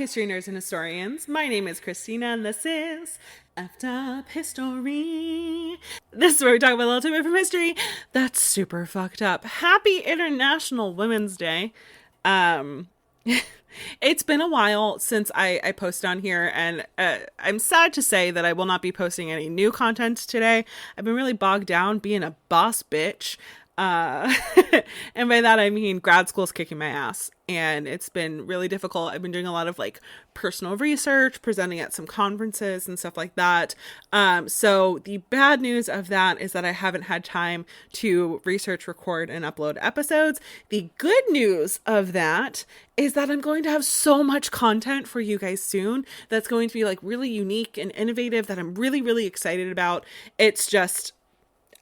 history nerds and historians. My name is Krystina and this is Effed Up History. This is where we talk about a little tidbit from history that's super fucked up. Happy International Women's Day. It's been a while since I posted on here, and I'm sad to say that I will not be posting any new content today. I've been really bogged down being a boss bitch. And by that I mean grad school's kicking my ass, and it's been really difficult. I've been doing a lot of like personal research, presenting at some conferences and stuff like that. So the bad news of that is that I haven't had time to research, record, and upload episodes. The good news of that is that I'm going to have so much content for you guys soon that's going to be like really unique and innovative that I'm really, really excited about. It's just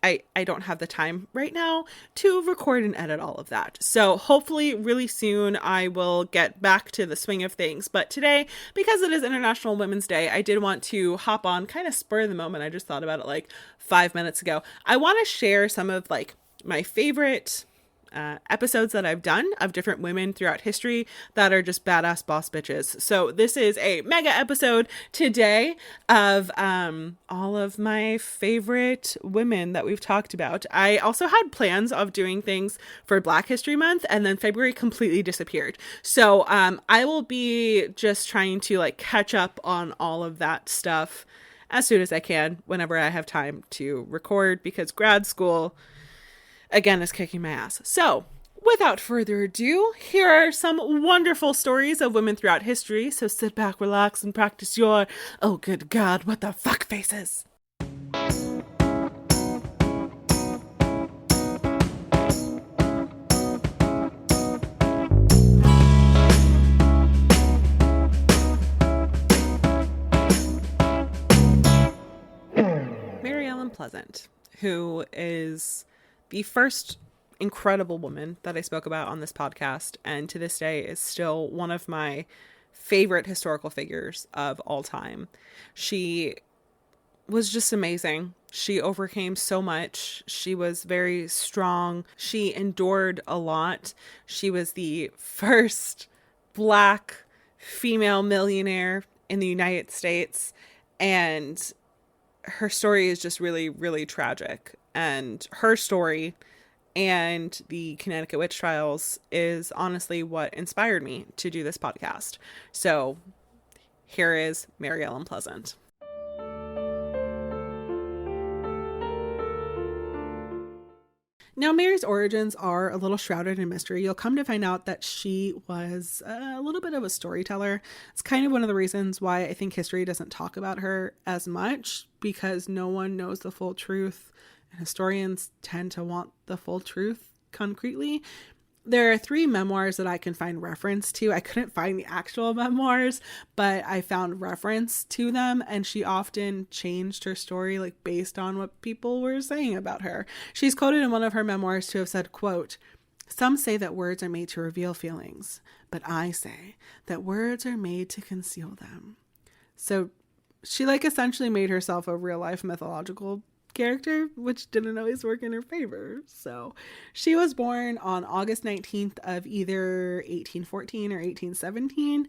I don't have the time right now to record and edit all of that. So hopefully really soon I will get back to the swing of things. But today, because it is International Women's Day, I did want to hop on kind of spur of the moment. I just thought about it like 5 minutes ago. I want to share some of like my favorite episodes that I've done of different women throughout history that are just badass boss bitches. So this is a mega episode today of all of my favorite women that we've talked about. I also had plans of doing things for Black History Month, and then February completely disappeared. So I will be just trying to like catch up on all of that stuff as soon as I can, whenever I have time to record, because grad school again is kicking my ass. So without further ado, here are some wonderful stories of women throughout history. So sit back, relax, and practice your, oh good God, what the fuck faces. Mary Ellen Pleasant, who is the first incredible woman that I spoke about on this podcast, and to this day is still one of my favorite historical figures of all time. She was just amazing. She overcame so much. She was very strong. She endured a lot. She was the first Black female millionaire in the United States, and her story is just really, really tragic. And her story and the Connecticut witch trials is honestly what inspired me to do this podcast. So here is Mary Ellen Pleasant. Now, Mary's origins are a little shrouded in mystery. You'll come to find out that she was a little bit of a storyteller. It's kind of one of the reasons why I think history doesn't talk about her as much, because no one knows the full truth. And historians tend to want the full truth concretely. There are 3 memoirs that I can find reference to. I couldn't find the actual memoirs, but I found reference to them, and she often changed her story like based on what people were saying about her. She's quoted in one of her memoirs to have said, quote, "Some say that words are made to reveal feelings, but I say that words are made to conceal them." So she like essentially made herself a real life mythological character, which didn't always work in her favor. So she was born on August 19th of either 1814 or 1817.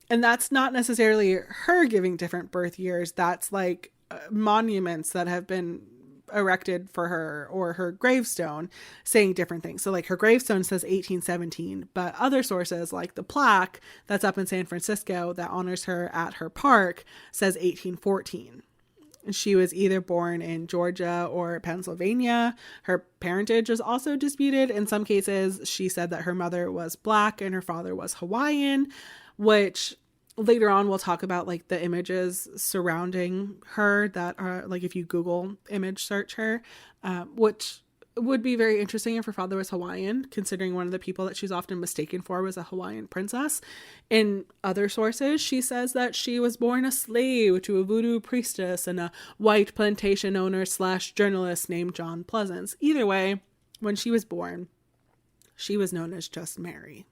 And that's not necessarily her giving different birth years. That's like monuments that have been erected for her, or her gravestone saying different things. So like her gravestone says 1817, but other sources like the plaque that's up in San Francisco that honors her at her park says 1814. She was either born in Georgia or Pennsylvania. Her parentage is also disputed. In some cases, she said that her mother was Black and her father was Hawaiian, which later on we'll talk about like the images surrounding her that are like, if you Google image search her, which would be very interesting if her father was Hawaiian, considering one of the people that she's often mistaken for was a Hawaiian princess. In other sources, she says that she was born a slave to a voodoo priestess and a white plantation owner / journalist named John Pleasance. Either way, when she was born, she was known as just Mary.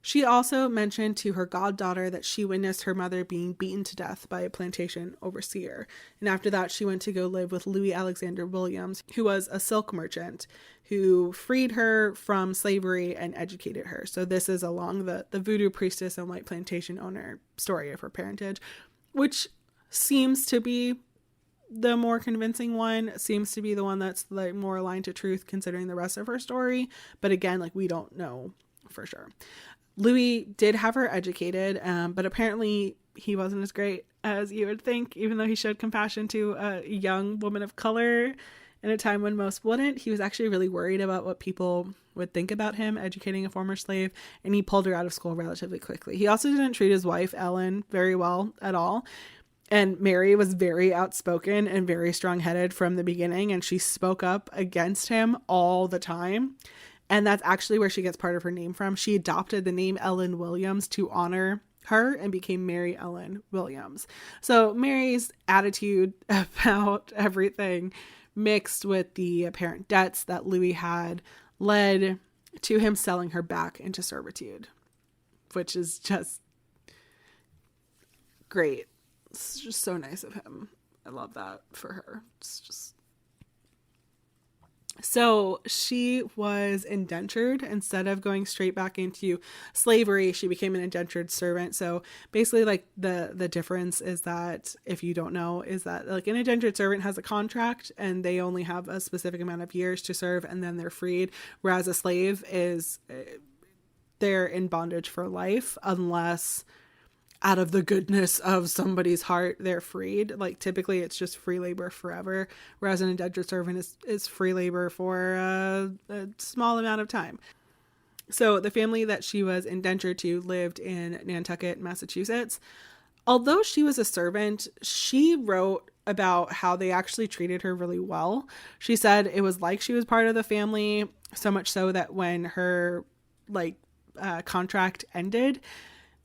She also mentioned to her goddaughter that she witnessed her mother being beaten to death by a plantation overseer. And after that, she went to go live with Louis Alexander Williams, who was a silk merchant who freed her from slavery and educated her. So this is along the voodoo priestess and white plantation owner story of her parentage, which seems to be the more convincing one, seems to be the one that's like more aligned to truth considering the rest of her story. But again, like, we don't know for sure. Louis did have her educated, but apparently he wasn't as great as you would think, even though he showed compassion to a young woman of color in a time when most wouldn't. He was actually really worried about what people would think about him educating a former slave, and he pulled her out of school relatively quickly. He also didn't treat his wife, Ellen, very well at all. And Mary was very outspoken and very strong-headed from the beginning, and she spoke up against him all the time. And that's actually where she gets part of her name from. She adopted the name Ellen Williams to honor her and became Mary Ellen Williams. So Mary's attitude about everything mixed with the apparent debts that Louis had led to him selling her back into servitude, which is just great. It's just so nice of him. I love that for her. It's just... So she was indentured. Instead of going straight back into slavery, she became an indentured servant. So basically, like, the difference is that, if you don't know, is that like an indentured servant has a contract and they only have a specific amount of years to serve and then they're freed. Whereas a slave is, they're in bondage for life unless out of the goodness of somebody's heart they're freed. Like, typically it's just free labor forever, whereas an indentured servant is free labor for a small amount of time. So the family that she was indentured to lived in Nantucket, Massachusetts. Although she was a servant, she wrote about how they actually treated her really well. She said it was like she was part of the family, so much so that when her contract ended,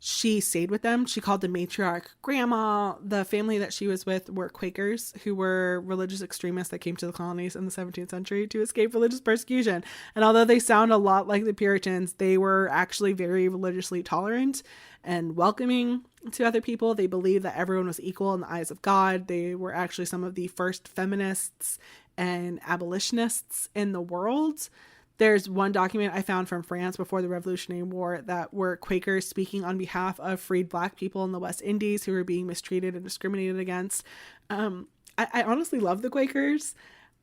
she stayed with them. She called the matriarch grandma. The family that she was with were Quakers, who were religious extremists that came to the colonies in the 17th century to escape religious persecution. And although they sound a lot like the Puritans, they were actually very religiously tolerant and welcoming to other people. They believed that everyone was equal in the eyes of God. They were actually some of the first feminists and abolitionists in the world. There's one document I found from France before the Revolutionary War that were Quakers speaking on behalf of freed Black people in the West Indies who were being mistreated and discriminated against. I honestly love the Quakers.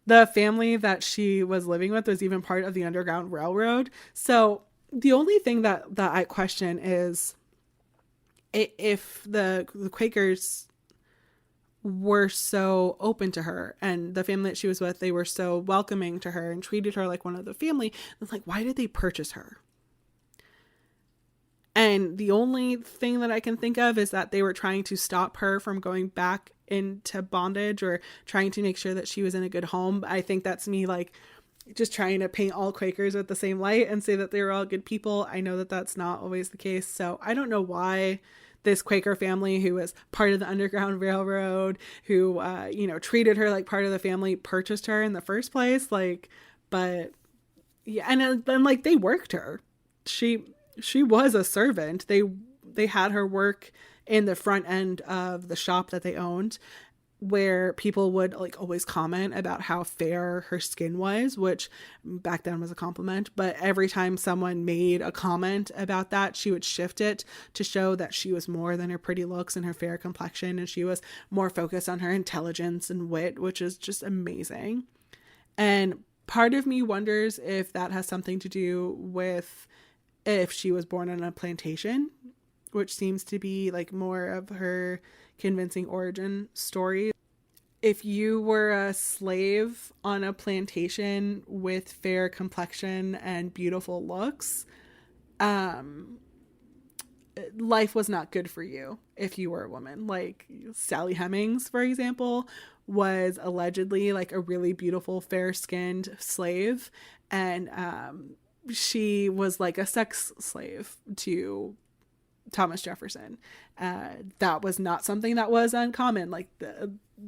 The family that she was living with was even part of the Underground Railroad. So the only thing that I question is if the Quakers were so open to her, and the family that she was with, they were so welcoming to her and treated her like one of the family. It's like, why did they purchase her? And the only thing that I can think of is that they were trying to stop her from going back into bondage, or trying to make sure that she was in a good home. I think that's me, like, just trying to paint all Quakers with the same light and say that they were all good people. I know that that's not always the case. So I don't know why this Quaker family, who was part of the Underground Railroad, who, treated her like part of the family, purchased her in the first place. Like, but yeah. And then, like, they worked her. She was a servant. They had her work in the front end of the shop that they owned, where people would, like, always comment about how fair her skin was, which back then was a compliment. But every time someone made a comment about that, she would shift it to show that she was more than her pretty looks and her fair complexion, and she was more focused on her intelligence and wit, which is just amazing. And part of me wonders if that has something to do with if she was born on a plantation, which seems to be, like, more of her convincing origin story. If you were a slave on a plantation with fair complexion and beautiful looks, life was not good for you if you were a woman. Like, Sally Hemings, for example, was allegedly, like, a really beautiful, fair-skinned slave, and she was like a sex slave to Thomas Jefferson. That was not something that was uncommon. Like,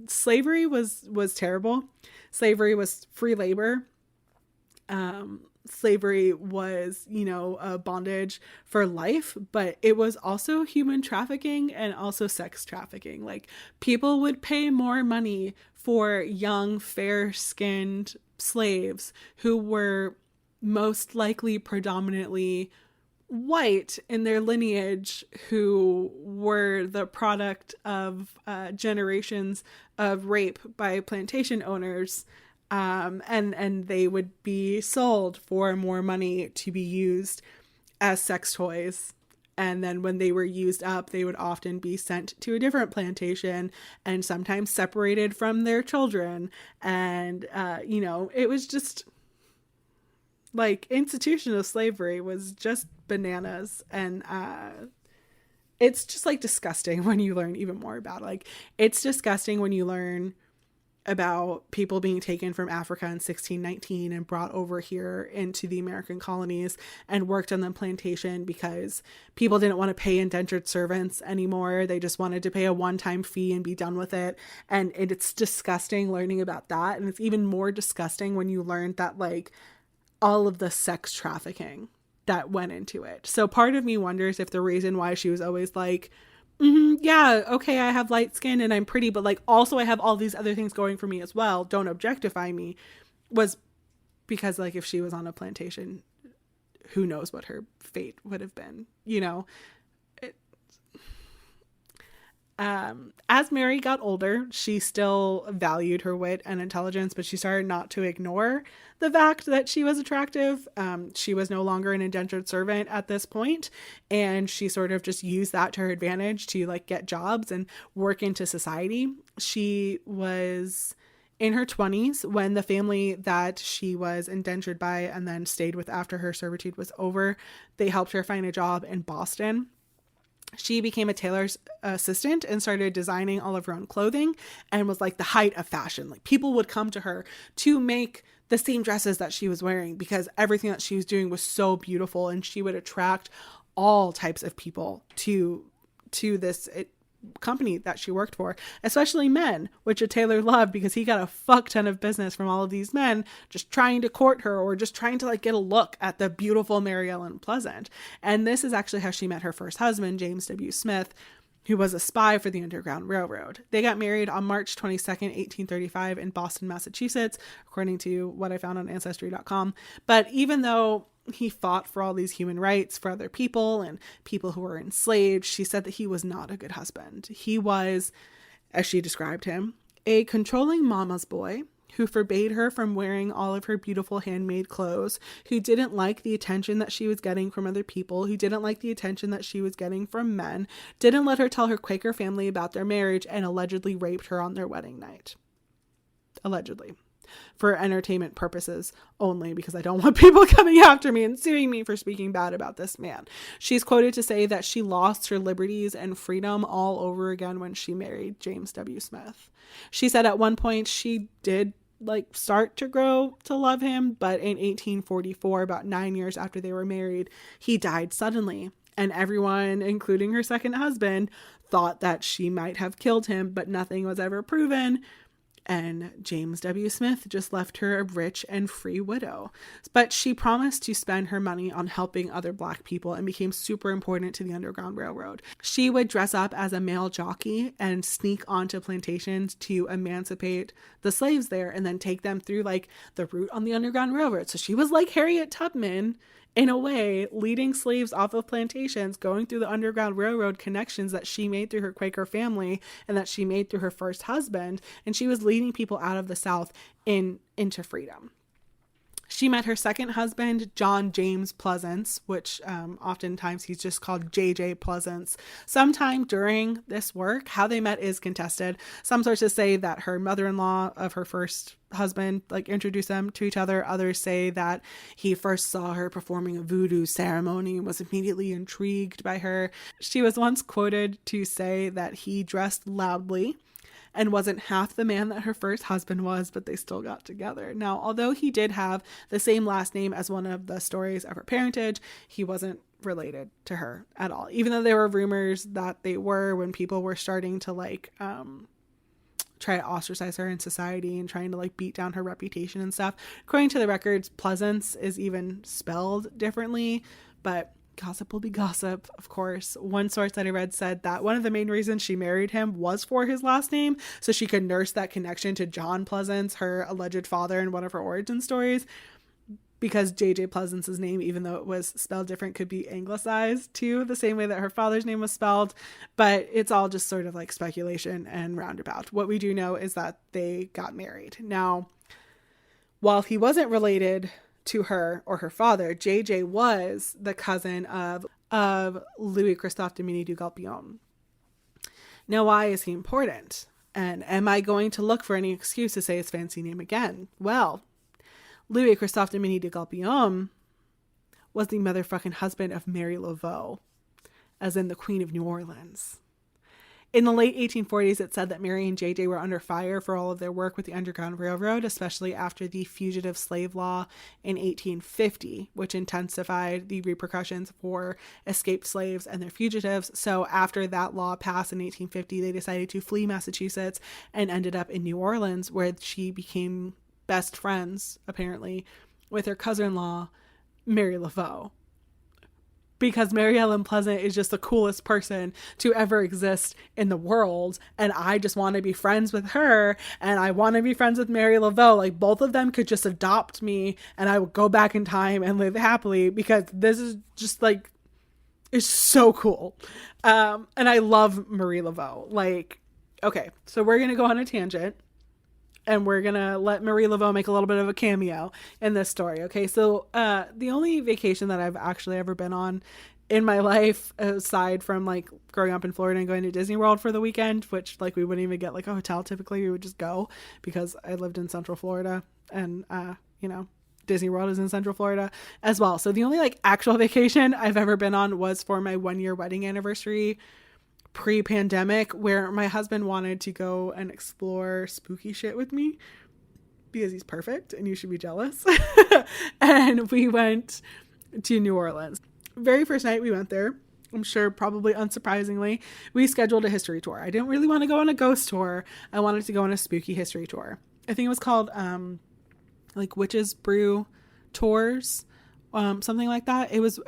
slavery was terrible. Slavery was free labor. slavery was, a bondage for life, but it was also human trafficking and also sex trafficking. Like, people would pay more money for young, fair-skinned slaves who were most likely predominantly white in their lineage, who were the product of generations of rape by plantation owners. And they would be sold for more money to be used as sex toys. And then when they were used up, they would often be sent to a different plantation and sometimes separated from their children. And, it was just like, institution of slavery was just bananas. And it's just like disgusting when you learn even more about it. Like, it's disgusting when you learn about people being taken from Africa in 1619 and brought over here into the American colonies and worked on the plantation because people didn't want to pay indentured servants anymore. They just wanted to pay a one-time fee and be done with it. And it's disgusting learning about that. And it's even more disgusting when you learn that, like, all of the sex trafficking that went into it. So part of me wonders if the reason why she was always like, yeah, okay, I have light skin and I'm pretty, but like, also I have all these other things going for me as well, don't objectify me, was because, like, if she was on a plantation, who knows what her fate would have been, As Mary got older, she still valued her wit and intelligence, but she started not to ignore the fact that she was attractive. She was no longer an indentured servant at this point, and she sort of just used that to her advantage to, like, get jobs and work into society. She was in her 20s when the family that she was indentured by and then stayed with after her servitude was over, they helped her find a job in Boston. She became a tailor's assistant and started designing all of her own clothing and was like the height of fashion. Like, people would come to her to make the same dresses that she was wearing because everything that she was doing was so beautiful, and she would attract all types of people to this company that she worked for, especially men, which a tailor loved because he got a fuck ton of business from all of these men just trying to court her or just trying to, like, get a look at the beautiful Mary Ellen Pleasant. And this is actually how she met her first husband, James W. Smith, who was a spy for the Underground Railroad. They got married on March 22nd, 1835 in Boston, Massachusetts, according to what I found on Ancestry.com. But even though he fought for all these human rights for other people and people who were enslaved, she said that he was not a good husband. He was, as she described him, a controlling mama's boy who forbade her from wearing all of her beautiful handmade clothes, who didn't like the attention that she was getting from other people, who didn't like the attention that she was getting from men, didn't let her tell her Quaker family about their marriage, and allegedly raped her on their wedding night. Allegedly. For entertainment purposes only, because I don't want people coming after me and suing me for speaking bad about this man. She's quoted to say that she lost her liberties and freedom all over again when she married James W. Smith. She said at one point she did, like, start to grow to love him, but in 1844, about 9 years after they were married, he died suddenly. And everyone, including her second husband, thought that she might have killed him, but nothing was ever proven. And James W. Smith just left her a rich and free widow. But she promised to spend her money on helping other Black people and became super important to the Underground Railroad. She would dress up as a male jockey and sneak onto plantations to emancipate the slaves there and then take them through, like, the route on the Underground Railroad. So she was like Harriet Tubman, in a way, leading slaves off of plantations, going through the Underground Railroad connections that she made through her Quaker family and that she made through her first husband. And she was leading people out of the South into freedom. She met her second husband, John James Pleasance, which oftentimes he's just called J.J. Pleasance. Sometime during this work, how they met is contested. Some sources say that her mother-in-law of her first husband, like, introduced them to each other. Others say that he first saw her performing a voodoo ceremony and was immediately intrigued by her. She was once quoted to say that he dressed loudly and wasn't half the man that her first husband was, but they still got together. Now, although he did have the same last name as one of the stories of her parentage, he wasn't related to her at all, even though there were rumors that they were when people were starting to, like, try to ostracize her in society and trying to like beat down her reputation and stuff. According to the records, Pleasance is even spelled differently, but gossip will be gossip, of course. One source that I read said that one of the main reasons she married him was for his last name, so she could nurse that connection to John Pleasance, her alleged father in one of her origin stories, because J.J. Pleasance's name, even though it was spelled different, could be anglicized too, the same way that her father's name was spelled. But it's all just sort of like speculation and roundabout. What we do know is that they got married. Now, while he wasn't related to her or her father, J.J. was the cousin of Louis Christophe Dominique du Galpion. Now, why is he important? And am I going to look for any excuse to say his fancy name again? Well, Louis Christophe Dominique de Galpion was the motherfucking husband of Mary Laveau, as in the Queen of New Orleans. In the late 1840s, it said that Mary and JJ were under fire for all of their work with the Underground Railroad, especially after the Fugitive Slave Law in 1850, which intensified the repercussions for escaped slaves and their fugitives. So after that law passed in 1850, they decided to flee Massachusetts and ended up in New Orleans, where she became best friends, apparently, with her cousin-in-law, Mary Laveau. Because Mary Ellen Pleasant is just the coolest person to ever exist in the world, and I just want to be friends with her, and I want to be friends with Mary Laveau. Like, both of them could just adopt me, and I would go back in time and live happily, because this is just, like, it's so cool. And I love Marie Laveau. Like, okay, so we're going to go on a tangent. And we're going to let Marie Laveau make a little bit of a cameo in this story. Okay, so the only vacation that I've actually ever been on in my life, aside from like growing up in Florida and going to Disney World for the weekend, which like we wouldn't even get like a hotel typically, we would just go because I lived in Central Florida, and Disney World is in Central Florida as well. So the only like actual vacation I've ever been on was for my 1-year wedding anniversary pre-pandemic, where my husband wanted to go and explore spooky shit with me because he's perfect and you should be jealous. And we went to New Orleans. Very first night we went there, I'm sure probably unsurprisingly, we scheduled a history tour. I didn't really want to go on a ghost tour. I wanted to go on a spooky history tour. I think it was called like Witches Brew Tours, something like that. It was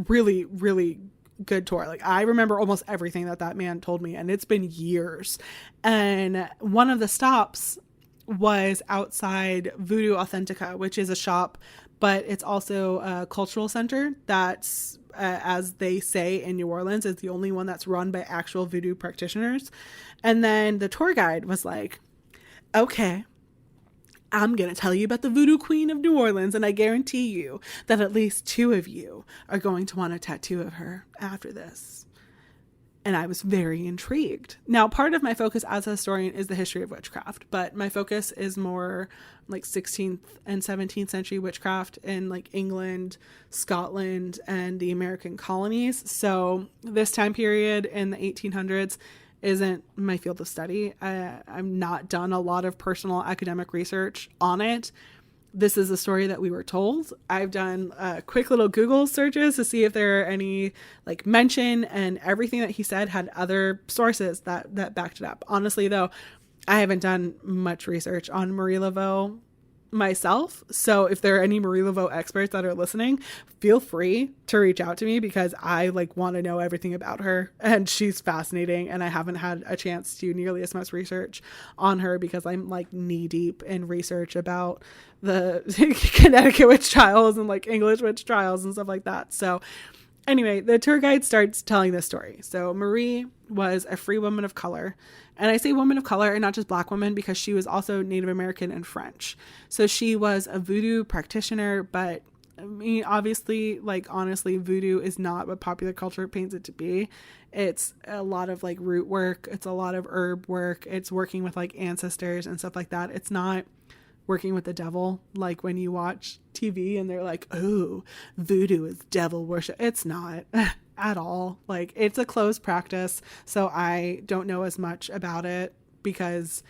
really, really good tour. Like, I remember almost everything that man told me, and it's been years. And one of the stops was outside Voodoo Authentica, which is a shop, but it's also a cultural center that's, as they say in New Orleans, is the only one that's run by actual voodoo practitioners. And then the tour guide was like, okay, I'm going to tell you about the Voodoo Queen of New Orleans, and I guarantee you that at least 2 of you are going to want a tattoo of her after this. And I was very intrigued. Now, part of my focus as a historian is the history of witchcraft, but my focus is more like 16th and 17th century witchcraft in like England, Scotland, and the American colonies. So this time period in the 1800s isn't my field of study. I've not done a lot of personal academic research on it. This is a story that we were told. I've done quick little Google searches to see if there are any like mention, and everything that he said had other sources that backed it up. Honestly, though, I haven't done much research on Marie Laveau myself. So if there are any Marie Laveau experts that are listening, feel free to reach out to me, because I like want to know everything about her, and she's fascinating, and I haven't had a chance to do nearly as much research on her because I'm like knee deep in research about the Connecticut witch trials and like English witch trials and stuff like that. So anyway, the tour guide starts telling this story. So Marie was a free woman of color. And I say woman of color and not just Black woman, because she was also Native American and French. So she was a voodoo practitioner, but I mean, obviously, like, honestly, voodoo is not what popular culture paints it to be. It's a lot of like root work. It's a lot of herb work. It's working with like ancestors and stuff like that. It's not working with the devil, like when you watch TV and they're like, oh, voodoo is devil worship. It's not at all. Like, it's a closed practice, so I don't know as much about it because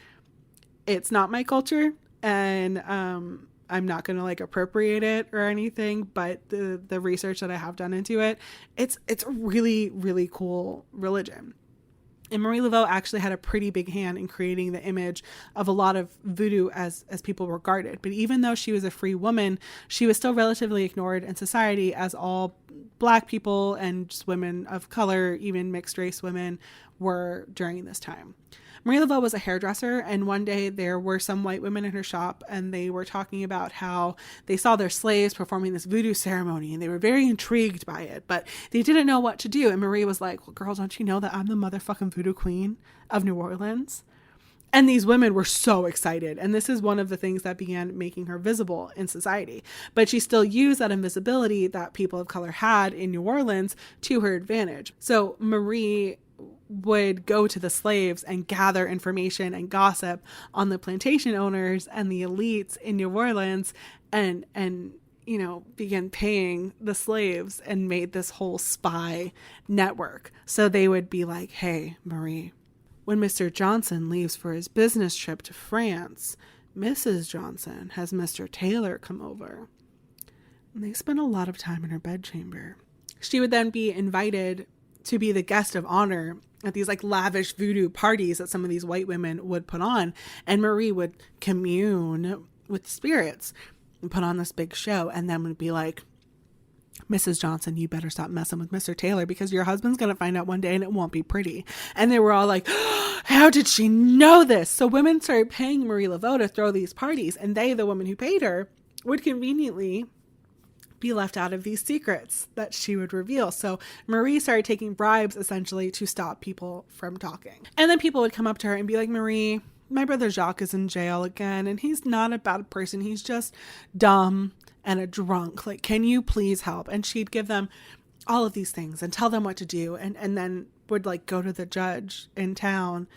it's not my culture, and I'm not gonna like appropriate it or anything, but the research that I have done into it, it's a really, really cool religion. And Marie Laveau actually had a pretty big hand in creating the image of a lot of voodoo as people regarded. But even though she was a free woman, she was still relatively ignored in society, as all Black people and just women of color, even mixed race women, were during this time. Marie Laveau was a hairdresser, and one day there were some white women in her shop, and they were talking about how they saw their slaves performing this voodoo ceremony, and they were very intrigued by it, but they didn't know what to do. And Marie was like, well, girl, don't you know that I'm the motherfucking voodoo queen of New Orleans? And these women were so excited. And this is one of the things that began making her visible in society. But she still used that invisibility that people of color had in New Orleans to her advantage. So Marie would go to the slaves and gather information and gossip on the plantation owners and the elites in New Orleans, and you know, began paying the slaves and made this whole spy network. So they would be like, hey, Marie, when Mr. Johnson leaves for his business trip to France, Mrs. Johnson has Mr. Taylor come over. And they spent a lot of time in her bedchamber. She would then be invited to be the guest of honor at these like lavish voodoo parties that some of these white women would put on. And Marie would commune with spirits and put on this big show, and then would be like, Mrs. Johnson, you better stop messing with Mr. Taylor, because your husband's going to find out one day and it won't be pretty. And they were all like, how did she know this? So women started paying Marie Laveau to throw these parties, and they, the woman who paid her, would conveniently be left out of these secrets that she would reveal. So Marie started taking bribes essentially to stop people from talking. And then people would come up to her and be like, Marie, my brother Jacques is in jail again, and he's not a bad person. He's just dumb and a drunk. Like, can you please help? And she'd give them all of these things and tell them what to do. And then would like go to the judge in town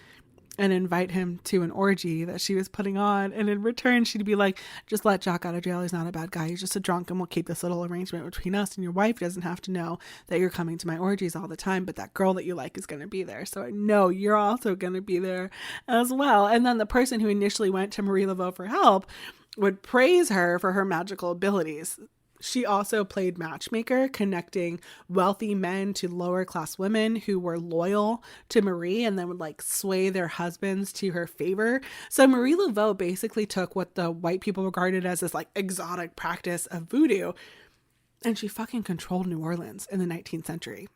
and invite him to an orgy that she was putting on. And in return, she'd be like, just let Jacques out of jail. He's not a bad guy. He's just a drunk, and we'll keep this little arrangement between us. And your wife doesn't have to know that you're coming to my orgies all the time, but that girl that you like is going to be there. So I know you're also going to be there as well. And then the person who initially went to Marie Laveau for help would praise her for her magical abilities. She also played matchmaker, connecting wealthy men to lower class women who were loyal to Marie and then would like sway their husbands to her favor. So Marie Laveau basically took what the white people regarded as this like exotic practice of voodoo, and she fucking controlled New Orleans in the 19th century.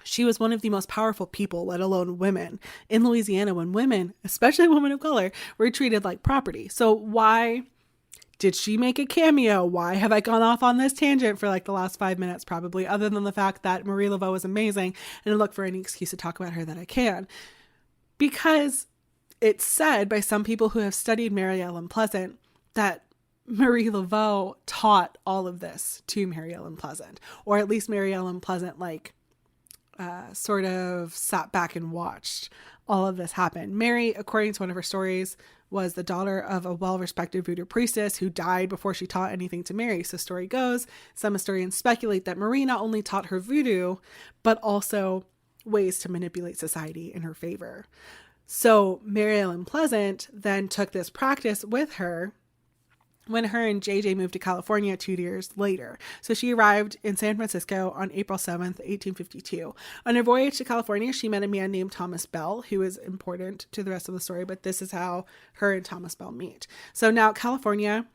She was one of the most powerful people, let alone women, in Louisiana, when women, especially women of color, were treated like property. So why did she make a cameo? Why have I gone off on this tangent for like the last 5 minutes, probably, other than the fact that Marie Laveau is amazing and I look for any excuse to talk about her that I can? Because it's said by some people who have studied Mary Ellen Pleasant that Marie Laveau taught all of this to Mary Ellen Pleasant, or at least Mary Ellen Pleasant sort of sat back and watched all of this happen. Mary, according to one of her stories, was the daughter of a well-respected voodoo priestess who died before she taught anything to Mary. So story goes, some historians speculate that Marie not only taught her voodoo, but also ways to manipulate society in her favor. So Mary Ellen Pleasant then took this practice with her when her and JJ moved to California 2 years later. So she arrived in San Francisco on April 7th, 1852. On her voyage to California, she met a man named Thomas Bell, who is important to the rest of the story, but this is how her and Thomas Bell meet. So now California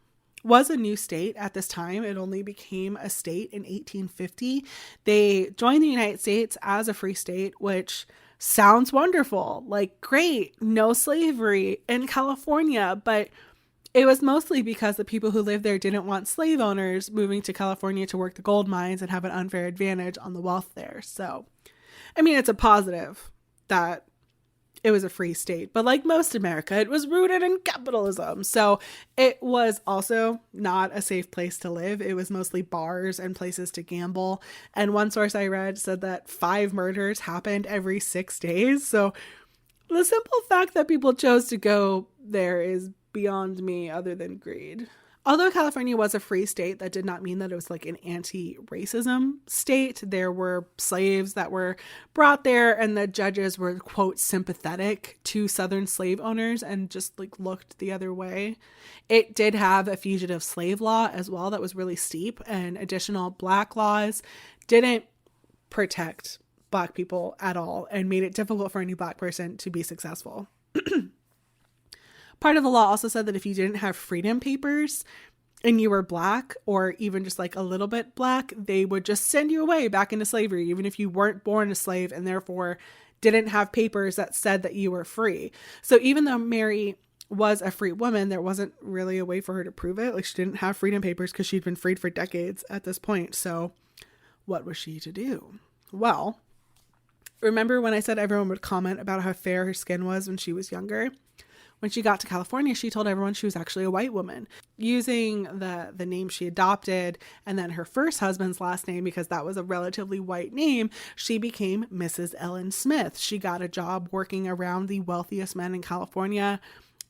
was a new state at this time. It only became a state in 1850. They joined the United States as a free state, which sounds wonderful. Like, great, no slavery in California, but it was mostly because the people who lived there didn't want slave owners moving to California to work the gold mines and have an unfair advantage on the wealth there. So, I mean, it's a positive that it was a free state, but like most America, it was rooted in capitalism. So it was also not a safe place to live. It was mostly bars and places to gamble. And one source I read said that 5 murders happened every 6 days. So the simple fact that people chose to go there is beyond me, other than greed. Although California was a free state, that did not mean that it was like an anti-racism state. There were slaves that were brought there, and the judges were, quote, sympathetic to Southern slave owners and just like looked the other way. It did have a fugitive slave law as well that was really steep, and additional Black laws didn't protect Black people at all and made it difficult for any Black person to be successful. Part of the law also said that if you didn't have freedom papers and you were Black, or even just like a little bit Black, they would just send you away back into slavery, even if you weren't born a slave and therefore didn't have papers that said that you were free. So even though Mary was a free woman, there wasn't really a way for her to prove it. Like, she didn't have freedom papers because she'd been freed for decades at this point. So what was she to do? Well, remember when I said everyone would comment about how fair her skin was when she was younger? When she got to California, she told everyone she was actually a white woman, using the name she adopted and then her first husband's last name, because that was a relatively white name. She became Mrs. Ellen Smith. She got a job working around the wealthiest men in California,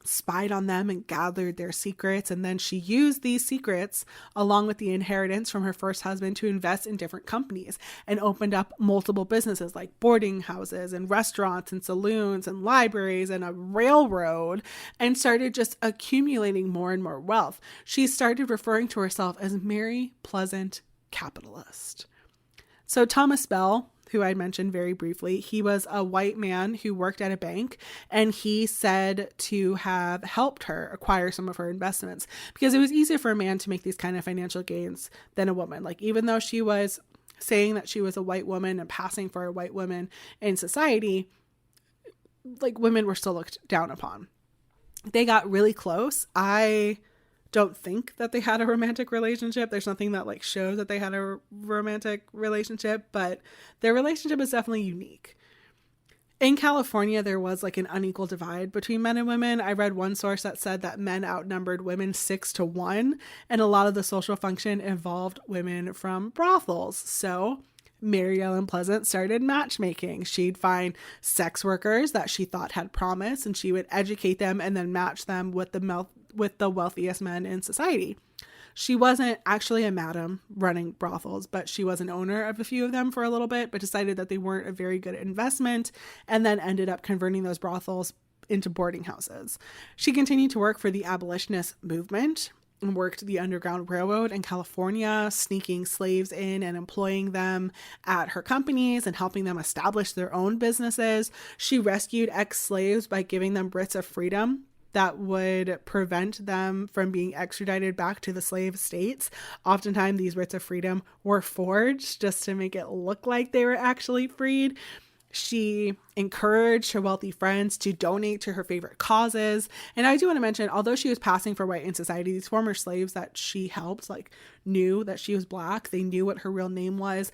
spied on them and gathered their secrets. And then she used these secrets along with the inheritance from her first husband to invest in different companies and opened up multiple businesses like boarding houses and restaurants and saloons and libraries and a railroad, and started just accumulating more and more wealth. She started referring to herself as Mary Pleasant Capitalist. So Thomas Bell, who I mentioned very briefly, he was a white man who worked at a bank, and he said to have helped her acquire some of her investments because it was easier for a man to make these kind of financial gains than a woman. Like, even though she was saying that she was a white woman and passing for a white woman in society, like, women were still looked down upon. They got really close. I don't think that they had a romantic relationship. There's nothing that like shows that they had a romantic relationship, but their relationship is definitely unique. In California, there was like an unequal divide between men and women. I read one source that said that men outnumbered women 6-1, and a lot of the social function involved women from brothels. So Mary Ellen Pleasant started matchmaking. She'd find sex workers that she thought had promise, and she would educate them and then match them with the wealthiest men in society. She wasn't actually a madam running brothels, but she was an owner of a few of them for a little bit, but decided that they weren't a very good investment, and then ended up converting those brothels into boarding houses. She continued to work for the abolitionist movement and worked the Underground Railroad in California, sneaking slaves in and employing them at her companies and helping them establish their own businesses. She rescued ex-slaves by giving them writs of freedom that would prevent them from being extradited back to the slave states. Oftentimes, these writs of freedom were forged just to make it look like they were actually freed. She encouraged her wealthy friends to donate to her favorite causes. And I do want to mention, although she was passing for white in society, these former slaves that she helped, like, knew that she was Black. They knew what her real name was.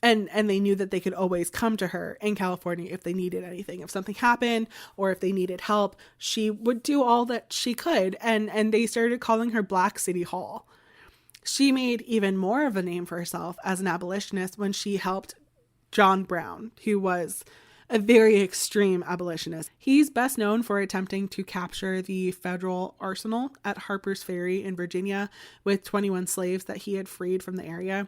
And they knew that they could always come to her in California if they needed anything. If something happened or if they needed help, she would do all that she could. And they started calling her Black City Hall. She made even more of a name for herself as an abolitionist when she helped John Brown, who was a very extreme abolitionist. He's best known for attempting to capture the federal arsenal at Harper's Ferry in Virginia with 21 slaves that he had freed from the area.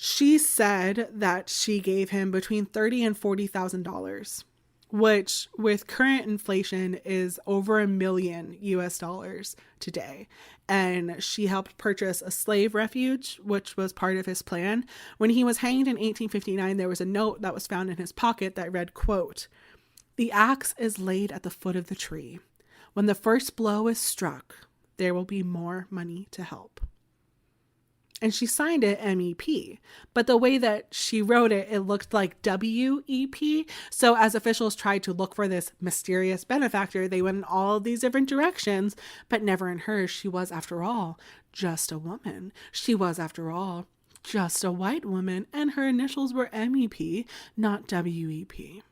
She said that she gave him between $30,000 and $40,000, which with current inflation is over $1 million today. And she helped purchase a slave refuge, which was part of his plan. When he was hanged in 1859, there was a note that was found in his pocket that read, quote, "The axe is laid at the foot of the tree. When the first blow is struck, there will be more money to help." And she signed it MEP, but the way that she wrote it, it looked like WEP. So as officials tried to look for this mysterious benefactor, they went in all of these different directions, but never in hers. She was, after all, just a woman. She was, after all, just a white woman, and her initials were MEP, not WEP.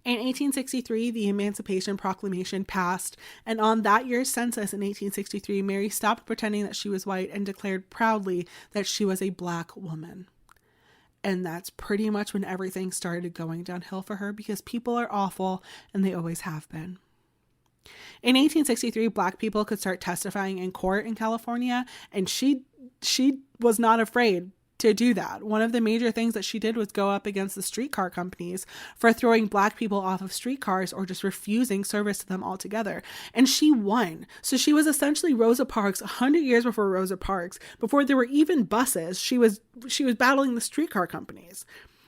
In 1863, the Emancipation Proclamation passed, and on that year's census in 1863, Mary stopped pretending that she was white and declared proudly that she was a Black woman. And that's pretty much when everything started going downhill for her, because people are awful, and they always have been. In 1863, Black people could start testifying in court in California, and she was not afraid to do that. One of the major things that she did was go up against the streetcar companies for throwing Black people off of streetcars or just refusing service to them altogether. And she won. So she was essentially Rosa Parks 100 years before Rosa Parks. Before there were even buses, she was battling the streetcar companies.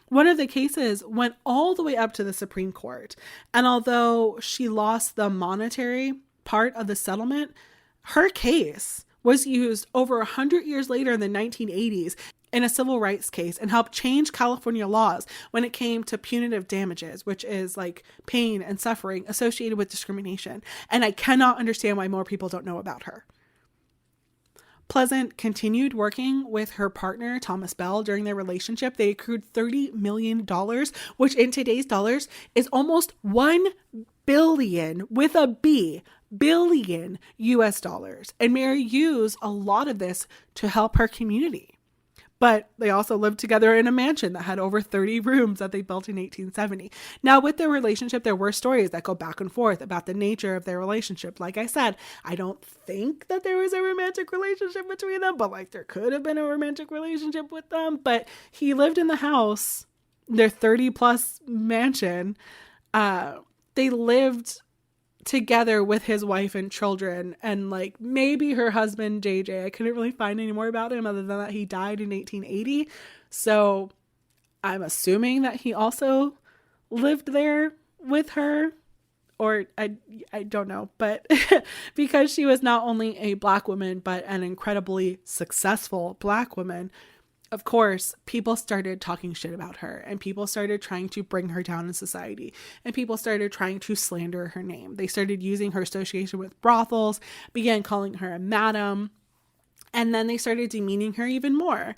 One of the cases went all the way up to the Supreme Court. And although she lost the monetary part of the settlement, her case was used over 100 years later in the 1980s in a civil rights case and helped change California laws when it came to punitive damages, which is like pain and suffering associated with discrimination. And I cannot understand why more people don't know about her. Pleasant continued working with her partner, Thomas Bell, during their relationship. They accrued $30 million, which in today's dollars is almost 1 billion with a B, billion US dollars. And Mary used a lot of this to help her community. But they also lived together in a mansion that had over 30 rooms that they built in 1870. Now, with their relationship, there were stories that go back and forth about the nature of their relationship. Like I said, I don't think that there was a romantic relationship between them, but like there could have been a romantic relationship with them. But he lived in the house, their 30 plus mansion. They lived together with his wife and children, and like maybe her husband JJ. I couldn't really find any more about him other than that he died in 1880. So I'm assuming that he also lived there with her, or I don't know, but because she was not only a Black woman but an incredibly successful Black woman, of course, people started talking shit about her, and people started trying to bring her down in society, and people started trying to slander her name. They started using her association with brothels, began calling her a madam, and then they started demeaning her even more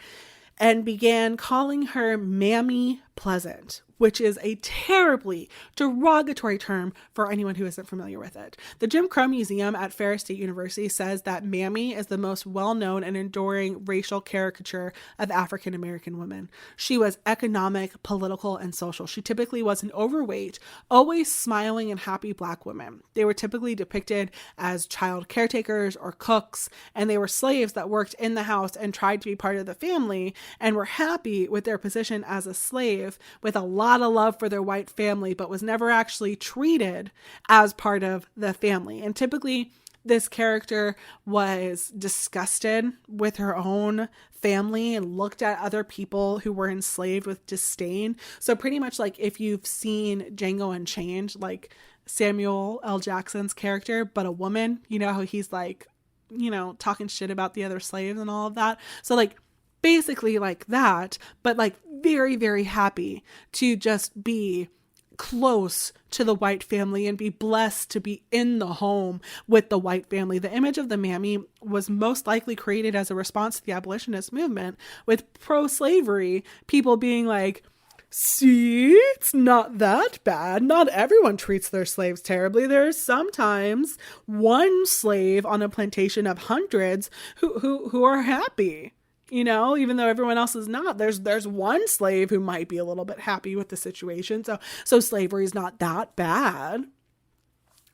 and began calling her Mammy Pleasant, which is a terribly derogatory term for anyone who isn't familiar with it. The Jim Crow Museum at Ferris State University says that Mammy is the most well-known and enduring racial caricature of African American women. She was economic, political, and social. She typically was an overweight, always smiling and happy Black woman. They were typically depicted as child caretakers or cooks, and they were slaves that worked in the house and tried to be part of the family and were happy with their position as a slave with a lot of love for their white family, but was never actually treated as part of the family. And typically this character was disgusted with her own family and looked at other people who were enslaved with disdain. So pretty much like if you've seen Django Unchained, like Samuel L. Jackson's character, but a woman, you know how he's like, you know, talking shit about the other slaves and all of that. So like basically like that, but like very, very happy to just be close to the white family and be blessed to be in the home with the white family. The image of the Mammy was most likely created as a response to the abolitionist movement, with pro-slavery people being like, see, it's not that bad. Not everyone treats their slaves terribly. There's sometimes one slave on a plantation of hundreds who are happy. You know, even though everyone else is not, there's one slave who might be a little bit happy with the situation. So slavery is not that bad.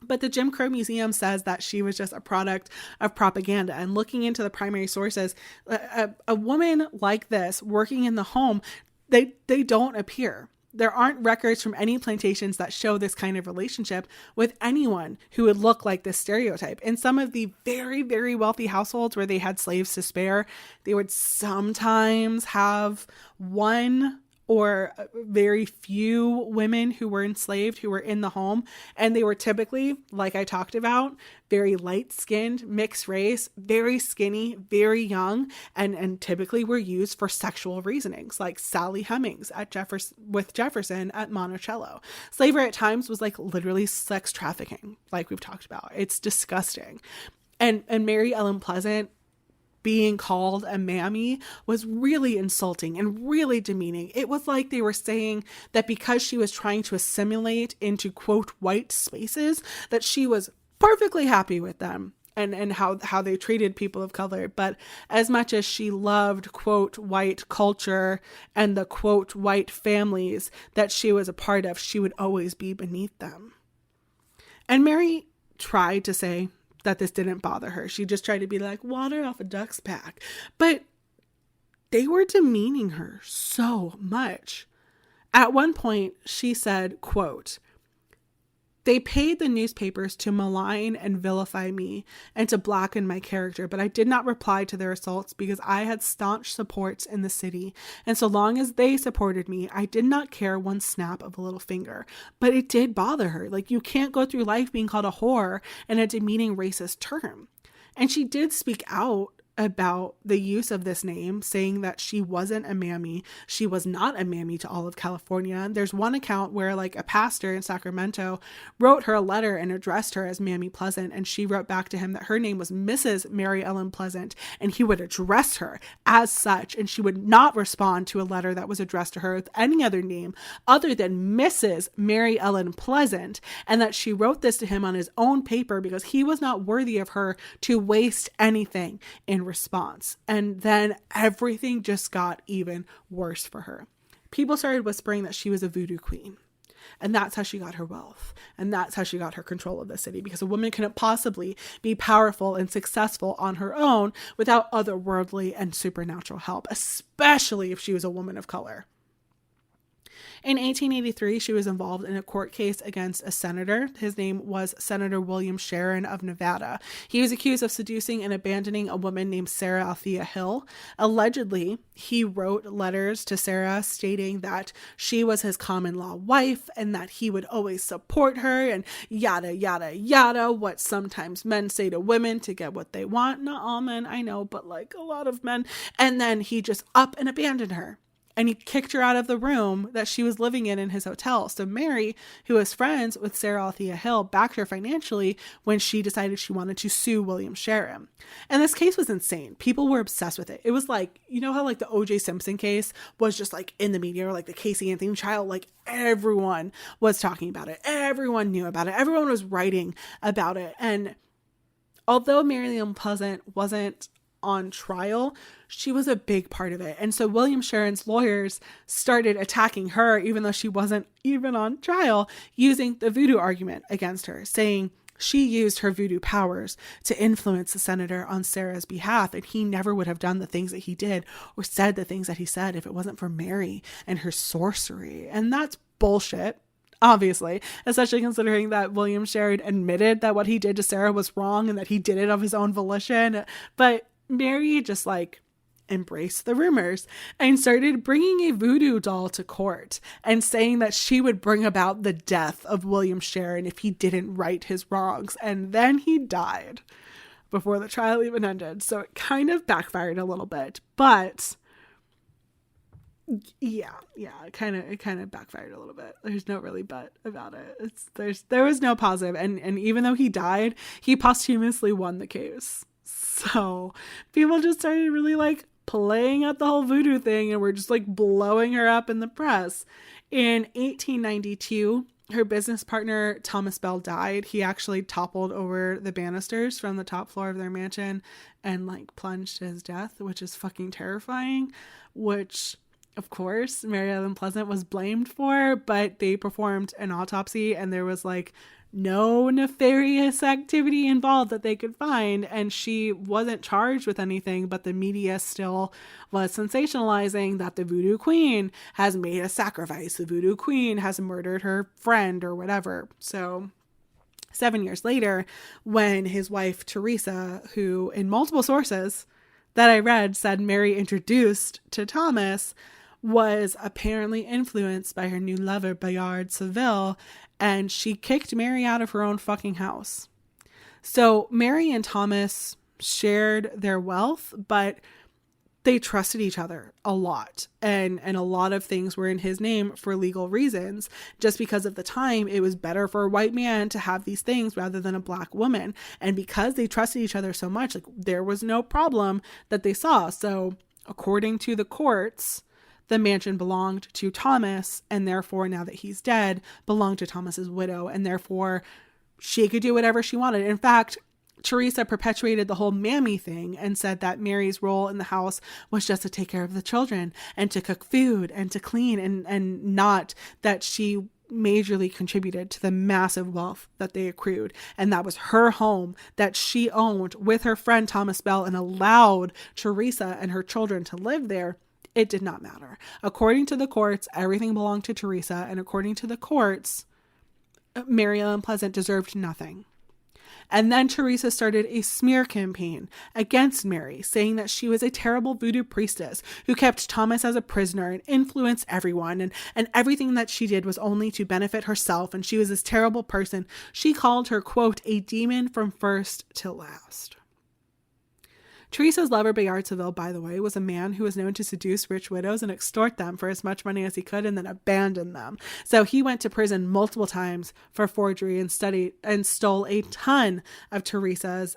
But the Jim Crow Museum says that she was just a product of propaganda. And looking into the primary sources, a woman like this working in the home, they don't appear. There aren't records from any plantations that show this kind of relationship with anyone who would look like this stereotype. In some of the very, very wealthy households where they had slaves to spare, they would sometimes have one or very few women who were enslaved who were in the home. And they were typically, like I talked about, very light-skinned, mixed race, very skinny, very young, and typically were used for sexual reasonings, like Sally Hemings with Jefferson at Monticello. Slavery at times was like literally sex trafficking, like we've talked about. It's disgusting. And Mary Ellen Pleasant being called a mammy was really insulting and really demeaning. It was like they were saying that because she was trying to assimilate into quote white spaces, that she was perfectly happy with them and how they treated people of color. But as much as she loved quote white culture and the quote white families that she was a part of, she would always be beneath them. And Mary tried to say that this didn't bother her. She just tried to be like water off a duck's back. But they were demeaning her so much. At one point, she said, quote, They paid the newspapers to malign and vilify me and to blacken my character, but I did not reply to their assaults because I had staunch supports in the city, and so long as they supported me, I did not care one snap of a little finger. But it did bother her. Like, you can't go through life being called a whore and a demeaning racist term. And she did speak out about the use of this name, saying that she wasn't a mammy. She was not a mammy to all of California. There's one account where like a pastor in Sacramento wrote her a letter and addressed her as Mammy Pleasant, and she wrote back to him that her name was Mrs. Mary Ellen Pleasant, and he would address her as such, and she would not respond to a letter that was addressed to her with any other name other than Mrs. Mary Ellen Pleasant, and that she wrote this to him on his own paper because he was not worthy of her to waste anything in response. And then everything just got even worse for her. People started whispering that she was a voodoo queen, and that's how she got her wealth, and that's how she got her control of the city, because a woman couldn't possibly be powerful and successful on her own without otherworldly and supernatural help, especially if she was a woman of color. In 1883, she was involved in a court case against a senator. His name was Senator William Sharon of Nevada. He was accused of seducing and abandoning a woman named Sarah Althea Hill. Allegedly, he wrote letters to Sarah stating that she was his common law wife and that he would always support her and yada, yada, yada, what sometimes men say to women to get what they want. Not all men, I know, but like a lot of men. And then he just up and abandoned her. And he kicked her out of the room that she was living in his hotel. So Mary, who was friends with Sarah Althea Hill, backed her financially when she decided she wanted to sue William Sharon. And this case was insane. People were obsessed with it. It was like, you know how like the O.J. Simpson case was just like in the media, or like the Casey Anthony trial, like everyone was talking about it. Everyone knew about it. Everyone was writing about it. And although Mary Ellen Pleasant wasn't on trial, she was a big part of it. And so William Sharon's lawyers started attacking her, even though she wasn't even on trial, using the voodoo argument against her, saying she used her voodoo powers to influence the senator on Sarah's behalf, and he never would have done the things that he did or said the things that he said if it wasn't for Mary and her sorcery. And that's bullshit, obviously, especially considering that William Sharon admitted that what he did to Sarah was wrong and that he did it of his own volition. But Mary just like embraced the rumors and started bringing a voodoo doll to court and saying that she would bring about the death of William Sharon if he didn't right his wrongs. And then he died before the trial even ended. So it kind of backfired a little bit, but yeah, it kind of backfired a little bit. There's no really but about it. There was no positive. And even though he died, he posthumously won the case. So people just started really like playing at the whole voodoo thing, and were just like blowing her up in the press. In 1892, her business partner Thomas Bell died. He actually toppled over the banisters from the top floor of their mansion and like plunged to his death, which is fucking terrifying, which of course Mary Ellen Pleasant was blamed for, but they performed an autopsy and there was like no nefarious activity involved that they could find, and she wasn't charged with anything, but the media still was sensationalizing that the voodoo queen has made a sacrifice, the voodoo queen has murdered her friend or whatever. So 7 years later, when his wife Teresa, who in multiple sources that I read said Mary introduced to Thomas, was apparently influenced by her new lover Bayard Seville, and she kicked Mary out of her own fucking house. So Mary and Thomas shared their wealth, but they trusted each other a lot. And a lot of things were in his name for legal reasons. Just because at the time it was better for a white man to have these things rather than a black woman. And because they trusted each other so much, like there was no problem that they saw. So according to the courts, the mansion belonged to Thomas, and therefore, now that he's dead, belonged to Thomas's widow, and therefore she could do whatever she wanted. In fact, Teresa perpetuated the whole mammy thing and said that Mary's role in the house was just to take care of the children and to cook food and to clean, and not that she majorly contributed to the massive wealth that they accrued. And that was her home that she owned with her friend Thomas Bell and allowed Teresa and her children to live there. It did not matter. According to the courts, everything belonged to Teresa. And according to the courts, Mary Ellen Pleasant deserved nothing. And then Teresa started a smear campaign against Mary, saying that she was a terrible voodoo priestess who kept Thomas as a prisoner and influenced everyone. And everything that she did was only to benefit herself. And she was this terrible person. She called her, quote, a demon from first to last. Teresa's lover, Bayard Seville, by the way, was a man who was known to seduce rich widows and extort them for as much money as he could and then abandon them. So he went to prison multiple times for forgery and stole a ton of Teresa's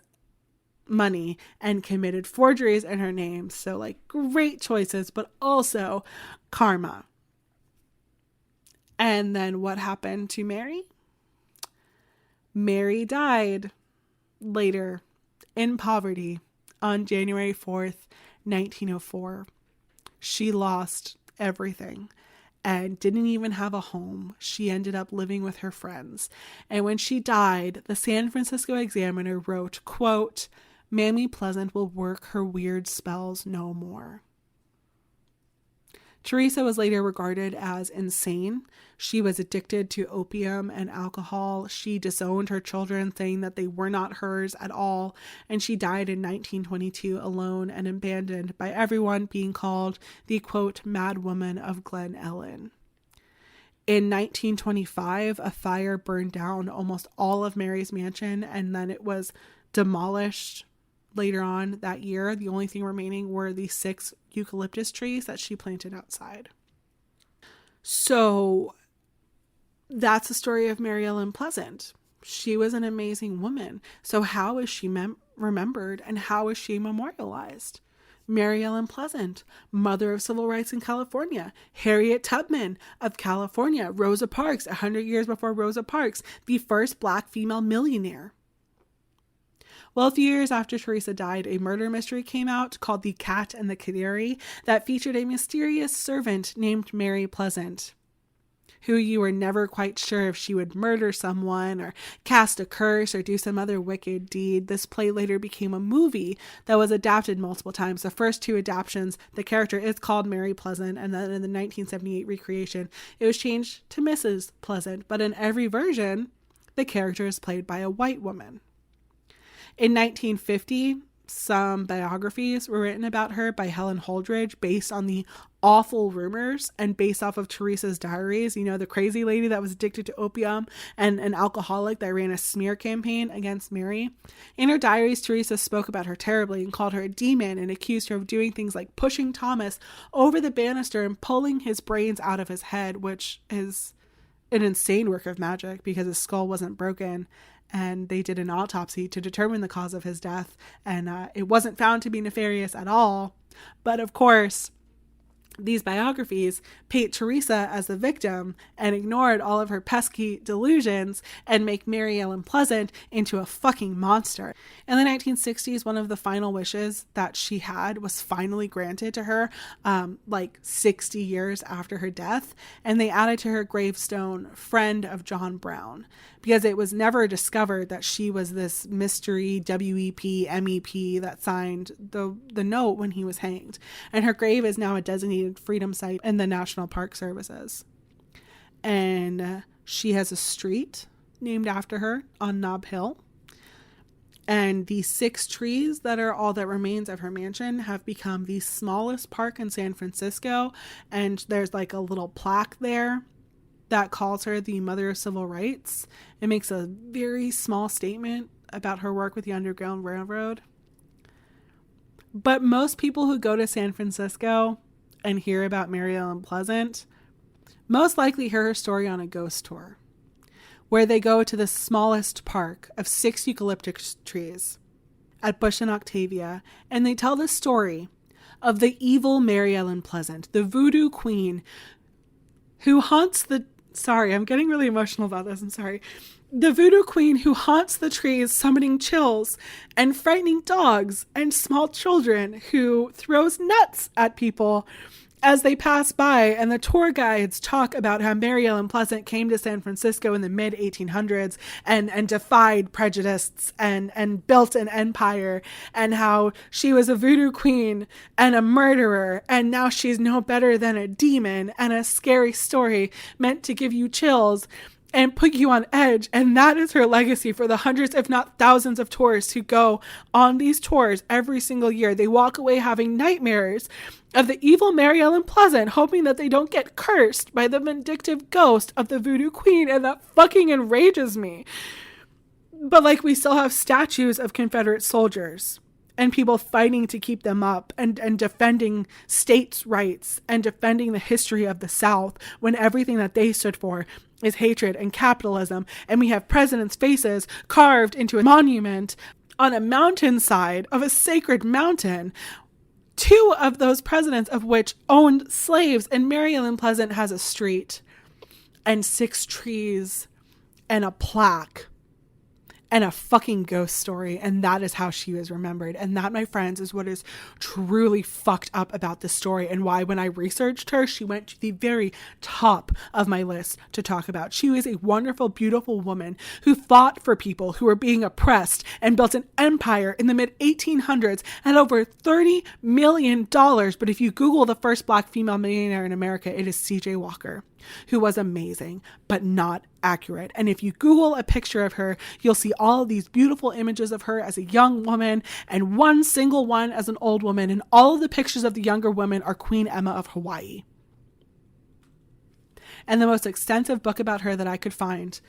money and committed forgeries in her name. So like great choices, but also karma. And then what happened to Mary? Mary died later in poverty on January 4th, 1904. She lost everything and didn't even have a home. She ended up living with her friends. And when she died, the San Francisco Examiner wrote, quote, Mammy Pleasant will work her weird spells no more. Teresa was later regarded as insane. She was addicted to opium and alcohol. She disowned her children, saying that they were not hers at all. And she died in 1922 alone and abandoned by everyone, being called the, quote, Mad Woman of Glen Ellen. In 1925, a fire burned down almost all of Mary's mansion, and then it was demolished later on that year. The only thing remaining were the 6 eucalyptus trees that she planted outside. So that's the story of Mary Ellen Pleasant. She was an amazing woman. So how is she remembered and how is she memorialized? Mary Ellen Pleasant, mother of civil rights in California. Harriet Tubman of California. Rosa Parks, 100 years before Rosa Parks, the first Black female millionaire. Well, a few years after Teresa died, a murder mystery came out called The Cat and the Canary that featured a mysterious servant named Mary Pleasant, who you were never quite sure if she would murder someone or cast a curse or do some other wicked deed. This play later became a movie that was adapted multiple times. The first 2 adaptations, the character is called Mary Pleasant, and then in the 1978 recreation, it was changed to Mrs. Pleasant. But in every version, the character is played by a white woman. In 1950, some biographies were written about her by Helen Holdridge based on the awful rumors and based off of Teresa's diaries. You know, the crazy lady that was addicted to opium and an alcoholic that ran a smear campaign against Mary. In her diaries, Teresa spoke about her terribly and called her a demon and accused her of doing things like pushing Thomas over the banister and pulling his brains out of his head, which is an insane work of magic because his skull wasn't broken. And they did an autopsy to determine the cause of his death. And it wasn't found to be nefarious at all. But of course, these biographies paint Teresa as the victim and ignored all of her pesky delusions and make Mary Ellen Pleasant into a fucking monster. In the 1960s, one of the final wishes that she had was finally granted to her, like 60 years after her death. And they added to her gravestone, friend of John Brown, because it was never discovered that she was this mystery WEP, MEP that signed the note when he was hanged. And her grave is now a designated freedom site in the National Park Services. And she has a street named after her on Nob Hill. And the 6 trees that are all that remains of her mansion have become the smallest park in San Francisco. And there's like a little plaque there that calls her the mother of civil rights. It makes a very small statement about her work with the Underground Railroad. But most people who go to San Francisco and hear about Mary Ellen Pleasant most likely hear her story on a ghost tour, where they go to the smallest park of 6 eucalyptus trees at Bush and Octavia, and they tell the story of the evil Mary Ellen Pleasant, the voodoo queen who haunts the... Sorry, I'm getting really emotional about this. I'm sorry. The voodoo queen who haunts the trees, summoning chills and frightening dogs and small children, who throws nuts at people as they pass by. And the tour guides talk about how Mary Ellen Pleasant came to San Francisco in the mid 1800s and defied prejudice and built an empire, and how she was a voodoo queen and a murderer, and now she's no better than a demon, and a scary story meant to give you chills. and put you on edge. And that is her legacy for the hundreds, if not thousands of tourists who go on these tours every single year. They walk away having nightmares of the evil Mary Ellen Pleasant, hoping that they don't get cursed by the vindictive ghost of the voodoo queen. And that fucking enrages me. But like, we still have statues of Confederate soldiers and people fighting to keep them up and defending states' rights and defending the history of the South when everything that they stood for is hatred and capitalism. And we have presidents' faces carved into a monument on a mountainside of a sacred mountain. 2 of those presidents of which owned slaves. And Mary Ellen Pleasant has a street and 6 trees and a plaque and a fucking ghost story. And that is how she was remembered. And that, my friends, is what is truly fucked up about this story, and why when I researched her, she went to the very top of my list to talk about. She was a wonderful, beautiful woman who fought for people who were being oppressed and built an empire in the mid 1800s at over $30 million. But if you Google the first Black female millionaire in America, it is C.J. Walker, who was amazing, but not accurate. And if you Google a picture of her, you'll see all of these beautiful images of her as a young woman and one single one as an old woman. And all of the pictures of the younger women are Queen Emma of Hawaii. And the most extensive book about her that I could find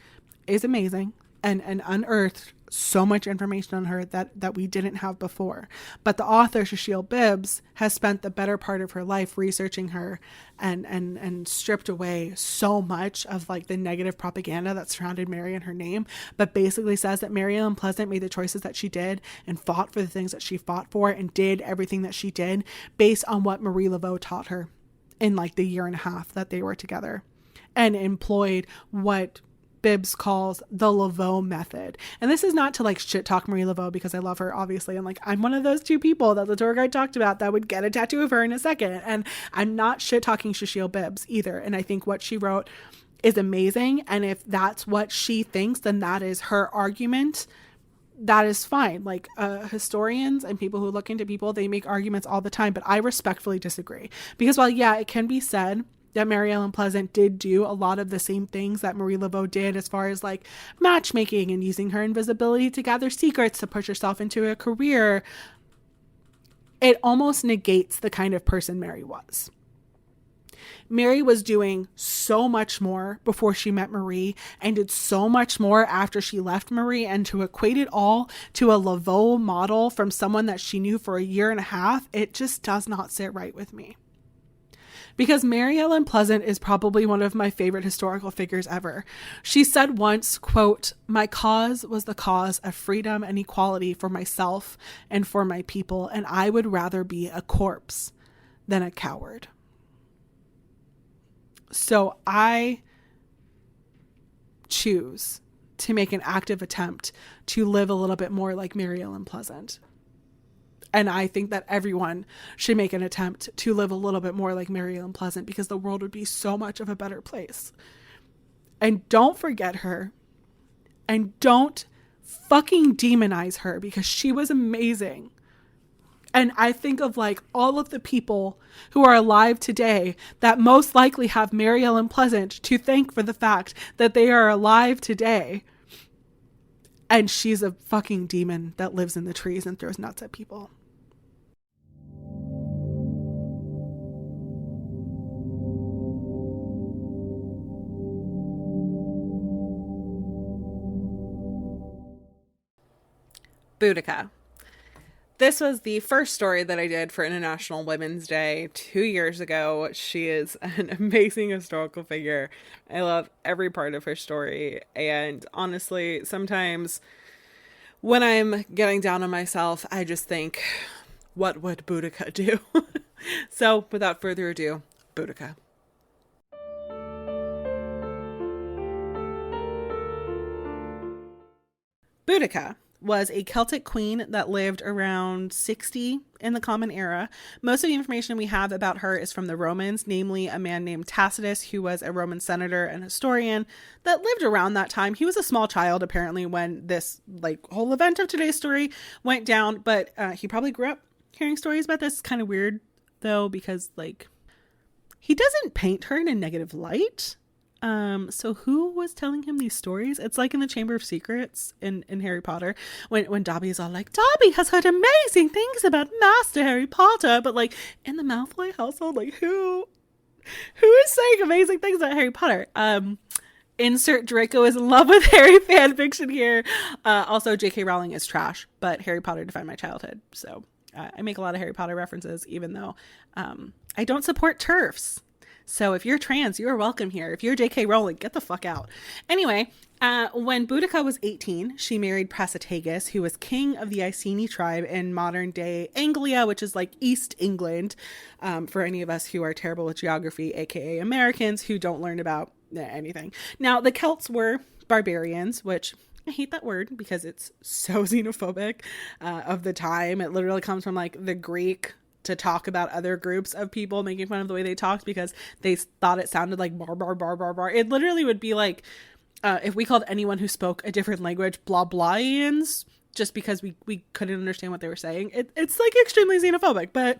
is amazing and unearthed so much information on her that we didn't have before. But the author, Shashil Bibbs, has spent the better part of her life researching her and stripped away so much of like the negative propaganda that surrounded Mary and her name, but basically says that Mary Ellen Pleasant made the choices that she did and fought for the things that she fought for and did everything that she did based on what Marie Laveau taught her in like the year and a half that they were together, and employed what Bibbs calls the Laveau method. And this is not to like shit talk Marie Laveau, because I love her, obviously. And like, I'm one of those 2 people that the tour guide talked about that would get a tattoo of her in a second. And I'm not shit talking Shashil Bibbs either. And I think what she wrote is amazing. And if that's what she thinks, then that is her argument. That is fine. Like, historians and people who look into people, they make arguments all the time, but I respectfully disagree. Because while, yeah, it can be said that Mary Ellen Pleasant did do a lot of the same things that Marie Laveau did, as far as like matchmaking and using her invisibility to gather secrets to push herself into a career, it almost negates the kind of person Mary was. Mary was doing so much more before she met Marie, and did so much more after she left Marie, and to equate it all to a Laveau model from someone that she knew for a year and a half, it just does not sit right with me. Because Mary Ellen Pleasant is probably one of my favorite historical figures ever. She said once, quote, "My cause was the cause of freedom and equality for myself and for my people, and I would rather be a corpse than a coward." So I choose to make an active attempt to live a little bit more like Mary Ellen Pleasant. And I think that everyone should make an attempt to live a little bit more like Mary Ellen Pleasant, because the world would be so much of a better place. And don't forget her. And don't fucking demonize her, because she was amazing. And I think of like all of the people who are alive today that most likely have Mary Ellen Pleasant to thank for the fact that they are alive today. And she's a fucking demon that lives in the trees and throws nuts at people. Boudicca. This was the first story that I did for International Women's Day 2 years ago. She is an amazing historical figure. I love every part of her story. And honestly, sometimes when I'm getting down on myself, I just think, what would Boudicca do? So without further ado, Boudicca. Boudicca was a Celtic queen that lived around 60 in the Common Era. Most of the information we have about her is from the Romans, namely a man named Tacitus, who was a Roman senator and historian that lived around that time. He was a small child, apparently, when this like whole event of today's story went down, but he probably grew up hearing stories about this. It's kind of weird, though, because like he doesn't paint her in a negative light. So who was telling him these stories? It's like in the Chamber of Secrets in Harry Potter, when Dobby is all like, Dobby has heard amazing things about Master Harry Potter, but like in the Malfoy household, like who is saying amazing things about Harry Potter? Insert Draco is in love with Harry fan fiction here. Also, J.K. Rowling is trash, but Harry Potter defined my childhood. So I make a lot of Harry Potter references, even though I don't support TERFs. So if you're trans, you are welcome here. If you're J.K. Rowling, get the fuck out. Anyway, when Boudicca was 18, she married Prasutagus, who was king of the Iceni tribe in modern day Anglia, which is like East England, for any of us who are terrible with geography, aka Americans who don't learn about anything. Now, the Celts were barbarians, which I hate that word because it's so xenophobic of the time. It literally comes from like the Greek to talk about other groups of people, making fun of the way they talked because they thought it sounded like bar, bar, bar, bar, bar. It literally would be like if we called anyone who spoke a different language blah blahians, just because we couldn't understand what they were saying. It's like extremely xenophobic, but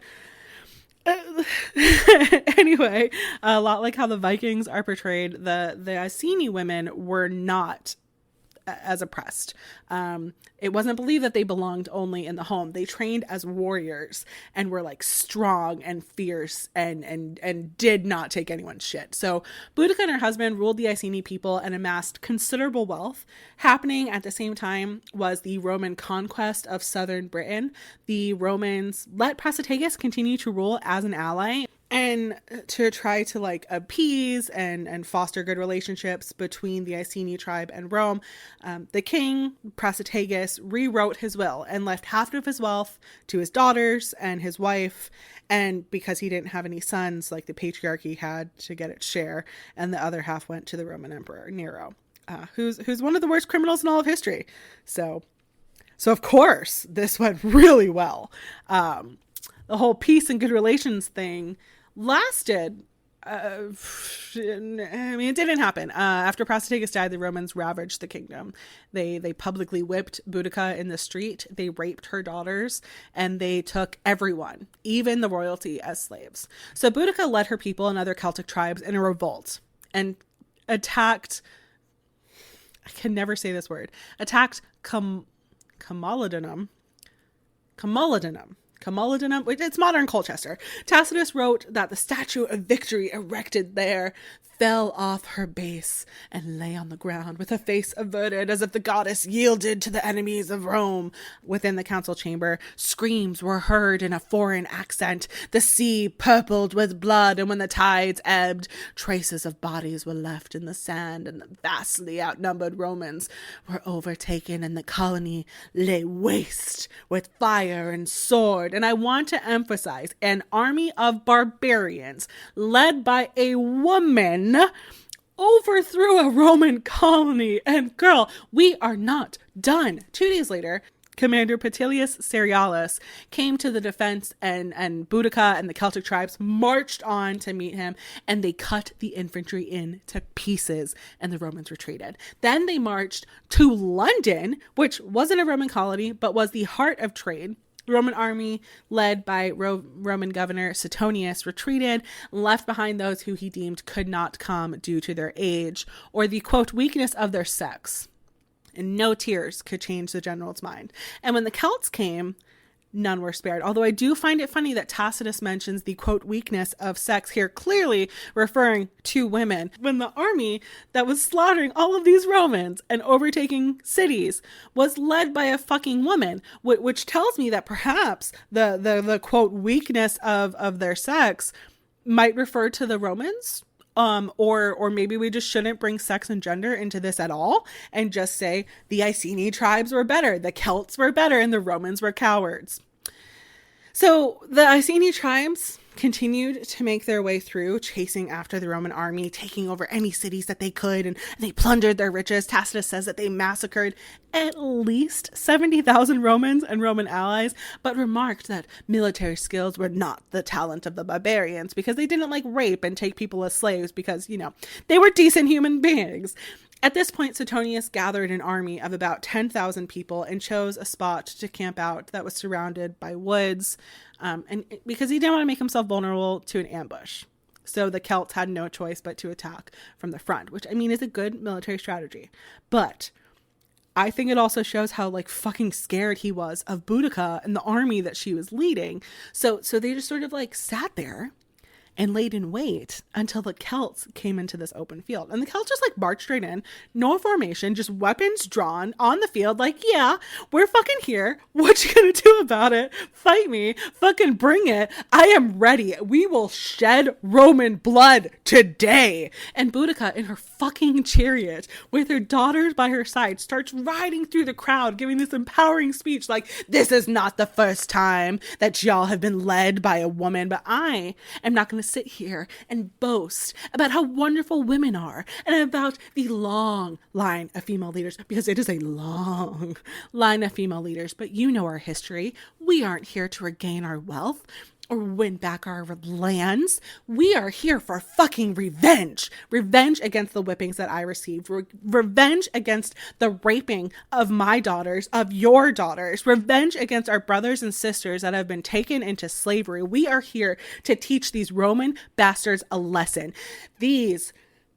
anyway, a lot like how the Vikings are portrayed, the Iceni women were not as oppressed. It wasn't believed that they belonged only in the home. They trained as warriors and were like strong and fierce and did not take anyone's shit. So Boudicca and her husband ruled the Iceni people and amassed considerable wealth. Happening at the same time was the Roman conquest of southern Britain. The Romans let Prasutagus continue to rule as an ally, and to try to like appease and foster good relationships between the Iceni tribe and Rome, the king, Prasutagus, rewrote his will and left half of his wealth to his daughters and his wife. And because he didn't have any sons, like the patriarchy had to get its share, and the other half went to the Roman emperor, Nero, who's one of the worst criminals in all of history. So of course, this went really well. The whole peace and good relations thing lasted. I mean, it didn't happen. After Prasutagus died, the Romans ravaged the kingdom. They publicly whipped Boudicca in the street. They raped her daughters, and they took everyone, even the royalty, as slaves. So Boudicca led her people and other Celtic tribes in a revolt and attacked. I can never say this word. Attacked Camulodunum. It's modern Colchester. Tacitus wrote that the statue of Victory erected there fell off her base and lay on the ground with a face averted as if the goddess yielded to the enemies of Rome. Within the council chamber, screams were heard in a foreign accent. The sea purpled with blood, and when the tides ebbed, traces of bodies were left in the sand, and the vastly outnumbered Romans were overtaken, and the colony lay waste with fire and sword. And I want to emphasize, an army of barbarians led by a woman overthrew a Roman colony. And girl, we are not done. 2 days later, Commander Petilius Cerealis came to the defense, and Boudicca and the Celtic tribes marched on to meet him, and they cut the infantry into pieces, and the Romans retreated. Then they marched to London, which wasn't a Roman colony, but was the heart of trade. The Roman army, led by Roman governor Suetonius, retreated, left behind those who he deemed could not come due to their age or the, quote, weakness of their sex. And no tears could change the general's mind. And when the Celts came, none were spared. Although I do find it funny that Tacitus mentions the, quote, weakness of sex here, clearly referring to women, when the army that was slaughtering all of these Romans and overtaking cities was led by a fucking woman, which tells me that perhaps the quote, weakness of their sex might refer to the Romans. Or maybe we just shouldn't bring sex and gender into this at all and just say the Iceni tribes were better, the Celts were better, and the Romans were cowards. So the Iceni tribes continued to make their way through, chasing after the Roman army, taking over any cities that they could, and they plundered their riches. Tacitus says that they massacred at least 70,000 Romans and Roman allies, but remarked that military skills were not the talent of the barbarians, because they didn't like rape and take people as slaves, because, you know, they were decent human beings. At this point, Suetonius gathered an army of about 10,000 people and chose a spot to camp out that was surrounded by woods, and because he didn't want to make himself vulnerable to an ambush. So the Celts had no choice but to attack from the front, which I mean is a good military strategy. But I think it also shows how like fucking scared he was of Boudicca and the army that she was leading. So they just sort of like sat there and laid in wait until the Celts came into this open field. And the Celts just like marched right in, no formation, just weapons drawn on the field. Like, yeah, we're fucking here. What you gonna do about it? Fight me. Fucking bring it. I am ready. We will shed Roman blood today. And Boudicca in her fucking chariot with her daughters by her side starts riding through the crowd, giving this empowering speech like, this is not the first time that y'all have been led by a woman, but I am not going to sit here and boast about how wonderful women are and about the long line of female leaders, because it is a long line of female leaders. But you know our history. We aren't here to regain our wealth or win back our lands. We are here for fucking revenge. Revenge against the whippings that I received. Revenge against the raping of my daughters, of your daughters. Revenge against our brothers and sisters that have been taken into slavery. We are here to teach these Roman bastards a lesson. These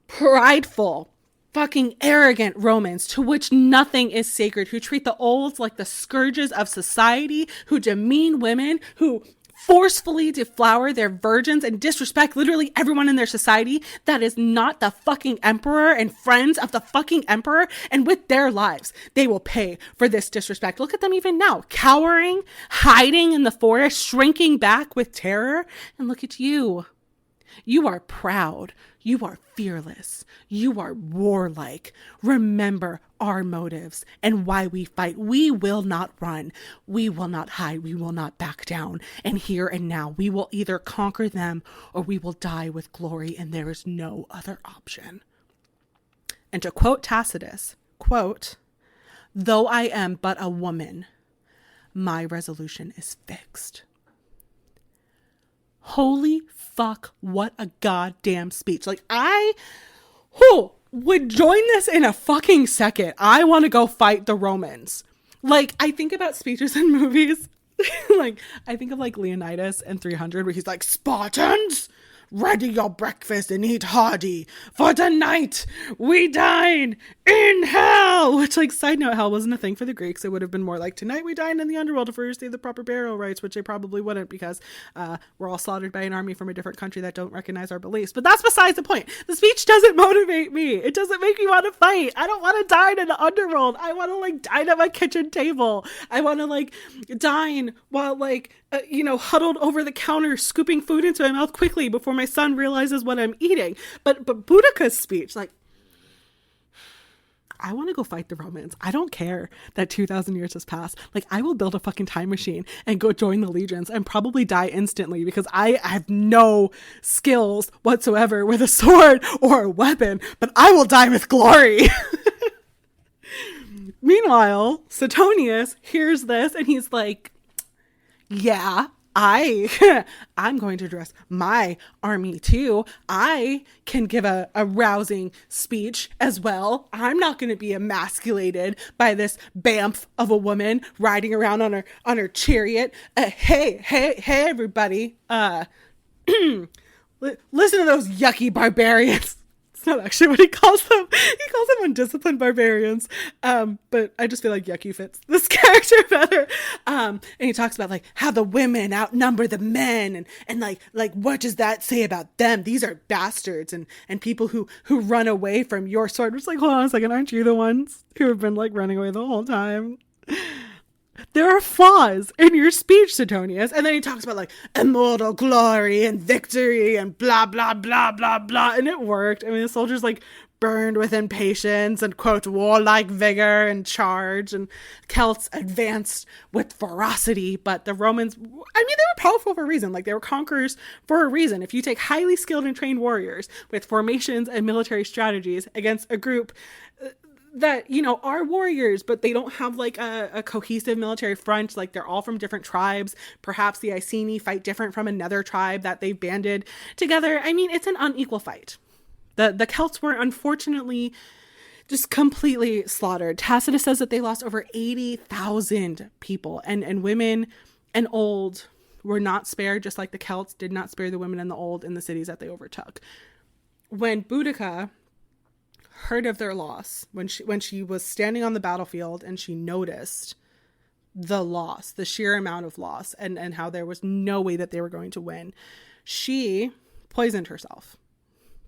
prideful, fucking arrogant Romans to which nothing is sacred, who treat the olds like the scourges of society, who demean women, who forcefully deflower their virgins and disrespect literally everyone in their society that is not the fucking emperor and friends of the fucking emperor. And with their lives, they will pay for this disrespect. Look at them even now, cowering, hiding in the forest, shrinking back with terror. And look at you. You are proud. You are fearless. You are warlike. Remember our motives and why we fight. We will not run. We will not hide. We will not back down. And here and now, we will either conquer them or we will die with glory, and there is no other option. And to quote Tacitus, quote, though I am but a woman, my resolution is fixed. Holy fuck, what a goddamn speech. Like, I would join this in a fucking second. I want to go fight the Romans. Like, I think about speeches in movies. Like, I think of like Leonidas in 300 where he's like, Spartans, ready your breakfast and eat hearty, for tonight we dine in hell. Which, like, side note, hell wasn't a thing for the Greeks. It would have been more like, tonight we dine in the underworld if we receive the proper burial rites, which they probably wouldn't, because we're all slaughtered by an army from a different country that don't recognize our beliefs. But that's besides the point. The speech doesn't motivate me. It doesn't make me want to fight. I don't want to dine in the underworld. I want to like dine at my kitchen table. I want to like dine while like huddled over the counter, scooping food into my mouth quickly before my son realizes what I'm eating. But Boudicca's speech, like, I want to go fight the Romans. I don't care that 2,000 years has passed. Like, I will build a fucking time machine and go join the legions and probably die instantly because I have no skills whatsoever with a sword or a weapon, but I will die with glory. Meanwhile, Suetonius hears this and he's like, yeah, I'm going to address my army too. I can give a rousing speech as well. I'm not going to be emasculated by this bamf of a woman riding around on her chariot. Hey, everybody. Listen to those yucky barbarians. It's not actually what he calls them. He calls them undisciplined barbarians. But I just feel like yucky fits this character better. And he talks about like how the women outnumber the men and like what does that say about them? These are bastards and people who run away from your sword. It's like, hold on a second, aren't you the ones who have been like running away the whole time? There are flaws in your speech, Suetonius. And then he talks about like immortal glory and victory and blah, blah, blah, blah, blah. And it worked. I mean, the soldiers like burned with impatience and, quote, warlike vigor and charge. And Celts advanced with ferocity. But the Romans, I mean, they were powerful for a reason. Like, they were conquerors for a reason. If you take highly skilled and trained warriors with formations and military strategies against a group that, are warriors, but they don't have like a cohesive military front. Like, they're all from different tribes. Perhaps the Iceni fight different from another tribe that they've banded together. I mean, it's an unequal fight. The Celts were unfortunately just completely slaughtered. Tacitus says that they lost over 80,000 people and women and old were not spared, just like the Celts did not spare the women and the old in the cities that they overtook. When Boudicca heard of their loss, when she was standing on the battlefield and she noticed the loss, the sheer amount of loss, and how there was no way that they were going to win, she poisoned herself,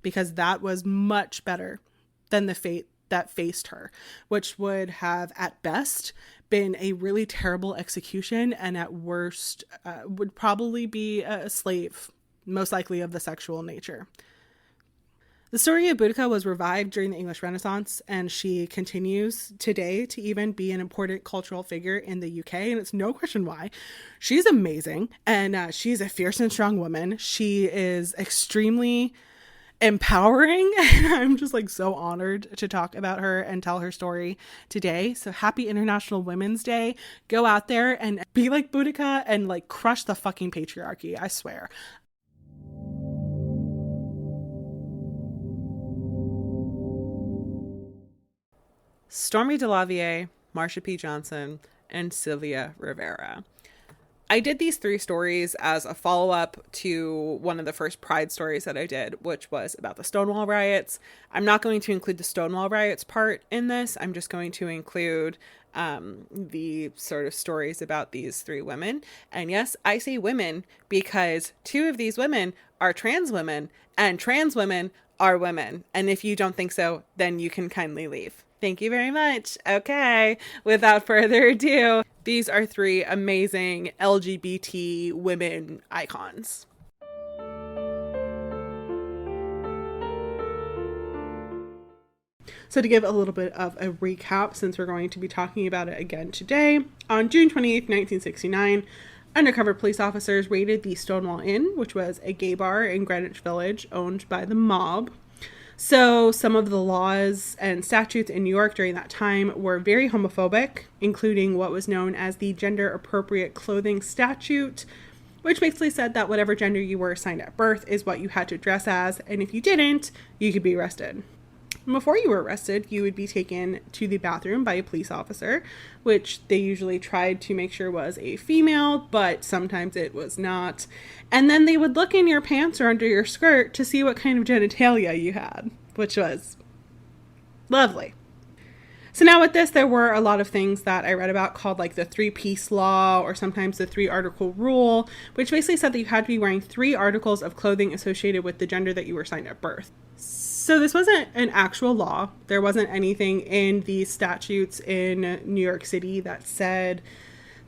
because that was much better than the fate that faced her, which would have at best been a really terrible execution, and at worst would probably be a slave, most likely of the sexual nature. The story of Boudicca was revived during the English Renaissance, and she continues today to even be an important cultural figure in the UK, and it's no question why. She's amazing, and she's a fierce and strong woman. She is extremely empowering, and I'm just like so honored to talk about her and tell her story today. So happy International Women's Day. Go out there and be like Boudicca and like crush the fucking patriarchy, I swear. Storme DeLarvie, Marsha P. Johnson, and Sylvia Rivera. I did these 3 stories as a follow-up to one of the first Pride stories that I did, which was about the Stonewall riots. I'm not going to include the Stonewall riots part in this. I'm just going to include the sort of stories about these 3 women. And yes, I say women because 2 of these women are trans women, and trans women are women. And if you don't think so, then you can kindly leave. Thank you very much. Okay, without further ado, these are 3 amazing LGBT women icons. So to give a little bit of a recap, since we're going to be talking about it again today, on June 28th, 1969, undercover police officers raided the Stonewall Inn, which was a gay bar in Greenwich Village owned by the mob. So some of the laws and statutes in New York during that time were very homophobic, including what was known as the Gender Appropriate Clothing Statute, which basically said that whatever gender you were assigned at birth is what you had to dress as, and if you didn't, you could be arrested. Before you were arrested, you would be taken to the bathroom by a police officer, which they usually tried to make sure was a female, but sometimes it was not. And then they would look in your pants or under your skirt to see what kind of genitalia you had, which was lovely. So now with this, there were a lot of things that I read about called like the 3-piece law, or sometimes the 3-article rule, which basically said that you had to be wearing 3 articles of clothing associated with the gender that you were assigned at birth. So this wasn't an actual law. There wasn't anything in the statutes in New York City that said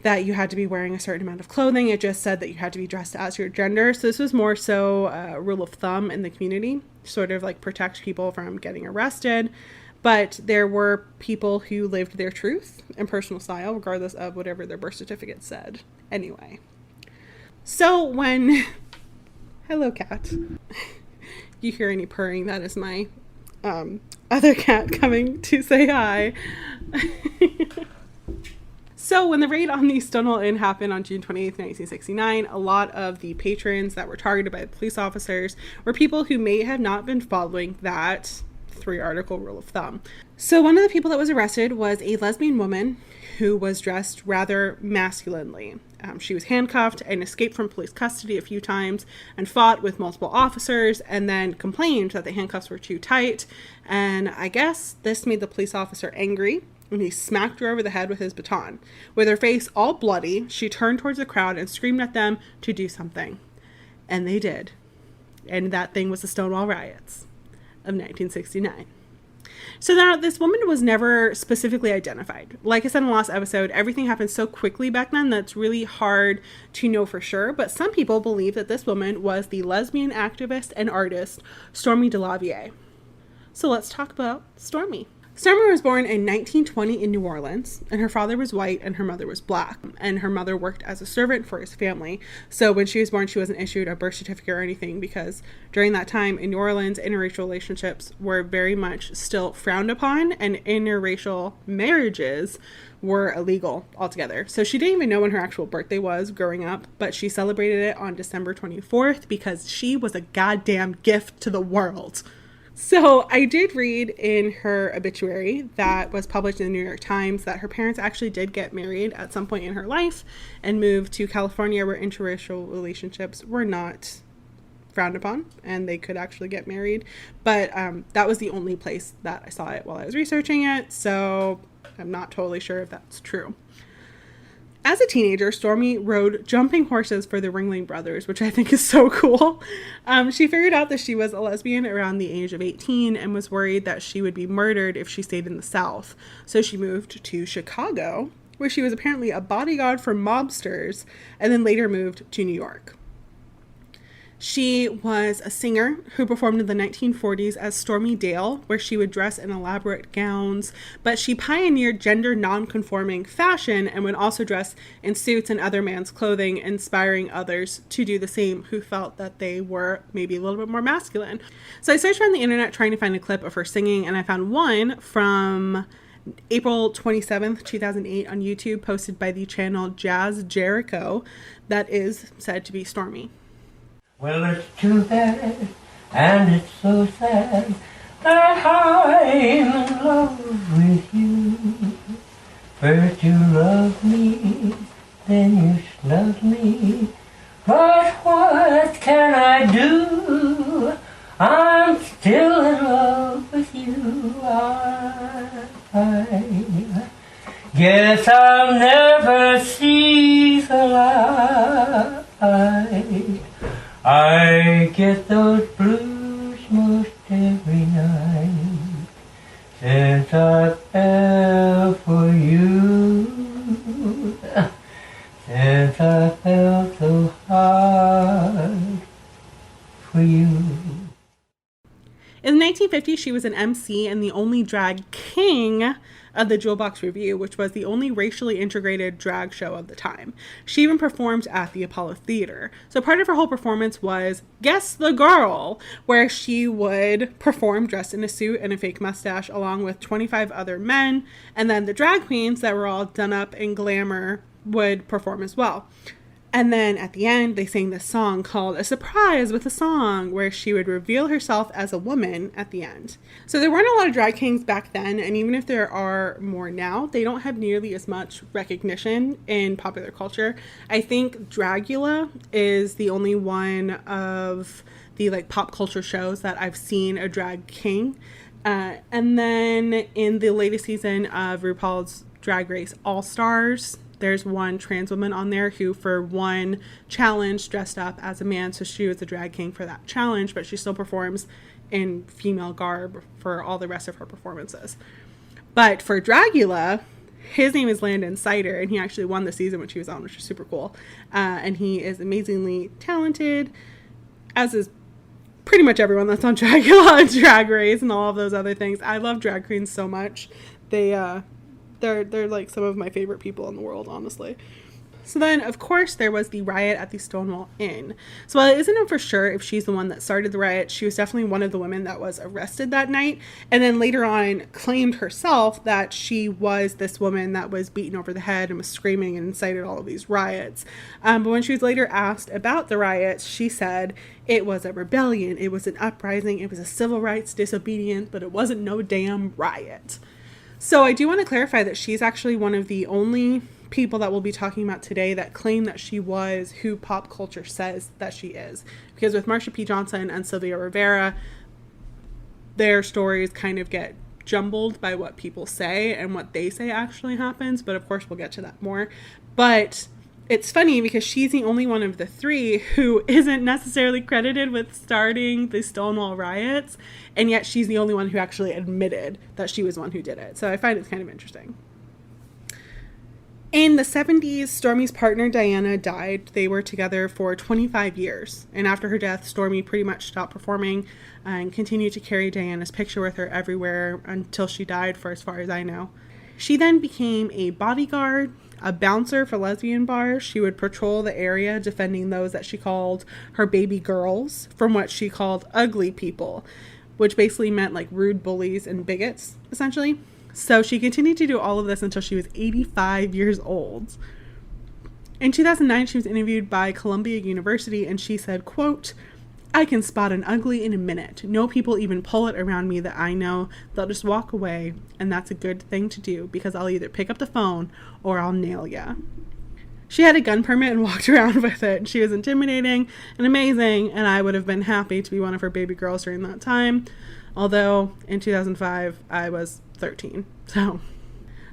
that you had to be wearing a certain amount of clothing. It just said that you had to be dressed as your gender. So this was more so a rule of thumb in the community, sort of like protect people from getting arrested. But there were people who lived their truth and personal style, regardless of whatever their birth certificate said. Anyway. So when... Hello, cat. You hear any purring, that is my other cat coming to say hi. So when the raid on the Stonewall Inn happened on June 28th, 1969, a lot of the patrons that were targeted by the police officers were people who may have not been following that 3-article rule of thumb. So one of the people that was arrested was a lesbian woman who was dressed rather masculinely. She was handcuffed and escaped from police custody a few times and fought with multiple officers, and then complained that the handcuffs were too tight. And I guess this made the police officer angry, and he smacked her over the head with his baton. With her face all bloody, she turned towards the crowd and screamed at them to do something. And they did. And that thing was the Stonewall riots of 1969. So now this woman was never specifically identified. Like I said in the last episode, everything happened so quickly back then that it's really hard to know for sure. But some people believe that this woman was the lesbian activist and artist Storme DeLarvie. So let's talk about Storme. Storme was born in 1920 in New Orleans, and her father was white and her mother was black, and her mother worked as a servant for his family. So when she was born, she wasn't issued a birth certificate or anything, because during that time in New Orleans, interracial relationships were very much still frowned upon, and interracial marriages were illegal altogether. So she didn't even know when her actual birthday was growing up, but she celebrated it on December 24th because she was a goddamn gift to the world. So I did read in her obituary that was published in the New York Times that her parents actually did get married at some point in her life and moved to California, where interracial relationships were not frowned upon and they could actually get married. But that was the only place that I saw it while I was researching it, so I'm not totally sure if that's true. As a teenager, Storme rode jumping horses for the Ringling Brothers, which I think is so cool. She figured out that she was a lesbian around the age of 18 and was worried that she would be murdered if she stayed in the South. So she moved to Chicago, where she was apparently a bodyguard for mobsters, and then later moved to New York. She was a singer who performed in the 1940s as Stormy Dale, where she would dress in elaborate gowns, but she pioneered gender non-conforming fashion and would also dress in suits and other man's clothing, inspiring others to do the same who felt that they were maybe a little bit more masculine. So I searched on the internet trying to find a clip of her singing, and I found one from April 27th, 2008 on YouTube, posted by the channel Jazz Jericho, that is said to be Storme. Well, it's too bad, and it's so sad, that I'm in love with you. First you loved me, then you snubbed me, but what can I do? I'm still in love with you. I guess I'll never see the light. I get those blues most every night since I fell for you, since I fell so hard for you. In the 1950s, she was an MC and the only drag king of the Jewel Box Review, which was the only racially integrated drag show of the time. She even performed at the Apollo Theater. So part of her whole performance was Guess the Girl, where she would perform dressed in a suit and a fake mustache along with 25 other men, and then the drag queens that were all done up in glamour would perform as well. And then at the end, they sang this song called A Surprise with a Song, where she would reveal herself as a woman at the end. So there weren't a lot of drag kings back then, and even if there are more now, they don't have nearly as much recognition in popular culture. I think Dragula is the only one of the pop culture shows that I've seen a drag king. And then in the latest season of RuPaul's Drag Race All-Stars, there's one trans woman on there who for one challenge dressed up as a man, so she was the drag king for that challenge, but she still performs in female garb for all the rest of her performances. But for Dragula, his name is Landon Sider, and he actually won the season when she was on, which is super cool. And he is amazingly talented, as is pretty much everyone that's on Dragula and Drag Race and all of those other things. I love drag queens so much. They're like some of my favorite people in the world, honestly. So then, of course, there was the riot at the Stonewall Inn. So while it isn't known for sure if she's the one that started the riot, she was definitely one of the women that was arrested that night, and then later on claimed herself that she was this woman that was beaten over the head and was screaming and incited all of these riots. But when she was later asked about the riots, she said it was a rebellion, it was an uprising, it was a civil rights disobedience, but it wasn't no damn riot. So I do want to clarify that she's actually one of the only people that we'll be talking about today that claim that she was who pop culture says that she is. Because with Marsha P. Johnson and Sylvia Rivera, their stories kind of get jumbled by what people say and what they say actually happens. But of course, we'll get to that more. But it's funny because she's the only one of the three who isn't necessarily credited with starting the Stonewall riots, and yet she's the only one who actually admitted that she was one who did it. So I find it kind of interesting. In the 70s, Storme's partner Diana died. They were together for 25 years, and after her death, Storme pretty much stopped performing and continued to carry Diana's picture with her everywhere until she died, for as far as I know. She then became a bodyguard, a bouncer for lesbian bars. She would patrol the area defending those that she called her baby girls from what she called ugly people, which basically meant like rude bullies and bigots, essentially. So she continued to do all of this until she was 85 years old. In 2009, she was interviewed by Columbia University, and she said, quote, I can spot an ugly in a minute. No people even pull it around me that I know. They'll just walk away, and that's a good thing to do because I'll either pick up the phone or I'll nail ya. She had a gun permit and walked around with it. She was intimidating and amazing, and I would have been happy to be one of her baby girls during that time. Although, in 2005, I was 13, so...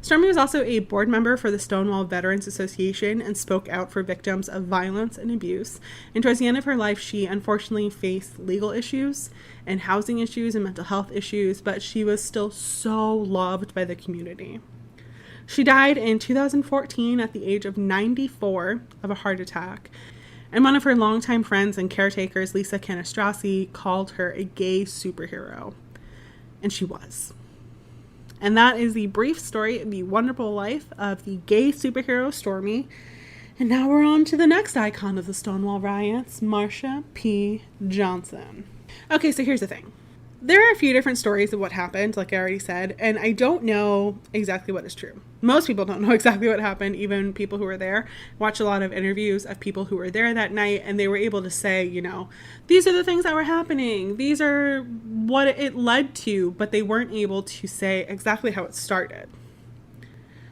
Storme was also a board member for the Stonewall Veterans Association and spoke out for victims of violence and abuse. And towards the end of her life, she unfortunately faced legal issues and housing issues and mental health issues, but she was still so loved by the community. She died in 2014 at the age of 94 of a heart attack. And one of her longtime friends and caretakers, Lisa Canastrassi, called her a gay superhero. And she was. And that is the brief story of the wonderful life of the gay superhero Storme. And now we're on to the next icon of the Stonewall riots, Marsha P. Johnson. Okay, so here's the thing. There are a few different stories of what happened, like I already said, and I don't know exactly what is true. Most people don't know exactly what happened, even people who were there. Watch a lot of interviews of people who were there that night, and they were able to say, you know, these are the things that were happening. These are what it led to, but they weren't able to say exactly how it started.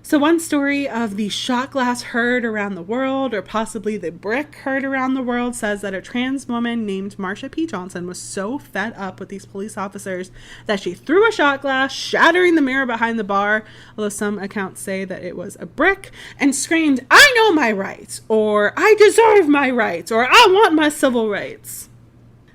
So one story of the shot glass heard around the world, or possibly the brick heard around the world, says that a trans woman named Marsha P. Johnson was so fed up with these police officers that she threw a shot glass, shattering the mirror behind the bar, although some accounts say that it was a brick, and screamed, "I know my rights," or "I deserve my rights," or "I want my civil rights."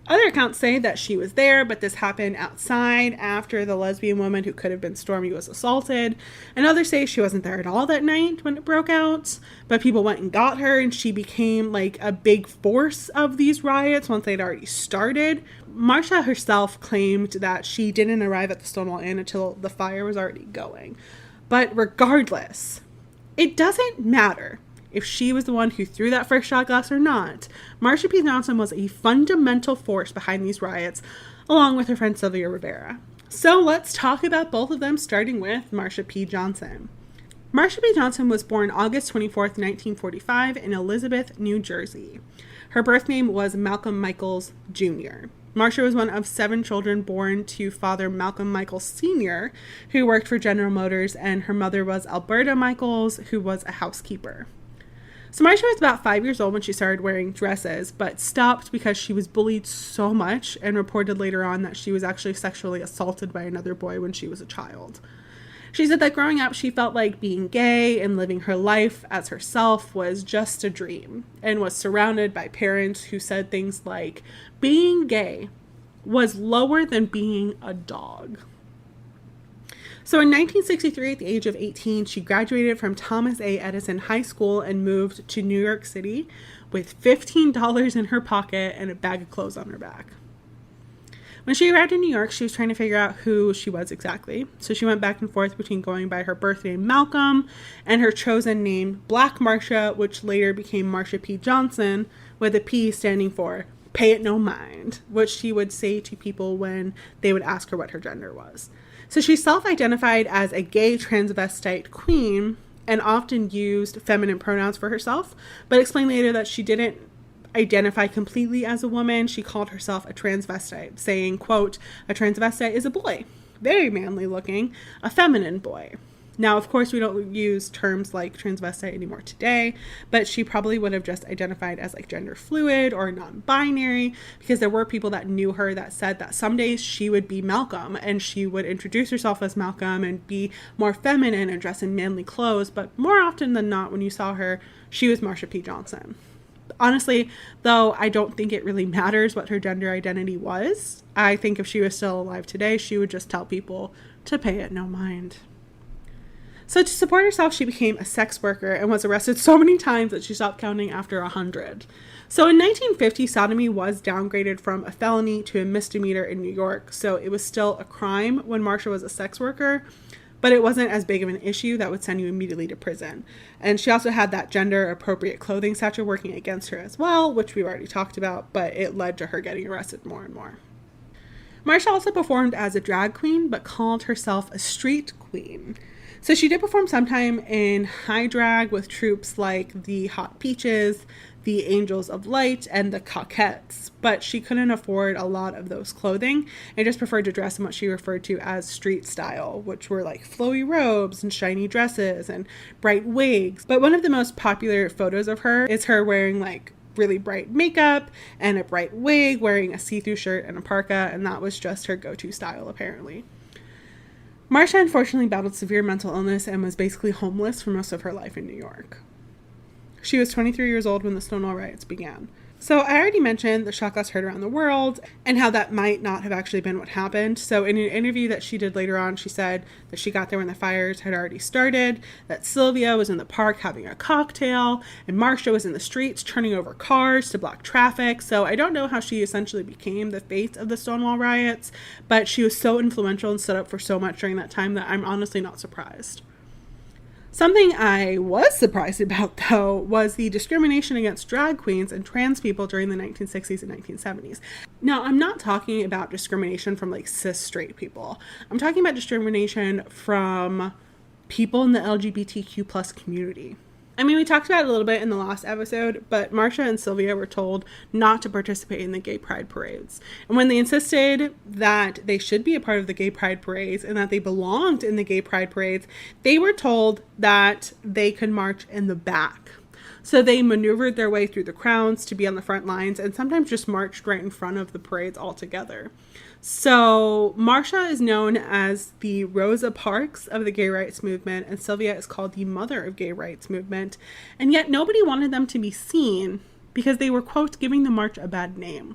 Other accounts say that she was there, but this happened outside after the lesbian woman who could have been Storme was assaulted. And others say she wasn't there at all that night when it broke out, but people went and got her, and she became like a big force of these riots once they'd already started. Marsha herself claimed that she didn't arrive at the Stonewall Inn until the fire was already going. But regardless, it doesn't matter if she was the one who threw that first shot glass or not. Marsha P. Johnson was a fundamental force behind these riots, along with her friend Sylvia Rivera. So let's talk about both of them, starting with Marsha P. Johnson. Marsha P. Johnson was born August 24th, 1945 in Elizabeth, New Jersey. Her birth name was Malcolm Michaels Jr. Marsha was one of 7 children born to Father Malcolm Michaels Sr., who worked for General Motors, and her mother was Alberta Michaels, who was a housekeeper. So Marsha was about 5 years old when she started wearing dresses, but stopped because she was bullied so much and reported later on that she was actually sexually assaulted by another boy when she was a child. She said that growing up, she felt like being gay and living her life as herself was just a dream, and was surrounded by parents who said things like being gay was lower than being a dog. So in 1963, at the age of 18, she graduated from Thomas A. Edison High School and moved to New York City with $15 in her pocket and a bag of clothes on her back. When she arrived in New York, she was trying to figure out who she was exactly. So she went back and forth between going by her birth name Malcolm and her chosen name Black Marsha, which later became Marsha P. Johnson, with a P standing for pay it no mind, which she would say to people when they would ask her what her gender was. So she self-identified as a gay transvestite queen and often used feminine pronouns for herself, but explained later that she didn't identify completely as a woman. She called herself a transvestite, saying, quote, "A transvestite is a boy, very manly looking, a feminine boy." Now, of course, we don't use terms like transvestite anymore today, but she probably would have just identified as like gender fluid or non-binary, because there were people that knew her that said that some days she would be Malcolm and she would introduce herself as Malcolm and be more feminine and dress in manly clothes, but more often than not, when you saw her, she was Marsha P. Johnson. Honestly, though, I don't think it really matters what her gender identity was. I think if she was still alive today, she would just tell people to pay it no mind. So to support herself, she became a sex worker and was arrested so many times that she stopped counting after 100. So in 1950, sodomy was downgraded from a felony to a misdemeanor in New York. So it was still a crime when Marsha was a sex worker, but it wasn't as big of an issue that would send you immediately to prison. And she also had that gender appropriate clothing statute working against her as well, which we've already talked about, but it led to her getting arrested more and more. Marsha also performed as a drag queen, but called herself a street queen. So she did perform sometime in high drag with troops like the Hot Peaches, the Angels of Light and the Coquettes, but she couldn't afford a lot of those clothing and just preferred to dress in what she referred to as street style, which were like flowy robes and shiny dresses and bright wigs. But one of the most popular photos of her is her wearing like really bright makeup and a bright wig, wearing a see-through shirt and a parka, and that was just her go-to style apparently. Marsha unfortunately battled severe mental illness and was basically homeless for most of her life in New York. She was 23 years old when the Stonewall riots began. So I already mentioned the shot glass heard around the world and how that might not have actually been what happened. So in an interview that she did later on, she said that she got there when the fires had already started, that Sylvia was in the park having a cocktail, and Marsha was in the streets turning over cars to block traffic. So I don't know how she essentially became the face of the Stonewall riots, but she was so influential and stood up for so much during that time that I'm honestly not surprised. Something I was surprised about, though, was the discrimination against drag queens and trans people during the 1960s and 1970s. Now, I'm not talking about discrimination from like cis straight people. I'm talking about discrimination from people in the LGBTQ plus community. I mean, we talked about it a little bit in the last episode, but Marsha and Sylvia were told not to participate in the gay pride parades. And when they insisted that they should be a part of the gay pride parades and that they belonged in the gay pride parades, they were told that they could march in the back. So they maneuvered their way through the crowds to be on the front lines and sometimes just marched right in front of the parades altogether. So Marsha is known as the Rosa Parks of the gay rights movement, and Sylvia is called the mother of gay rights movement. And yet nobody wanted them to be seen because they were, quote, giving the march a bad name.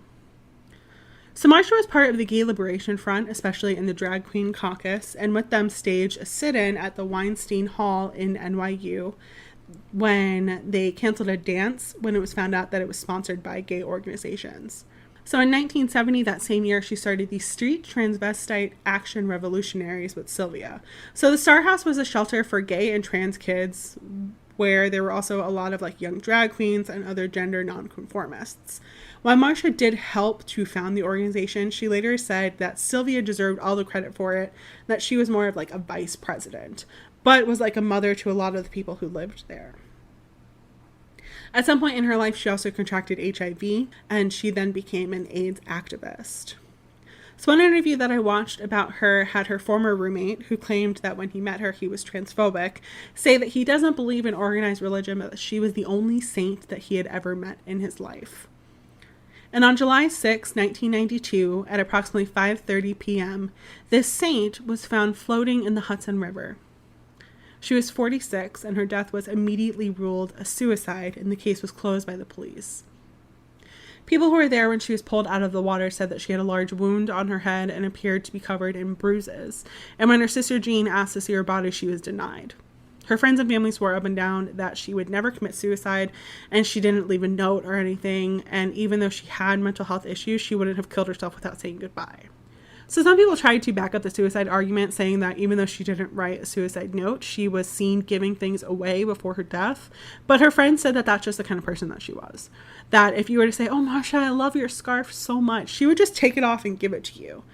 So Marsha was part of the Gay Liberation Front, especially in the Drag Queen Caucus, and with them staged a sit-in at the Weinstein Hall in NYU when they canceled a dance when it was found out that it was sponsored by gay organizations. So in 1970, that same year, she started the Street Transvestite Action Revolutionaries with Sylvia. So the Star House was a shelter for gay and trans kids where there were also a lot of like young drag queens and other gender nonconformists. While Marsha did help to found the organization, she later said that Sylvia deserved all the credit for it, that she was more of like a vice president, but was like a mother to a lot of the people who lived there. At some point in her life, she also contracted HIV, and she then became an AIDS activist. So one interview that I watched about her had her former roommate, who claimed that when he met her, he was transphobic, say that he doesn't believe in organized religion, but that she was the only saint that he had ever met in his life. And on July 6, 1992, at approximately 5:30 p.m., this saint was found floating in the Hudson River. She was 46, and her death was immediately ruled a suicide, and the case was closed by the police. People who were there when she was pulled out of the water said that she had a large wound on her head and appeared to be covered in bruises. And when her sister Jean asked to see her body, she was denied. Her friends and family swore up and down that she would never commit suicide, and she didn't leave a note or anything. And even though she had mental health issues, she wouldn't have killed herself without saying goodbye. So some people tried to back up the suicide argument, saying that even though she didn't write a suicide note, she was seen giving things away before her death. But her friends said that that's just the kind of person that she was. That if you were to say, "Oh, Marsha, I love your scarf so much," she would just take it off and give it to you.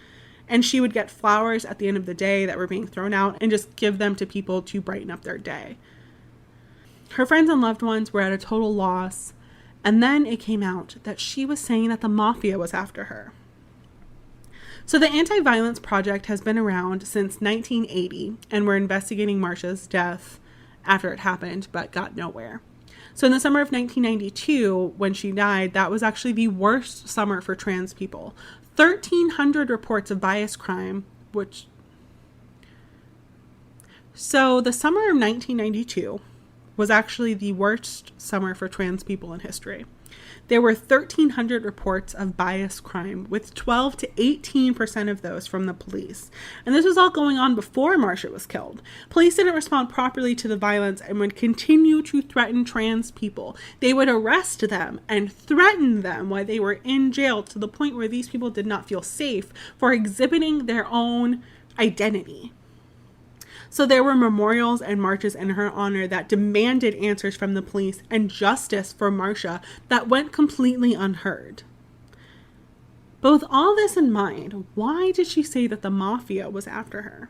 And she would get flowers at the end of the day that were being thrown out and just give them to people to brighten up their day. Her friends and loved ones were at a total loss. And then it came out that she was saying that the mafia was after her. So the Anti-Violence Project has been around since 1980, and we're investigating Marsha's death after it happened, but got nowhere. So in the summer of 1992, when she died, that was actually the worst summer for trans people. 1,300 reports of bias crime, So the summer of 1992 was actually the worst summer for trans people in history. There were 1,300 reports of bias crime, with 12 to 18% of those from the police. And this was all going on before Marsha was killed. Police didn't respond properly to the violence and would continue to threaten trans people. They would arrest them and threaten them while they were in jail, to the point where these people did not feel safe for exhibiting their own identity. So there were memorials and marches in her honor that demanded answers from the police and justice for Marsha that went completely unheard. But with all this in mind, why did she say that the mafia was after her?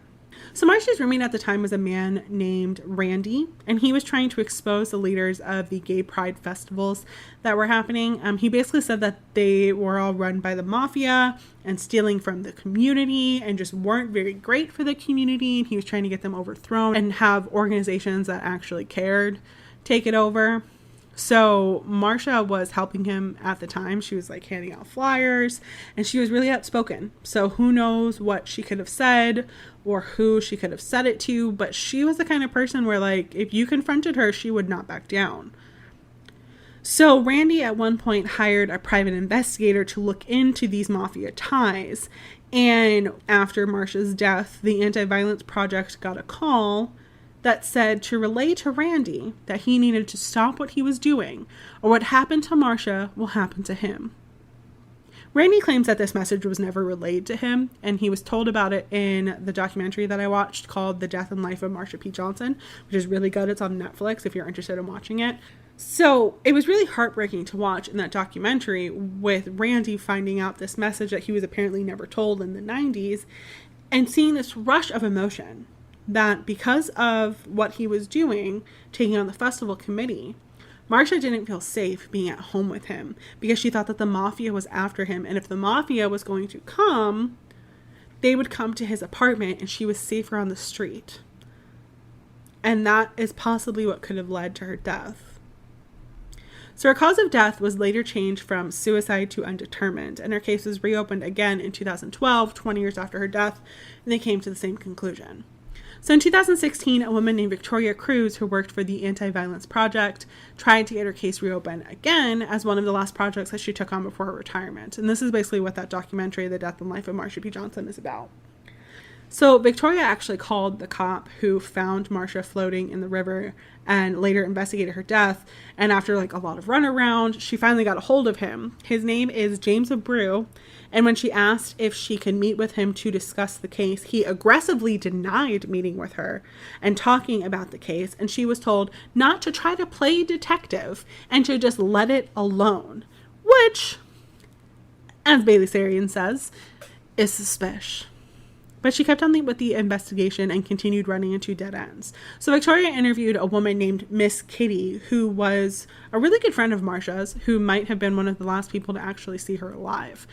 So Marsha's roommate at the time was a man named Randy, and he was trying to expose the leaders of the gay pride festivals that were happening. He basically said that they were all run by the mafia and stealing from the community and just weren't very great for the community. And he was trying to get them overthrown and have organizations that actually cared take it over. So Marsha was helping him at the time. She was like handing out flyers, and she was really outspoken. So who knows what she could have said or who she could have said it to, but she was the kind of person where, like, if you confronted her, she would not back down. So Randy at one point hired a private investigator to look into these mafia ties. And after Marsha's death, the Anti-Violence Project got a call that said to relay to Randy that he needed to stop what he was doing, or what happened to Marsha will happen to him. Randy claims that this message was never relayed to him, and he was told about it in the documentary that I watched called The Death and Life of Marsha P. Johnson, which is really good. It's on Netflix if you're interested in watching it. So it was really heartbreaking to watch in that documentary with Randy finding out this message that he was apparently never told in the 90s, and seeing this rush of emotion that because of what he was doing, taking on the festival committee, Marsha didn't feel safe being at home with him because she thought that the mafia was after him. And if the mafia was going to come, they would come to his apartment and she was safer on the street. And that is possibly what could have led to her death. So her cause of death was later changed from suicide to undetermined, and her case was reopened again in 2012, 20 years after her death, and they came to the same conclusion. So in 2016, a woman named Victoria Cruz, who worked for the Anti-Violence Project, tried to get her case reopened again as one of the last projects that she took on before her retirement. And this is basically what that documentary, The Death and Life of Marsha P. Johnson, is about. So Victoria actually called the cop who found Marsha floating in the river and later investigated her death. And after like a lot of runaround, she finally got a hold of him. His name is James Abreu. And when she asked if she could meet with him to discuss the case, he aggressively denied meeting with her and talking about the case. And she was told not to try to play detective and to just let it alone, which, as Bailey Sarian says, is suspicious. But she kept on with the investigation and continued running into dead ends. So Victoria interviewed a woman named Miss Kitty, who was a really good friend of Marsha's, who might have been one of the last people to actually see her alive.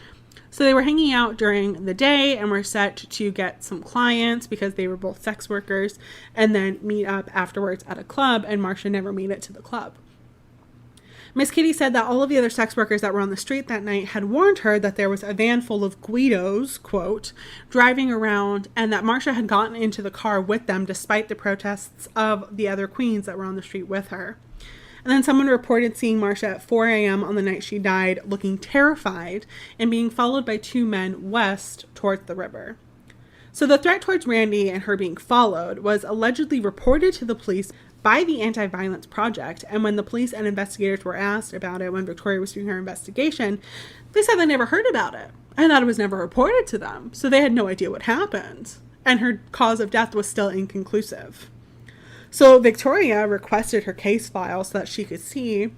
So they were hanging out during the day and were set to get some clients because they were both sex workers and then meet up afterwards at a club, and Marsha never made it to the club. Miss Kitty said that all of the other sex workers that were on the street that night had warned her that there was a van full of Guidos, quote, driving around, and that Marsha had gotten into the car with them despite the protests of the other queens that were on the street with her. And then someone reported seeing Marsha at 4 a.m. on the night she died, looking terrified and being followed by two men west towards the river. So the threat towards Randy and her being followed was allegedly reported to the police by the Anti-Violence Project. And when the police and investigators were asked about it when Victoria was doing her investigation, they said they never heard about it and that it was never reported to them. So they had no idea what happened. And her cause of death was still inconclusive. So Victoria requested her case file so that she could see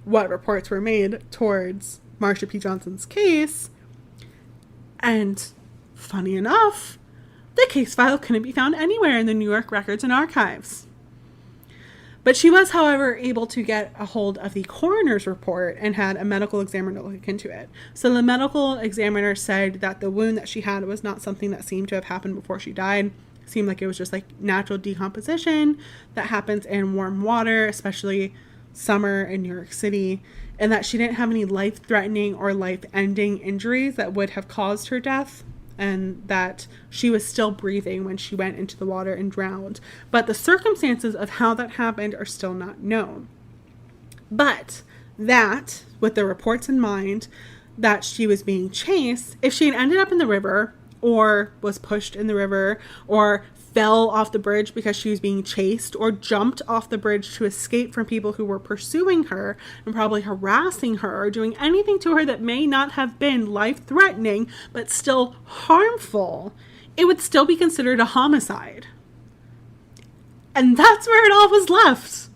what reports were made towards Marsha P. Johnson's case. And funny enough, the case file couldn't be found anywhere in the New York Records and Archives. But she was, however, able to get a hold of the coroner's report and had a medical examiner look into it. So the medical examiner said that the wound that she had was not something that seemed to have happened before she died. Seemed like it was just like natural decomposition that happens in warm water, especially summer in New York City, and that she didn't have any life-threatening or life-ending injuries that would have caused her death, and that she was still breathing when she went into the water and drowned. But the circumstances of how that happened are still not known. But that, with the reports in mind that she was being chased, if she had ended up in the river or was pushed in the river or fell off the bridge because she was being chased or jumped off the bridge to escape from people who were pursuing her and probably harassing her or doing anything to her that may not have been life-threatening but still harmful, it would still be considered a homicide. And that's where it all was left.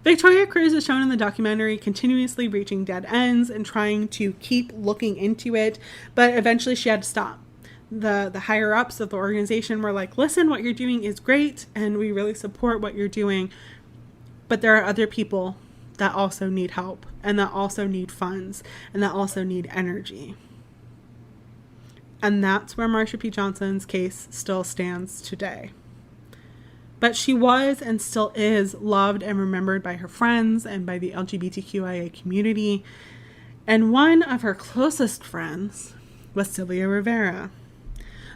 Victoria Cruz is shown in the documentary continuously reaching dead ends and trying to keep looking into it, but eventually she had to stop. The higher ups of the organization were like, listen, what you're doing is great, and we really support what you're doing, but there are other people that also need help, and that also need funds, and that also need energy. And that's where Marsha P. Johnson's case still stands today. But she was and still is loved and remembered by her friends and by the LGBTQIA community. And one of her closest friends was Sylvia Rivera.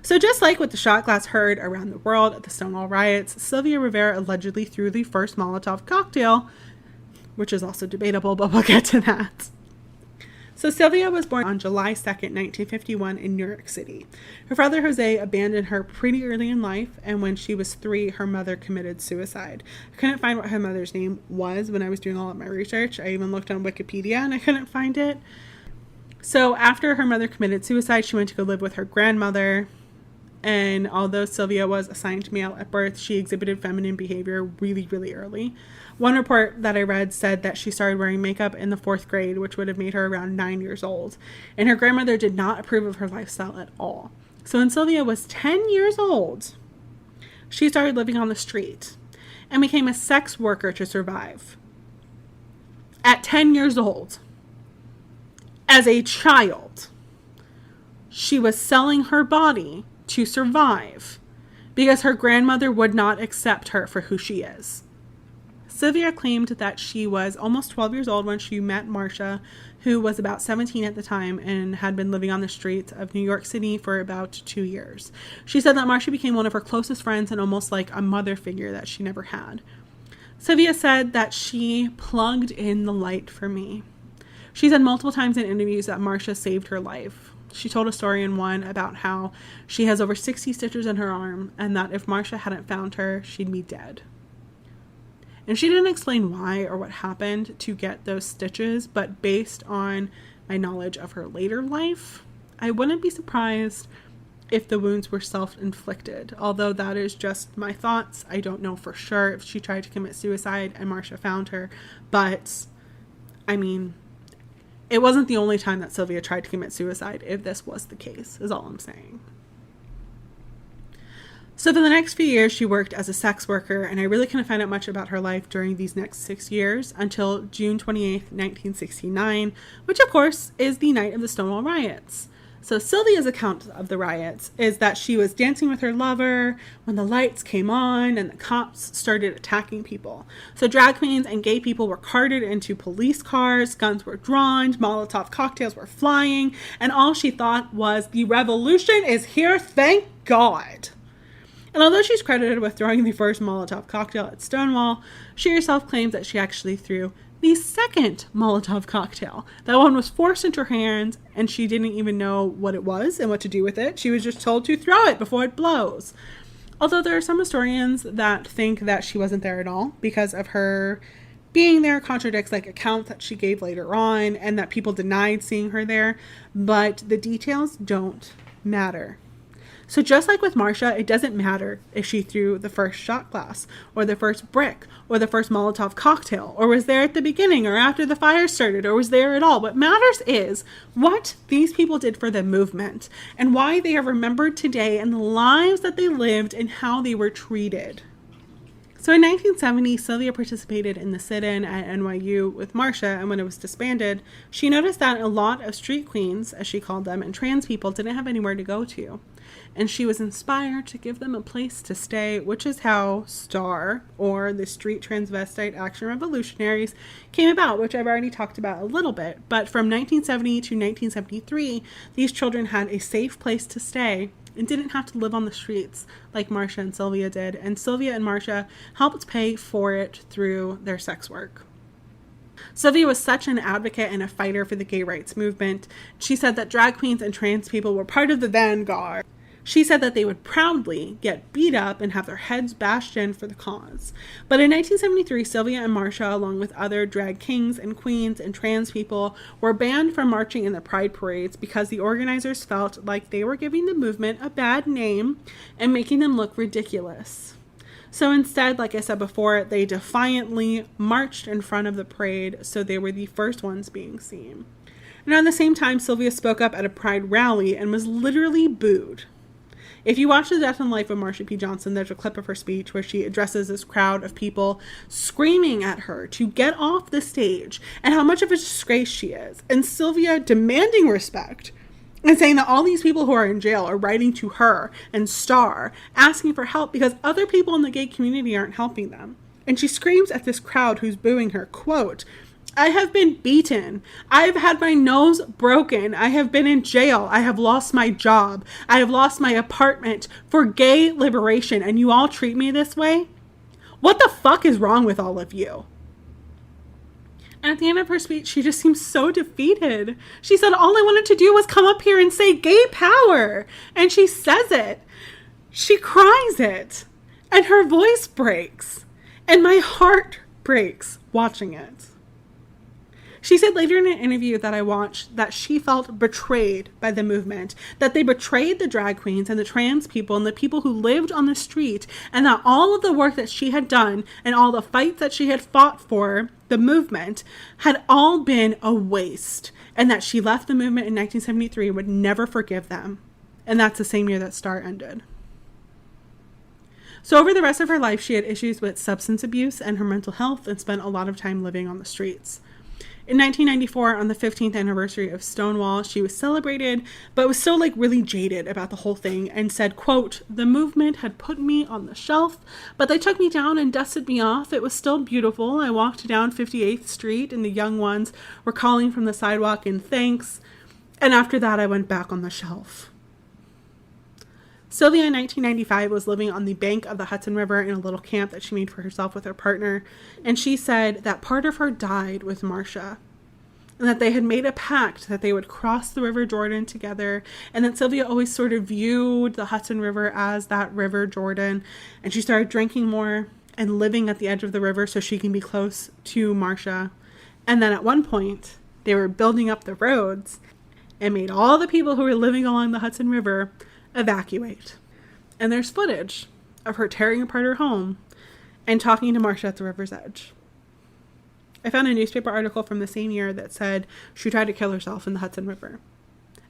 So just like with the shot glass heard around the world at the Stonewall riots, Sylvia Rivera allegedly threw the first Molotov cocktail, which is also debatable, but we'll get to that. So Sylvia was born on July 2nd, 1951 in New York City. Her father, Jose, abandoned her pretty early in life, and when she was 3, her mother committed suicide. I couldn't find what her mother's name was when I was doing all of my research. I even looked on Wikipedia and I couldn't find it. So after her mother committed suicide, she went to go live with her grandmother. And although Sylvia was assigned male at birth, she exhibited feminine behavior really, really early. One report that I read said that she started wearing makeup in the 4th grade, which would have made her around 9 years old. And her grandmother did not approve of her lifestyle at all. So when Sylvia was 10 years old, she started living on the street and became a sex worker to survive. At 10 years old, as a child, she was selling her body to survive because her grandmother would not accept her for who she is. Sylvia claimed that she was almost 12 years old when she met Marsha, who was about 17 at the time and had been living on the streets of New York City for about 2 years. She said that Marsha became one of her closest friends and almost like a mother figure that she never had. Sylvia said that she plugged in the light for me. She said multiple times in interviews that Marsha saved her life. She told a story in one about how she has over 60 stitches in her arm and that if Marsha hadn't found her, she'd be dead. And she didn't explain why or what happened to get those stitches, but based on my knowledge of her later life, I wouldn't be surprised if the wounds were self-inflicted. Although that is just my thoughts. I don't know for sure if she tried to commit suicide and Marsha found her. But, I mean, it wasn't the only time that Sylvia tried to commit suicide, if this was the case, is all I'm saying. So for the next few years, she worked as a sex worker, and I really couldn't find out much about her life during these next 6 years until June 28th, 1969, which of course is the night of the Stonewall riots. So Sylvia's account of the riots is that she was dancing with her lover when the lights came on and the cops started attacking people. So drag queens and gay people were carted into police cars, guns were drawn, Molotov cocktails were flying, and all she thought was, the revolution is here, thank God. And although she's credited with throwing the first Molotov cocktail at Stonewall, she herself claims that she actually threw the second Molotov cocktail. That one was forced into her hands, and she didn't even know what it was and what to do with it. She was just told to throw it before it blows. Although there are some historians that think that she wasn't there at all because of her being there contradicts like accounts that she gave later on and that people denied seeing her there, but the details don't matter. So just like with Marsha, it doesn't matter if she threw the first shot glass or the first brick or the first Molotov cocktail or was there at the beginning or after the fire started or was there at all. What matters is what these people did for the movement and why they are remembered today and the lives that they lived and how they were treated. So in 1970, Sylvia participated in the sit-in at NYU with Marsha, and when it was disbanded, she noticed that a lot of street queens, as she called them, and trans people didn't have anywhere to go to. And she was inspired to give them a place to stay, which is how STAR, or the Street Transvestite Action Revolutionaries, came about, which I've already talked about a little bit. But from 1970 to 1973, these children had a safe place to stay and didn't have to live on the streets like Marsha and Sylvia did. And Sylvia and Marsha helped pay for it through their sex work. Sylvia was such an advocate and a fighter for the gay rights movement. She said that drag queens and trans people were part of the vanguard. She said that they would proudly get beat up and have their heads bashed in for the cause. But in 1973, Sylvia and Marsha, along with other drag kings and queens and trans people, were banned from marching in the pride parades because the organizers felt like they were giving the movement a bad name and making them look ridiculous. So instead, like I said before, they defiantly marched in front of the parade, so they were the first ones being seen. And at the same time, Sylvia spoke up at a pride rally and was literally booed. If you watch The Death and Life of Marsha P. Johnson, there's a clip of her speech where she addresses this crowd of people screaming at her to get off the stage and how much of a disgrace she is. And Sylvia demanding respect and saying that all these people who are in jail are writing to her and Star, asking for help because other people in the gay community aren't helping them. And she screams at this crowd who's booing her, quote, "I have been beaten. I have had my nose broken. I have been in jail. I have lost my job. I have lost my apartment for gay liberation. And you all treat me this way? What the fuck is wrong with all of you?" And at the end of her speech, she just seems so defeated. She said, all I wanted to do was come up here and say gay power. And she says it. She cries it. And her voice breaks. And my heart breaks watching it. She said later in an interview that I watched that she felt betrayed by the movement, that they betrayed the drag queens and the trans people and the people who lived on the street, and that all of the work that she had done and all the fights that she had fought for the movement had all been a waste, and that she left the movement in 1973 and would never forgive them. And that's the same year that Star ended. So over the rest of her life, she had issues with substance abuse and her mental health and spent a lot of time living on the streets. In 1994, on the 15th anniversary of Stonewall, she was celebrated, but was still really jaded about the whole thing and said, quote, "The movement had put me on the shelf, but they took me down and dusted me off. It was still beautiful. I walked down 58th Street and the young ones were calling from the sidewalk in thanks. And after that, I went back on the shelf." Sylvia in 1995 was living on the bank of the Hudson River in a little camp that she made for herself with her partner, and she said that part of her died with Marsha, and that they had made a pact that they would cross the River Jordan together, and that Sylvia always sort of viewed the Hudson River as that River Jordan, and she started drinking more and living at the edge of the river so she can be close to Marsha. And then at one point, they were building up the roads and made all the people who were living along the Hudson River evacuate. And there's footage of her tearing apart her home and talking to Marsha at the river's edge. I found a newspaper article from the same year that said she tried to kill herself in the Hudson River.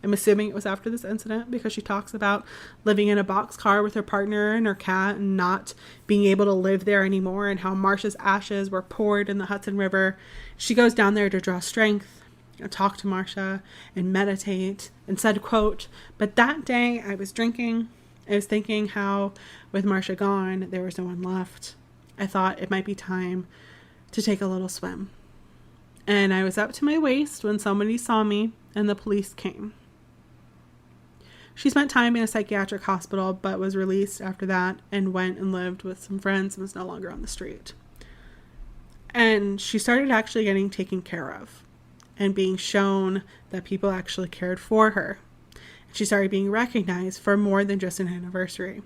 I'm assuming it was after this incident because she talks about living in a boxcar with her partner and her cat and not being able to live there anymore, and how Marsha's ashes were poured in the Hudson River. She goes down there to draw strength, talk to Marsha and meditate, and said, quote, "But that day I was drinking. I was thinking how with Marsha gone, there was no one left. I thought it might be time to take a little swim. And I was up to my waist when somebody saw me and the police came." She spent time in a psychiatric hospital, but was released after that and went and lived with some friends and was no longer on the street. And she started actually getting taken care of and being shown that people actually cared for her. She started being recognized for more than just an anniversary.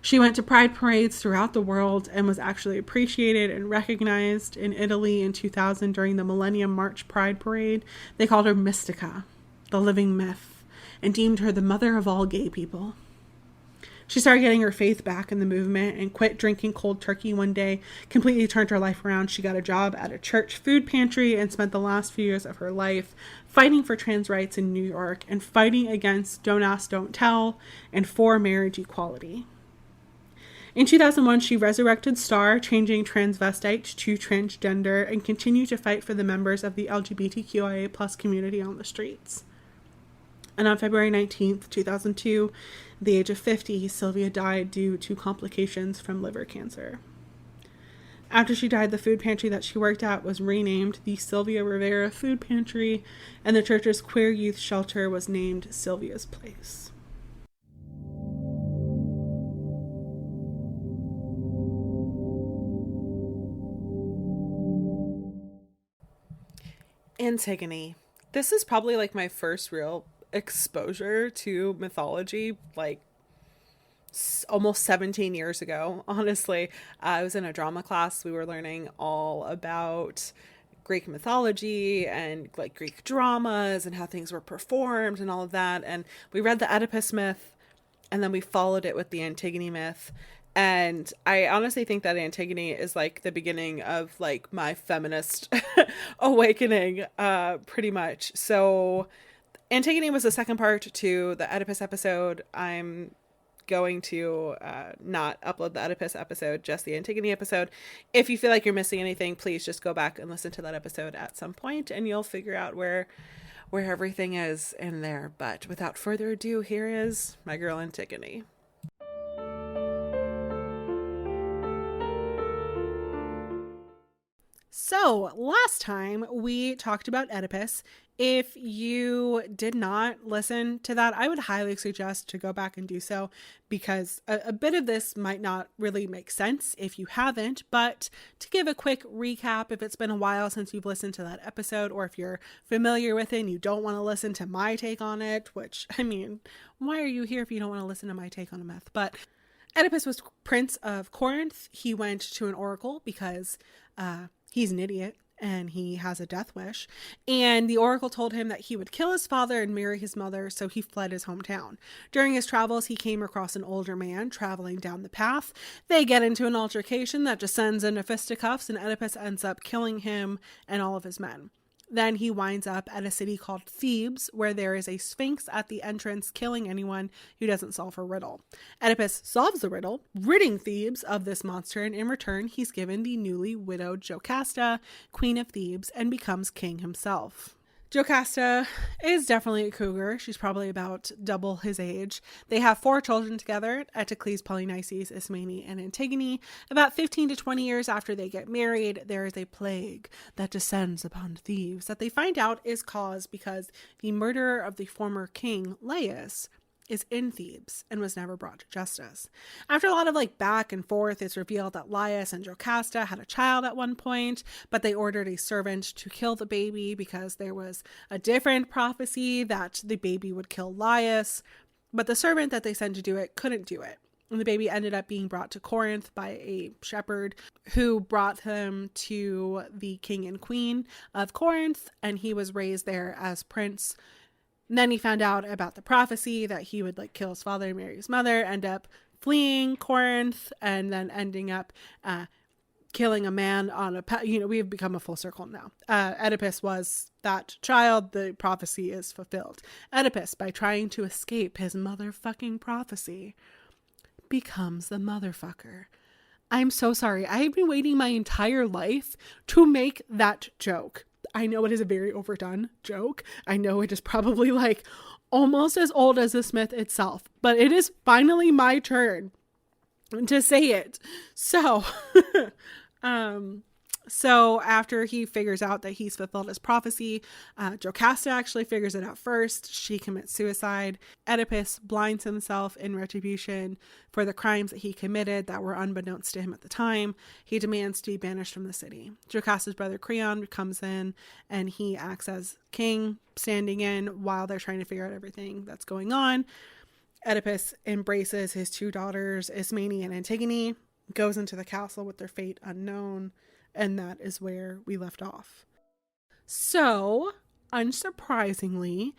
She went to pride parades throughout the world and was actually appreciated and recognized in Italy in 2000 during the Millennium March Pride Parade. They called her Mystica, the living myth, and deemed her the mother of all gay people. She started getting her faith back in the movement and quit drinking cold turkey one day, completely turned her life around. She got a job at a church food pantry and spent the last few years of her life fighting for trans rights in New York and fighting against Don't Ask, Don't Tell and for marriage equality. In 2001, she resurrected Star, changing transvestite to transgender, and continued to fight for the members of the LGBTQIA+ community on the streets. And on February 19th, 2002, at the age of 50, Sylvia died due to complications from liver cancer. After she died, the food pantry that she worked at was renamed the Sylvia Rivera Food Pantry, and the church's queer youth shelter was named Sylvia's Place. Antigone. This is probably my first real exposure to mythology, almost 17 years ago. Honestly, I was in a drama class. We were learning all about Greek mythology and Greek dramas and how things were performed and all of that. And we read the Oedipus myth, and then we followed it with the Antigone myth. And I honestly think that Antigone is the beginning of my feminist awakening, pretty much. So Antigone was the second part to the Oedipus episode. I'm going to not upload the Oedipus episode, just the Antigone episode. If you feel like you're missing anything, please just go back and listen to that episode at some point, and you'll figure out where everything is in there. But without further ado, here is my girl Antigone. So last time we talked about Oedipus. If you did not listen to that, I would highly suggest to go back and do so, because a bit of this might not really make sense if you haven't. But to give a quick recap, if it's been a while since you've listened to that episode, or if you're familiar with it and you don't want to listen to my take on it, which, I mean, why are you here if you don't want to listen to my take on a myth? But Oedipus was Prince of Corinth. He went to an oracle because he's an idiot and he has a death wish. And the oracle told him that he would kill his father and marry his mother, so he fled his hometown. During his travels, he came across an older man traveling down the path. They get into an altercation that descends into fisticuffs, and Oedipus ends up killing him and all of his men. Then he winds up at a city called Thebes, where there is a sphinx at the entrance killing anyone who doesn't solve her riddle. Oedipus solves the riddle, ridding Thebes of this monster, and in return he's given the newly widowed Jocasta, queen of Thebes, and becomes king himself. Jocasta is definitely a cougar. She's probably about double his age. They have 4 children together, Eteocles, Polynices, Ismene, and Antigone. About 15 to 20 years after they get married, there is a plague that descends upon Thebes that they find out is caused because the murderer of the former king, Laius, is in Thebes and was never brought to justice. After a lot of back and forth, it's revealed that Laius and Jocasta had a child at one point, but they ordered a servant to kill the baby because there was a different prophecy that the baby would kill Laius, but the servant that they sent to do it couldn't do it. And the baby ended up being brought to Corinth by a shepherd who brought him to the king and queen of Corinth, and he was raised there as prince. And then he found out about the prophecy that he would kill his father and marry his mother, end up fleeing Corinth, and then ending up killing a man on we've become a full circle now. Oedipus was that child. The prophecy is fulfilled. Oedipus, by trying to escape his motherfucking prophecy, becomes the motherfucker. I'm so sorry. I've been waiting my entire life to make that joke. I know it is a very overdone joke. I know it is probably almost as old as the Smith itself, but it is finally my turn to say it. So, so after he figures out that he's fulfilled his prophecy, Jocasta actually figures it out first. She commits suicide. Oedipus blinds himself in retribution for the crimes that he committed that were unbeknownst to him at the time. He demands to be banished from the city. Jocasta's brother Creon comes in and he acts as king, standing in while they're trying to figure out everything that's going on. Oedipus embraces his 2 daughters, Ismene and Antigone, goes into the castle with their fate unknown. And that is where we left off. So, unsurprisingly,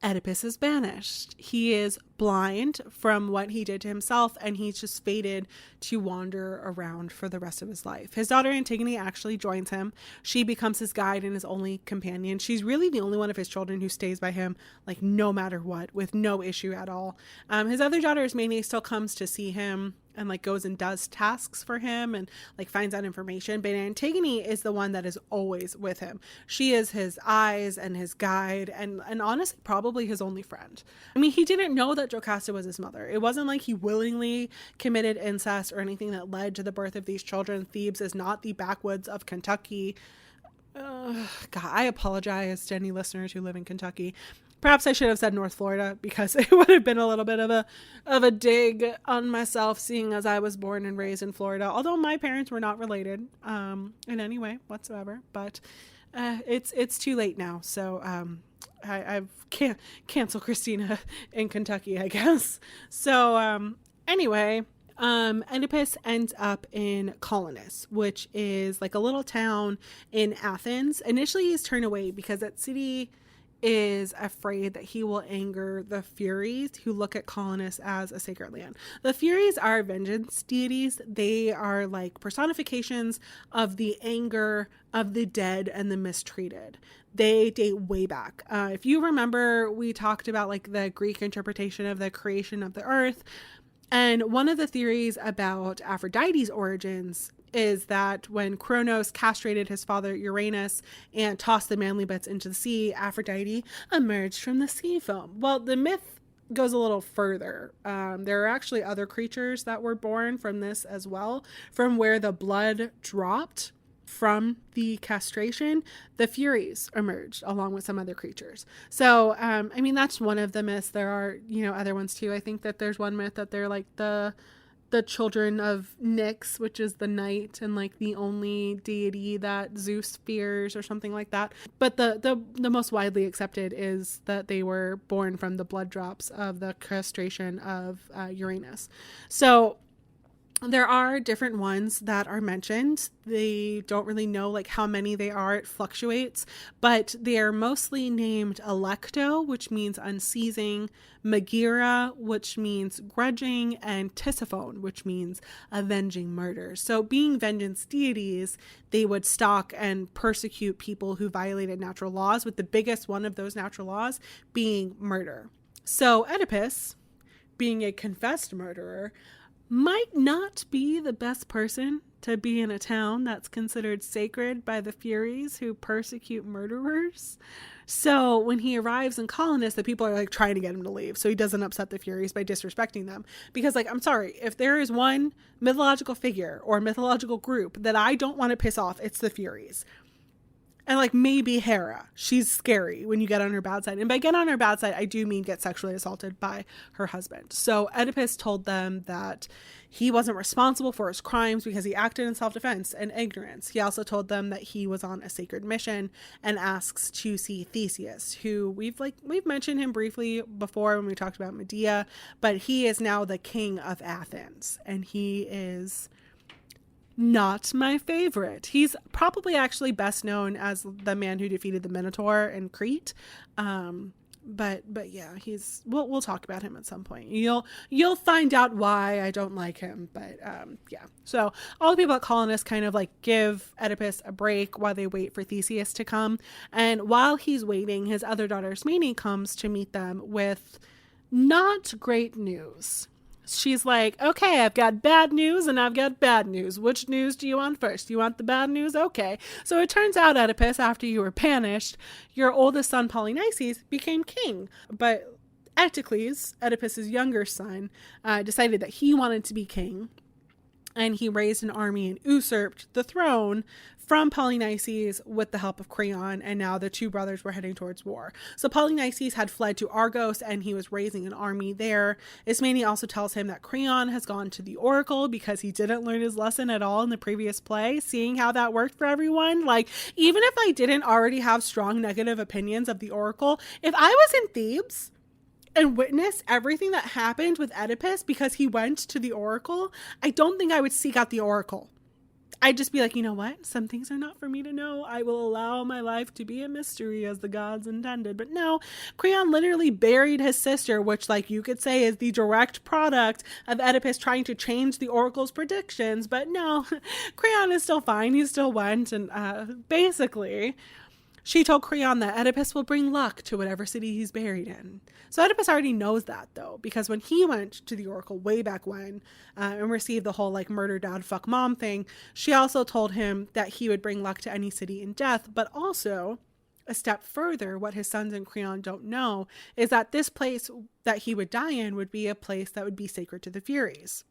Oedipus is banished. He is blind from what he did to himself, and he's just fated to wander around for the rest of his life. His daughter Antigone actually joins him. She becomes his guide and his only companion. She's really the only one of his children who stays by him, no matter what, with no issue at all. His other daughter Ismene still comes to see him and goes and does tasks for him and finds out information, but Antigone is the one that is always with him. She is his eyes and his guide, and honestly probably his only friend. I mean, he didn't know that Jocasta was his mother. It wasn't like he willingly committed incest or anything that led to the birth of these children. Thebes is not the backwoods of Kentucky. God, I apologize to any listeners who live in Kentucky. Perhaps I should have said North Florida, because it would have been a little bit of a dig on myself, seeing as I was born and raised in Florida. Although my parents were not related in any way whatsoever. But it's too late now, so I can't cancel Krystina in Kentucky, I guess. So anyway. Oedipus ends up in Colonus, which is a little town in Athens. Initially, he's turned away because that city is afraid that he will anger the Furies, who look at Colonus as a sacred land. The Furies are vengeance deities. They are personifications of the anger of the dead and the mistreated. They date way back. If you remember, we talked about the Greek interpretation of the creation of the earth. And one of the theories about Aphrodite's origins is that when Kronos castrated his father Uranus and tossed the manly bits into the sea, Aphrodite emerged from the sea foam. Well, the myth goes a little further. There are actually other creatures that were born from this as well, from where the blood dropped from the castration, the Furies emerged along with some other creatures. So, I mean, that's one of the myths. There are, other ones too. I think that there's one myth that they're like the children of Nyx, which is the night and like the only deity that Zeus fears or something like that. But the most widely accepted is that they were born from the blood drops of the castration of Uranus. So there are different ones that are mentioned. They don't really know like how many they are. It fluctuates, but they are mostly named Alecto, which means unceasing, Megira, which means grudging, and Tisiphone, which means avenging murder. So being vengeance deities, they would stalk and persecute people who violated natural laws, with the biggest one of those natural laws being murder. So Oedipus, being a confessed murderer, might not be the best person to be in a town that's considered sacred by the Furies who persecute murderers. So when he arrives in Colonus, the people are like trying to get him to leave so he doesn't upset the Furies by disrespecting them. Because like, I'm sorry, if there is one mythological figure or mythological group that I don't want to piss off, it's the Furies. And like maybe Hera. She's scary when you get on her bad side. And by get on her bad side, I do mean get sexually assaulted by her husband. So Oedipus told them that he wasn't responsible for his crimes because he acted in self-defense and ignorance. He also told them that he was on a sacred mission and asks to see Theseus, who we've mentioned him briefly before when we talked about Medea, but he is now the king of Athens, and he is not my favorite. He's probably actually best known as the man who defeated the Minotaur in Crete. But yeah, we'll talk about him at some point. You'll find out why I don't like him. But yeah. So all the people at Colonus kind of like give Oedipus a break while they wait for Theseus to come. And while he's waiting, his other daughter Smene comes to meet them with not great news. She's like, okay, I've got bad news and I've got bad news. Which news do you want first? You want the bad news? Okay. So it turns out, Oedipus, after you were banished, your oldest son Polynices became king. But Eteocles, Oedipus's younger son, decided that he wanted to be king. And he raised an army and usurped the throne from Polynices with the help of Creon, and now the two brothers were heading towards war. So Polynices had fled to Argos, and he was raising an army there. Ismene also tells him that Creon has gone to the Oracle because he didn't learn his lesson at all in the previous play, seeing how that worked for everyone. Like, even if I didn't already have strong negative opinions of the Oracle, if I was in Thebes and witness everything that happened with Oedipus because he went to the Oracle, I don't think I would seek out the Oracle. I'd just be like, you know what? Some things are not for me to know. I will allow my life to be a mystery as the gods intended. But no, Creon literally buried his sister, which like you could say is the direct product of Oedipus trying to change the Oracle's predictions. But no, Creon is still fine. He still went. And basically, she told Creon that Oedipus will bring luck to whatever city he's buried in. So Oedipus already knows that, though, because when he went to the Oracle way back when and received the whole like murder dad fuck mom thing, she also told him that he would bring luck to any city in death. But also, a step further, what his sons and Creon don't know is that this place that he would die in would be a place that would be sacred to the Furies,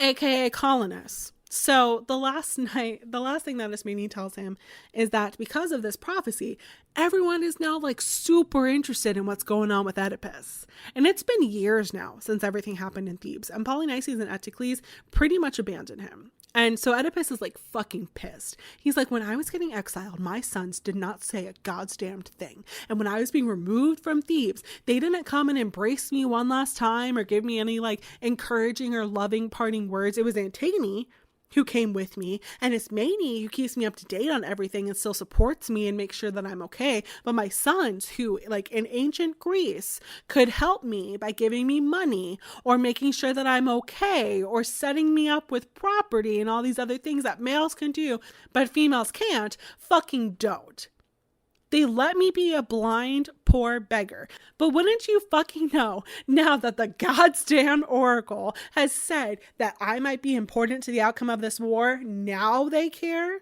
aka Colonus. So the last thing that Ismene tells him is that because of this prophecy, everyone is now like super interested in what's going on with Oedipus. And it's been years now since everything happened in Thebes, and Polynices and Eteocles pretty much abandoned him. And so Oedipus is like fucking pissed. He's like, when I was getting exiled, my sons did not say a god's damned thing. And when I was being removed from Thebes, they didn't come and embrace me one last time or give me any like encouraging or loving parting words. It was Antigone who came with me, and Ismene who keeps me up to date on everything and still supports me and makes sure that I'm okay. But my sons, who like in ancient Greece could help me by giving me money or making sure that I'm okay or setting me up with property and all these other things that males can do but females can't, fucking don't. They let me be a blind, poor beggar. But wouldn't you fucking know, now that the goddamn oracle has said that I might be important to the outcome of this war, now they care?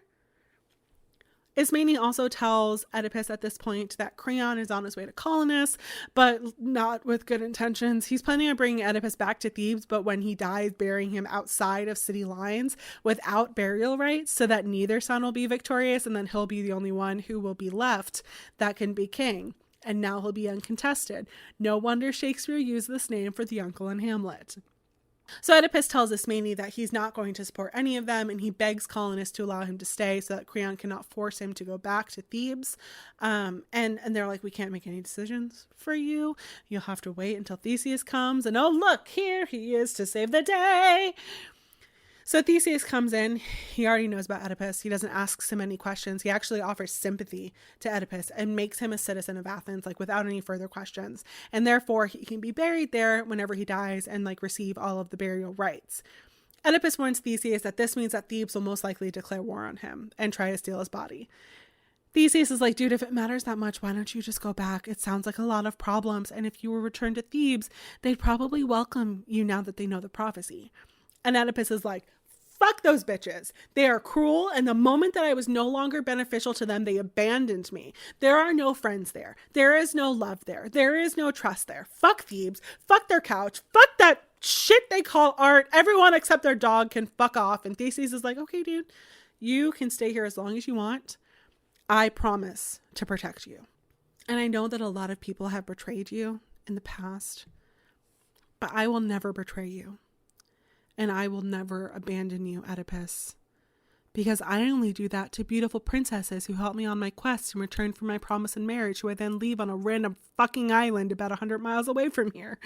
Ismene also tells Oedipus at this point that Creon is on his way to Colonus, but not with good intentions. He's planning on bringing Oedipus back to Thebes, but when he dies, burying him outside of city lines without burial rites, so that neither son will be victorious, and then he'll be the only one who will be left that can be king. And now he'll be uncontested. No wonder Shakespeare used this name for the uncle in Hamlet. So Oedipus tells Ismene that he's not going to support any of them, and he begs Colonus to allow him to stay so that Creon cannot force him to go back to Thebes. And they're like, we can't make any decisions for you. You'll have to wait until Theseus comes, and oh look, here he is to save the day. So Theseus comes in. He already knows about Oedipus. He doesn't ask him any questions. He actually offers sympathy to Oedipus and makes him a citizen of Athens, like without any further questions. And therefore he can be buried there whenever he dies and like receive all of the burial rites. Oedipus warns Theseus that this means that Thebes will most likely declare war on him and try to steal his body. Theseus is like, dude, if it matters that much, why don't you just go back? It sounds like a lot of problems. And if you were returned to Thebes, they'd probably welcome you now that they know the prophecy. And Oedipus is like, fuck those bitches. They are cruel, and the moment that I was no longer beneficial to them, they abandoned me. There are no friends there. There is no love there. There is no trust there. Fuck Thebes. Fuck their couch. Fuck that shit they call art. Everyone except their dog can fuck off. And Theseus is like, okay, dude, you can stay here as long as you want. I promise to protect you. And I know that a lot of people have betrayed you in the past, but I will never betray you. And I will never abandon you, Oedipus, because I only do that to beautiful princesses who help me on my quest in return for my promise in marriage, who I then leave on a random fucking island about 100 miles away from here.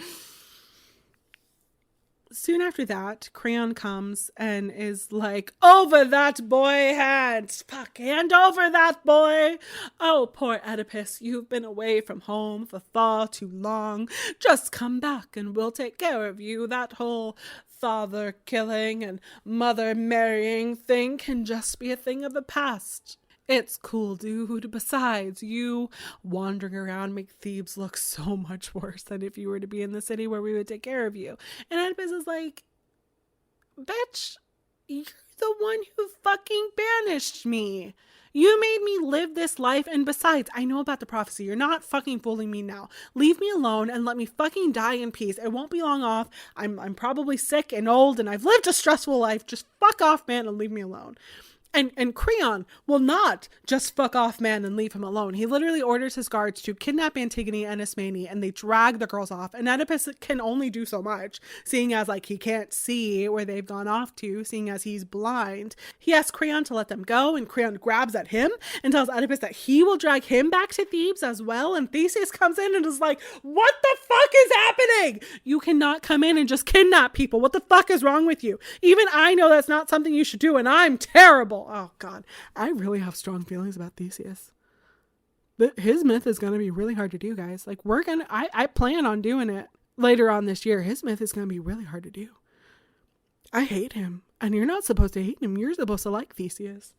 Soon after that, Creon comes and is like, over that boy, hands, fuck, hand over that boy. Oh, poor Oedipus, you've been away from home for far too long. Just come back and we'll take care of you. That whole father killing and mother marrying thing can just be a thing of the past. It's cool, dude. Besides, you wandering around make Thebes look so much worse than if you were to be in the city where we would take care of you. And Oedipus is like, bitch, you're the one who fucking banished me. You made me live this life, and besides, I know about the prophecy. You're not fucking fooling me now. Leave me alone and let me fucking die in peace. It won't be long off. I'm probably sick and old, and I've lived a stressful life. Just fuck off, man, and leave me alone. And Creon will not just fuck off, man, and leave him alone. He literally orders his guards to kidnap Antigone and Ismene, and they drag the girls off. And Oedipus can only do so much, seeing as like he can't see where they've gone off to, seeing as he's blind. He asks Creon to let them go, and Creon grabs at him and tells Oedipus that he will drag him back to Thebes as well. And Theseus comes in and is like, what the fuck is happening? You cannot come in and just kidnap people. What the fuck is wrong with you? Even I know that's not something you should do, and I'm terrible. Oh God, I really have strong feelings about Theseus. But his myth is going to be really hard to do, guys. Like I plan on doing it later on this year. His myth is going to be really hard to do. I hate him, and you're not supposed to hate him. You're supposed to like Theseus.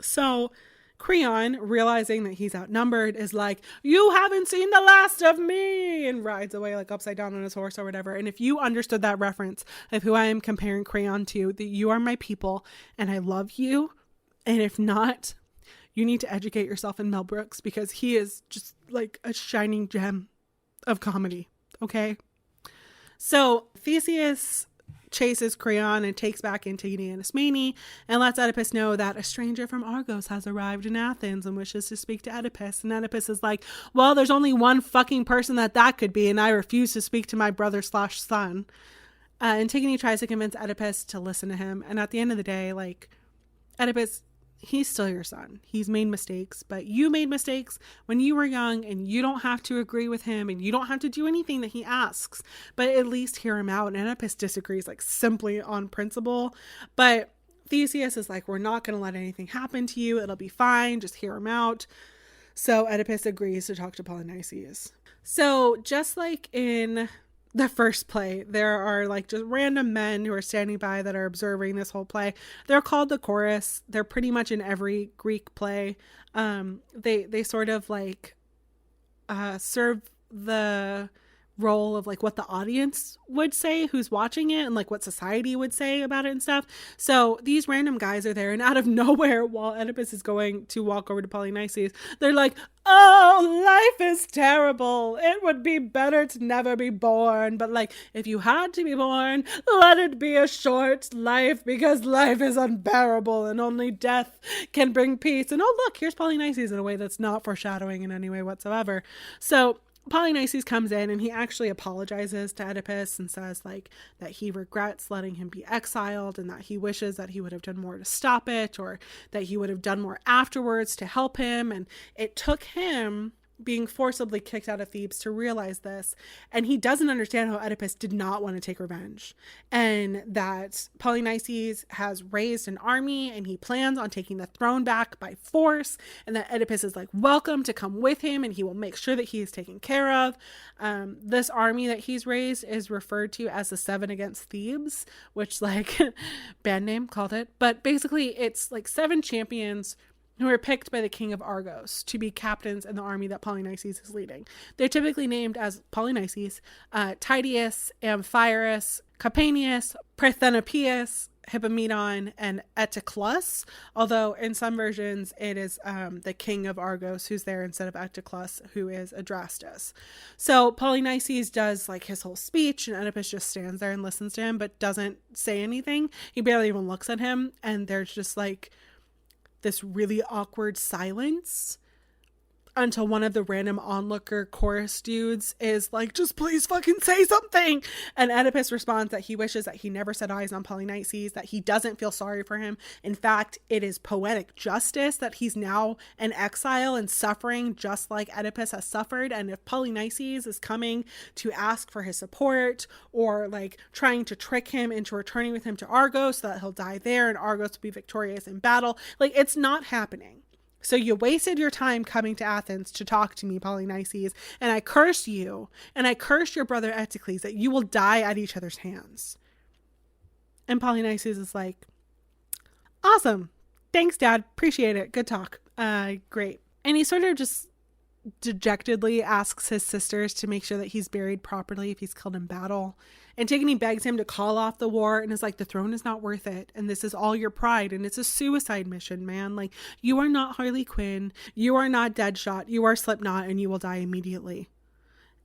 So Creon, realizing that he's outnumbered, is like, you haven't seen the last of me, and rides away like upside down on his horse or whatever. And if you understood that reference of who I am comparing Creon to, that you are my people and I love you, and if not, you need to educate yourself in Mel Brooks, because he is just like a shining gem of comedy. Okay, so Theseus chases Creon and takes back Antigone and Ismene, and lets Oedipus know that a stranger from Argos has arrived in Athens and wishes to speak to Oedipus. And Oedipus is like, well, there's only one fucking person that could be, and I refuse to speak to my brother/son. Antigone tries to convince Oedipus to listen to him, and at the end of the day, like, Oedipus, he's still your son. He's made mistakes, but you made mistakes when you were young, and you don't have to agree with him, and you don't have to do anything that he asks, but at least hear him out. And Oedipus disagrees, like, simply on principle, but Theseus is like, we're not going to let anything happen to you. It'll be fine. Just hear him out. So Oedipus agrees to talk to Polynices. So just like in the first play. There are like just random men who are standing by that are observing this whole play. They're called the chorus. They're pretty much in every Greek play. They sort of like serve the role of like what the audience would say who's watching it and like what society would say about it and stuff. So these random guys are there, and out of nowhere, while Oedipus is going to walk over to Polynices, they're like, oh, life is terrible. It would be better to never be born. But like, if you had to be born, let it be a short life, because life is unbearable and only death can bring peace. And oh, look, here's Polynices in a way that's not foreshadowing in any way whatsoever. So Polynices comes in and he actually apologizes to Oedipus and says like that he regrets letting him be exiled and that he wishes that he would have done more to stop it, or that he would have done more afterwards to help him. And it took him being forcibly kicked out of Thebes to realize this. And he doesn't understand how Oedipus did not want to take revenge, and that Polynices has raised an army and he plans on taking the throne back by force, and that Oedipus is like welcome to come with him and he will make sure that he is taken care of. This army that he's raised is referred to as the Seven Against Thebes, which like band name called it, but basically it's like 7 champions who are picked by the king of Argos to be captains in the army that Polynices is leading. They're typically named as Polynices, Tydeus, Amphiaraus, Capanius, Parthenopaeus, Hippomedon, and Eteoclus, although in some versions it is the king of Argos who's there instead of Eteoclus, who is Adrastus. So Polynices does like his whole speech, and Oedipus just stands there and listens to him but doesn't say anything. He barely even looks at him, and there's just like this really awkward silence until one of the random onlooker chorus dudes is like, just please fucking say something. And Oedipus responds that he wishes that he never set eyes on Polynices, that he doesn't feel sorry for him. In fact, it is poetic justice that he's now in exile and suffering just like Oedipus has suffered. And if Polynices is coming to ask for his support, or like trying to trick him into returning with him to Argos so that he'll die there and Argos will be victorious in battle, like it's not happening. So you wasted your time coming to Athens to talk to me, Polynices, and I curse you, and I curse your brother Eteocles that you will die at each other's hands. And Polynices is like, awesome. Thanks, Dad. Appreciate it. Good talk. Great. And he sort of just dejectedly asks his sisters to make sure that he's buried properly if he's killed in battle. Antigone begs him to call off the war and is like, the throne is not worth it, and this is all your pride, and it's a suicide mission, man. Like, you are not Harley Quinn, you are not Deadshot, you are Slipknot, and you will die immediately.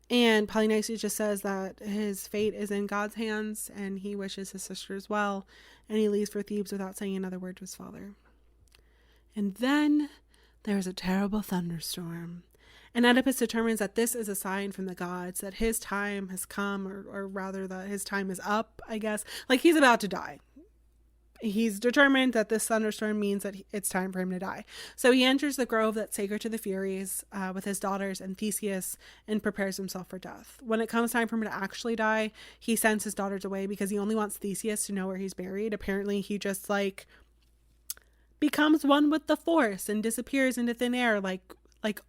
And Polynices just says that his fate is in God's hands, and he wishes his sisters well, and he leaves for Thebes without saying another word to his father. And then there's a terrible thunderstorm. And Oedipus determines that this is a sign from the gods that his time has come, or rather that his time is up, I guess. Like, he's about to die. He's determined that this thunderstorm means that it's time for him to die. So he enters the grove that's sacred to the Furies with his daughters and Theseus, and prepares himself for death. When it comes time for him to actually die, he sends his daughters away because he only wants Theseus to know where he's buried. Apparently he just like becomes one with the Force and disappears into thin air like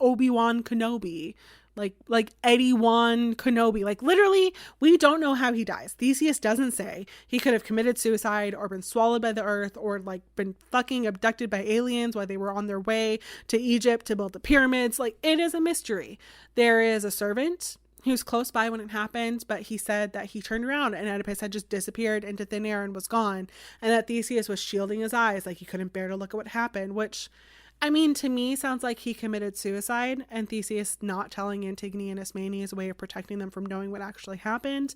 Obi-Wan Kenobi, like Eddie-Wan Kenobi. Like, literally, we don't know how he dies. Theseus doesn't say. He could have committed suicide, or been swallowed by the earth, or like been fucking abducted by aliens while they were on their way to Egypt to build the pyramids. Like, it is a mystery. There is a servant who's close by when it happened, but he said that he turned around and Oedipus had just disappeared into thin air and was gone, and that Theseus was shielding his eyes like he couldn't bear to look at what happened, which, I mean, to me sounds like he committed suicide, and Theseus not telling Antigone and Ismene is a way of protecting them from knowing what actually happened.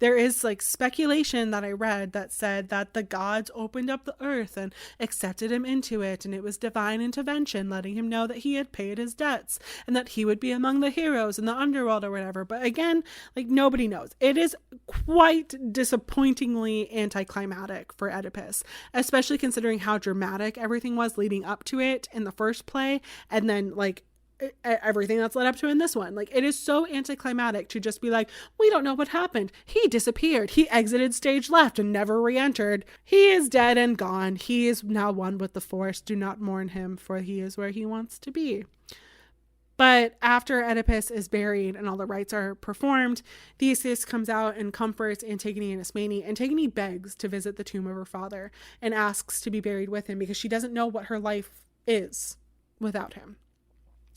There is like speculation that I read that said that the gods opened up the earth and accepted him into it, and it was divine intervention letting him know that he had paid his debts and that he would be among the heroes in the underworld or whatever. But again, like, nobody knows. It is quite disappointingly anticlimactic for Oedipus, especially considering how dramatic everything was leading up to it in the first play, and then like everything that's led up to in this one. Like, it is so anticlimactic to just be like, we don't know what happened. He disappeared. He exited stage left and never re-entered. He is dead and gone. He is now one with the Force. Do not mourn him, for he is where he wants to be. But after Oedipus is buried and all the rites are performed, Theseus comes out and comforts Antigone and Ismene. Antigone begs to visit the tomb of her father and asks to be buried with him because she doesn't know what her life is without him.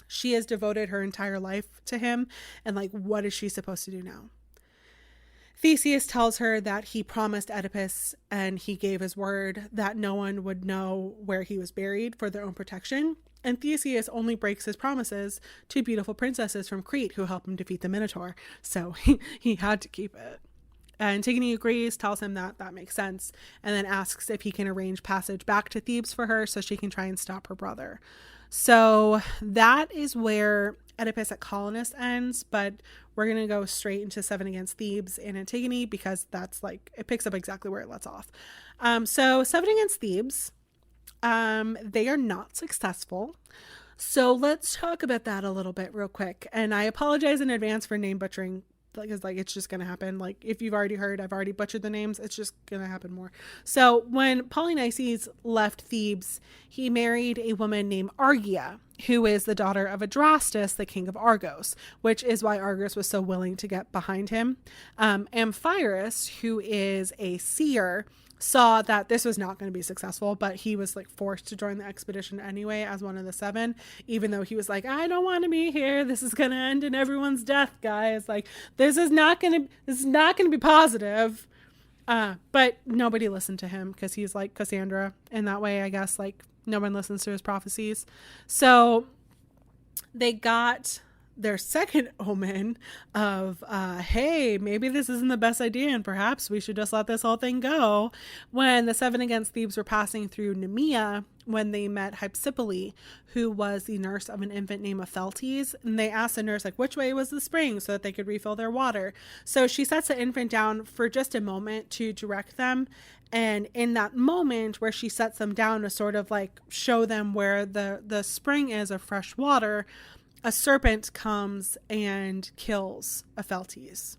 She has devoted her entire life to him, and like, what is she supposed to do now? Theseus tells her that he promised Oedipus and he gave his word that no one would know where he was buried for their own protection. And Theseus only breaks his promises to beautiful princesses from Crete who help him defeat the Minotaur. So he had to keep it. Antigone agrees, tells him that that makes sense, and then asks if he can arrange passage back to Thebes for her so she can try and stop her brother. So that is where Oedipus at Colonus ends, but we're going to go straight into Seven Against Thebes and Antigone because that's like, it picks up exactly where it lets off. So Seven Against Thebes, they are not successful. So let's talk about that a little bit real quick. And I apologize in advance for name butchering, because like it's just going to happen. Like if you've already heard, I've already butchered the names. It's just going to happen more. So when Polynices left Thebes, he married a woman named Argia, who is the daughter of Adrastus, the king of Argos, which is why Argos was so willing to get behind him. Amphiaraus, who is a seer, saw that this was not going to be successful, but he was like forced to join the expedition anyway as one of the seven, even though he was like, I don't want to be here. This is going to end in everyone's death, guys. Like, this is not going to be positive. But nobody listened to him because he's like Cassandra in that way, I guess. Like, no one listens to his prophecies. So they got their second omen of, hey, maybe this isn't the best idea and perhaps we should just let this whole thing go, when the Seven Against Thebes were passing through Nemea, when they met Hypsipyle, who was the nurse of an infant named Opheltes, and they asked the nurse, like, which way was the spring so that they could refill their water. So she sets the infant down for just a moment to direct them. And in that moment where she sets them down to sort of like show them where the spring is of fresh water, a serpent comes and kills Opheltes.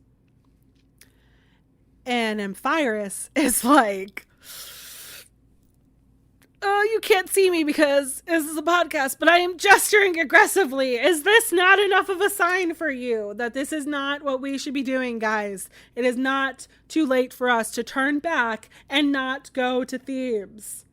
And Amphiaraus is like, oh, you can't see me because this is a podcast, but I am gesturing aggressively. Is this not enough of a sign for you that this is not what we should be doing, guys? It is not too late for us to turn back and not go to Thebes.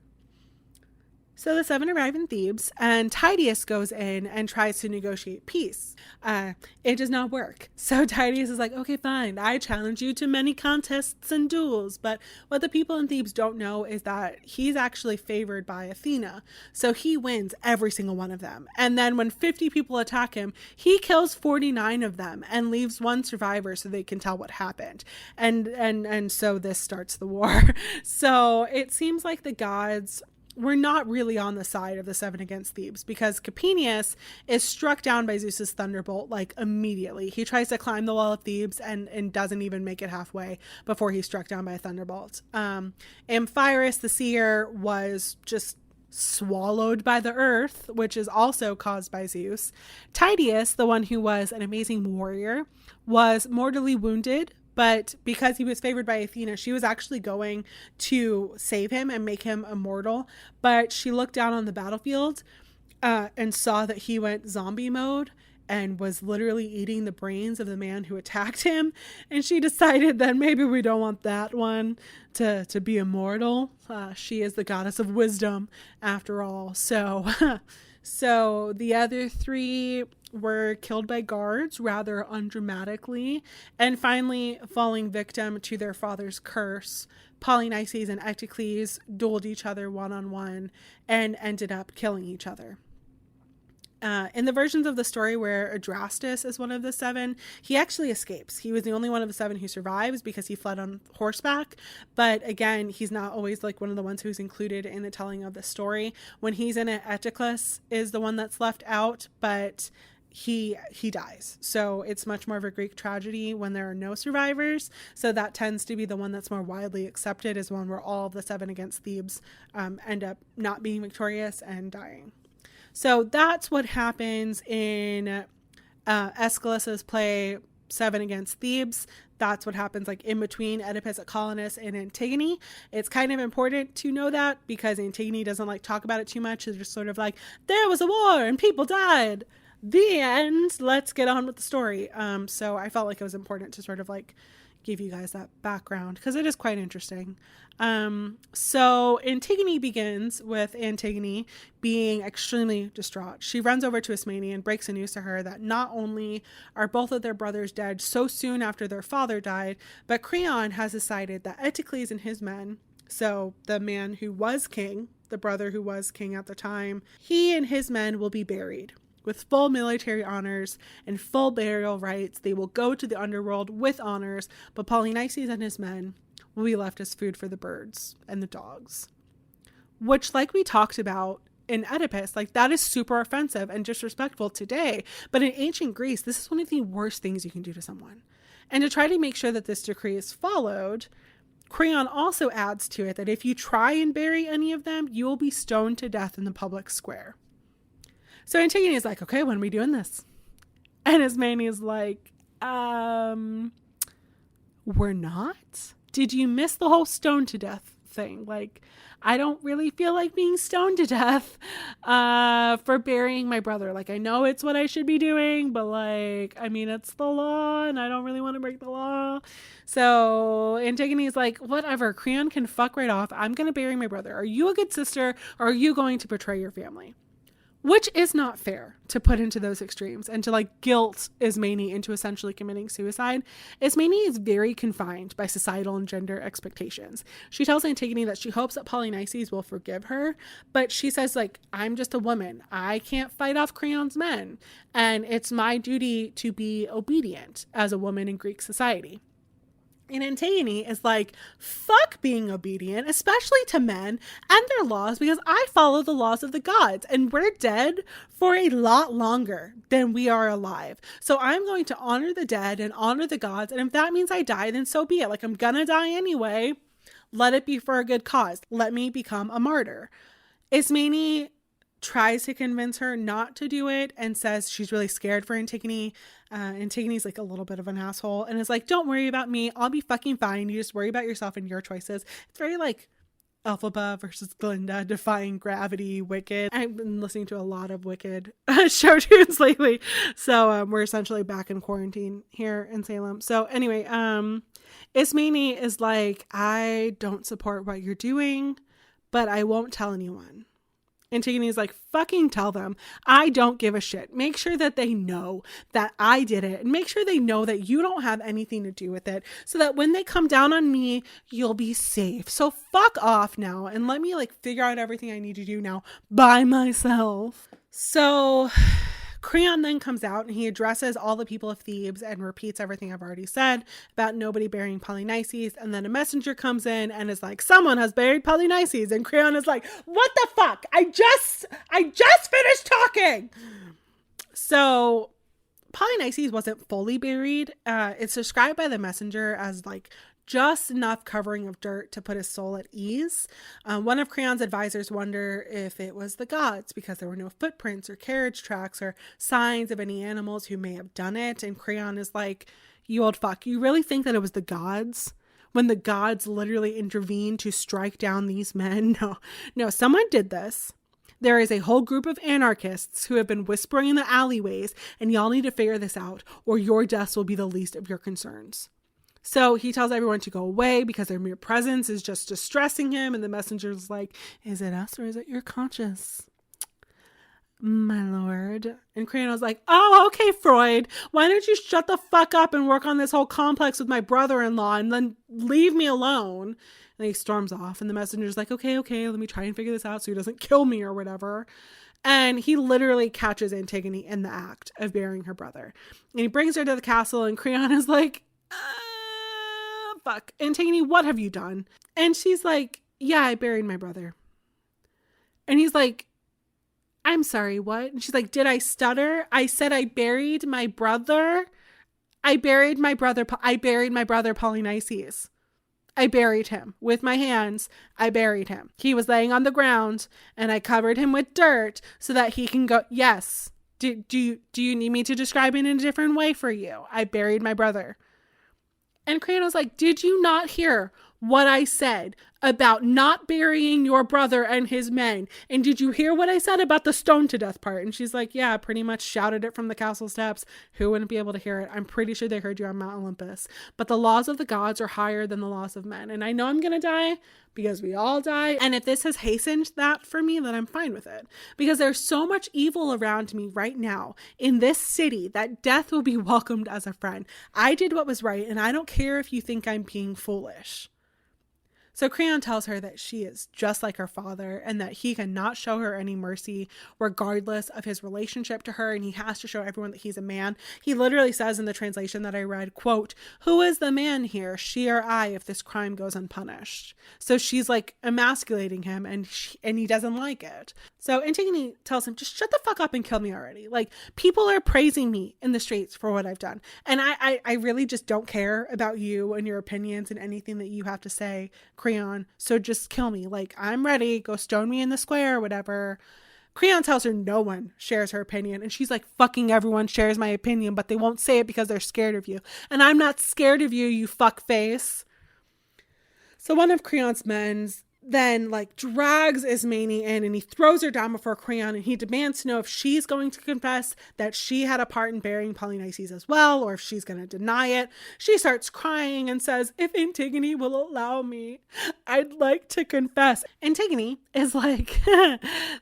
So the seven arrive in Thebes, and Titius goes in and tries to negotiate peace. It does not work. So Titius is like, okay, fine. I challenge you to many contests and duels. But what the people in Thebes don't know is that he's actually favored by Athena. So he wins every single one of them. And then when 50 people attack him, he kills 49 of them and leaves one survivor so they can tell what happened. And so this starts the war. So it seems like the gods were not really on the side of the Seven Against Thebes, because Capaneus is struck down by Zeus's thunderbolt like immediately. He tries to climb the wall of Thebes and doesn't even make it halfway before he's struck down by a thunderbolt. Amphiaraus the seer was just swallowed by the earth, which is also caused by Zeus. Titius, the one who was an amazing warrior, was mortally wounded, but because he was favored by Athena, she was actually going to save him and make him immortal. But she looked down on the battlefield and saw that he went zombie mode and was literally eating the brains of the man who attacked him. And she decided that maybe we don't want that one to be immortal. She is the goddess of wisdom after all. So the other three were killed by guards rather undramatically, and finally falling victim to their father's curse. Polynices and Eteocles dueled each other one-on-one and ended up killing each other. In the versions of the story where Adrastus is one of the seven, he actually escapes. He was the only one of the seven who survives because he fled on horseback. But again, he's not always like one of the ones who's included in the telling of the story. When he's in it, Eteocles is the one that's left out, but he dies. So it's much more of a Greek tragedy when there are no survivors. So that tends to be the one that's more widely accepted, as one where all of the Seven Against Thebes end up not being victorious and dying. So that's what happens in Aeschylus's play Seven Against Thebes. That's what happens like in between Oedipus at Colonus and Antigone. It's kind of important to know that because Antigone doesn't like talk about it too much. It's just sort of like, there was a war and people died. The end. Let's get on with the story. So I felt like it was important to sort of like give you guys that background because it is quite interesting. So Antigone begins with Antigone being extremely distraught. She runs over to Ismene and breaks the news to her that not only are both of their brothers dead so soon after their father died, but Creon has decided that Eteocles and his men, so the man who was king, the brother who was king at the time, he and his men will be buried with full military honors and full burial rites. They will go to the underworld with honors, but Polynices and his men will be left as food for the birds and the dogs. Which, like we talked about in Oedipus, like that is super offensive and disrespectful today. But in ancient Greece, this is one of the worst things you can do to someone. And to try to make sure that this decree is followed, Creon also adds to it that if you try and bury any of them, you will be stoned to death in the public square. So Antigone is like, okay, when are we doing this? And Ismene is like, we're not? Did you miss the whole stone to death thing? Like, I don't really feel like being stoned to death for burying my brother. Like, I know it's what I should be doing, but like, I mean, it's the law and I don't really want to break the law. So Antigone is like, whatever, Creon can fuck right off. I'm going to bury my brother. Are you a good sister or are you going to betray your family? Which is not fair to put into those extremes and to like guilt Ismene into essentially committing suicide. Ismene is very confined by societal and gender expectations. She tells Antigone that she hopes that Polynices will forgive her, but she says like, I'm just a woman. I can't fight off Creon's men. And it's my duty to be obedient as a woman in Greek society. And Antigone is like, fuck being obedient, especially to men and their laws, because I follow the laws of the gods and we're dead for a lot longer than we are alive. So I'm going to honor the dead and honor the gods. And if that means I die, then so be it. Like, I'm gonna die anyway. Let it be for a good cause. Let me become a martyr. Ismene tries to convince her not to do it and says she's really scared for Antigone. Antigone's like a little bit of an asshole and is like, don't worry about me. I'll be fucking fine. You just worry about yourself and your choices. It's very like Elphaba versus Glinda, defying gravity, Wicked. I've been listening to a lot of Wicked show tunes lately. So we're essentially back in quarantine here in Salem. So anyway, Ismene is like, I don't support what you're doing, but I won't tell anyone. Antigone is like, fucking tell them. I don't give a shit. Make sure that they know that I did it. And make sure they know that you don't have anything to do with it. So that when they come down on me, you'll be safe. So fuck off now. And let me like figure out everything I need to do now by myself. So Creon then comes out and he addresses all the people of Thebes and repeats everything I've already said about nobody burying Polynices. And then a messenger comes in and is like, someone has buried Polynices. And Creon is like, what the fuck? I just finished talking. So Polynices wasn't fully buried. It's described by the messenger as like just enough covering of dirt to put his soul at ease. One of Creon's advisors wonder if it was the gods because there were no footprints or carriage tracks or signs of any animals who may have done it. And Creon is like, you old fuck, you really think that it was the gods when the gods literally intervened to strike down these men? No, someone did this. There is a whole group of anarchists who have been whispering in the alleyways, and y'all need to figure this out or your deaths will be the least of your concerns. So he tells everyone to go away because their mere presence is just distressing him. And the messenger's like, is it us or is it your conscience, my lord? And Creon's like, oh, okay, Freud. Why don't you shut the fuck up and work on this whole complex with my brother-in-law and then leave me alone? And he storms off. And the messenger's like, okay, let me try and figure this out so he doesn't kill me or whatever. And he literally catches Antigone in the act of burying her brother. And he brings her to the castle and Creon is like, fuck, Antigone, what have you done? And she's like, yeah, I buried my brother. And he's like, I'm sorry, what? And she's like, did I stutter? I said I buried my brother. I buried my brother Polynices. I buried him with my hands. I buried him. He was laying on the ground and I covered him with dirt so that he can go. Yes. Do you need me to describe it in a different way for you? I buried my brother. And Creon was like, did you not hear what I said about not burying your brother and his men? And did you hear what I said about the stoned to death part? And she's like, yeah, pretty much shouted it from the castle steps. Who wouldn't be able to hear it? I'm pretty sure they heard you on Mount Olympus. But the laws of the gods are higher than the laws of men. And I know I'm going to die because we all die. And if this has hastened that for me, then I'm fine with it. Because there's so much evil around me right now in this city that death will be welcomed as a friend. I did what was right, and I don't care if you think I'm being foolish. So Creon tells her that she is just like her father and that he cannot show her any mercy regardless of his relationship to her, and he has to show everyone that he's a man. He literally says in the translation that I read, quote, "Who is the man here, she or I, if this crime goes unpunished?" So she's like emasculating him, and he doesn't like it. So Antigone tells him, just shut the fuck up and kill me already. Like, people are praising me in the streets for what I've done. And I really just don't care about you and your opinions and anything that you have to say, Creon. So just kill me. Like, I'm ready. Go stone me in the square or whatever. Creon tells her no one shares her opinion. And she's like, fucking everyone shares my opinion, but they won't say it because they're scared of you. And I'm not scared of you, you fuck face. So one of Creon's men then like drags Ismene in, and he throws her down before Creon, and he demands to know if she's going to confess that she had a part in burying Polynices as well, or if she's going to deny it. She starts crying and says, if Antigone will allow me, I'd like to confess. Antigone is like,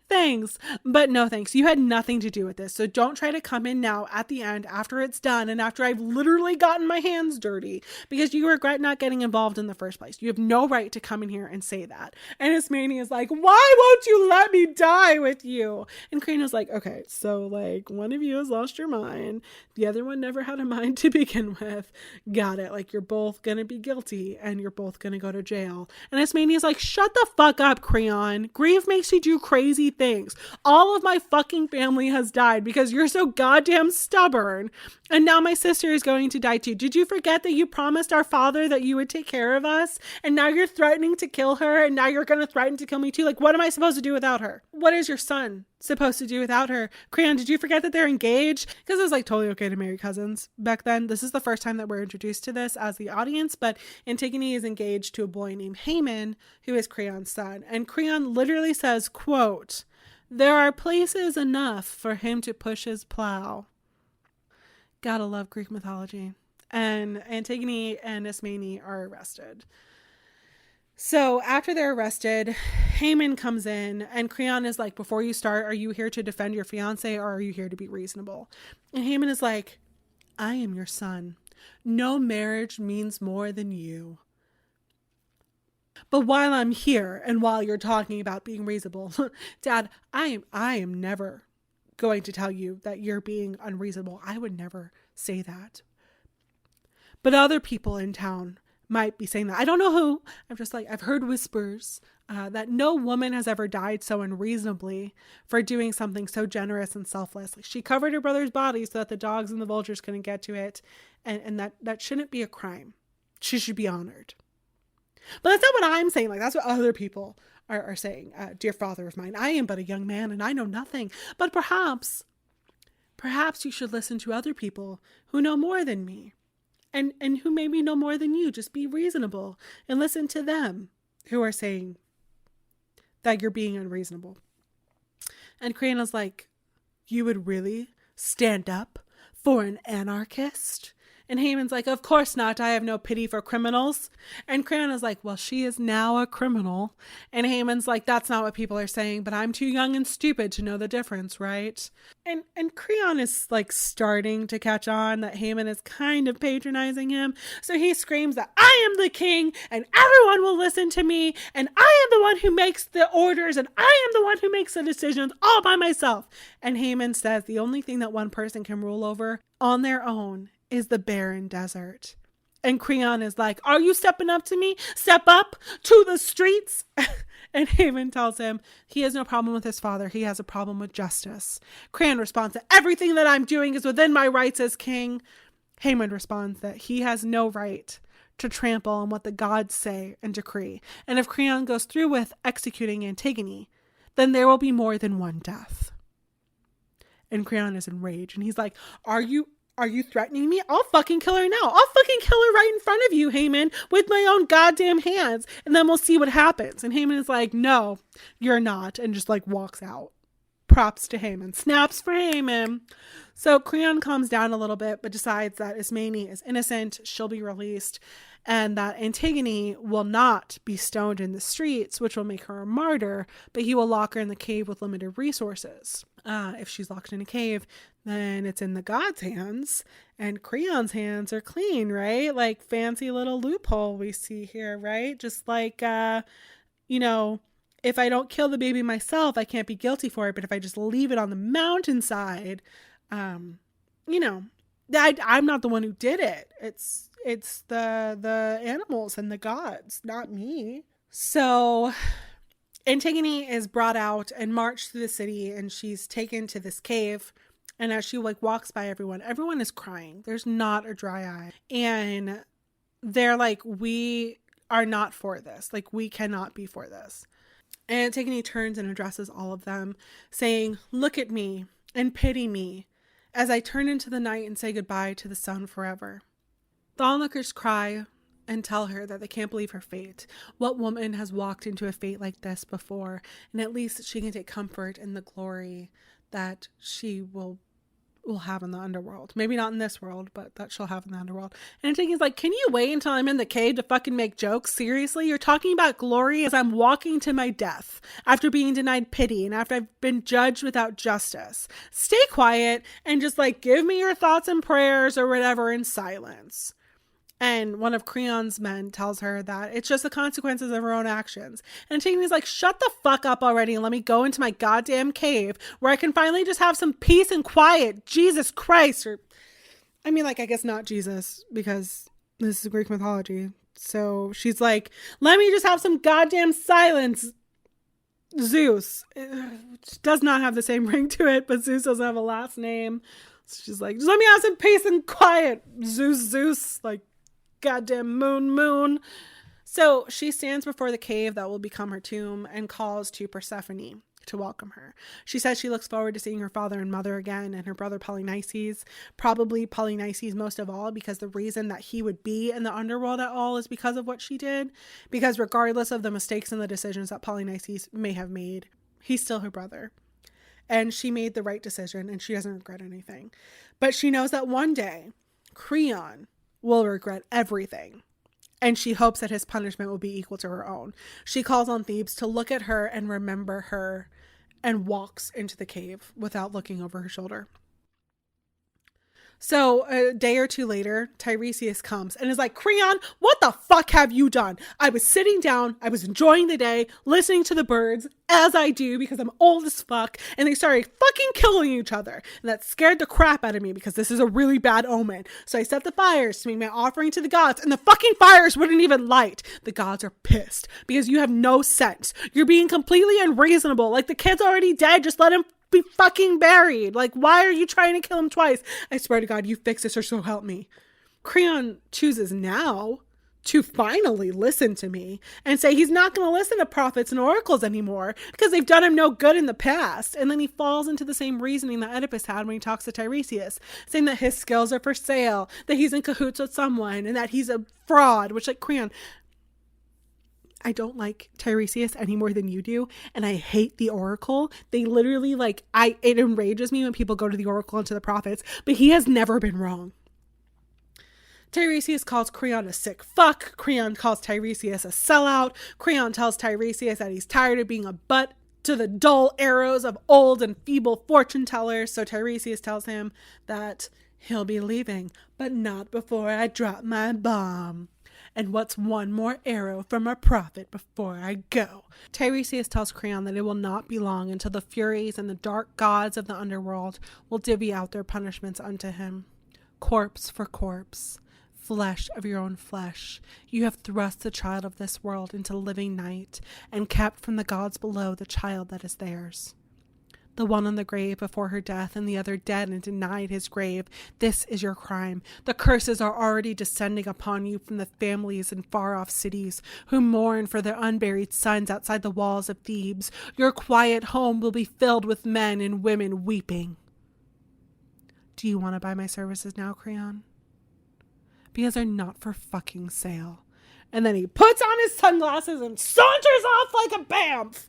thanks, but no thanks. You had nothing to do with this. So don't try to come in now at the end after it's done and after I've literally gotten my hands dirty, because you regret not getting involved in the first place. You have no right to come in here and say that. And Ismene is like, why won't you let me die with you? And Creon is like, okay, so like one of you has lost your mind. The other one never had a mind to begin with. Got it. Like, you're both going to be guilty and you're both going to go to jail. And Ismene is like, shut the fuck up, Creon. Grief makes you do crazy things. All of my fucking family has died because you're so goddamn stubborn. And now my sister is going to die too. Did you forget that you promised our father that you would take care of us? And now you're threatening to kill her, and now you're going to threaten to kill me too. Like, what am I supposed to do without her? What is your son supposed to do without her? Creon, did you forget that they're engaged? Because it was like totally okay to marry cousins back then. This is the first time that we're introduced to this as the audience, but Antigone is engaged to a boy named Haman, who is Creon's son. And Creon literally says, quote, "There are places enough for him to push his plow." Gotta love Greek mythology. And Antigone and Ismene are arrested. So after they're arrested, Haman comes in, and Creon is like, before you start, are you here to defend your fiance, or are you here to be reasonable? And Haman is like, I am your son. No marriage means more than you. But while I'm here, and while you're talking about being reasonable, Dad, I am never going to tell you that you're being unreasonable. I would never say that. But other people in town might be saying that. I don't know who. I'm just like, I've heard whispers that no woman has ever died so unreasonably for doing something so generous and selfless. Like, she covered her brother's body so that the dogs and the vultures couldn't get to it. And that shouldn't be a crime. She should be honored. But that's not what I'm saying. Like, that's what other people are saying. Dear father of mine, I am but a young man and I know nothing. But perhaps you should listen to other people who know more than me. And who maybe know more than you. Just be reasonable and listen to them who are saying that you're being unreasonable. And Creon is like, you would really stand up for an anarchist? And Haman's like, of course not. I have no pity for criminals. And Creon is like, well, she is now a criminal. And Haman's like, that's not what people are saying, but I'm too young and stupid to know the difference, right? And Creon is like starting to catch on that Haman is kind of patronizing him. So he screams that I am the king and everyone will listen to me. And I am the one who makes the orders and I am the one who makes the decisions all by myself. And Haman says the only thing that one person can rule over on their own is the barren desert. And Creon is like, are you stepping up to me? Step up to the streets? And Haman tells him he has no problem with his father. He has a problem with justice. Creon responds that everything that I'm doing is within my rights as king. Haman responds that he has no right to trample on what the gods say and decree. And if Creon goes through with executing Antigone, then there will be more than one death. And Creon is enraged. And he's like, are you Are you threatening me? I'll fucking kill her now. I'll fucking kill her right in front of you, Haman, with my own goddamn hands. And then we'll see what happens. And Haman is like, no, you're not. And just like walks out. Props to Haman. Snaps for Haman. So Creon calms down a little bit, but decides that Ismene is innocent. She'll be released. And that Antigone will not be stoned in the streets, which will make her a martyr, but he will lock her in the cave with limited resources. If she's locked in a cave, then it's in the gods' hands, and Creon's hands are clean, right? Like fancy little loophole we see here, right? Just like, you know, if I don't kill the baby myself, I can't be guilty for it. But if I just leave it on the mountainside, you know, I'm not the one who did it. It's the animals and the gods, not me. So Antigone is brought out and marched through the city, and she's taken to this cave. And as she like walks by everyone is crying. There's not a dry eye. And they're like, we are not for this. Like, we cannot be for this. And Antigone turns and addresses all of them, saying, look at me and pity me as I turn into the night and say goodbye to the sun forever. The onlookers cry and tell her that they can't believe her fate. What woman has walked into a fate like this before? And at least she can take comfort in the glory that she will have in the underworld. Maybe not in this world, but that she'll have in the underworld. And Antigone's like, can you wait until I'm in the cave to fucking make jokes? Seriously? You're talking about glory as I'm walking to my death after being denied pity and after I've been judged without justice. Stay quiet and just like give me your thoughts and prayers or whatever in silence. And one of Creon's men tells her that it's just the consequences of her own actions. And Antigone's like, shut the fuck up already and let me go into my goddamn cave where I can finally just have some peace and quiet. Jesus Christ. Or, I mean, like, I guess not Jesus, because this is Greek mythology. So she's like, let me just have some goddamn silence. Zeus. It does not have the same ring to it, but Zeus doesn't have a last name. So she's like, just let me have some peace and quiet. Zeus, like, goddamn moon. So she stands before the cave that will become her tomb and calls to Persephone to welcome her. She says she looks forward to seeing her father and mother again and her brother Polynices, probably Polynices most of all, because the reason that he would be in the underworld at all is because of what she did. Because regardless of the mistakes and the decisions that Polynices may have made, he's still her brother. And she made the right decision and she doesn't regret anything. But she knows that one day Creon will regret everything, and she hopes that his punishment will be equal to her own. She calls on Thebes to look at her and remember her, and walks into the cave without looking over her shoulder. So a day or two later, Tiresias comes and is like, Creon, what the fuck have you done? I was sitting down, I was enjoying the day, listening to the birds, as I do because I'm old as fuck, and they started fucking killing each other. And that scared the crap out of me because this is a really bad omen. So I set the fires to make my offering to the gods, and the fucking fires wouldn't even light. The gods are pissed because you have no sense. You're being completely unreasonable. Like, the kid's already dead, just let him be fucking buried. Like, why are you trying to kill him twice? I swear to God, you fix this or so help me. Creon chooses now to finally listen to me and say he's not going to listen to prophets and oracles anymore because they've done him no good in the past. And then he falls into the same reasoning that Oedipus had when he talks to Tiresias, saying that his skills are for sale, that he's in cahoots with someone, and that he's a fraud, which, like, Creon, I don't like Tiresias any more than you do, and I hate the oracle. They literally, like, it enrages me when people go to the oracle and to the prophets, but he has never been wrong. Tiresias calls Creon a sick fuck. Creon calls Tiresias a sellout. Creon tells Tiresias that he's tired of being a butt to the dull arrows of old and feeble fortune tellers. So Tiresias tells him that he'll be leaving, but not before I drop my bomb. And what's one more arrow from a prophet before I go? Tiresias tells Creon that it will not be long until the Furies and the dark gods of the underworld will divvy out their punishments unto him. Corpse for corpse, flesh of your own flesh, you have thrust the child of this world into living night and kept from the gods below the child that is theirs. The one on the grave before her death and the other dead and denied his grave. This is your crime. The curses are already descending upon you from the families in far-off cities who mourn for their unburied sons outside the walls of Thebes. Your quiet home will be filled with men and women weeping. Do you want to buy my services now, Creon? Because they're not for fucking sale. And then he puts on his sunglasses and saunters off like a bamf.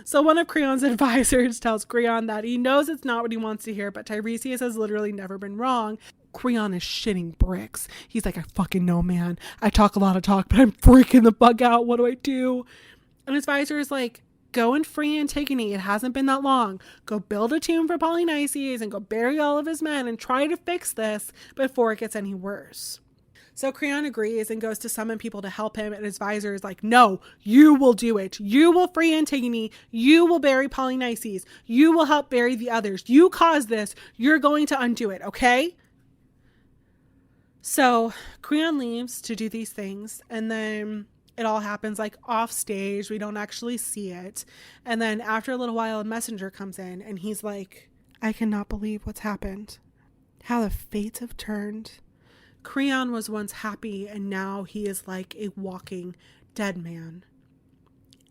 So one of Creon's advisors tells Creon that he knows it's not what he wants to hear, but Tiresias has literally never been wrong. Creon is shitting bricks. He's like, I fucking know, man. I talk a lot of talk, but I'm freaking the fuck out. What do I do? And his advisor is like, go and free Antigone. It hasn't been that long. Go build a tomb for Polynices and go bury all of his men and try to fix this before it gets any worse. So Creon agrees and goes to summon people to help him, and his advisor is like, no, you will do it. You will free Antigone. You will bury Polynices. You will help bury the others. You caused this. You're going to undo it, okay? So Creon leaves to do these things, and then it all happens like off stage. We don't actually see it. And then after a little while, a messenger comes in, and he's like, I cannot believe what's happened. How the fates have turned. Creon was once happy, and now he is like a walking dead man.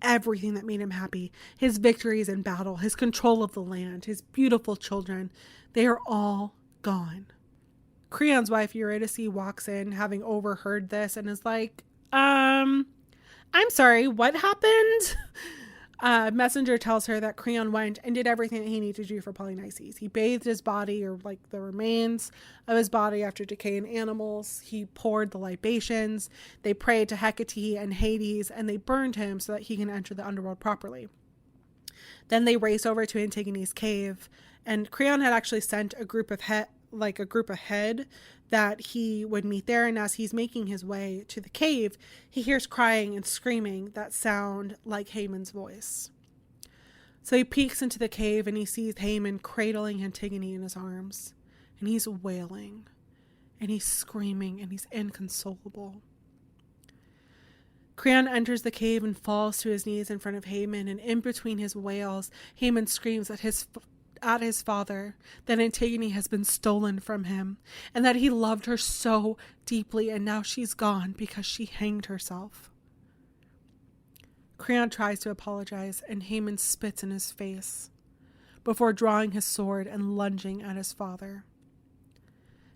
Everything that made him happy, his victories in battle, his control of the land, his beautiful children, they are all gone. Creon's wife Eurydice walks in, having overheard this, and is like, I'm sorry, what happened? Messenger tells her that Creon went and did everything that he needed to do for Polynices. He bathed his body, or like the remains of his body after decaying animals. He poured the libations. They prayed to Hecate and Hades, and they burned him so that he can enter the underworld properly. Then they race over to Antigone's cave, and Creon had actually sent a group ahead that he would meet there. And as he's making his way to the cave, he hears crying and screaming that sound like Haman's voice. So he peeks into the cave, and he sees Haman cradling Antigone in his arms, and he's wailing, and he's screaming, and he's inconsolable. Creon enters the cave and falls to his knees in front of Haman, and in between his wails, Haman screams at his father that Antigone has been stolen from him, and that he loved her so deeply, and now she's gone because she hanged herself. Creon tries to apologize, and Haman spits in his face before drawing his sword and lunging at his father.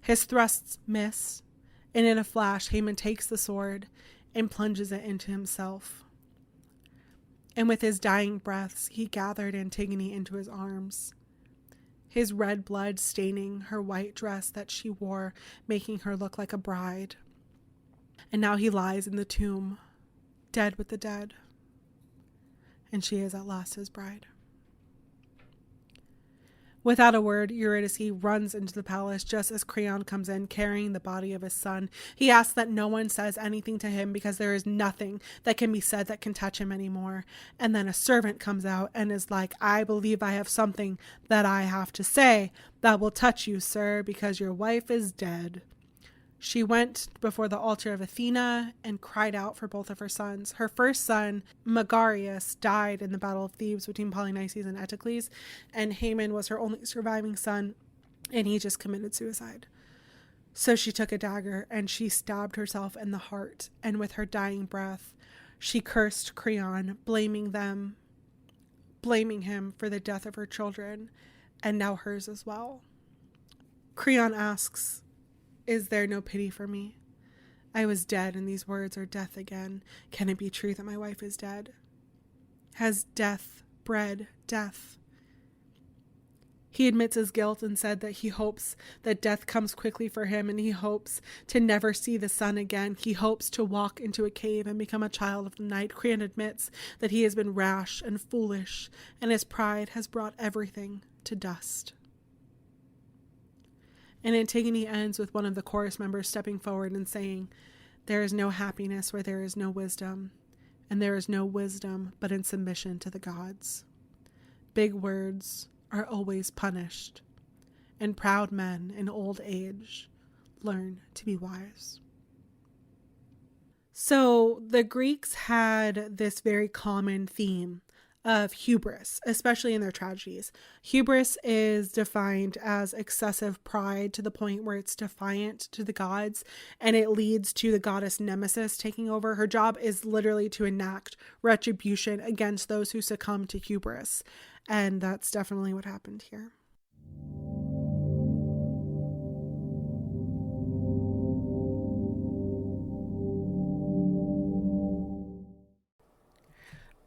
His thrusts miss, and in a flash Haman takes the sword and plunges it into himself. And with his dying breaths, he gathered Antigone into his arms, his red blood staining her white dress that she wore, making her look like a bride. And now he lies in the tomb, dead with the dead. And she is at last his bride. Without a word, Eurydice runs into the palace just as Creon comes in carrying the body of his son. He asks that no one says anything to him because there is nothing that can be said that can touch him anymore. And then a servant comes out and is like, I believe I have something that I have to say that will touch you, sir, because your wife is dead. She went before the altar of Athena and cried out for both of her sons. Her first son, Megarius, died in the Battle of Thebes between Polynices and Eteocles, and Haman was her only surviving son, and he just committed suicide. So she took a dagger and she stabbed herself in the heart, and with her dying breath, she cursed Creon, blaming him for the death of her children, and now hers as well. Creon asks, is there no pity for me? I was dead, and these words are death again. Can it be true that my wife is dead? Has death bred death? He admits his guilt and said that he hopes that death comes quickly for him, and he hopes to never see the sun again. He hopes to walk into a cave and become a child of the night. Creon admits that he has been rash and foolish, and his pride has brought everything to dust. And Antigone ends with one of the chorus members stepping forward and saying, there is no happiness where there is no wisdom, and there is no wisdom but in submission to the gods. Big words are always punished, and proud men in old age learn to be wise. So the Greeks had this very common theme of hubris, especially in their tragedies. Hubris is defined as excessive pride to the point where it's defiant to the gods, and it leads to the goddess Nemesis taking over. Her job is literally to enact retribution against those who succumb to hubris, and that's definitely what happened here.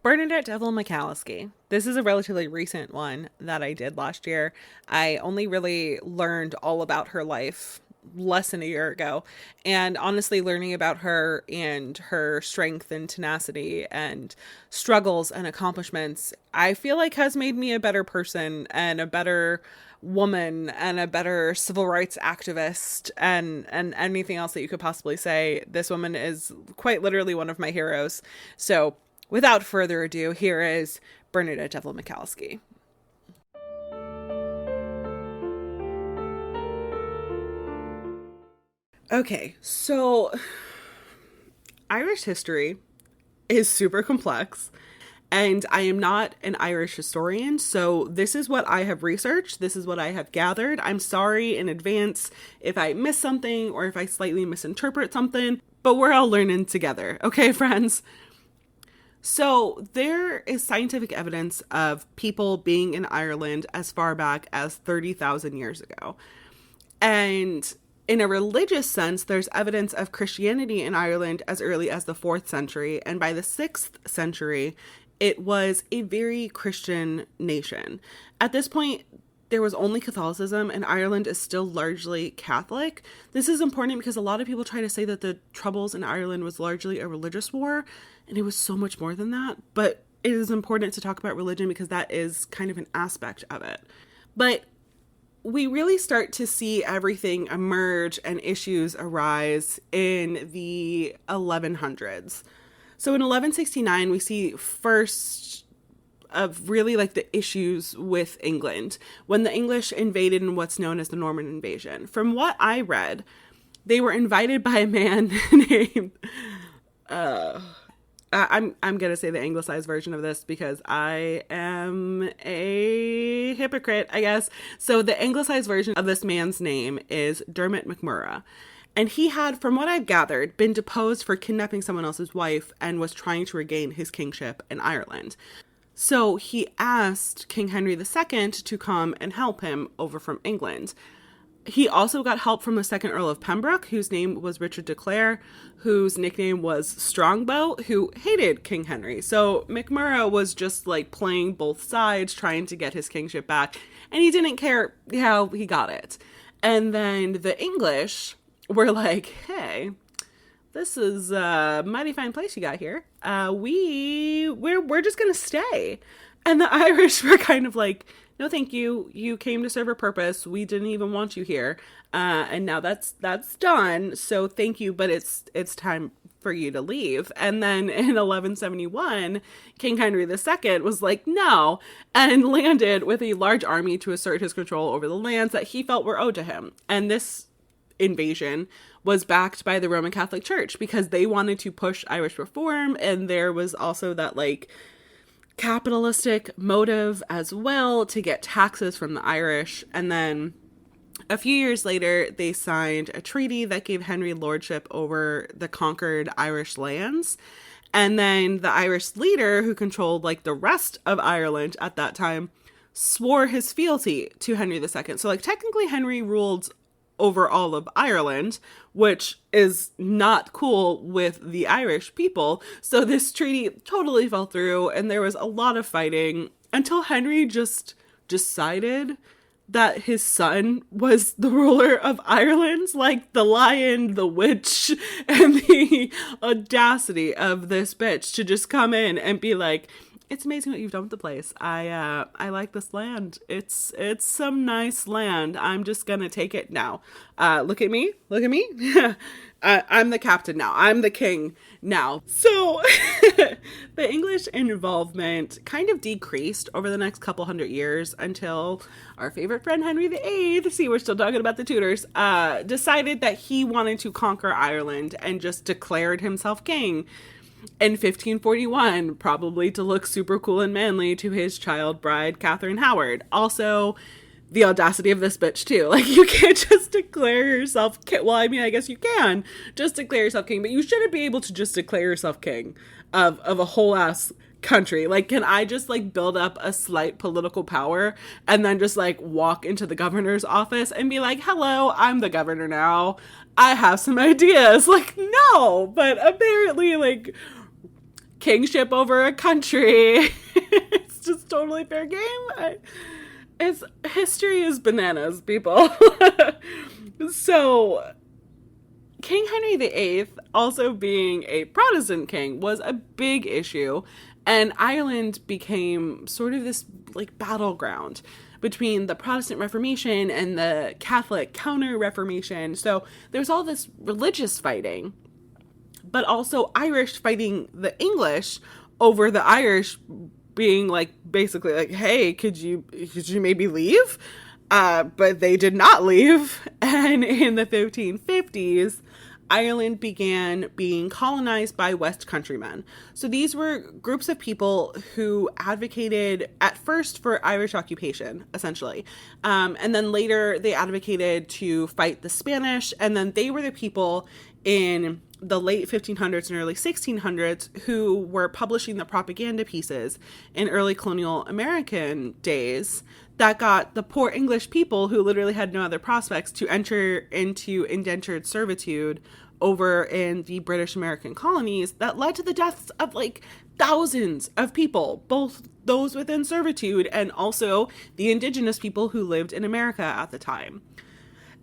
Bernadette Devlin McAliskey. This is a relatively recent one that I did last year. I only really learned all about her life less than a year ago. And honestly, learning about her and her strength and tenacity and struggles and accomplishments, I feel like has made me a better person and a better woman and a better civil rights activist and anything else that you could possibly say. This woman is quite literally one of my heroes. So without further ado, here is Bernadette Devlin McAliskey. Okay, so Irish history is super complex, and I am not an Irish historian, so this is what I have researched, this is what I have gathered. I'm sorry in advance if I miss something or if I slightly misinterpret something, but we're all learning together, okay, friends? So there is scientific evidence of people being in Ireland as far back as 30,000 years ago. And in a religious sense, there's evidence of Christianity in Ireland as early as the 4th century. And by the 6th century, it was a very Christian nation. At this point, there was only Catholicism, and Ireland is still largely Catholic. This is important because a lot of people try to say that the Troubles in Ireland was largely a religious war, and it was so much more than that. But it is important to talk about religion because that is kind of an aspect of it. But we really start to see everything emerge and issues arise in the 1100s. So in 1169, we see first of really like the issues with England when the English invaded in what's known as the Norman invasion. From what I read, they were invited by a man named I'm gonna say the anglicized version of this because I am a hypocrite, I guess. So the anglicized version of this man's name is Dermot McMurrough. And he had, from what I've gathered, been deposed for kidnapping someone else's wife and was trying to regain his kingship in Ireland. So he asked King Henry II to come and help him over from England. He also got help from the second Earl of Pembroke, whose name was Richard de Clare, whose nickname was Strongbow, who hated King Henry. So McMurrough was just like playing both sides, trying to get his kingship back, and he didn't care how he got it. And then the English were like, hey, this is a mighty fine place you got here. We're just gonna stay. And the Irish were kind of like, no, thank you. You came to serve a purpose. We didn't even want you here. And now that's done. So thank you, but it's time for you to leave. And then in 1171, King Henry II was like, no, and landed with a large army to assert his control over the lands that he felt were owed to him. And this invasion was backed by the Roman Catholic Church because they wanted to push Irish reform. And there was also that like capitalistic motive as well to get taxes from the Irish. And then a few years later, they signed a treaty that gave Henry lordship over the conquered Irish lands. And then the Irish leader who controlled like the rest of Ireland at that time swore his fealty to Henry II. So like technically Henry ruled over all of Ireland, which is not cool with the Irish people. So this treaty totally fell through, and there was a lot of fighting until Henry just decided that his son was the ruler of Ireland. Like the lion, the witch, and the audacity of this bitch to just come in and be like, it's amazing what you've done with the place. I like this land. It's some nice land. I'm just gonna take it now. Look at me. I'm the captain now. I'm the king now. So the English involvement kind of decreased over the next couple hundred years until our favorite friend Henry VIII, see, we're still talking about the Tudors, decided that he wanted to conquer Ireland and just declared himself king in 1541, probably to look super cool and manly to his child bride, Catherine Howard. Also, the audacity of this bitch, too. Like, you can't just declare yourself king. Well, I mean, I guess you can just declare yourself king, but you shouldn't be able to just declare yourself king of a whole-ass country. Like, can I just, like, build up a slight political power and then just, like, walk into the governor's office and be like, hello, I'm the governor now. I have some ideas. Like, no, but apparently, like, kingship over a country. It's just totally fair game. History is bananas, people. So King Henry VIII, also being a Protestant king, was a big issue, and Ireland became sort of this like battleground between the Protestant Reformation and the Catholic Counter-Reformation. So there's all this religious fighting, but also Irish fighting the English over the Irish being like, basically like, hey, could you maybe leave? But they did not leave. And in the 1550s, Ireland began being colonized by West Countrymen. So these were groups of people who advocated at first for Irish occupation, essentially. And then later they advocated to fight the Spanish. And then they were the people in the late 1500s and early 1600s who were publishing the propaganda pieces in early colonial American days that got the poor English people who literally had no other prospects to enter into indentured servitude over in the British American colonies that led to the deaths of like thousands of people, both those within servitude and also the indigenous people who lived in America at the time.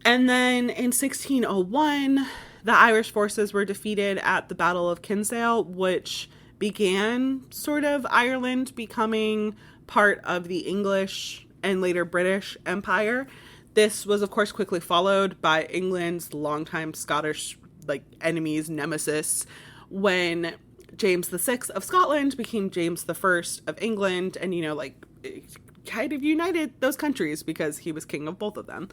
And then in 1601, the Irish forces were defeated at the Battle of Kinsale, which began sort of Ireland becoming part of the English and later British Empire. This was, of course, quickly followed by England's longtime Scottish enemies, nemesis, when James VI of Scotland became James I of England, and kind of united those countries because he was king of both of them.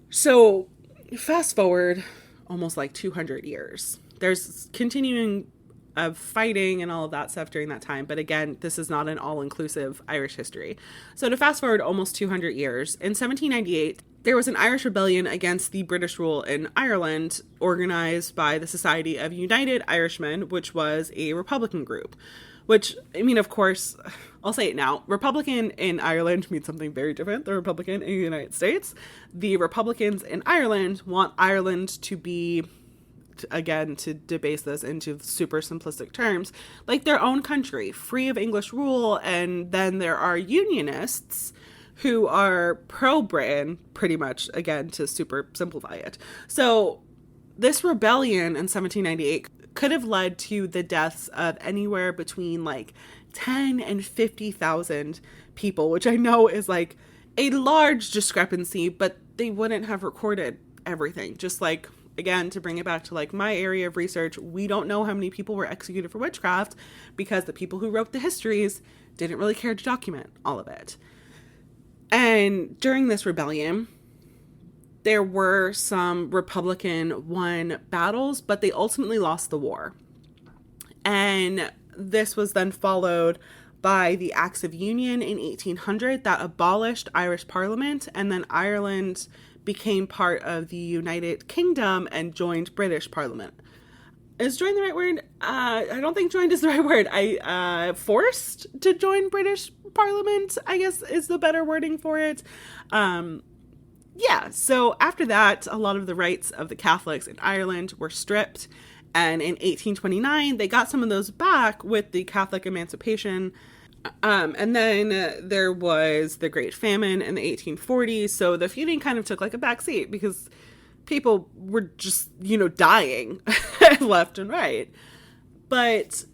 So fast forward almost 200 years. There's continuing of fighting and all of that stuff during that time. But again, this is not an all-inclusive Irish history. So to fast forward almost 200 years, in 1798, there was an Irish rebellion against the British rule in Ireland, organized by the Society of United Irishmen, which was a Republican group. Which, of course, I'll say it now, Republican in Ireland means something very different than Republican in the United States. The Republicans in Ireland want Ireland to be, again, to debase this into super simplistic terms, like their own country, free of English rule. And then there are Unionists who are pro-Britain, pretty much, again, to super simplify it. So this rebellion in 1798 could have led to the deaths of anywhere between 10 and 50,000 people, which I know is a large discrepancy, but they wouldn't have recorded everything. Just again, to bring it back to my my area of research, we don't know how many people were executed for witchcraft because the people who wrote the histories didn't really care to document all of it. And during this rebellion, there were some Republican-won battles, but they ultimately lost the war. And this was then followed by the Acts of Union in 1800 that abolished Irish Parliament, and then Ireland became part of the United Kingdom and joined British Parliament. Is join the right word? I don't think joined is the right word. Forced to join British Parliament, I guess, is the better wording for it. Yeah, so after that, a lot of the rights of the Catholics in Ireland were stripped, and in 1829, they got some of those back with the Catholic Emancipation, and then there was the Great Famine in the 1840s, so the feuding kind of took a backseat because people were just, dying left and right. But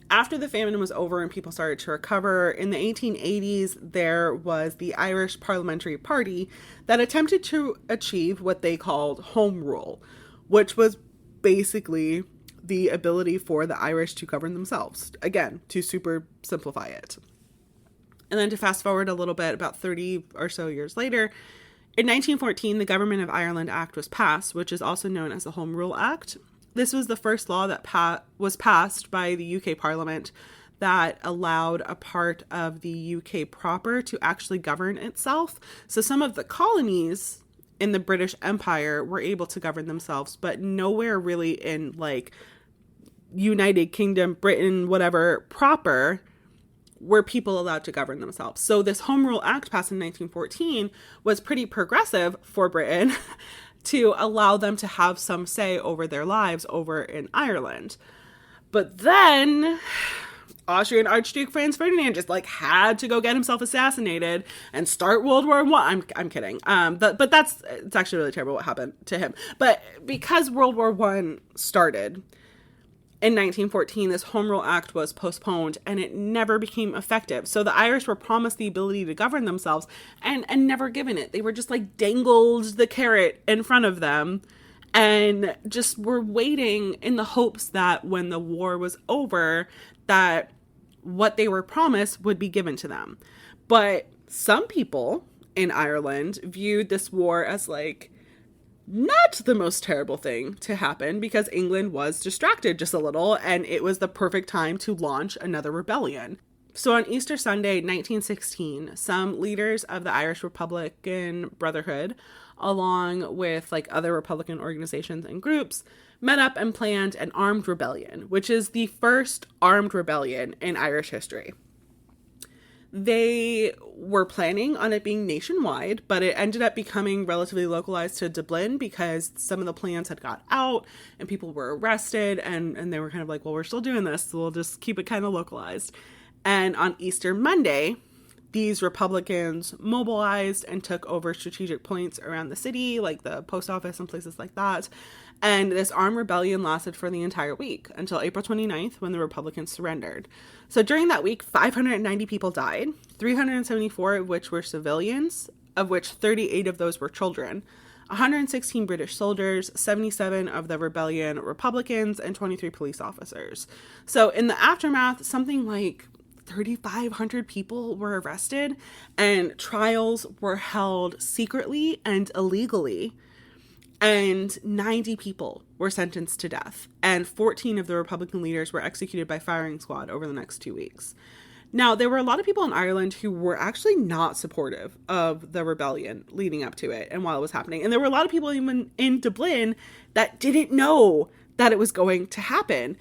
after the famine was over and people started to recover, in the 1880s, there was the Irish Parliamentary Party that attempted to achieve what they called Home Rule, which was basically the ability for the Irish to govern themselves. Again, to super simplify it. And then to fast forward a little bit, about 30 or so years later, in 1914, the Government of Ireland Act was passed, which is also known as the Home Rule Act. This was the first law that was passed by the UK Parliament that allowed a part of the UK proper to actually govern itself. So some of the colonies in the British Empire were able to govern themselves, but nowhere really in United Kingdom, Britain, whatever, proper, were people allowed to govern themselves. So this Home Rule Act passed in 1914 was pretty progressive for Britain to allow them to have some say over their lives over in Ireland. But then Austrian Archduke Franz Ferdinand just like had to go get himself assassinated and start World War One. I'm kidding. But it's actually really terrible what happened to him. But because World War One started in 1914, this Home Rule Act was postponed and it never became effective. So the Irish were promised the ability to govern themselves and never given it. They were just like dangled the carrot in front of them and just were waiting in the hopes that when the war was over, that what they were promised would be given to them. But some people in Ireland viewed this war as like not the most terrible thing to happen because England was distracted just a little and it was the perfect time to launch another rebellion. So on Easter Sunday, 1916, some leaders of the Irish Republican Brotherhood, along with like other Republican organizations and groups, met up and planned an armed rebellion, which is the first armed rebellion in Irish history. They were planning on it being nationwide, but it ended up becoming relatively localized to Dublin because some of the plans had got out and people were arrested and they were kind of like, well, we're still doing this, so we'll just keep it kind of localized. And on Easter Monday, these Republicans mobilized and took over strategic points around the city, like the post office and places like that. And this armed rebellion lasted for the entire week until April 29th when the Republicans surrendered. So during that week, 590 people died, 374 of which were civilians, of which 38 of those were children, 116 British soldiers, 77 of the rebellion Republicans, and 23 police officers. So in the aftermath, something like 3,500 people were arrested and trials were held secretly and illegally. And 90 people were sentenced to death, and 14 of the Republican leaders were executed by firing squad over the next 2 weeks. Now, there were a lot of people in Ireland who were actually not supportive of the rebellion leading up to it and while it was happening. And there were a lot of people even in Dublin that didn't know that it was going to happen.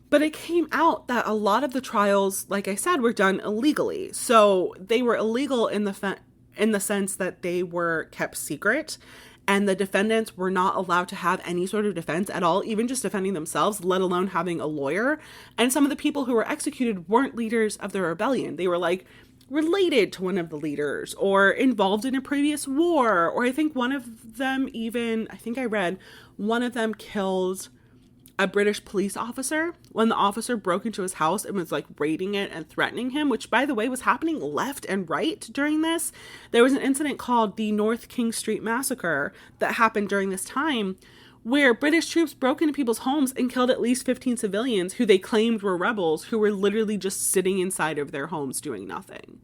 But it came out that a lot of the trials, like I said, were done illegally. So they were illegal in the sense that they were kept secret. And the defendants were not allowed to have any sort of defense at all, even just defending themselves, let alone having a lawyer. And some of the people who were executed weren't leaders of the rebellion. They were like related to one of the leaders or involved in a previous war. Or I think one of them even, I think I read, one of them killed a British police officer when the officer broke into his house and was like raiding it and threatening him, which by the way was happening left and right during this. There was an incident called the North King Street Massacre that happened during this time where British troops broke into people's homes and killed at least 15 civilians who they claimed were rebels who were literally just sitting inside of their homes doing nothing.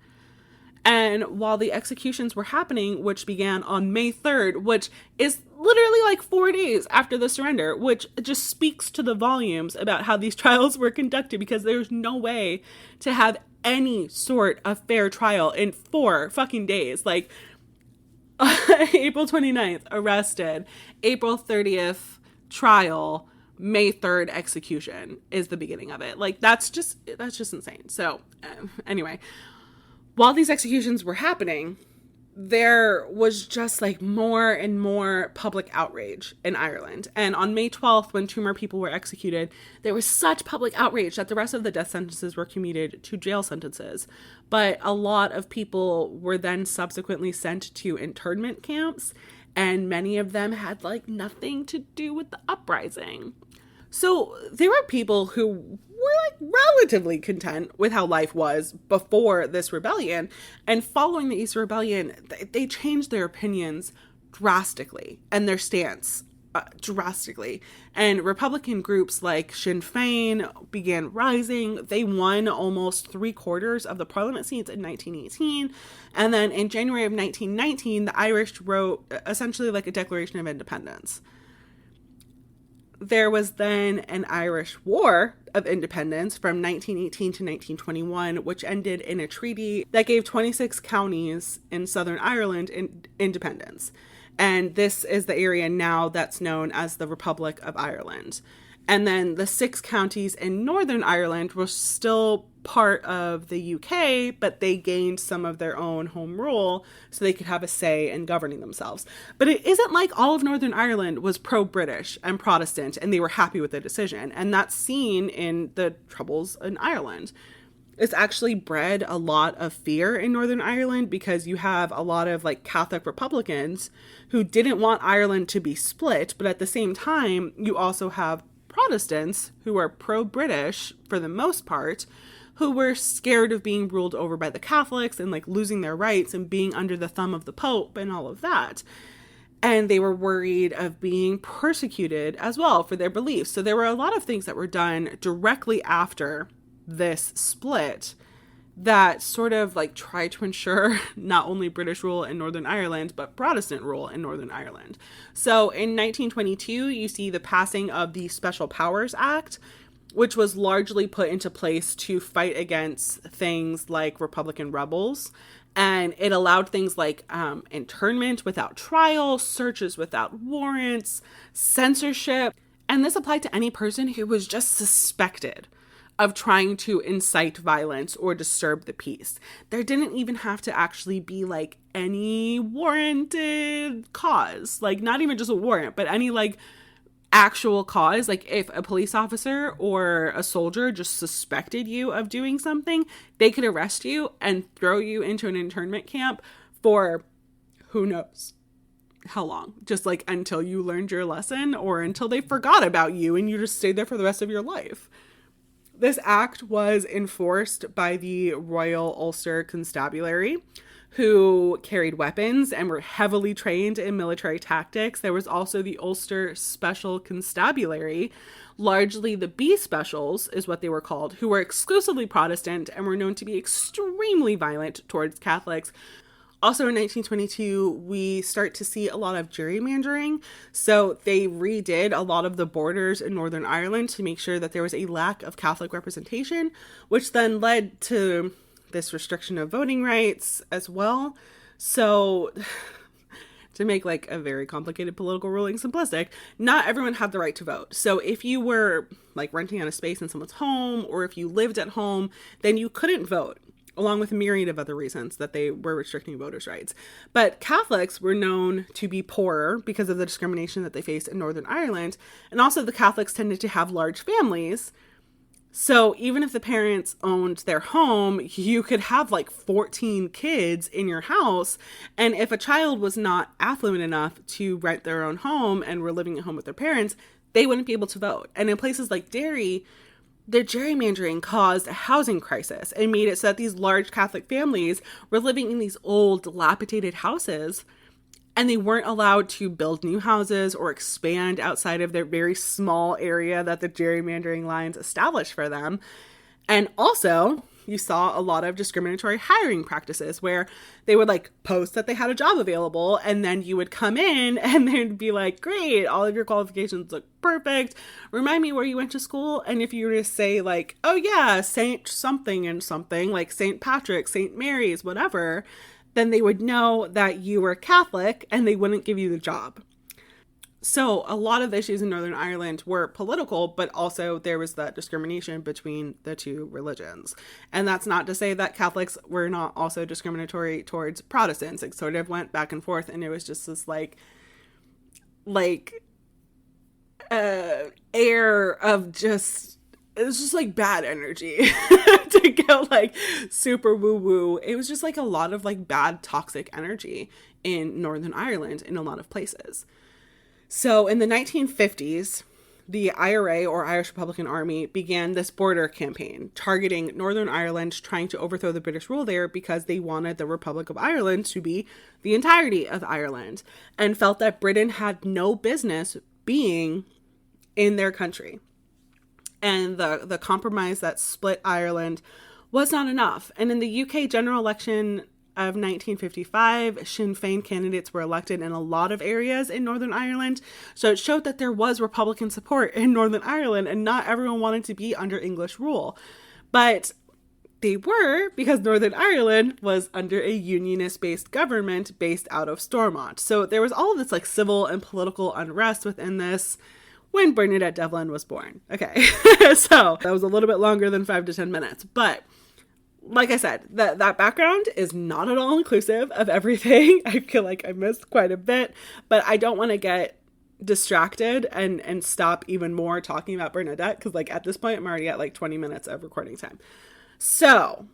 And while the executions were happening, which began on May 3rd, which is literally like 4 days after the surrender, which just speaks to the volumes about how these trials were conducted, because there's no way to have any sort of fair trial in 4 fucking days. Like, April 29th, arrested. April 30th, trial. May 3rd, execution is the beginning of it. Like, that's just insane. So, anyway. While these executions were happening, there was just like more and more public outrage in Ireland. And on May 12th, when 2 more people were executed, there was such public outrage that the rest of the death sentences were commuted to jail sentences. But a lot of people were then subsequently sent to internment camps, and many of them had like nothing to do with the uprising. So there were people who were like relatively content with how life was before this rebellion, and following the Easter Rebellion, they changed their opinions drastically and their stance drastically. And Republican groups like Sinn Féin began rising. They won almost 3/4 of the parliament seats in 1918. And then in January of 1919, the Irish wrote essentially like a Declaration of Independence. There was then an Irish War of Independence from 1918 to 1921, which ended in a treaty that gave 26 counties in Southern Ireland independence. And this is the area now that's known as the Republic of Ireland. And then the 6 counties in Northern Ireland were still part of the UK, but they gained some of their own home rule so they could have a say in governing themselves. But it isn't like all of Northern Ireland was pro-British and Protestant and they were happy with the decision. And that's seen in the Troubles in Ireland. It's actually bred a lot of fear in Northern Ireland because you have a lot of like Catholic Republicans who didn't want Ireland to be split, but at the same time, you also have Protestants who are pro-British for the most part, who were scared of being ruled over by the Catholics and like losing their rights and being under the thumb of the Pope and all of that. And they were worried of being persecuted as well for their beliefs. So there were a lot of things that were done directly after this split that sort of like tried to ensure not only British rule in Northern Ireland, but Protestant rule in Northern Ireland. So in 1922, you see the passing of the Special Powers Act, which was largely put into place to fight against things like Republican rebels. And it allowed things like internment without trial, searches without warrants, censorship. And this applied to any person who was just suspected of trying to incite violence or disturb the peace. There didn't even have to actually be like any warranted cause, like not even just a warrant, but any like actual cause. Like if a police officer or a soldier just suspected you of doing something, they could arrest you and throw you into an internment camp for who knows how long, just like until you learned your lesson or until they forgot about you and you just stayed there for the rest of your life. This act was enforced by the Royal Ulster Constabulary, who carried weapons and were heavily trained in military tactics. There was also the Ulster Special Constabulary, largely the B Specials is what they were called, who were exclusively Protestant and were known to be extremely violent towards Catholics. Also in 1922, we start to see a lot of gerrymandering. So they redid a lot of the borders in Northern Ireland to make sure that there was a lack of Catholic representation, which then led to this restriction of voting rights as well. So to make like a very complicated political ruling simplistic, not everyone had the right to vote. So if you were like renting out a space in someone's home or if you lived at home, then you couldn't vote, along with a myriad of other reasons that they were restricting voters' rights. But Catholics were known to be poorer because of the discrimination that they faced in Northern Ireland. And also the Catholics tended to have large families. So even if the parents owned their home, you could have like 14 kids in your house. And if a child was not affluent enough to rent their own home and were living at home with their parents, they wouldn't be able to vote. And in places like Derry, the gerrymandering caused a housing crisis and made it so that these large Catholic families were living in these old, dilapidated houses, and they weren't allowed to build new houses or expand outside of their very small area that the gerrymandering lines established for them. And also, you saw a lot of discriminatory hiring practices where they would like post that they had a job available, and then you would come in and they'd be like, great, all of your qualifications look perfect. Remind me where you went to school. And if you were to say like, oh yeah, Saint something and something, like Saint Patrick, Saint Mary's, whatever, then they would know that you were Catholic and they wouldn't give you the job. So a lot of the issues in Northern Ireland were political, but also there was that discrimination between the two religions. And that's not to say that Catholics were not also discriminatory towards Protestants. It sort of went back and forth, and it was just this air of just, it was just like bad energy to go like super woo woo. It was just like a lot of like bad toxic energy in Northern Ireland in a lot of places. So in the 1950s, the IRA, or Irish Republican Army, began this border campaign targeting Northern Ireland, trying to overthrow the British rule there because they wanted the Republic of Ireland to be the entirety of Ireland and felt that Britain had no business being in their country. And the compromise that split Ireland was not enough. And in the UK general election of 1955, Sinn Féin candidates were elected in a lot of areas in Northern Ireland. So it showed that there was Republican support in Northern Ireland and not everyone wanted to be under English rule. But they were, because Northern Ireland was under a unionist-based government based out of Stormont. So there was all of this like civil and political unrest within this, when Bernadette Devlin was born. Okay, so that was a little bit longer than 5 to 10 minutes. But like I said, that background is not at all inclusive of everything. I feel like I missed quite a bit, but I don't want to get distracted and stop even more talking about Bernadette, because like at this point I'm already at like 20 minutes of recording time. So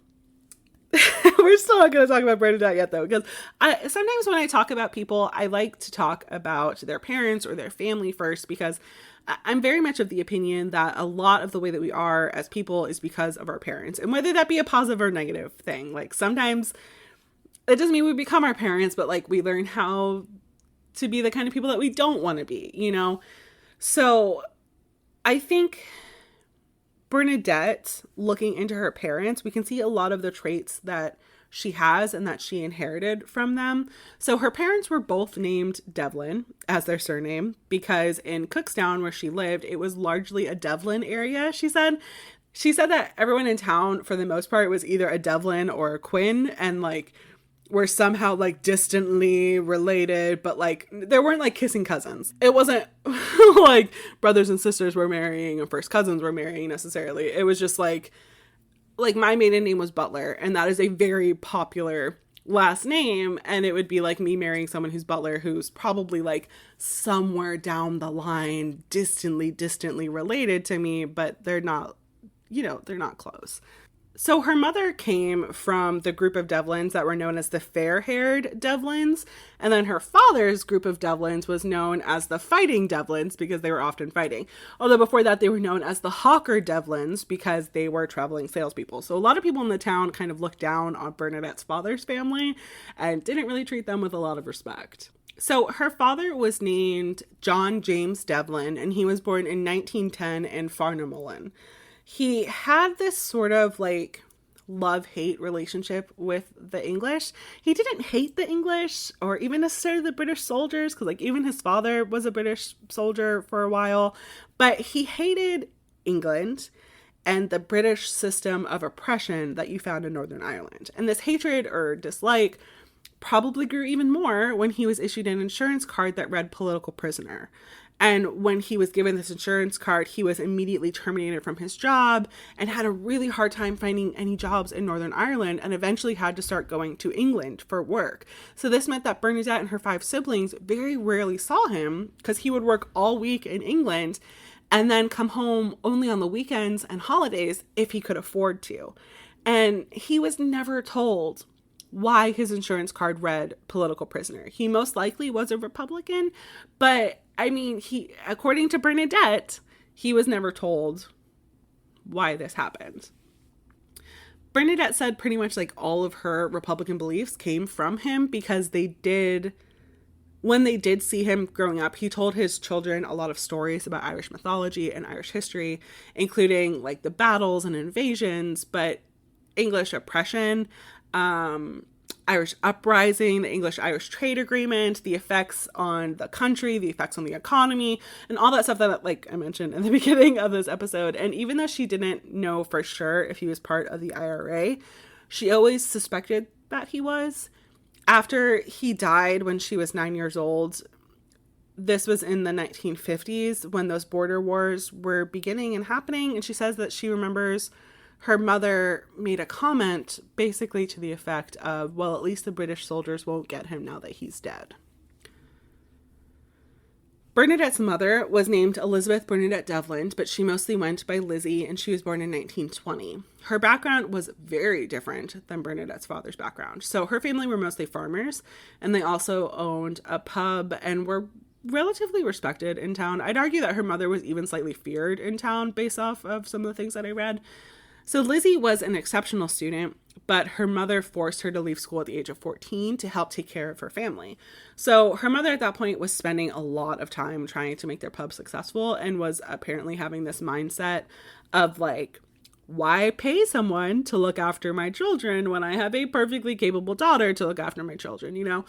we're still not going to talk about Bernadette yet, though, because sometimes when I talk about people, I like to talk about their parents or their family first, because I'm very much of the opinion that a lot of the way that we are as people is because of our parents, and whether that be a positive or negative thing. Like sometimes it doesn't mean we become our parents, but like we learn how to be the kind of people that we don't want to be, you know? So I think Bernadette, looking into her parents, we can see a lot of the traits that she has and that she inherited from them. So her parents were both named Devlin as their surname because in Cookstown, where she lived, it was largely a Devlin area, she said. She said that everyone in town, for the most part, was either a Devlin or a Quinn, and like were somehow like distantly related, but like there weren't like kissing cousins. It wasn't like brothers and sisters were marrying and first cousins were marrying necessarily. It was just like my maiden name was Butler, and that is a very popular last name, and it would be like me marrying someone who's Butler, who's probably like somewhere down the line distantly related to me, but they're not, you know, they're not close. So her mother came from the group of Devlins that were known as the fair-haired Devlins, and then her father's group of Devlins was known as the fighting Devlins because they were often fighting. Although before that they were known as the hawker Devlins because they were traveling salespeople. So a lot of people in the town kind of looked down on Bernadette's father's family and didn't really treat them with a lot of respect. So her father was named John James Devlin, and he was born in 1910 in Farnamullin. He had this sort of like love-hate relationship with the English. He didn't hate the English or even necessarily the British soldiers, because like even his father was a British soldier for a while, but he hated England and the British system of oppression that you found in Northern Ireland. And this hatred or dislike probably grew even more when he was issued an insurance card that read political prisoner. And when he was given this insurance card, he was immediately terminated from his job and had a really hard time finding any jobs in Northern Ireland, and eventually had to start going to England for work. So this meant that Bernadette and her 5 siblings very rarely saw him because he would work all week in England and then come home only on the weekends and holidays if he could afford to. And he was never told why his insurance card read political prisoner. He most likely was a Republican, but I mean, according to Bernadette, he was never told why this happened. Bernadette said pretty much like all of her Republican beliefs came from him because when they did see him growing up, he told his children a lot of stories about Irish mythology and Irish history, including like the battles and invasions, but English oppression, Irish uprising, the English-Irish trade agreement, the effects on the country, the effects on the economy, and all that stuff that, like I mentioned in the beginning of this episode. And even though she didn't know for sure if he was part of the IRA, she always suspected that he was. After he died when she was 9 years old, this was in the 1950s when those border wars were beginning and happening, and she says that she remembers her mother made a comment basically to the effect of, well, at least the British soldiers won't get him now that he's dead. Bernadette's mother was named Elizabeth Bernadette Devlin, but she mostly went by Lizzie, and she was born in 1920. Her background was very different than Bernadette's father's background. So her family were mostly farmers, and they also owned a pub and were relatively respected in town. I'd argue that her mother was even slightly feared in town based off of some of the things that I read. So Lizzie was an exceptional student, but her mother forced her to leave school at the age of 14 to help take care of her family. So her mother at that point was spending a lot of time trying to make their pub successful and was apparently having this mindset of like, why pay someone to look after my children when I have a perfectly capable daughter to look after my children, you know?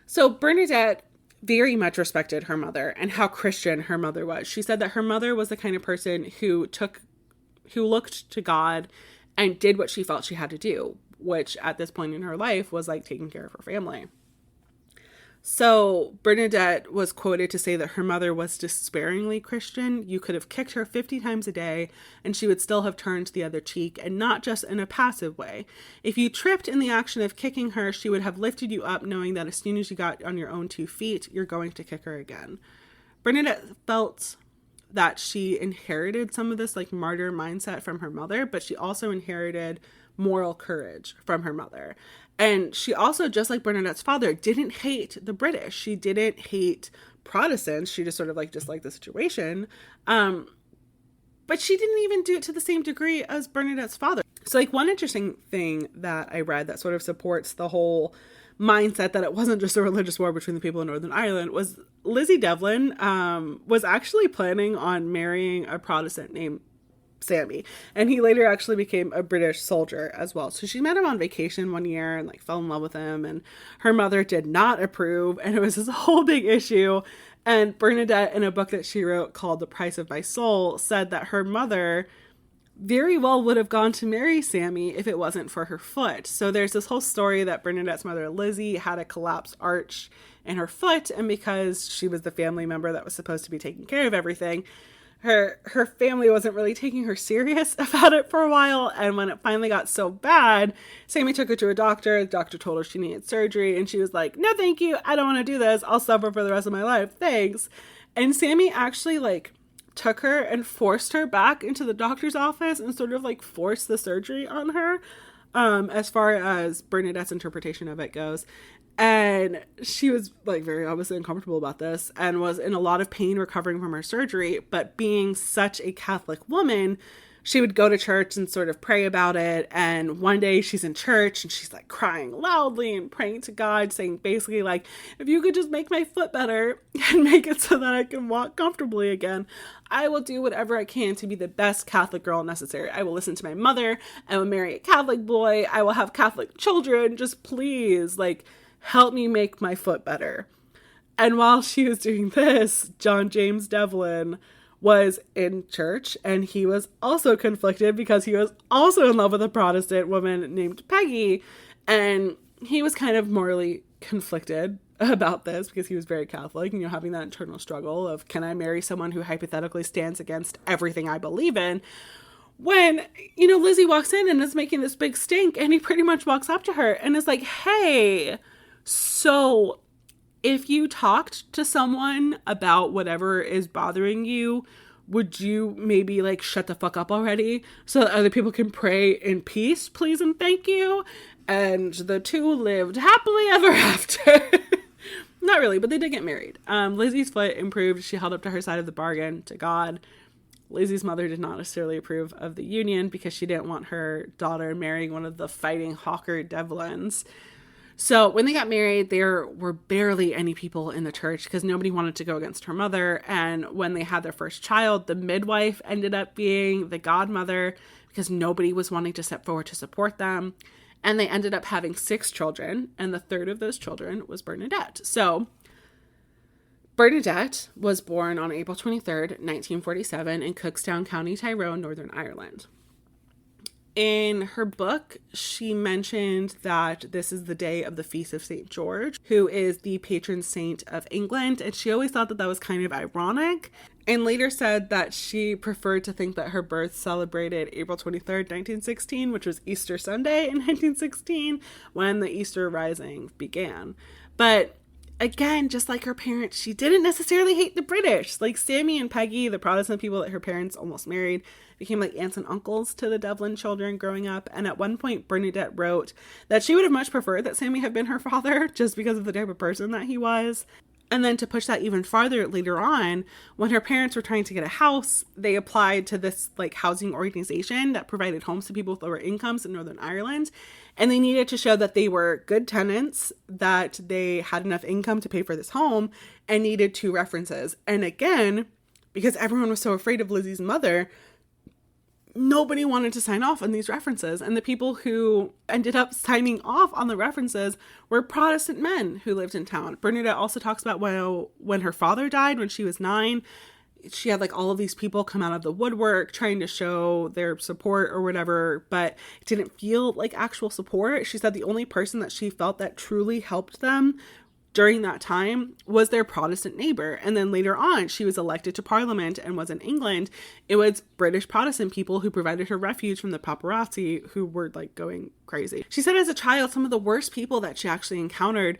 So Bernadette very much respected her mother and how Christian her mother was. She said that her mother was the kind of person who looked to God and did what she felt she had to do, which at this point in her life was like taking care of her family. So Bernadette was quoted to say that her mother was despairingly Christian. You could have kicked her 50 times a day and she would still have turned the other cheek, and not just in a passive way. If you tripped in the action of kicking her, she would have lifted you up knowing that as soon as you got on your own 2 feet, you're going to kick her again. Bernadette felt that she inherited some of this like martyr mindset from her mother, but she also inherited moral courage from her mother. And she also, just like Bernadette's father, didn't hate the British. She didn't hate Protestants. She just sort of like disliked the situation. But she didn't even do it to the same degree as Bernadette's father. So like one interesting thing that I read that sort of supports the whole mindset that it wasn't just a religious war between the people in Northern Ireland was Lizzie Devlin was actually planning on marrying a Protestant named Sammy, and he later actually became a British soldier as well. So she met him on vacation one year and like fell in love with him, and her mother did not approve, and it was this whole big issue. And Bernadette, in a book that she wrote called The Price of My Soul, said that her mother very well would have gone to marry Sammy if it wasn't for her foot. So there's this whole story that Bernadette's mother, Lizzie, had a collapsed arch in her foot, and because she was the family member that was supposed to be taking care of everything, her family wasn't really taking her serious about it for a while. And when it finally got so bad, Sammy took her to a doctor. The doctor told her she needed surgery, and she was like, no, thank you. I don't want to do this. I'll suffer for the rest of my life. Thanks. And Sammy actually like took her and forced her back into the doctor's office and sort of like forced the surgery on her, as far as Bernadette's interpretation of it goes. And she was like very obviously uncomfortable about this and was in a lot of pain recovering from her surgery. But being such a Catholic woman, she would go to church and sort of pray about it. And one day she's in church and she's like crying loudly and praying to God, saying basically like, if you could just make my foot better and make it so that I can walk comfortably again, I will do whatever I can to be the best Catholic girl necessary. I will listen to my mother. I will marry a Catholic boy. I will have Catholic children. Just please, like, help me make my foot better. And while she was doing this, John James Devlin was in church, and he was also conflicted because he was also in love with a Protestant woman named Peggy. And he was kind of morally conflicted about this because he was very Catholic, and having that internal struggle of, can I marry someone who hypothetically stands against everything I believe in? When, Lizzie walks in and is making this big stink, and he pretty much walks up to her and is like, hey, so if you talked to someone about whatever is bothering you, would you maybe like shut the fuck up already so that other people can pray in peace, please and thank you? And the two lived happily ever after. Not really, but they did get married. Lizzie's foot improved. She held up to her side of the bargain, to God. Lizzie's mother did not necessarily approve of the union because she didn't want her daughter marrying one of the fighting hawker Devlins. So when they got married, there were barely any people in the church because nobody wanted to go against her mother. And when they had their first child, the midwife ended up being the godmother because nobody was wanting to step forward to support them. And they ended up having 6 children, and the third of those children was Bernadette. So Bernadette was born on April 23rd, 1947 in Cookstown, County Tyrone, Northern Ireland. In her book, she mentioned that this is the day of the Feast of St. George, who is the patron saint of England, and she always thought that that was kind of ironic, and later said that she preferred to think that her birth celebrated April 23rd, 1916, which was Easter Sunday in 1916, when the Easter Rising began. But again, just like her parents, she didn't necessarily hate the British. Like Sammy and Peggy, the Protestant people that her parents almost married, became like aunts and uncles to the Devlin children growing up. And at one point, Bernadette wrote that she would have much preferred that Sammy had been her father just because of the type of person that he was. And then to push that even farther later on, when her parents were trying to get a house, they applied to this like housing organization that provided homes to people with lower incomes in Northern Ireland. And they needed to show that they were good tenants, that they had enough income to pay for this home, and needed 2 references. And again, because everyone was so afraid of Lizzie's mother, nobody wanted to sign off on these references. And the people who ended up signing off on the references were Protestant men who lived in town. Bernadette also talks about when her father died when she was 9, she had like all of these people come out of the woodwork trying to show their support or whatever, but it didn't feel like actual support. She said the only person that she felt that truly helped them during that time was their Protestant neighbor. And then later on, she was elected to Parliament and was in England. It was British Protestant people who provided her refuge from the paparazzi who were like going crazy. She said as a child, some of the worst people that she actually encountered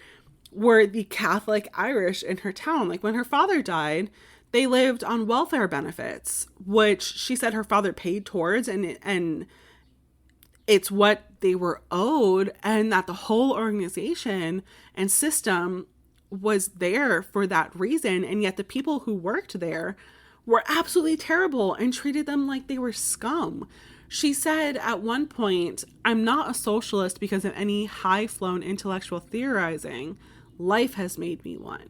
were the Catholic Irish in her town. Like when her father died, they lived on welfare benefits, which she said her father paid towards, and it's what they were owed, and that the whole organization and system was there for that reason. And yet the people who worked there were absolutely terrible and treated them like they were scum. She said at one point, "I'm not a socialist because of any high-flown intellectual theorizing. Life has made me one."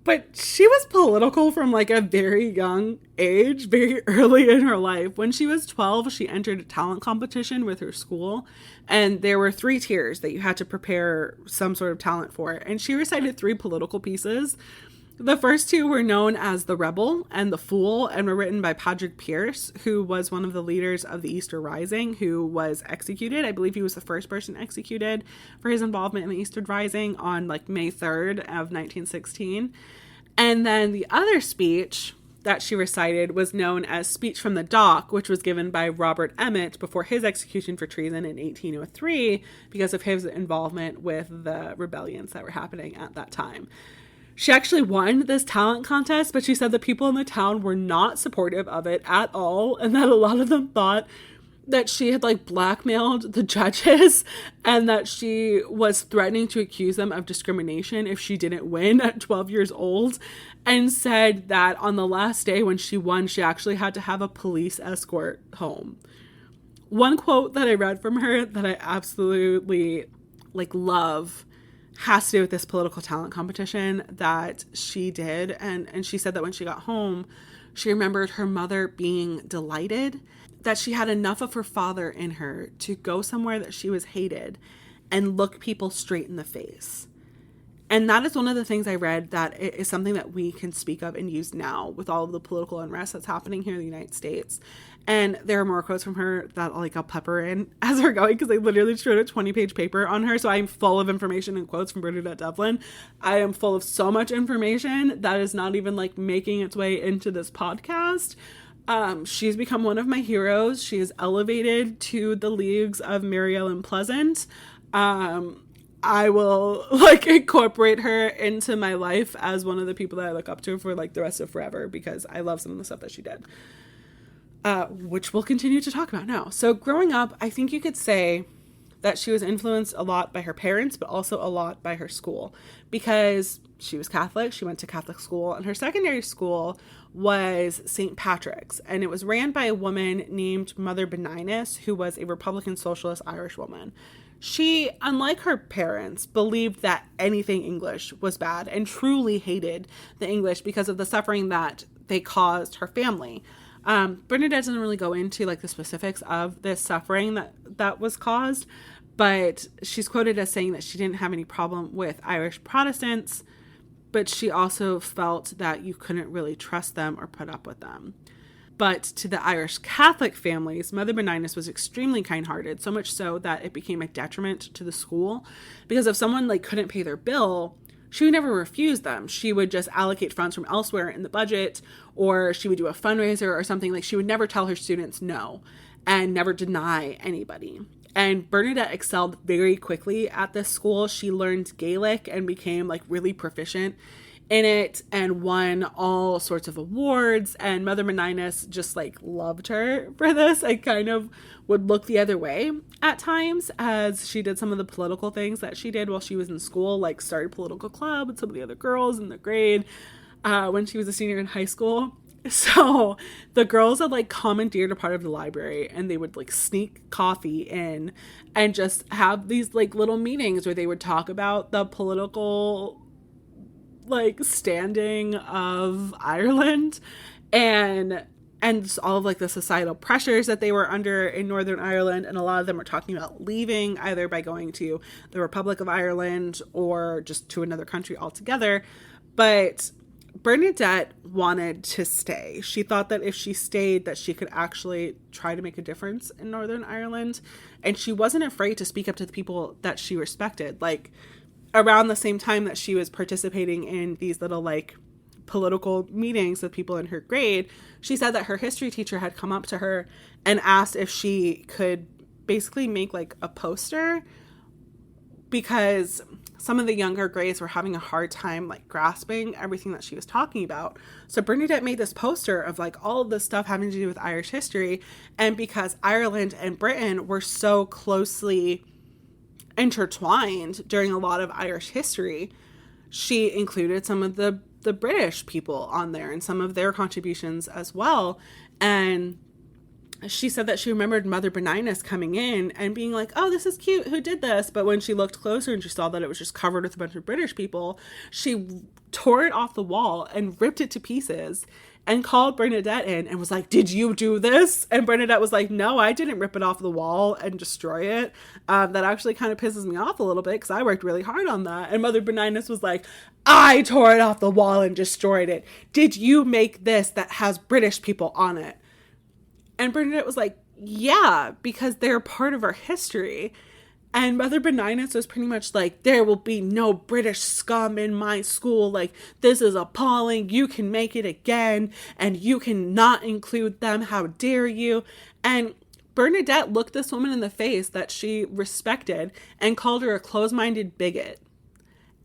But she was political from like a very young age, very early in her life. When she was 12, she entered a talent competition with her school, and there were 3 tiers that you had to prepare some sort of talent for. And she recited 3 political pieces. The first 2 were known as The Rebel and The Fool, and were written by Patrick Pearse, who was one of the leaders of the Easter Rising, who was executed. I believe he was the first person executed for his involvement in the Easter Rising on like May 3rd of 1916. And then the other speech that she recited was known as Speech from the Dock, which was given by Robert Emmet before his execution for treason in 1803 because of his involvement with the rebellions that were happening at that time. She actually won this talent contest, but she said the people in the town were not supportive of it at all, and that a lot of them thought that she had like blackmailed the judges and that she was threatening to accuse them of discrimination if she didn't win at 12 years old, and said that on the last day when she won, she actually had to have a police escort home. One quote that I read from her that I absolutely like love has to do with this political talent competition that she did. And she said that when she got home, she remembered her mother being delighted that she had enough of her father in her to go somewhere that she was hated and look people straight in the face. And that is one of the things I read that is something that we can speak of and use now with all of the political unrest that's happening here in the United States. And there are more quotes from her that I'll pepper in as we're going, because I literally just wrote a 20-page paper on her. So I'm full of information and quotes from Bernadette Devlin. I am full of so much information that is not even making its way into this podcast. She's become one of my heroes. She is elevated to the leagues of Mary Ellen Pleasant. I will incorporate her into my life as one of the people that I look up to for the rest of forever, because I love some of the stuff that she did, which we'll continue to talk about now. So growing up, I think you could say that she was influenced a lot by her parents, but also a lot by her school, because she was Catholic. She went to Catholic school, and her secondary school was St. Patrick's, and it was ran by a woman named Mother Benignus, who was a Republican socialist Irish woman. She, unlike her parents, believed that anything English was bad and truly hated the English because of the suffering that they caused her family. Bernadette doesn't really go into the specifics of this suffering that was caused, but she's quoted as saying that she didn't have any problem with Irish Protestants, but she also felt that you couldn't really trust them or put up with them. But to the Irish Catholic families, Mother Benignus was extremely kind-hearted, so much so that it became a detriment to the school, because if someone couldn't pay their bill, she would never refuse them. She would just allocate funds from elsewhere in the budget, or she would do a fundraiser or something. She would never tell her students no and never deny anybody. And Bernadette excelled very quickly at this school. She learned Gaelic and became really proficient in it and won all sorts of awards. And Mother Benignus just loved her for this. I kind of would look the other way at times as she did some of the political things that she did while she was in school, started a political club with some of the other girls in the grade when she was a senior in high school. So the girls had commandeered a part of the library, and they would sneak coffee in and just have these little meetings where they would talk about the political standing of Ireland and all of the societal pressures that they were under in Northern Ireland. And a lot of them were talking about leaving, either by going to the Republic of Ireland or just to another country altogether. But Bernadette wanted to stay. She thought that if she stayed, that she could actually try to make a difference in Northern Ireland. And she wasn't afraid to speak up to the people that she respected. around the same time that she was participating in these little like political meetings with people in her grade, she said that her history teacher had come up to her and asked if she could basically make like a poster, because some of the younger grades were having a hard time like grasping everything that she was talking about. So Bernadette made this poster of like all of this stuff having to do with Irish history. And because Ireland and Britain were so closely intertwined during a lot of Irish history, she included some of the British people on there and some of their contributions as well. And she said that she remembered Mother Benignus coming in and being like, oh, this is cute, who did this? But when she looked closer and she saw that it was just covered with a bunch of British people, she tore it off the wall and ripped it to pieces and called Bernadette in and was like, did you do this? And Bernadette was like, no, I didn't rip it off the wall and destroy it. That actually kind of pisses me off a little bit because I worked really hard on that. And Mother Benignus was like, I tore it off the wall and destroyed it. Did you make this that has British people on it? And Bernadette was like, yeah, because they're part of our history. And Mother Benignus was pretty much like, there will be no British scum in my school. Like, this is appalling. You can make it again. And you can not include them. How dare you? And Bernadette looked this woman in the face that she respected and called her a closed-minded bigot.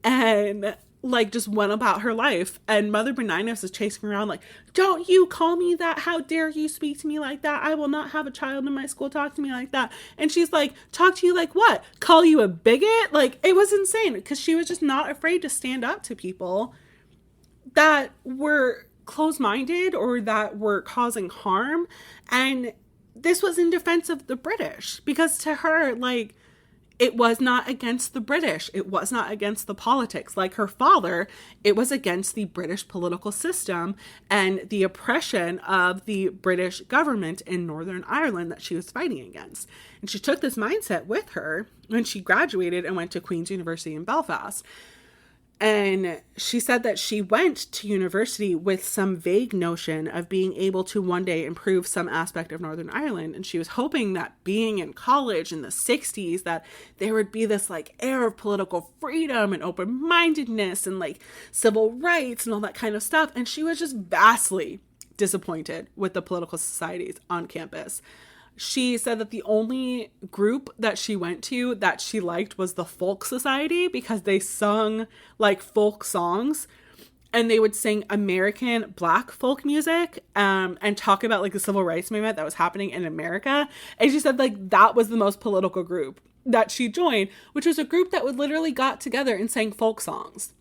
And like just went about her life. And Mother Benignus is chasing around like, don't you call me that? How dare you speak to me like that? I will not have a child in my school talk to me like that. And she's like, talk to you like what? Call you a bigot? Like, it was insane because she was just not afraid to stand up to people that were closed-minded or that were causing harm. And this was in defense of the British, because to her, like, it was not against the British. It was not against the politics. Like her father, it was against the British political system and the oppression of the British government in Northern Ireland that she was fighting against. And she took this mindset with her when she graduated and went to Queen's University in Belfast. And she said that she went to university with some vague notion of being able to one day improve some aspect of Northern Ireland. And she was hoping that being in college in the 60s, that there would be this like air of political freedom and open-mindedness and like civil rights and all that kind of stuff. And she was just vastly disappointed with the political societies on campus. She said that the only group that she went to that she liked was the folk society, because they sung like folk songs and they would sing American Black folk music and talk about like the civil rights movement that was happening in America. And she said like that was the most political group that she joined, which was a group that would literally got together and sang folk songs.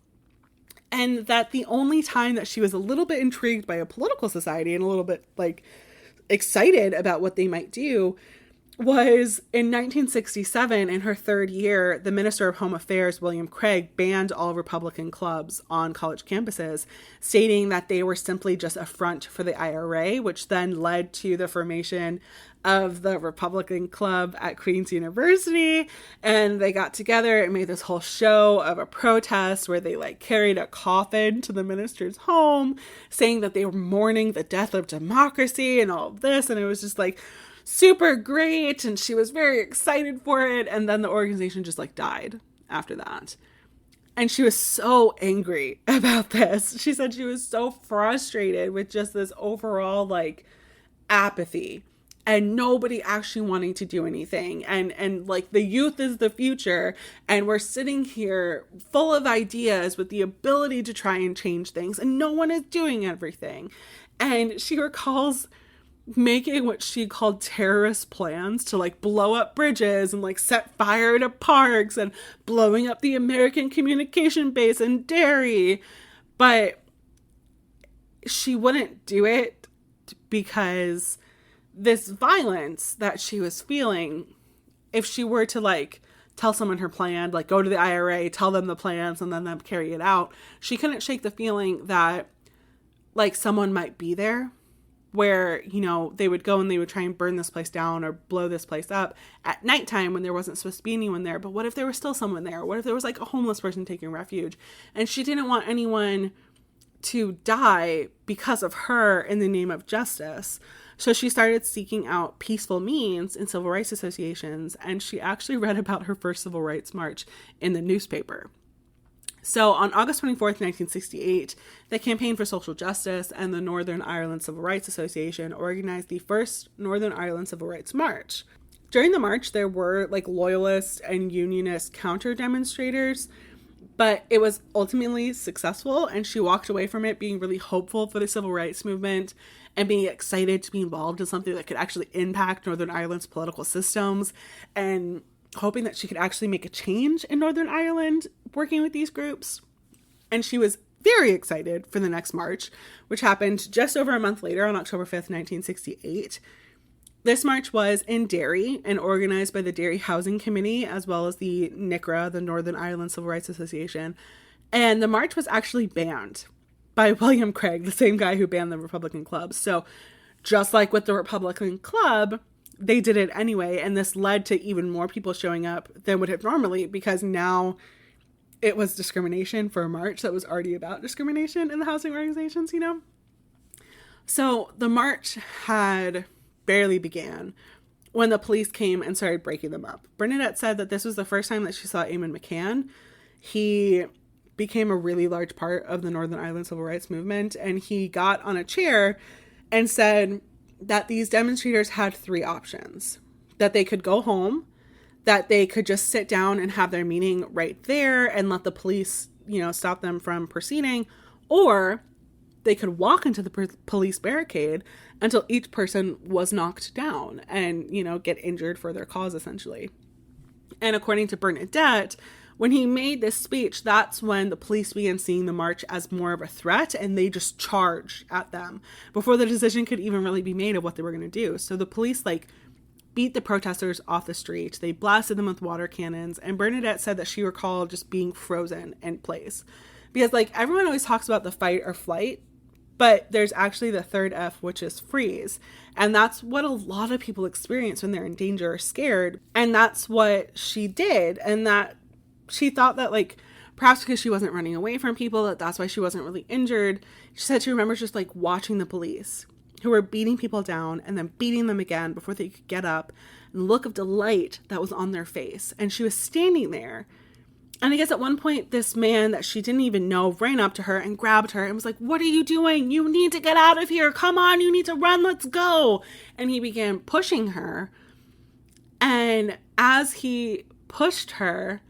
And that the only time that she was a little bit intrigued by a political society and a little bit like excited about what they might do was in 1967. In her third year, the Minister of Home Affairs, William Craig, banned all Republican clubs on college campuses, stating that they were simply just a front for the IRA, which then led to the formation of the Republican Club at Queen's University. And they got together and made this whole show of a protest where they like carried a coffin to the minister's home, saying that they were mourning the death of democracy and all of this. And it was just like super great. And she was very excited for it. And then the organization just like died after that. And she was so angry about this. She said she was so frustrated with just this overall like apathy and nobody actually wanting to do anything. And like the youth is the future. And we're sitting here full of ideas with the ability to try and change things. And no one is doing everything. And she recalls making what she called terrorist plans to like blow up bridges and like set fire to parks and blowing up the American communication base in Derry. But she wouldn't do it because this violence that she was feeling, if she were to like tell someone her plan, like go to the IRA, tell them the plans and then them carry it out, she couldn't shake the feeling that like someone might be there where, you know, they would go and they would try and burn this place down or blow this place up at nighttime when there wasn't supposed to be anyone there. But what if there was still someone there? What if there was like a homeless person taking refuge? And she didn't want anyone to die because of her in the name of justice. So she started seeking out peaceful means in civil rights associations, and she actually read about her first civil rights march in the newspaper. So on August 24th, 1968, the Campaign for Social Justice and the Northern Ireland Civil Rights Association organized the first Northern Ireland Civil Rights March. During the march, there were like loyalist and unionist counter demonstrators, but it was ultimately successful, and she walked away from it being really hopeful for the civil rights movement and being excited to be involved in something that could actually impact Northern Ireland's political systems, and hoping that she could actually make a change in Northern Ireland working with these groups. And she was very excited for the next march, which happened just over a month later on October 5th, 1968. This march was in Derry and organized by the Derry Housing Committee as well as the NICRA, the Northern Ireland Civil Rights Association. And the march was actually banned by William Craig, the same guy who banned the Republican Club. So just like with the Republican Club, they did it anyway, and this led to even more people showing up than would have normally, because now it was discrimination for a march that was already about discrimination in the housing organizations, you know? So the march had barely began when the police came and started breaking them up. Bernadette said that this was the first time that she saw Eamon McCann. He became a really large part of the Northern Ireland Civil Rights Movement, and he got on a chair and said that these demonstrators had three options: that they could go home, that they could just sit down and have their meeting right there and let the police, stop them from proceeding, or they could walk into the police barricade until each person was knocked down and, get injured for their cause, essentially. And according to Bernadette, when he made this speech, that's when the police began seeing the march as more of a threat, and they just charged at them before the decision could even really be made of what they were going to do. So the police beat the protesters off the street. They blasted them with water cannons, and Bernadette said that she recalled just being frozen in place. Because everyone always talks about the fight or flight, but there's actually the third F, which is freeze. And that's what a lot of people experience when they're in danger or scared. And that's what she did. And that she thought that perhaps because she wasn't running away from people, that's why she wasn't really injured. She said she remembers just watching the police who were beating people down and then beating them again before they could get up, and the look of delight that was on their face. And she was standing there. And I guess at one point, this man that she didn't even know ran up to her and grabbed her and was like, "What are you doing? You need to get out of here. Come on, you need to run. Let's go." And he began pushing her. And as he pushed her,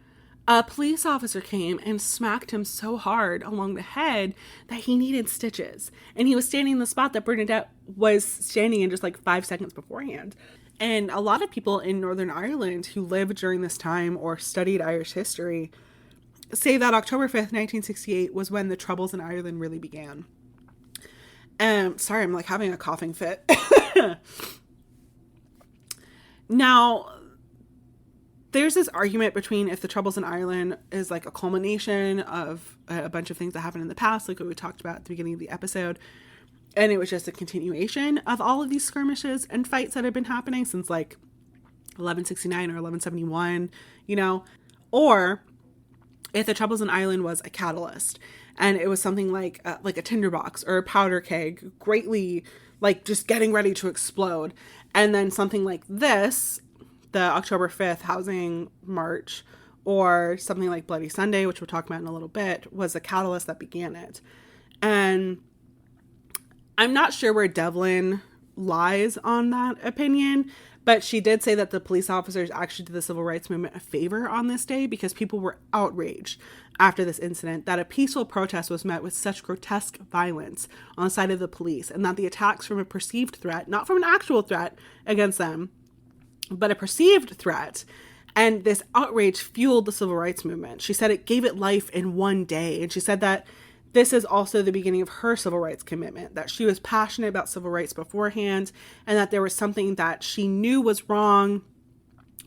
a police officer came and smacked him so hard along the head that he needed stitches. And he was standing in the spot that Bernadette was standing in just 5 seconds beforehand. And a lot of people in Northern Ireland who lived during this time or studied Irish history say that October 5th, 1968 was when the Troubles in Ireland really began. Sorry, I'm having a coughing fit. Now, there's this argument between if the Troubles in Ireland is a culmination of a bunch of things that happened in the past, like what we talked about at the beginning of the episode, and it was just a continuation of all of these skirmishes and fights that had been happening since 1169 or 1171, or if the Troubles in Ireland was a catalyst and it was something like a tinderbox or a powder keg, greatly just getting ready to explode, and then something like this, the October 5th housing march, or something like Bloody Sunday, which we'll talk about in a little bit, was the catalyst that began it. And I'm not sure where Devlin lies on that opinion, but she did say that the police officers actually did the civil rights movement a favor on this day because people were outraged after this incident that a peaceful protest was met with such grotesque violence on the side of the police, and that the attacks from a perceived threat, not from an actual threat against them, but a perceived threat. And this outrage fueled the civil rights movement. She said it gave it life in one day. And she said that this is also the beginning of her civil rights commitment, that she was passionate about civil rights beforehand, and that there was something that she knew was wrong,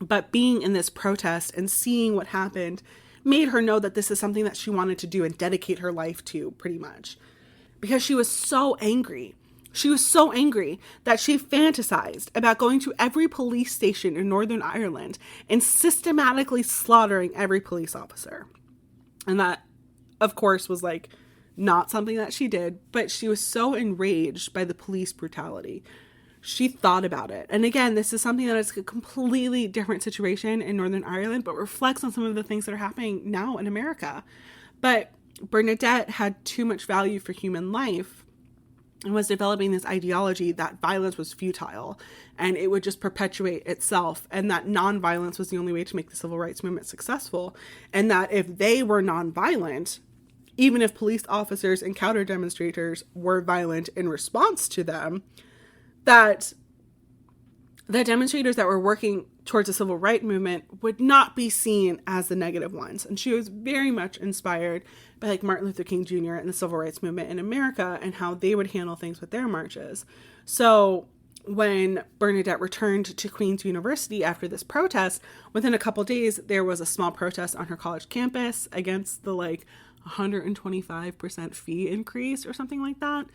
but being in this protest and seeing what happened made her know that this is something that she wanted to do and dedicate her life to, pretty much. Because she was so angry. She was so angry that she fantasized about going to every police station in Northern Ireland and systematically slaughtering every police officer. And that, of course, was not something that she did, but she was so enraged by the police brutality. She thought about it. And again, this is something that is a completely different situation in Northern Ireland, but reflects on some of the things that are happening now in America. But Bernadette had too much value for human life and was developing this ideology that violence was futile and it would just perpetuate itself, and that nonviolence was the only way to make the civil rights movement successful, and that if they were nonviolent, even if police officers and counter demonstrators were violent in response to them, that the demonstrators that were working towards the civil rights movement would not be seen as the negative ones. And she was very much inspired by like Martin Luther King Jr. and the civil rights movement in America and how they would handle things with their marches. So when Bernadette returned to Queen's University after this protest, within a couple days, there was a small protest on her college campus against the like 125% fee increase or something like that.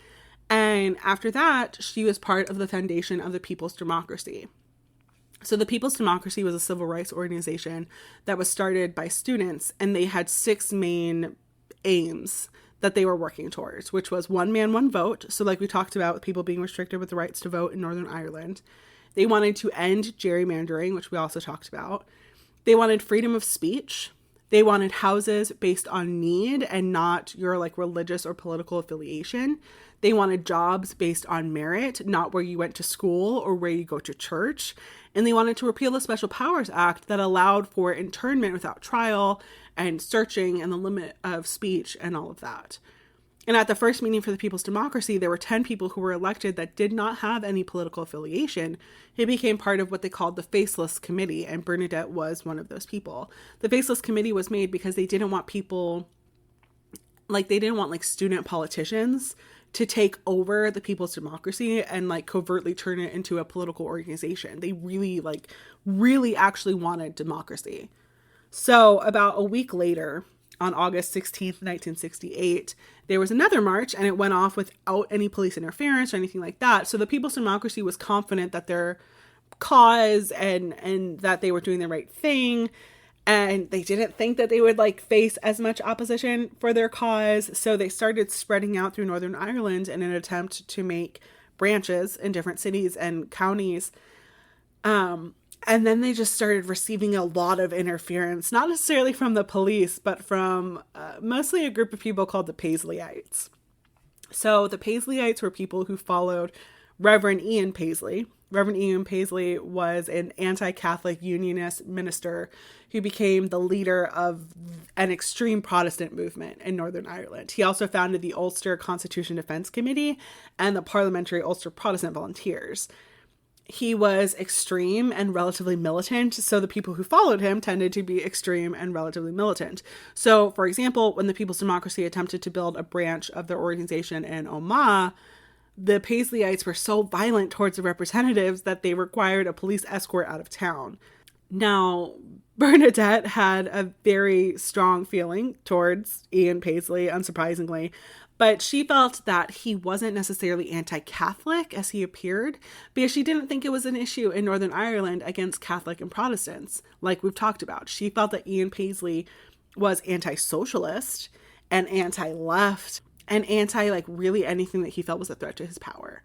And after that, she was part of the foundation of the People's Democracy. So the People's Democracy was a civil rights organization that was started by students, and they had 6 main aims that they were working towards, which was one man, one vote. So like we talked about with people being restricted with the rights to vote in Northern Ireland. They wanted to end gerrymandering, which we also talked about. They wanted freedom of speech. They wanted houses based on need and not your like religious or political affiliation. They wanted jobs based on merit, not where you went to school or where you go to church. And they wanted to repeal the Special Powers Act that allowed for internment without trial and searching and the limit of speech and all of that. And at the first meeting for the People's Democracy, there were 10 people who were elected that did not have any political affiliation. It became part of what they called the Faceless Committee, and Bernadette was one of those people. The Faceless Committee was made because they didn't want people, like they didn't want like student politicians to take over the People's Democracy and like covertly turn it into a political organization. They really actually wanted democracy. So about a week later, on August 16th, 1968, there was another march, and it went off without any police interference or anything like that. So the People's Democracy was confident that their cause and that they were doing the right thing, and they didn't think that they would like face as much opposition for their cause. So they started spreading out through Northern Ireland in an attempt to make branches in different cities and counties. And then they just started receiving a lot of interference, not necessarily from the police, but from mostly a group of people called the Paisleyites. So the Paisleyites were people who followed Reverend Ian Paisley. Reverend Ian Paisley was an anti-Catholic unionist minister who became the leader of an extreme Protestant movement in Northern Ireland. He also founded the Ulster Constitution Defence Committee and the Parliamentary Ulster Protestant Volunteers. He was extreme and relatively militant, so the people who followed him tended to be extreme and relatively militant. So, for example, when the People's Democracy attempted to build a branch of their organization in Omagh, the Paisleyites were so violent towards the representatives that they required a police escort out of town. Now, Bernadette had a very strong feeling towards Ian Paisley, unsurprisingly, but she felt that he wasn't necessarily anti-Catholic as he appeared, because she didn't think it was an issue in Northern Ireland against Catholic and Protestants, like we've talked about. She felt that Ian Paisley was anti-socialist and anti-left and anti, really anything that he felt was a threat to his power.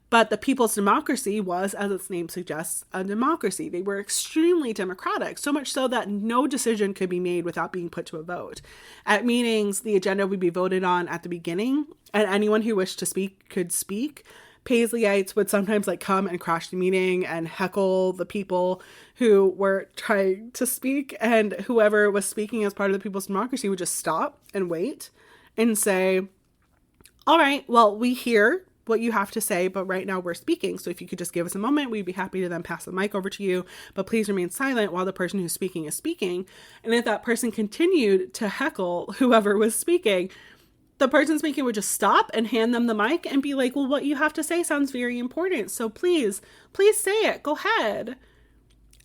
But the People's Democracy was, as its name suggests, a democracy. They were extremely democratic, so much so that no decision could be made without being put to a vote. At meetings, the agenda would be voted on at the beginning, and anyone who wished to speak could speak. Paisleyites would sometimes come and crash the meeting and heckle the people who were trying to speak, and whoever was speaking as part of the People's Democracy would just stop and wait and say, all right, well, we hear what you have to say, but right now we're speaking. So if you could just give us a moment, we'd be happy to then pass the mic over to you, but please remain silent while the person who's speaking is speaking. And if that person continued to heckle whoever was speaking, the person speaking would just stop and hand them the mic and be like, well, what you have to say sounds very important. So please say it. Go ahead.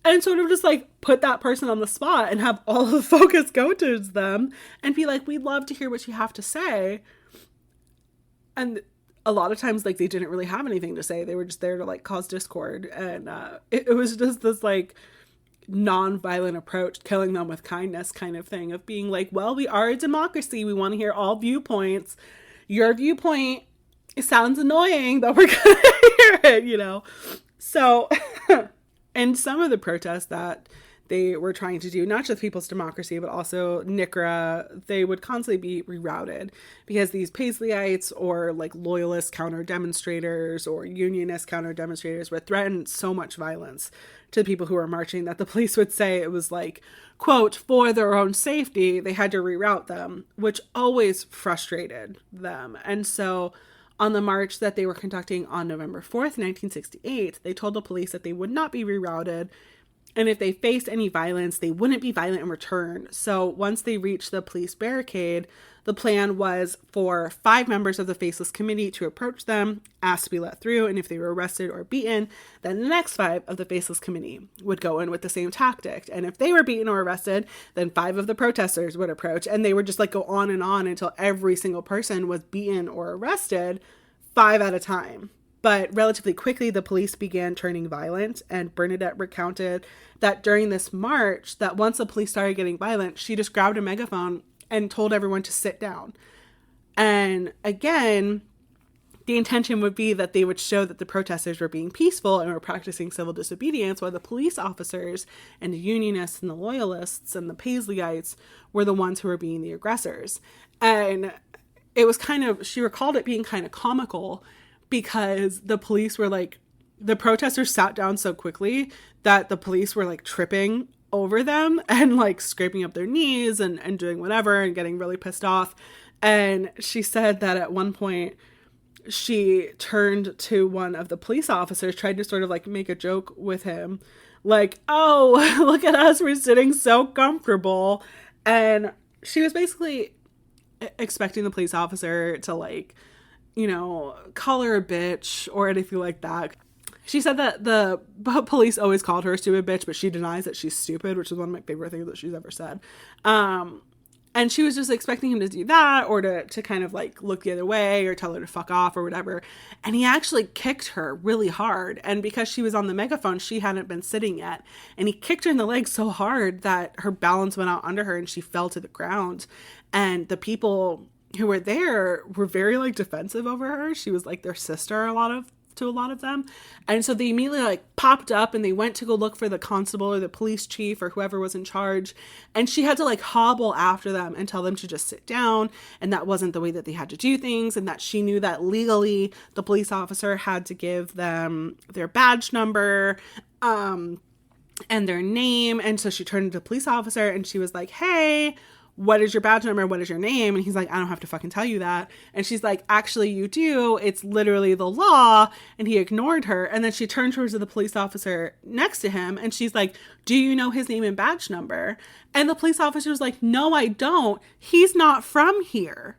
And sort of just put that person on the spot and have all of the focus go towards them and be like, we'd love to hear what you have to say. And a lot of times, they didn't really have anything to say. They were just there to, cause discord. And it was just this, non-violent approach, killing them with kindness kind of thing of being like, well, we are a democracy. We want to hear all viewpoints. Your viewpoint, it sounds annoying, but we're going to hear it, So, and some of the protests that they were trying to do, not just People's Democracy, but also NICRA, they would constantly be rerouted because these Paisleyites or like loyalist counter demonstrators or unionist counter demonstrators would threaten so much violence to the people who were marching that the police would say it was like, quote, for their own safety, they had to reroute them, which always frustrated them. And so on the march that they were conducting on November 4th, 1968, they told the police that they would not be rerouted, and if they faced any violence, they wouldn't be violent in return. So once they reached the police barricade, the plan was for 5 members of the Faceless Committee to approach them, ask to be let through, and if they were arrested or beaten, then the next 5 of the Faceless Committee would go in with the same tactic. And if they were beaten or arrested, then 5 of the protesters would approach, and they would just like go on until every single person was beaten or arrested, 5 at a time. But relatively quickly, the police began turning violent, and Bernadette recounted that during this march, that once the police started getting violent, she just grabbed a megaphone and told everyone to sit down. And again, the intention would be that they would show that the protesters were being peaceful and were practicing civil disobedience, while the police officers and the unionists and the loyalists and the Paisleyites were the ones who were being the aggressors. And it was she recalled it being kind of comical because the police were like, the protesters sat down so quickly that the police were like tripping over them and like scraping up their knees and doing whatever and getting really pissed off. And she said that at one point she turned to one of the police officers, tried to sort of like make a joke with him, like, oh, look at us, we're sitting so comfortable. And she was basically expecting the police officer to like, you know, call her a bitch or anything like that. She said that the police always called her a stupid bitch, but she denies that she's stupid, which is one of my favorite things that she's ever said. And she was just expecting him to do that or to kind of like look the other way or tell her to fuck off or whatever. And he actually kicked her really hard. And because she was on the megaphone, she hadn't been sitting yet. And he kicked her in the leg so hard that her balance went out under her and she fell to the ground. And the people who were there were very like defensive over her. She was like their sister to a lot of them. And so they immediately like popped up and they went to go look for the constable or the police chief or whoever was in charge. And she had to like hobble after them and tell them to just sit down. And that wasn't the way that they had to do things. And that she knew that legally the police officer had to give them their badge number, and their name. And so she turned to the police officer and she was like, hey, what is your badge number? What is your name? And he's like, I don't have to fucking tell you that. And she's like, actually, you do. It's literally the law. And he ignored her. And then she turned towards the police officer next to him. And she's like, do you know his name and badge number? And the police officer was like, no, I don't. He's not from here.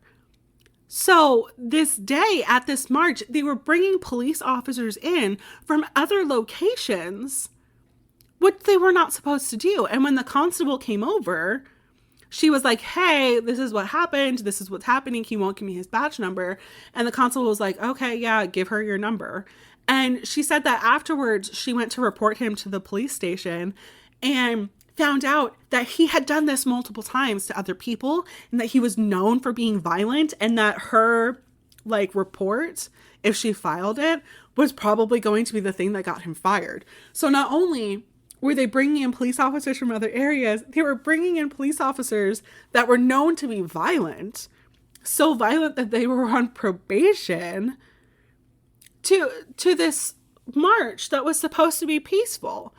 So this day at this march, they were bringing police officers in from other locations, which they were not supposed to do. And when the constable came over, she was like, hey, this is what happened. This is what's happening. He won't give me his badge number. And the constable was like, okay, yeah, give her your number. And she said that afterwards, she went to report him to the police station and found out that he had done this multiple times to other people and that he was known for being violent and that her like report, if she filed it, was probably going to be the thing that got him fired. So not only were they bringing in police officers from other areas, they were bringing in police officers that were known to be violent, so violent that they were on probation to this march that was supposed to be peaceful.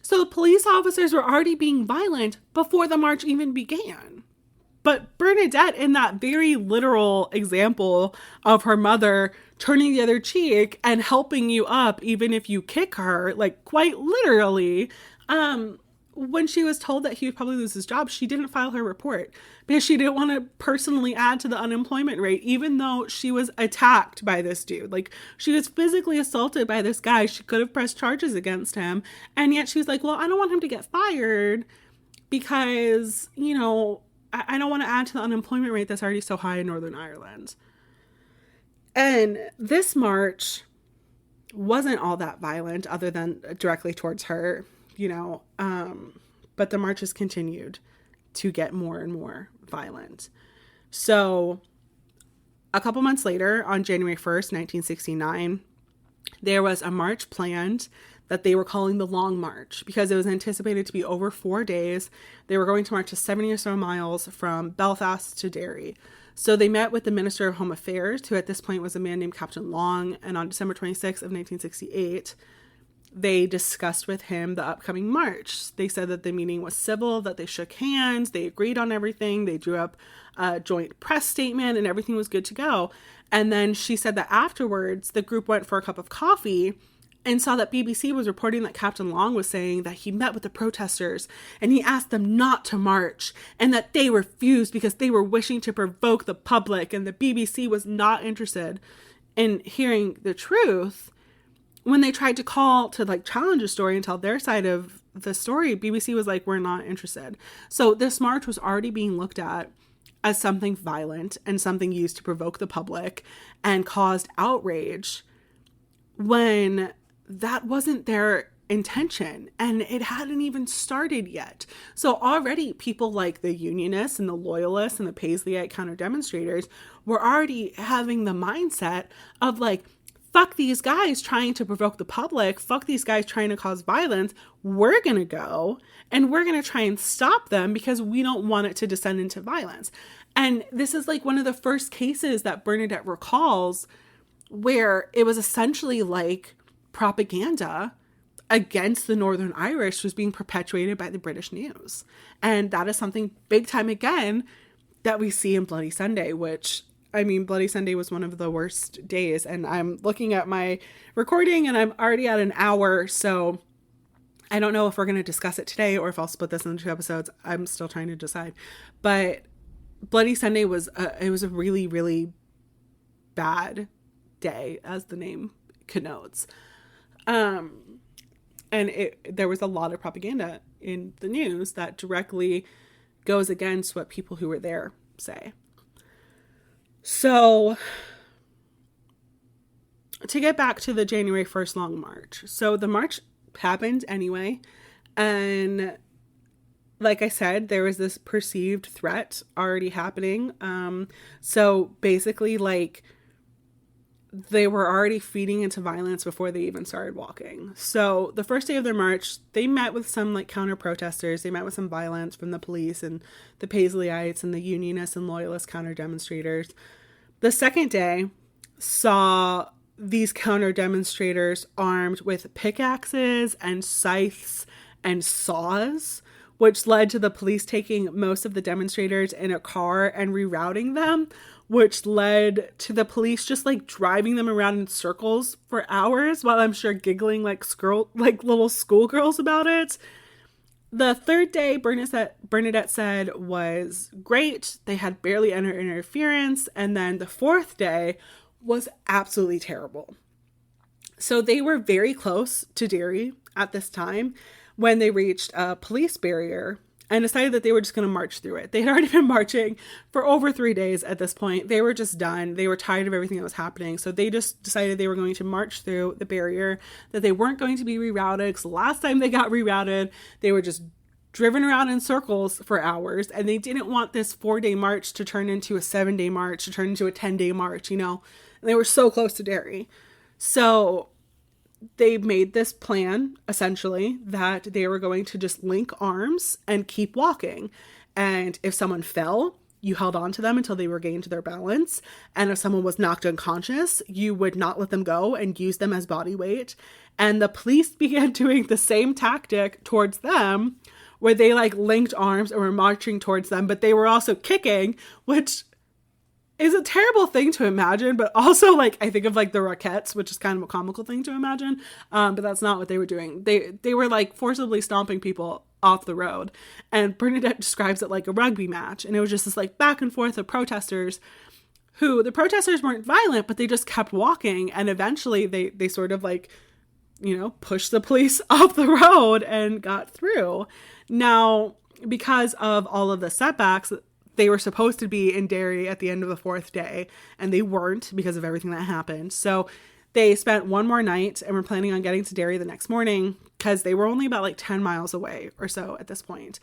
So the police officers were already being violent before the march even began. But Bernadette, in that very literal example of her mother turning the other cheek and helping you up even if you kick her, like quite literally, when she was told that he would probably lose his job, she didn't file her report because she didn't want to personally add to the unemployment rate, even though she was attacked by this dude. Like, she was physically assaulted by this guy. She could have pressed charges against him. And yet she was like, well, I don't want him to get fired because, you know, I don't want to add to the unemployment rate that's already so high in Northern Ireland. And this march wasn't all that violent other than directly towards her, you know, but the marches continued to get more and more violent. So a couple months later, on January 1st, 1969, there was a march planned that they were calling the Long March because it was anticipated to be over 4 days. They were going to march to 70 or so miles from Belfast to Derry. So they met with the Minister of Home Affairs, who at this point was a man named Captain Long, and on December 26th of 1968, they discussed with him the upcoming march. They said that the meeting was civil, that they shook hands, they agreed on everything, they drew up a joint press statement, and everything was good to go. And then she said that afterwards, the group went for a cup of coffee and saw that BBC was reporting that Captain Long was saying that he met with the protesters and he asked them not to march and that they refused because they were wishing to provoke the public, and the BBC was not interested in hearing the truth. When they tried to call to like challenge the story and tell their side of the story, BBC was like, we're not interested. So this march was already being looked at as something violent and something used to provoke the public and caused outrage when that wasn't their intention and it hadn't even started yet. So already people like the Unionists and the Loyalists and the Paisleyite counter demonstrators were already having the mindset of like, fuck these guys trying to provoke the public, fuck these guys trying to cause violence. We're going to go and we're going to try and stop them because we don't want it to descend into violence. And this is like one of the first cases that Bernadette recalls where it was essentially like propaganda against the Northern Irish was being perpetuated by the British news. And that is something big time again that we see in Bloody Sunday, which, I mean, Bloody Sunday was one of the worst days. And I'm looking at my recording and I'm already at an hour. So I don't know if we're going to discuss it today or if I'll split this into 2 episodes. I'm still trying to decide. But Bloody Sunday was it was a really, really bad day, as the name connotes. And there was a lot of propaganda in the news that directly goes against what people who were there say. So to get back to the January 1st Long March. So the march happened anyway. And like I said, there was this perceived threat already happening. So basically, like, they were already feeding into violence before they even started walking. So the first day of their march, they met with some like counter protesters. They met with some violence from the police and the Paisleyites and the Unionists and Loyalist counter demonstrators. The second day saw these counter demonstrators armed with pickaxes and scythes and saws, which led to the police taking most of the demonstrators in a car and rerouting them, which led to the police just like driving them around in circles for hours while I'm sure giggling like little schoolgirls about it. The third day, Bernadette said, was great. They had barely any interference. And then the fourth day was absolutely terrible. So they were very close to Derry at this time when they reached a police barrier and decided that they were just going to march through it. They had already been marching for over 3 days at this point. They were just done. They were tired of everything that was happening. So they just decided they were going to march through the barrier, that they weren't going to be rerouted. Because last time they got rerouted, they were just driven around in circles for hours. And they didn't want this 4-day march to turn into a 7-day march, to turn into a 10-day march, you know. And they were so close to Derry. So they made this plan, essentially, that they were going to just link arms and keep walking. And if someone fell, you held on to them until they regained their balance. And if someone was knocked unconscious, you would not let them go and use them as body weight. And the police began doing the same tactic towards them, where they like linked arms and were marching towards them, but they were also kicking, which is a terrible thing to imagine, but also like I think of like the Rockettes, which is kind of a comical thing to imagine, but that's not what they were doing. They were like forcibly stomping people off the road, and Bernadette describes it like a rugby match, and it was just this like back and forth of protesters who, the protesters weren't violent, but they just kept walking, and eventually they sort of like, you know, pushed the police off the road and got through. Now, because of all of the setbacks, they were supposed to be in Derry at the end of the 4th day, and they weren't because of everything that happened. So they spent one more night and were planning on getting to Derry the next morning because they were only about like 10 miles away or so at this point.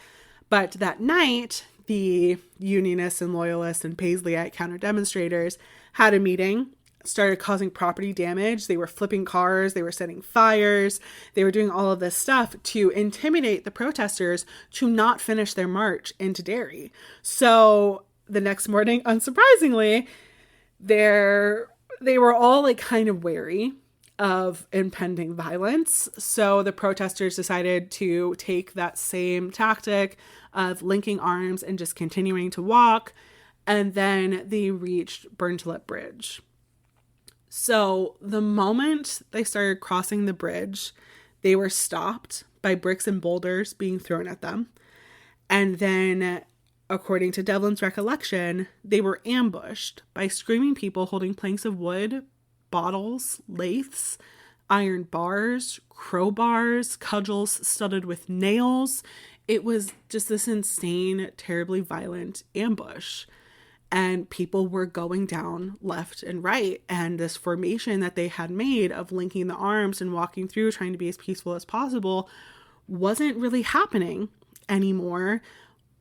But that night, the Unionists and Loyalists and Paisleyite counter demonstrators had a meeting started causing property damage. They were flipping cars, they were setting fires, they were doing all of this stuff to intimidate the protesters to not finish their march into Derry. So the next morning, unsurprisingly, they were all like kind of wary of impending violence. So the protesters decided to take that same tactic of linking arms and just continuing to walk. And then they reached Burntlip Bridge. So the moment they started crossing the bridge, they were stopped by bricks and boulders being thrown at them. And then, according to Devlin's recollection, they were ambushed by screaming people holding planks of wood, bottles, laths, iron bars, crowbars, cudgels studded with nails. It was just this insane, terribly violent ambush. And people were going down left and right. And this formation that they had made of linking the arms and walking through, trying to be as peaceful as possible, wasn't really happening anymore,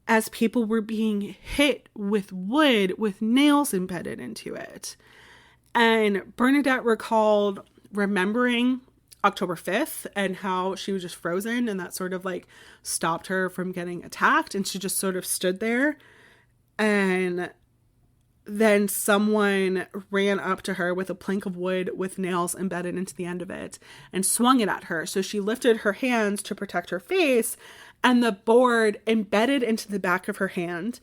as people were being hit with wood with nails embedded into it. And Bernadette recalled remembering October 5th and how she was just frozen, and that sort of like stopped her from getting attacked. And she just sort of stood there, and then someone ran up to her with a plank of wood with nails embedded into the end of it and swung it at her. So she lifted her hands to protect her face, and the board embedded into the back of her hand.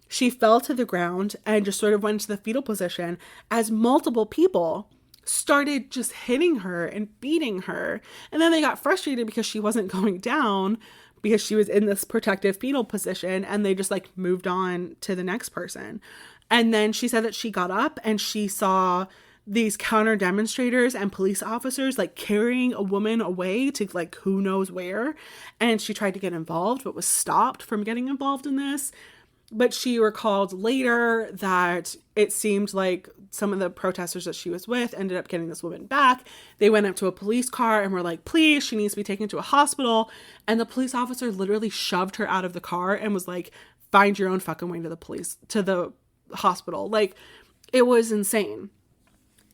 She fell to the ground and just sort of went into the fetal position as multiple people started just hitting her and beating her. And then they got frustrated because she wasn't going down, because she was in this protective fetal position, and they just like moved on to the next person. And then she said that she got up and she saw these counter demonstrators and police officers like carrying a woman away to like who knows where. And she tried to get involved, but was stopped from getting involved in this. But she recalled later that it seemed like some of the protesters that she was with ended up getting this woman back. They went up to a police car and were like, please, she needs to be taken to a hospital. And the police officer literally shoved her out of the car and was like, find your own fucking way to the hospital. Like, it was insane.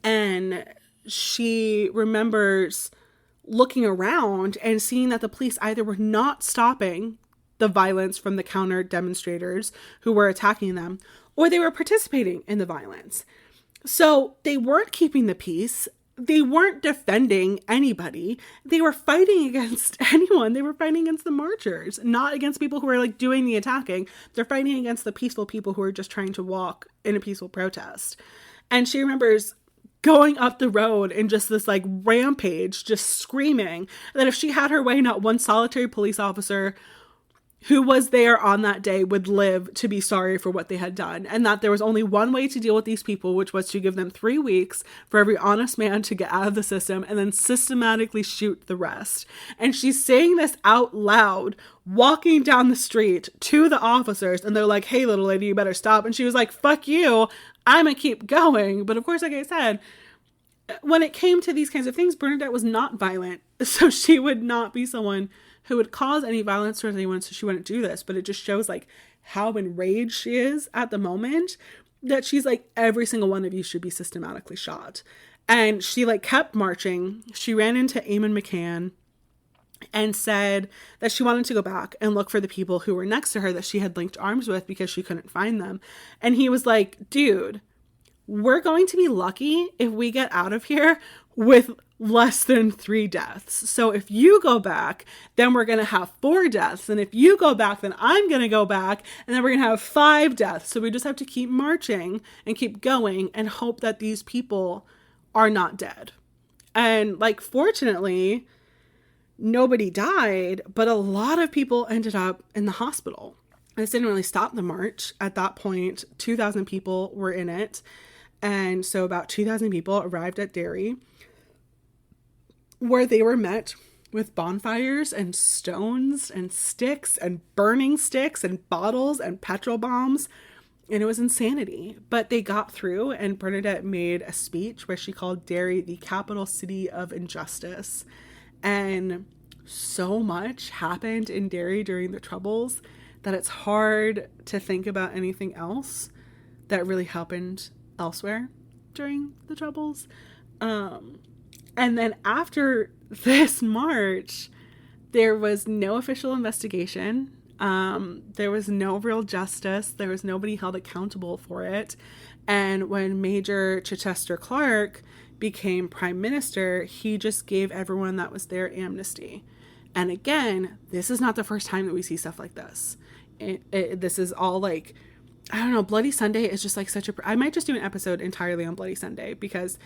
And she remembers looking around and seeing that the police either were not stopping the violence from the counter demonstrators who were attacking them, or they were participating in the violence. So they weren't keeping the peace. They weren't defending anybody. They were fighting against anyone. They were fighting against the marchers, not against people who were like doing the attacking. They're fighting against the peaceful people who are just trying to walk in a peaceful protest. And she remembers going up the road in just this like rampage, just screaming that if she had her way, not one solitary police officer who was there on that day would live to be sorry for what they had done, and that there was only one way to deal with these people, which was to give them 3 weeks for every honest man to get out of the system and then systematically shoot the rest. And she's saying this out loud, walking down the street to the officers, and they're like, hey, little lady, you better stop. And she was like, fuck you, I'm gonna keep going. But of course, like I said, when it came to these kinds of things, Bernadette was not violent, so she would not be someone who would cause any violence towards anyone, so she wouldn't do this. But it just shows like how enraged she is at the moment, that she's like, every single one of you should be systematically shot. And she like kept marching. She ran into Eamon McCann and said that she wanted to go back and look for the people who were next to her that she had linked arms with because she couldn't find them. And he was like, dude, we're going to be lucky if we get out of here with less than 3 deaths. So if you go back, then we're going to have 4 deaths. And if you go back, then I'm going to go back, and then we're going to have 5 deaths. So we just have to keep marching and keep going and hope that these people are not dead. And like, fortunately, nobody died, but a lot of people ended up in the hospital. This didn't really stop the march. At that point, 2,000 people were in it. And so about 2,000 people arrived at Derry, where they were met with bonfires and stones and sticks and burning sticks and bottles and petrol bombs. And it was insanity. But they got through, and Bernadette made a speech where she called Derry the capital city of injustice. And so much happened in Derry during the Troubles that it's hard to think about anything else that really happened elsewhere. during the Troubles. And then after this march, there was no official investigation. There was no real justice. There was nobody held accountable for it. And when Major Chichester Clark became prime minister, he just gave everyone that was there amnesty. And again, this is not the first time that we see stuff like this. This is all like, I don't know, Bloody Sunday is just like such a... I might just do an episode entirely on Bloody Sunday, because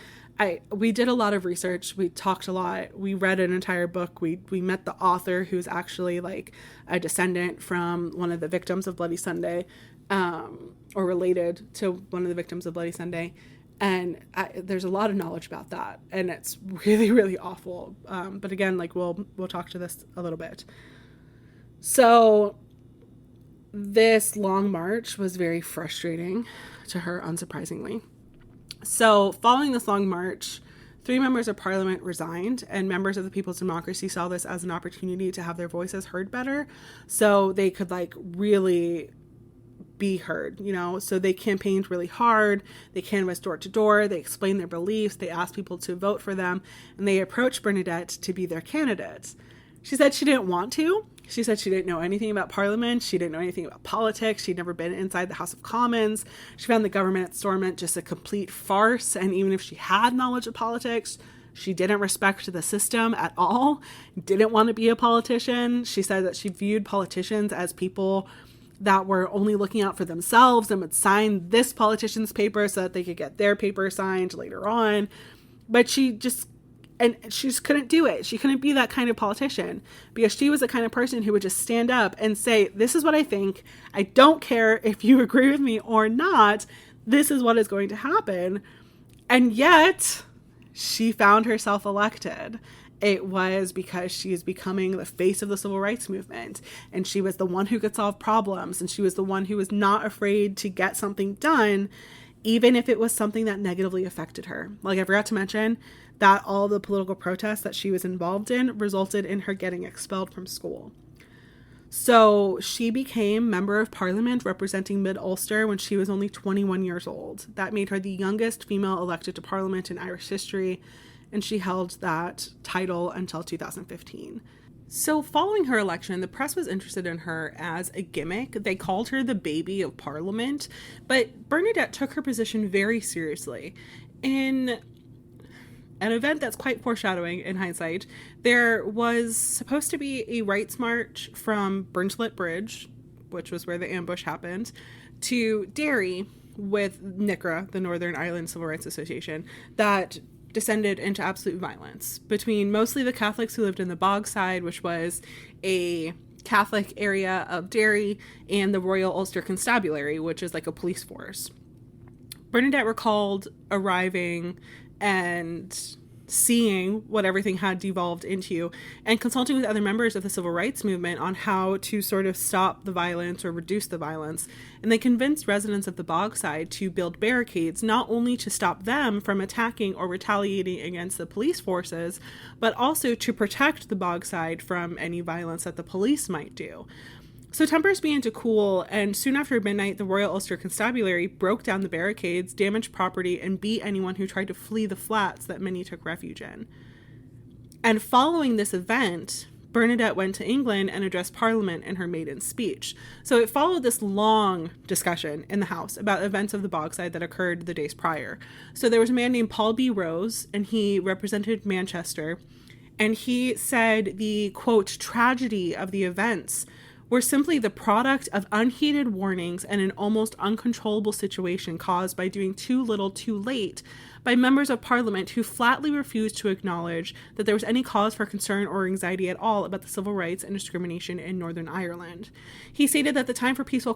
we did a lot of research. We talked a lot. We read an entire book. We met the author, who's actually like a descendant from one of the victims of Bloody Sunday, or related to one of the victims of Bloody Sunday. And there's a lot of knowledge about that. And it's really, really awful. But again, like we'll talk to this a little bit. So this long march was very frustrating to her, unsurprisingly. So following this long march, 3 members of parliament resigned, and members of the People's Democracy saw this as an opportunity to have their voices heard better, so they could like really be heard, you know. So they campaigned really hard. They canvassed door to door. They explained their beliefs. They asked people to vote for them, and they approached Bernadette to be their candidate. She said she didn't want to. She said she didn't know anything about Parliament. She didn't know anything about politics. She'd never been inside the House of Commons. She found the government at Storme just a complete farce. And even if she had knowledge of politics, she didn't respect the system at all, didn't want to be a politician. She said that she viewed politicians as people that were only looking out for themselves and would sign this politician's paper so that they could get their paper signed later on. But she just couldn't do it. She couldn't be that kind of politician, because she was the kind of person who would just stand up and say, this is what I think. I don't care if you agree with me or not. This is what is going to happen. And yet she found herself elected. It was because she is becoming the face of the civil rights movement, and she was the one who could solve problems, and she was the one who was not afraid to get something done, even if it was something that negatively affected her. Like I forgot to mention that all the political protests that she was involved in resulted in her getting expelled from school. So she became Member of Parliament representing Mid-Ulster when she was only 21 years old. That made her the youngest female elected to Parliament in Irish history, and she held that title until 2015. So following her election, the press was interested in her as a gimmick. They called her the baby of Parliament, but Bernadette took her position very seriously. In an event that's quite foreshadowing in hindsight, there was supposed to be a rights march from Burnslett Bridge, which was where the ambush happened, to Derry with NICRA, the Northern Ireland Civil Rights Association, that descended into absolute violence between mostly the Catholics who lived in the Bogside, which was a Catholic area of Derry, and the Royal Ulster Constabulary, which is like a police force. Bernadette recalled arriving and seeing what everything had devolved into, and consulting with other members of the civil rights movement on how to sort of stop the violence or reduce the violence. And they convinced residents of the Bogside to build barricades, not only to stop them from attacking or retaliating against the police forces, but also to protect the Bogside from any violence that the police might do. So tempers began to cool, and soon after midnight, the Royal Ulster Constabulary broke down the barricades, damaged property, and beat anyone who tried to flee the flats that many took refuge in. And following this event, Bernadette went to England and addressed Parliament in her maiden speech. So it followed this long discussion in the House about events of the Bogside that occurred the days prior. So there was a man named Paul B. Rose, and he represented Manchester, and he said the, quote, tragedy of the events were simply the product of unheeded warnings and an almost uncontrollable situation caused by doing too little too late by members of Parliament who flatly refused to acknowledge that there was any cause for concern or anxiety at all about the civil rights and discrimination in Northern Ireland. He stated that the time for peaceful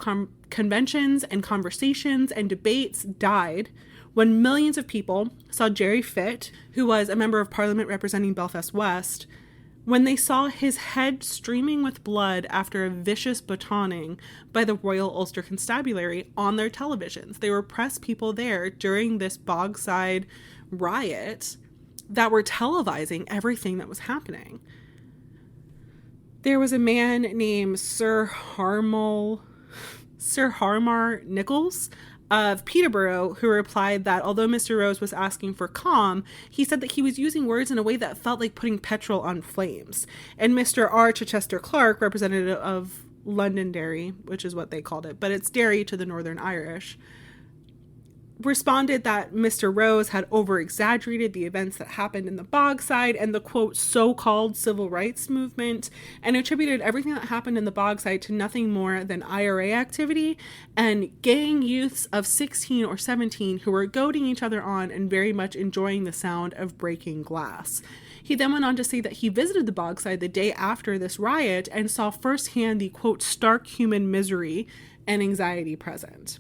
conventions and conversations and debates died when millions of people saw Gerry Fitt, who was a member of Parliament representing Belfast West, when they saw his head streaming with blood after a vicious batoning by the Royal Ulster Constabulary on their televisions. They were press people there during this Bogside riot that were televising everything that was happening. There was a man named Sir Harmar Nichols. of Peterborough, who replied that although Mr. Rose was asking for calm, he said that he was using words in a way that felt like putting petrol on flames. And Mr. R. Chichester Clark, representative of Londonderry, which is what they called it, but it's Derry to the Northern Irish, responded that Mr. Rose had over-exaggerated the events that happened in the Bogside and the, quote, so-called civil rights movement, and attributed everything that happened in the Bogside to nothing more than IRA activity and gang youths of 16 or 17 who were goading each other on and very much enjoying the sound of breaking glass. He then went on to say that he visited the Bogside the day after this riot and saw firsthand the, quote, stark human misery and anxiety present.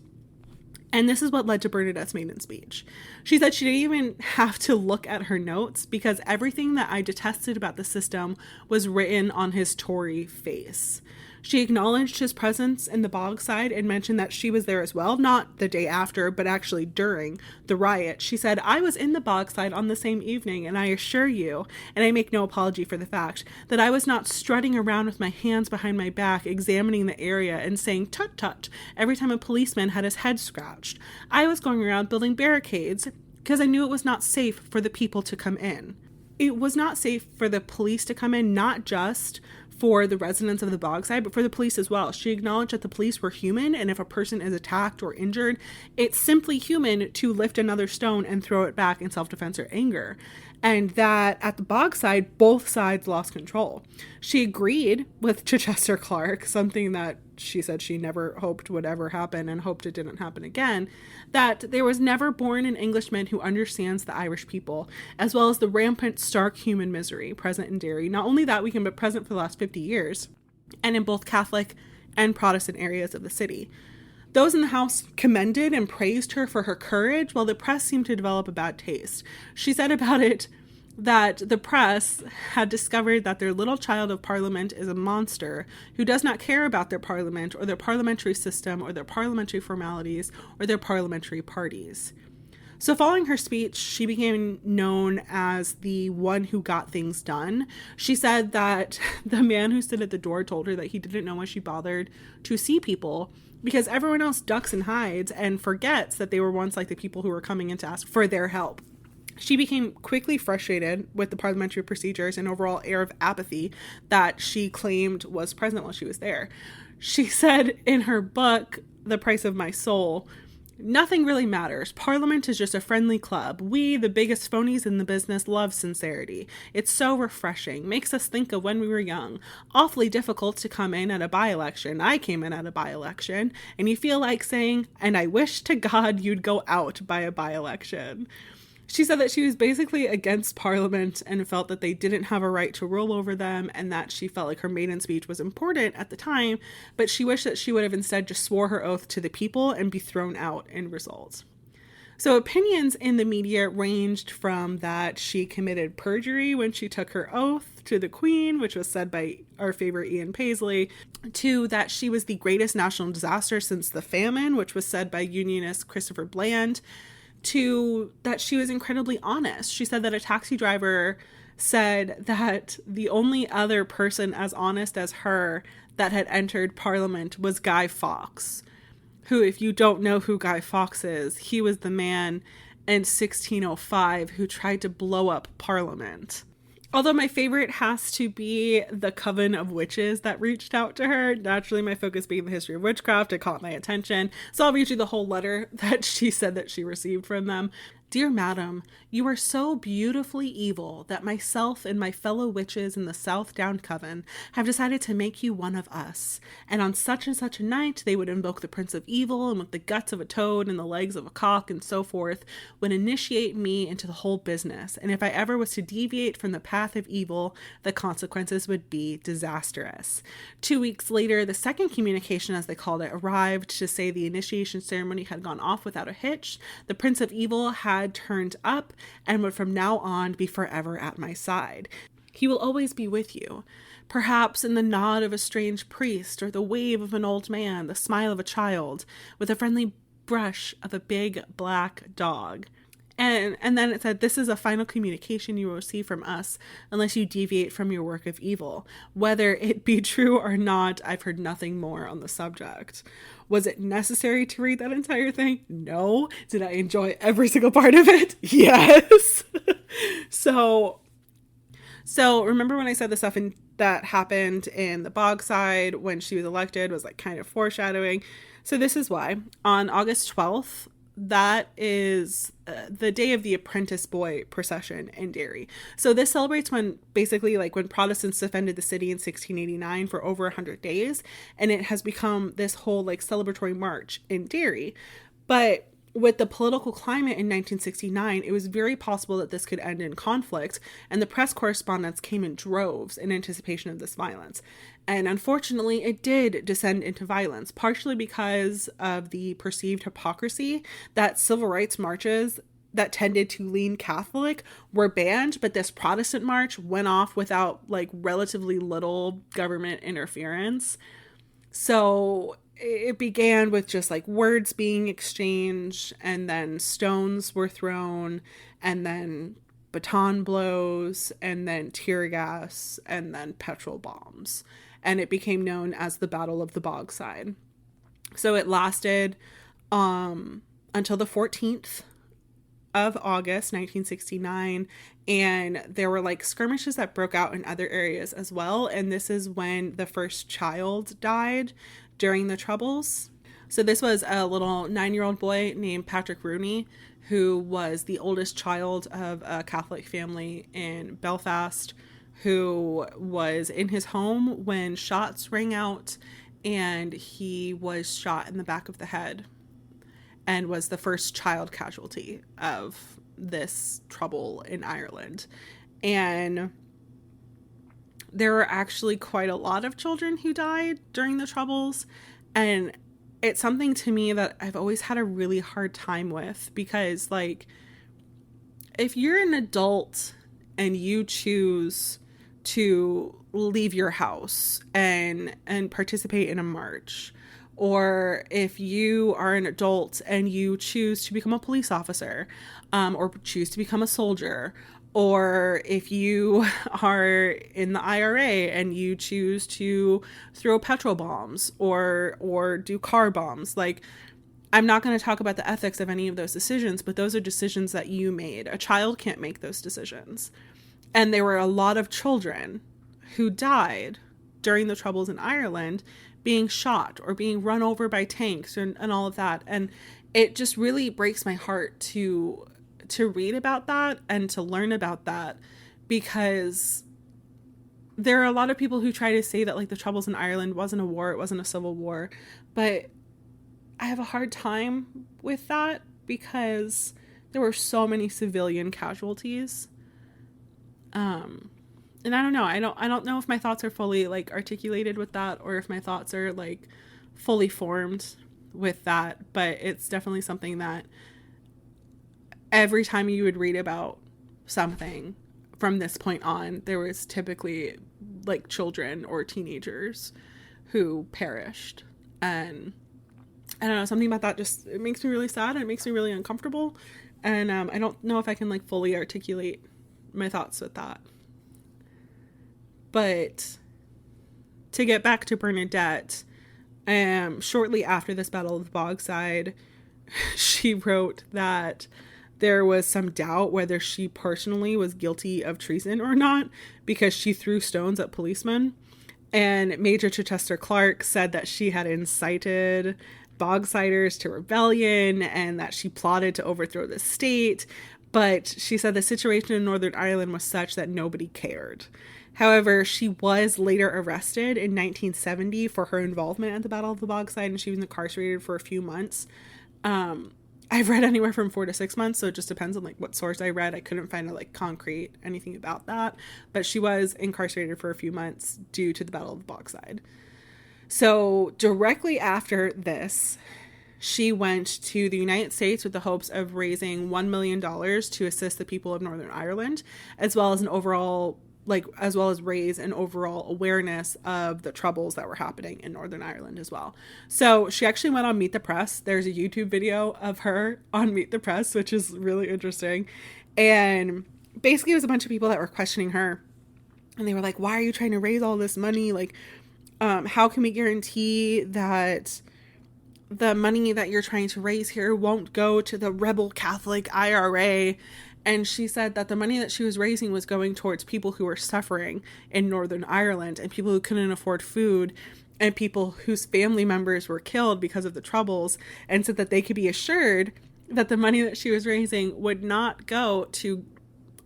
And this is what led to Bernadette's maiden speech. She said she didn't even have to look at her notes because everything that I detested about the system was written on his Tory face. She acknowledged his presence in the Bogside and mentioned that she was there as well, not the day after, but actually during the riot. She said, I was in the Bogside on the same evening, and I assure you, and I make no apology for the fact, that I was not strutting around with my hands behind my back, examining the area and saying tut tut every time a policeman had his head scratched. I was going around building barricades because I knew it was not safe for the people to come in. It was not safe for the police to come in, not just for the residents of the Bogside, but for the police as well. She acknowledged that the police were human, and if a person is attacked or injured, it's simply human to lift another stone and throw it back in self-defense or anger. And that at the Bogside, both sides lost control. She agreed with Chichester Clark, something that she said she never hoped would ever happen and hoped it didn't happen again, that there was never born an Englishman who understands the Irish people, as well as the rampant, stark human misery present in Derry, not only that weekend, but present for the last 50 years, and in both Catholic and Protestant areas of the city. Those in the house commended and praised her for her courage, while the press seemed to develop a bad taste. She said about it that the press had discovered that their little child of parliament is a monster who does not care about their parliament or their parliamentary system or their parliamentary formalities or their parliamentary parties. So following her speech, she became known as the one who got things done. She said that the man who stood at the door told her that he didn't know why she bothered to see people because everyone else ducks and hides and forgets that they were once like the people who were coming in to ask for their help. She became quickly frustrated with the parliamentary procedures and overall air of apathy that she claimed was present while she was there. She said in her book, The Price of My Soul, nothing really matters. Parliament is just a friendly club. We, the biggest phonies in the business, love sincerity. It's so refreshing. Makes us think of when we were young. Awfully difficult to come in at a by-election. I came in at a by-election. And you feel like saying, and I wish to God you'd go out by a by-election. She said that she was basically against Parliament and felt that they didn't have a right to rule over them, and that she felt like her maiden speech was important at the time, but she wished that she would have instead just swore her oath to the people and be thrown out in results. So opinions in the media ranged from that she committed perjury when she took her oath to the Queen, which was said by our favorite Ian Paisley, to that she was the greatest national disaster since the famine, which was said by Unionist Christopher Bland, to that she was incredibly honest. She said that a taxi driver said that the only other person as honest as her that had entered Parliament was Guy Fawkes, who, if you don't know who Guy Fawkes is, he was the man in 1605 who tried to blow up Parliament. Although my favorite has to be the coven of witches that reached out to her. Naturally, my focus being the history of witchcraft, it caught my attention. So I'll read you the whole letter that she said that she received from them. Dear Madam, you are so beautifully evil that myself and my fellow witches in the South Down Coven have decided to make you one of us. And on such and such a night, they would invoke the Prince of Evil, and with the guts of a toad and the legs of a cock and so forth, would initiate me into the whole business. And if I ever was to deviate from the path of evil, the consequences would be disastrous. 2 weeks later, the second communication, as they called it, arrived to say the initiation ceremony had gone off without a hitch. The Prince of Evil had turned up and would from now on be forever at my side. He will always be with you, perhaps in the nod of a strange priest, or the wave of an old man, the smile of a child, with a friendly brush of a big black dog. And then it said, this is a final communication you will receive from us unless you deviate from your work of evil. Whether it be true or not, I've heard nothing more on the subject. Was it necessary to read that entire thing? No. Did I enjoy every single part of it? Yes. So remember when I said the stuff that happened in the Bogside when she was elected was like kind of foreshadowing. So this is why. On August 12th, that is the day of the apprentice boy procession in Derry. So this celebrates when basically like when Protestants defended the city in 1689 for over 100 days. And it has become this whole like celebratory march in Derry. But with the political climate in 1969, it was very possible that this could end in conflict, and the press correspondence came in droves in anticipation of this violence. And unfortunately, it did descend into violence, partially because of the perceived hypocrisy that civil rights marches that tended to lean Catholic were banned, but this Protestant march went off without like relatively little government interference. So it began with just like words being exchanged, and then stones were thrown, and then baton blows, and then tear gas, and then petrol bombs. And it became known as the Battle of the Bogside. So it lasted until the 14th of August 1969, and there were like skirmishes that broke out in other areas as well. And this is when the first child died during the Troubles. So this was a little 9-year-old boy named Patrick Rooney, who was the oldest child of a Catholic family in Belfast, who was in his home when shots rang out, and he was shot in the back of the head and was the first child casualty of this trouble in Ireland. And there were actually quite a lot of children who died during the Troubles, and it's something to me that I've always had a really hard time with, because like if you're an adult and you choose to leave your house and participate in a march, or if you are an adult and you choose to become a police officer, or choose to become a soldier, or if you are in the IRA and you choose to throw petrol bombs or do car bombs, like, I'm not going to talk about the ethics of any of those decisions, but those are decisions that you made. A child can't make those decisions. And there were a lot of children who died during the Troubles in Ireland being shot or being run over by tanks and all of that. And it just really breaks my heart to read about that and to learn about that, because there are a lot of people who try to say that like the Troubles in Ireland wasn't a war, it wasn't a civil war, but I have a hard time with that because there were so many civilian casualties. And I don't know, I don't know if my thoughts are fully like articulated with that, or if my thoughts are like fully formed with that, but it's definitely something that every time you would read about something from this point on, there was typically like children or teenagers who perished. And I don't know, something about that just, it makes me really sad. It makes me really uncomfortable. And I don't know if I can like fully articulate my thoughts with that. But to get back to Bernadette, shortly after this Battle of the Bogside, she wrote that there was some doubt whether she personally was guilty of treason or not, because she threw stones at policemen. And Major Chichester Clark said that she had incited Bogsiders to rebellion and that she plotted to overthrow the state. But she said the situation in Northern Ireland was such that nobody cared. However, she was later arrested in 1970 for her involvement at the Battle of the Bogside, and she was incarcerated for a few months. I've read anywhere from 4 to 6 months, so it just depends on like what source I read. I couldn't find a like concrete anything about that, but she was incarcerated for a few months due to the Battle of the Bogside. So directly after this, she went to the United States with the hopes of raising $1 million to assist the people of Northern Ireland, as well as an overall like, as well as raise an overall awareness of the troubles that were happening in Northern Ireland as well. So she actually went on Meet the Press. There's a YouTube video of her on Meet the Press, which is really interesting. And basically it was a bunch of people that were questioning her. And they were like, why are you trying to raise all this money? Like, how can we guarantee that the money that you're trying to raise here won't go to the rebel Catholic IRA? And she said that the money that she was raising was going towards people who were suffering in Northern Ireland and people who couldn't afford food and people whose family members were killed because of the troubles, and said that they could be assured that the money that she was raising would not go to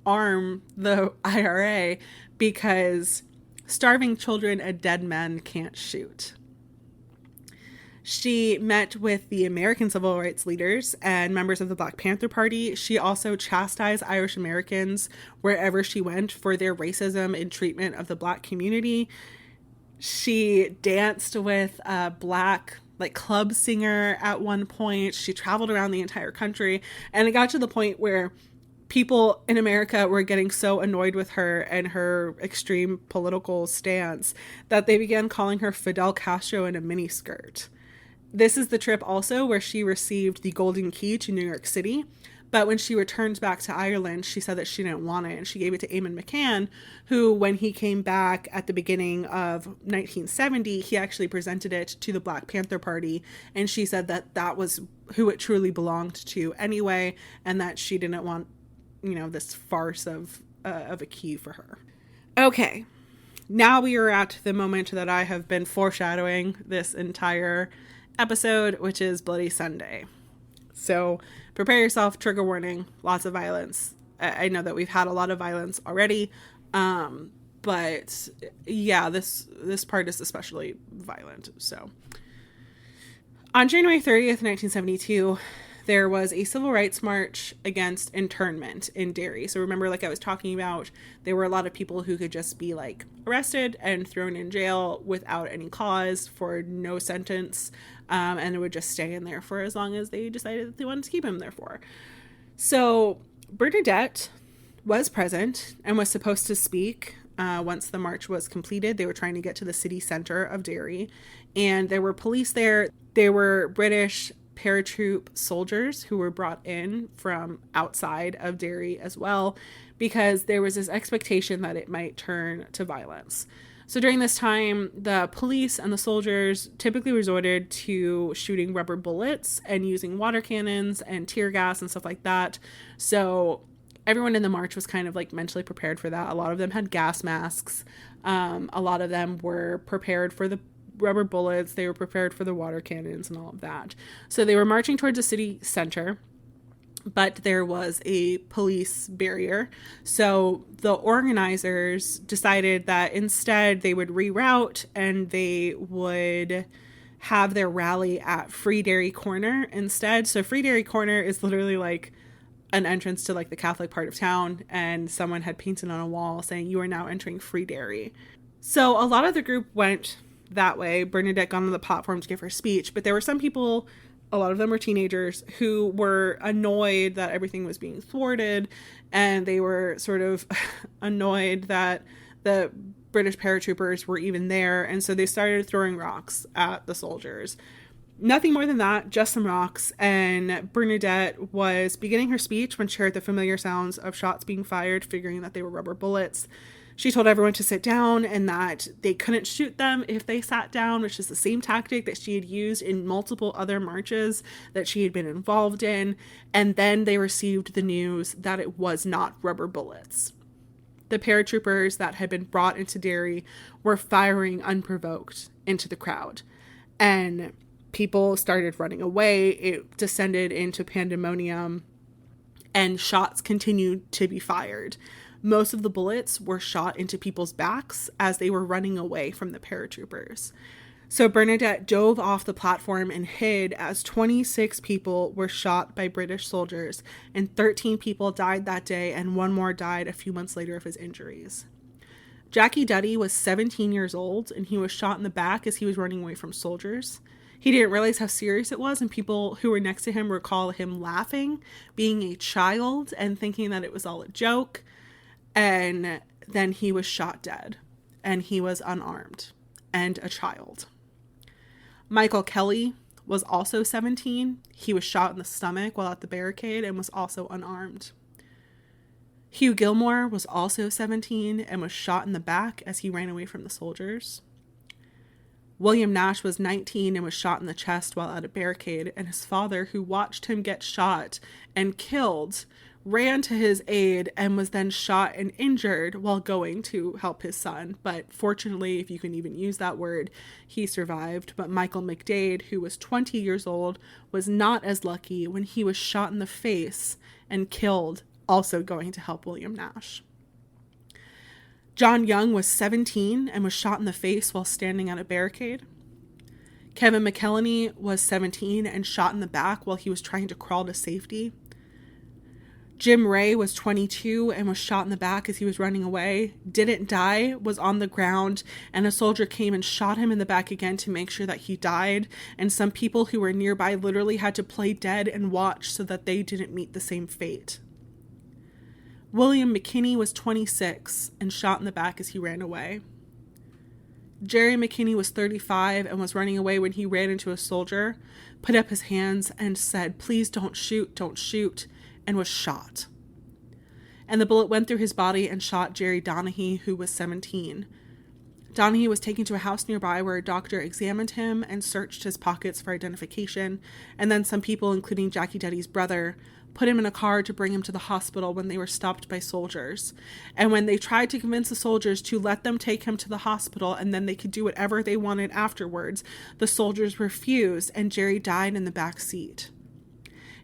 arm the IRA because starving children and dead men can't shoot. She met with the American civil rights leaders and members of the Black Panther Party. She also chastised Irish Americans wherever she went for their racism and treatment of the Black community. She danced with a Black club singer at one point. She traveled around the entire country, and it got to the point where people in America were getting so annoyed with her and her extreme political stance that they began calling her Fidel Castro in a miniskirt. This is the trip also where she received the Golden Key to New York City. But when she returned back to Ireland, she said that she didn't want it. And she gave it to Eamon McCann, who, when he came back at the beginning of 1970, he actually presented it to the Black Panther Party. And she said that that was who it truly belonged to anyway. And that she didn't want, this farce of a key for her. Okay. Now we are at the moment that I have been foreshadowing this entire episode, which is Bloody Sunday. So prepare yourself, trigger warning, lots of violence. I know that we've had a lot of violence already, but yeah, this part is especially violent. So on January 30th, 1972, there was a civil rights march against internment in Derry. So remember, like I was talking about, there were a lot of people who could just be arrested and thrown in jail without any cause for no sentence. And it would just stay in there for as long as they decided that they wanted to keep him there for. So Bernadette was present and was supposed to speak once the march was completed. They were trying to get to the city center of Derry, and there were police there. There were British paratroop soldiers who were brought in from outside of Derry as well, because there was this expectation that it might turn to violence. So during this time, the police and the soldiers typically resorted to shooting rubber bullets and using water cannons and tear gas and stuff like that. So everyone in the march was kind of mentally prepared for that. A lot of them had gas masks. A lot of them were prepared for the rubber bullets. They were prepared for the water cannons and all of that. So they were marching towards the city center, but there was a police barrier. So the organizers decided that instead they would reroute and they would have their rally at Free Derry Corner instead. So Free Derry Corner is literally an entrance to the Catholic part of town, and someone had painted on a wall saying, "You are now entering Free Derry." So a lot of the group went that way. Bernadette got on the platform to give her speech, but there were some people, a lot of them were teenagers, who were annoyed that everything was being thwarted, and they were sort of annoyed that the British paratroopers were even there, and so they started throwing rocks at the soldiers. Nothing more than that, just some rocks, and Bernadette was beginning her speech when she heard the familiar sounds of shots being fired, figuring that they were rubber bullets. She told everyone to sit down and that they couldn't shoot them if they sat down, which is the same tactic that she had used in multiple other marches that she had been involved in. And then they received the news that it was not rubber bullets. The paratroopers that had been brought into Derry were firing unprovoked into the crowd. And people started running away. It descended into pandemonium, and shots continued to be fired. Most of the bullets were shot into people's backs as they were running away from the paratroopers. So Bernadette dove off the platform and hid as 26 people were shot by British soldiers, and 13 people died that day, and one more died a few months later of his injuries. Jackie Duddy was 17 years old, and he was shot in the back as he was running away from soldiers. He didn't realize how serious it was, and people who were next to him recall him laughing, being a child, and thinking that it was all a joke. And then he was shot dead, and he was unarmed and a child. Michael Kelly was also 17. He was shot in the stomach while at the barricade and was also unarmed. Hugh Gilmore was also 17 and was shot in the back as he ran away from the soldiers. William Nash was 19 and was shot in the chest while at a barricade, and his father, who watched him get shot and killed, ran to his aid and was then shot and injured while going to help his son. But fortunately, if you can even use that word, he survived. But Michael McDade, who was 20 years old, was not as lucky when he was shot in the face and killed, also going to help William Nash. John Young was 17 and was shot in the face while standing at a barricade. Kevin McElhenney was 17 and shot in the back while he was trying to crawl to safety. Jim Ray was 22 and was shot in the back as he was running away, didn't die, was on the ground, and a soldier came and shot him in the back again to make sure that he died, and some people who were nearby literally had to play dead and watch so that they didn't meet the same fate. William McKinney was 26 and shot in the back as he ran away. Jerry McKinney was 35 and was running away when he ran into a soldier, put up his hands and said, "Please don't shoot," and was shot. And the bullet went through his body and shot Jerry Donahue, who was 17. Donahue was taken to a house nearby where a doctor examined him and searched his pockets for identification, and then some people, including Jackie Duddy's brother, put him in a car to bring him to the hospital when they were stopped by soldiers. And when they tried to convince the soldiers to let them take him to the hospital and then they could do whatever they wanted afterwards, the soldiers refused, and Jerry died in the back seat.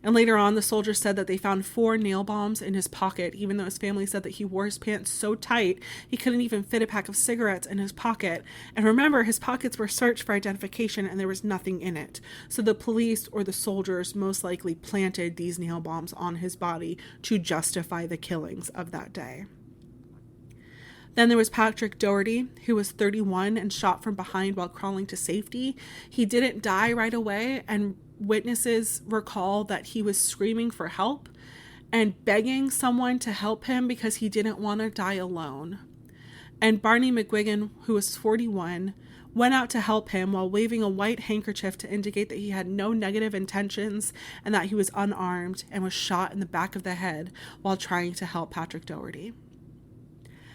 And later on, the soldiers said that they found 4 nail bombs in his pocket, even though his family said that he wore his pants so tight he couldn't even fit a pack of cigarettes in his pocket. And remember, his pockets were searched for identification and there was nothing in it. So the police or the soldiers most likely planted these nail bombs on his body to justify the killings of that day. Then there was Patrick Doherty, who was 31 and shot from behind while crawling to safety. He didn't die right away, and witnesses recall that he was screaming for help and begging someone to help him because he didn't want to die alone. And Barney McGuigan, who was 41, went out to help him while waving a white handkerchief to indicate that he had no negative intentions and that he was unarmed, and was shot in the back of the head while trying to help Patrick Doherty.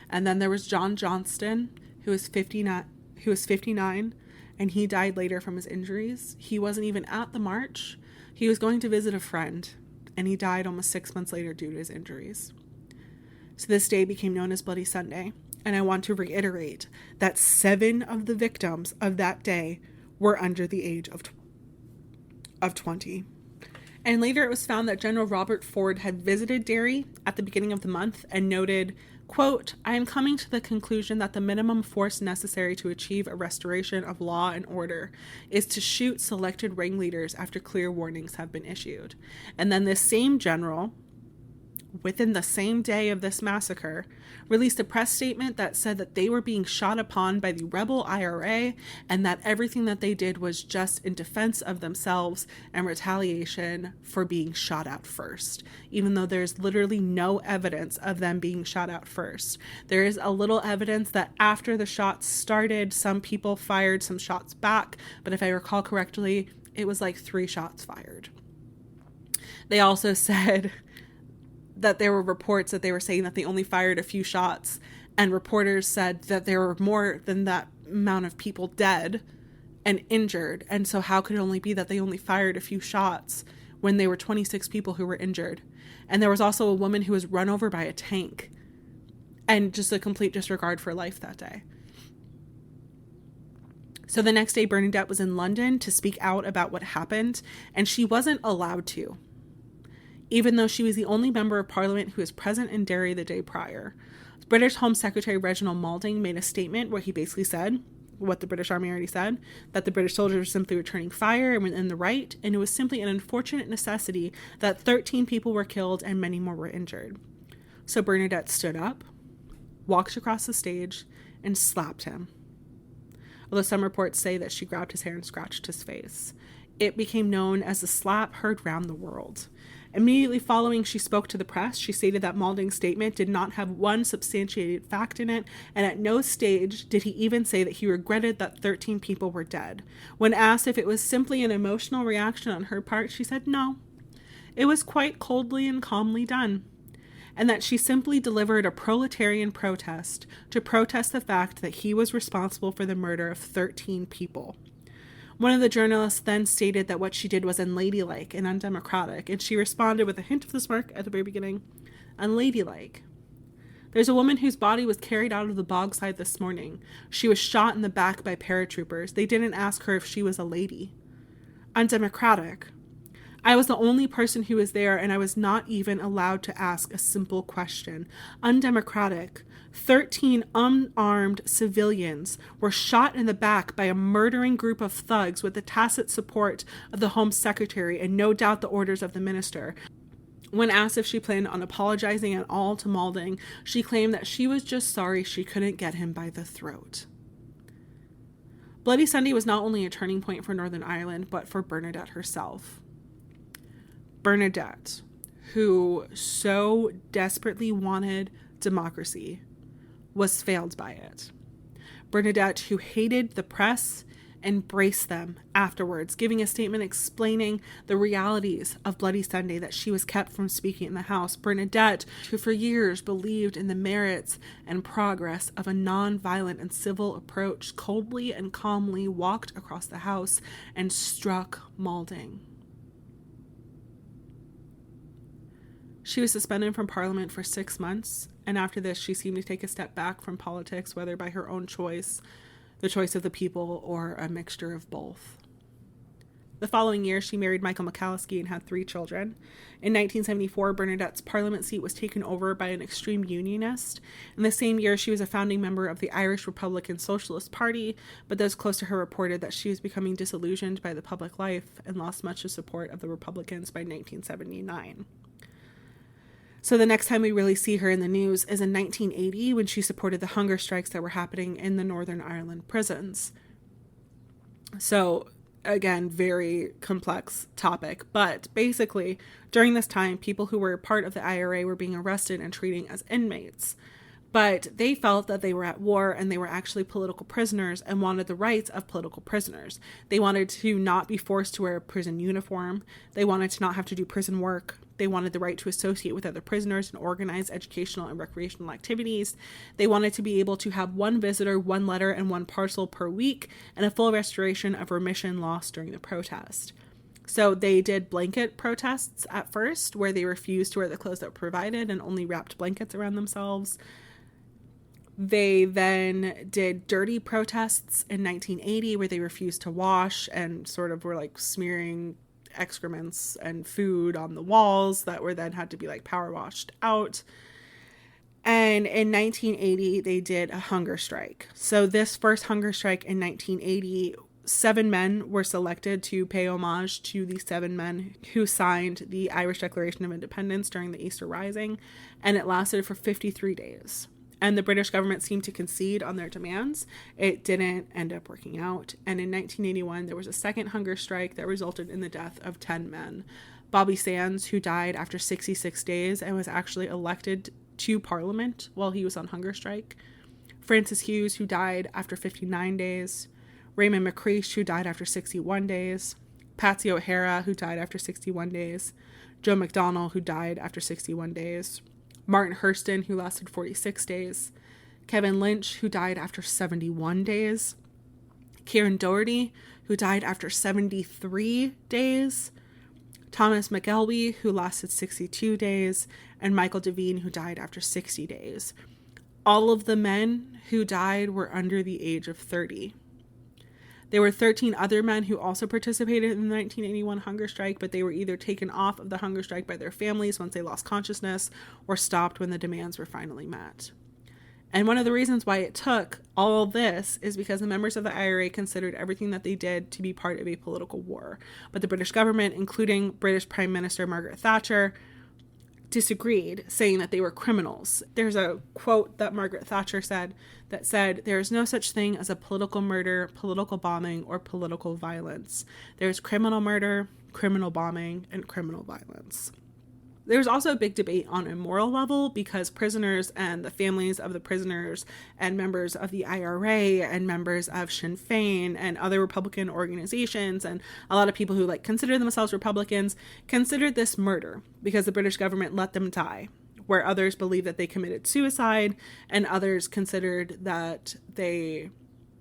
And then there was John Johnston, who was 59, and he died later from his injuries. He wasn't even at the march. He was going to visit a friend, and he died almost 6 months later due to his injuries. So this day became known as Bloody Sunday, and I want to reiterate that 7 of the victims of that day were under the age of 20. And later it was found that General Robert Ford had visited Derry at the beginning of the month and noted, quote, "I am coming to the conclusion that the minimum force necessary to achieve a restoration of law and order is to shoot selected ringleaders after clear warnings have been issued." And then this same general, within the same day of this massacre, released a press statement that said that they were being shot upon by the rebel IRA and that everything that they did was just in defense of themselves and retaliation for being shot at first, even though there's literally no evidence of them being shot at first. There is a little evidence that after the shots started, some people fired some shots back, but if I recall correctly, it was like 3 shots fired. They also said that there were reports that they were saying that they only fired a few shots, and reporters said that there were more than that amount of people dead and injured, and so how could it only be that they only fired a few shots when there were 26 people who were injured? And there was also a woman who was run over by a tank, and just a complete disregard for life that day. So the next day, Bernadette was in London to speak out about what happened, and she wasn't allowed to, even though she was the only member of Parliament who was present in Derry the day prior. British Home Secretary Reginald Malding made a statement where he basically said what the British Army already said, that the British soldiers were simply returning fire and were in the right, and it was simply an unfortunate necessity that 13 people were killed and many more were injured. So Bernadette stood up, walked across the stage, and slapped him. Although some reports say that she grabbed his hair and scratched his face. It became known as the slap heard round the world. Immediately following, she spoke to the press. She stated that Maulding's statement did not have one substantiated fact in it, and at no stage did he even say that he regretted that 13 people were dead. When asked if it was simply an emotional reaction on her part, she said no. It was quite coldly and calmly done, and that she simply delivered a proletarian protest to protest the fact that he was responsible for the murder of 13 people. One of the journalists then stated that what she did was unladylike and undemocratic, and she responded with a hint of the smirk at the very beginning. Unladylike. There's a woman whose body was carried out of the bogside this morning. She was shot in the back by paratroopers. They didn't ask her if she was a lady. Undemocratic. I was the only person who was there, and I was not even allowed to ask a simple question. Undemocratic. 13 unarmed civilians were shot in the back by a murdering group of thugs with the tacit support of the Home Secretary and no doubt the orders of the minister. When asked if she planned on apologizing at all to Maulding, she claimed that she was just sorry she couldn't get him by the throat. Bloody Sunday was not only a turning point for Northern Ireland, but for Bernadette herself. Bernadette, who so desperately wanted democracy, was failed by it. Bernadette, who hated the press, embraced them afterwards, giving a statement explaining the realities of Bloody Sunday, that she was kept from speaking in the House. Bernadette, who for years believed in the merits and progress of a non-violent and civil approach, coldly and calmly walked across the House and struck Maulding. She was suspended from Parliament for 6 months, and after this she seemed to take a step back from politics, whether by her own choice, the choice of the people, or a mixture of both. The following year, she married Michael McAliskey and had 3 children. In 1974, Bernadette's Parliament seat was taken over by an extreme unionist. In the same year, she was a founding member of the Irish Republican Socialist Party, but those close to her reported that she was becoming disillusioned by the public life and lost much of support of the Republicans by 1979. So the next time we really see her in the news is in 1980, when she supported the hunger strikes that were happening in the Northern Ireland prisons. So again, very complex topic, but basically during this time, people who were part of the IRA were being arrested and treated as inmates. But they felt that they were at war and they were actually political prisoners and wanted the rights of political prisoners. They wanted to not be forced to wear a prison uniform. They wanted to not have to do prison work. They wanted the right to associate with other prisoners and organize educational and recreational activities. They wanted to be able to have 1 visitor, 1 letter, and 1 parcel per week, and a full restoration of remission lost during the protest. So they did blanket protests at first, where they refused to wear the clothes that were provided and only wrapped blankets around themselves. They then did dirty protests in 1980, where they refused to wash and sort of were like smearing excrements and food on the walls that were then had to be like power washed out. And in 1980, they did a hunger strike. So this first hunger strike in 1980, 7 men were selected to pay homage to the 7 men who signed the Irish Declaration of Independence during the Easter Rising, and it lasted for 53 days. And the British government seemed to concede on their demands. It didn't end up working out. And in 1981, there was a second hunger strike that resulted in the death of 10 men. Bobby Sands, who died after 66 days and was actually elected to Parliament while he was on hunger strike. Francis Hughes, who died after 59 days. Raymond McCreish, who died after 61 days. Patsy O'Hara, who died after 61 days. Joe McDonnell, who died after 61 days. Martin Hurston, who lasted 46 days. Kevin Lynch, who died after 71 days. Kieran Doherty, who died after 73 days. Thomas McElwee, who lasted 62 days. And Michael Devine, who died after 60 days. All of the men who died were under the age of 30. There were 13 other men who also participated in the 1981 hunger strike, but they were either taken off of the hunger strike by their families once they lost consciousness or stopped when the demands were finally met. And one of the reasons why it took all this is because the members of the IRA considered everything that they did to be part of a political war. But the British government, including British Prime Minister Margaret Thatcher, disagreed, saying that they were criminals. There's a quote that Margaret Thatcher said that said, "There is no such thing as a political murder, political bombing, or political violence. There's criminal murder, criminal bombing, and criminal violence." There's also a big debate on a moral level because prisoners and the families of the prisoners and members of the IRA and members of Sinn Féin and other Republican organizations and a lot of people who consider themselves Republicans considered this murder because the British government let them die, where others believe that they committed suicide and others considered that they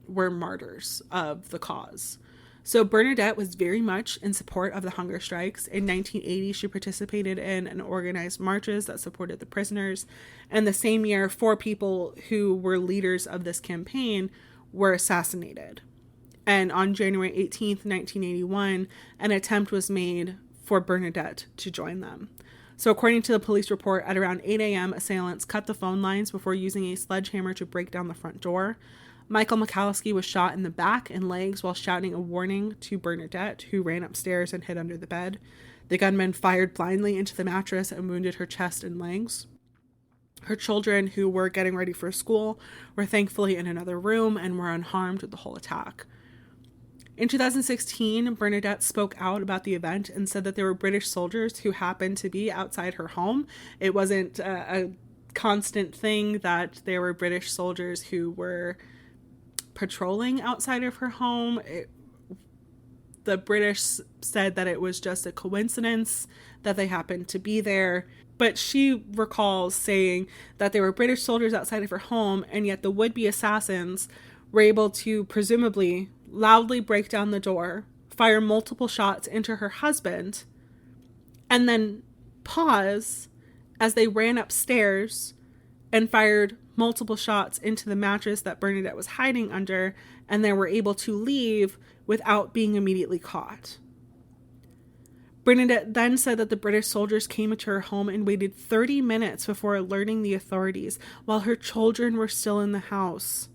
were martyrs of the cause. So Bernadette was very much in support of the hunger strikes. In 1980, she participated in and organized marches that supported the prisoners. And the same year, 4 people who were leaders of this campaign were assassinated. And on January 18th, 1981, an attempt was made for Bernadette to join them. So according to the police report, at around 8 a.m., assailants cut the phone lines before using a sledgehammer to break down the front door. Michael McAliskey was shot in the back and legs while shouting a warning to Bernadette, who ran upstairs and hid under the bed. The gunman fired blindly into the mattress and wounded her chest and legs. Her children, who were getting ready for school, were thankfully in another room and were unharmed with the whole attack. In 2016, Bernadette spoke out about the event and said that there were British soldiers who happened to be outside her home. It wasn't a constant thing that there were British soldiers who were patrolling outside of her home. The British said that it was just a coincidence that they happened to be there. But she recalls saying that there were British soldiers outside of her home, and yet the would-be assassins were able to presumably loudly break down the door, fire multiple shots into her husband, and then pause as they ran upstairs and fired multiple shots into the mattress that Bernadette was hiding under, and they were able to leave without being immediately caught. Bernadette then said that the British soldiers came into her home and waited 30 minutes before alerting the authorities while her children were still in the house.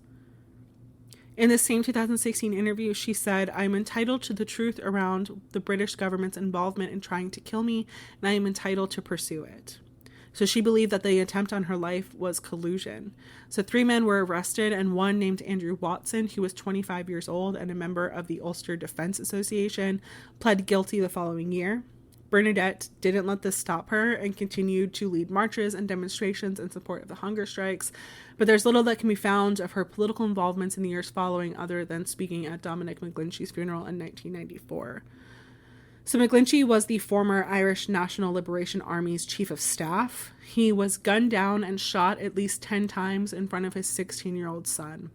In the same 2016 interview, she said, "I am entitled to the truth around the British government's involvement in trying to kill me, and I am entitled to pursue it." So she believed that the attempt on her life was collusion. So 3 men were arrested, and one named Andrew Watson, who was 25 years old and a member of the Ulster Defence Association, pled guilty the following year. Bernadette didn't let this stop her and continued to lead marches and demonstrations in support of the hunger strikes, but there's little that can be found of her political involvements in the years following other than speaking at Dominic McGlinchey's funeral in 1994. So McGlinchey was the former Irish National Liberation Army's chief of staff. He was gunned down and shot at least 10 times in front of his 16-year-old son.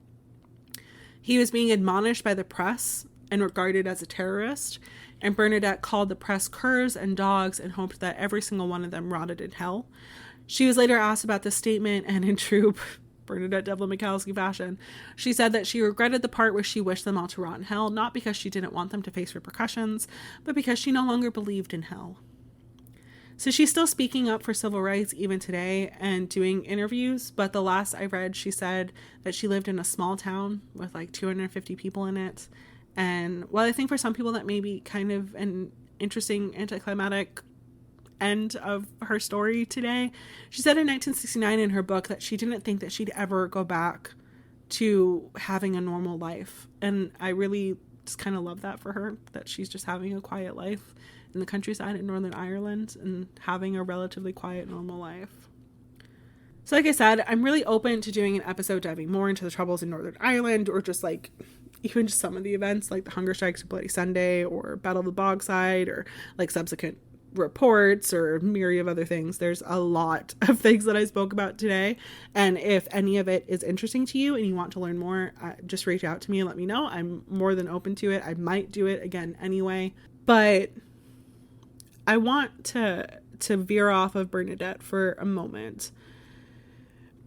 He was being admonished by the press and regarded as a terrorist, and Bernadette called the press curs and dogs and hoped that every single one of them rotted in hell. She was later asked about this statement, and in true Bernadette Devlin McAliskey fashion, she said that she regretted the part where she wished them all to rot in hell, not because she didn't want them to face repercussions, but because she no longer believed in hell. So she's still speaking up for civil rights even today and doing interviews, but the last I read, she said that she lived in a small town with 250 people in it. And while I think for some people that may be kind of an interesting anticlimactic end of her story today, she said in 1969 in her book that she didn't think that she'd ever go back to having a normal life. And I really just kind of love that for her, that she's just having a quiet life in the countryside in Northern Ireland and having a relatively quiet, normal life. So like I said, I'm really open to doing an episode diving more into the troubles in Northern Ireland, or just even just some of the events like the hunger strikes or Bloody Sunday or Battle of the Bogside, or subsequent reports or myriad of other things. There's a lot of things that I spoke about today, and if any of it is interesting to you and you want to learn more, just reach out to me and let me know. I'm more than open to it. I might do it again anyway, but I want to veer off of Bernadette for a moment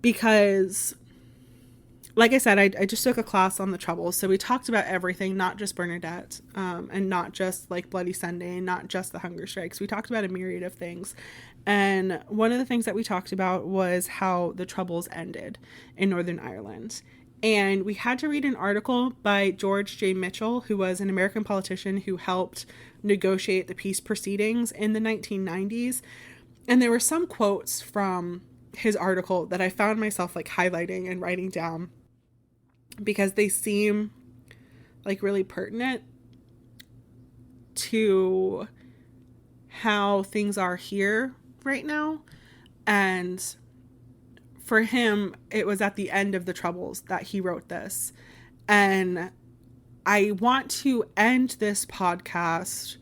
because, like I said, I just took a class on the Troubles. So we talked about everything, not just Bernadette, and not just Bloody Sunday, and not just the hunger strikes. We talked about a myriad of things. And one of the things that we talked about was how the Troubles ended in Northern Ireland. And we had to read an article by George J. Mitchell, who was an American politician who helped negotiate the peace proceedings in the 1990s. And there were some quotes from his article that I found myself highlighting and writing down, because they seem really pertinent to how things are here right now. And for him, it was at the end of the Troubles that he wrote this. And I want to end this podcast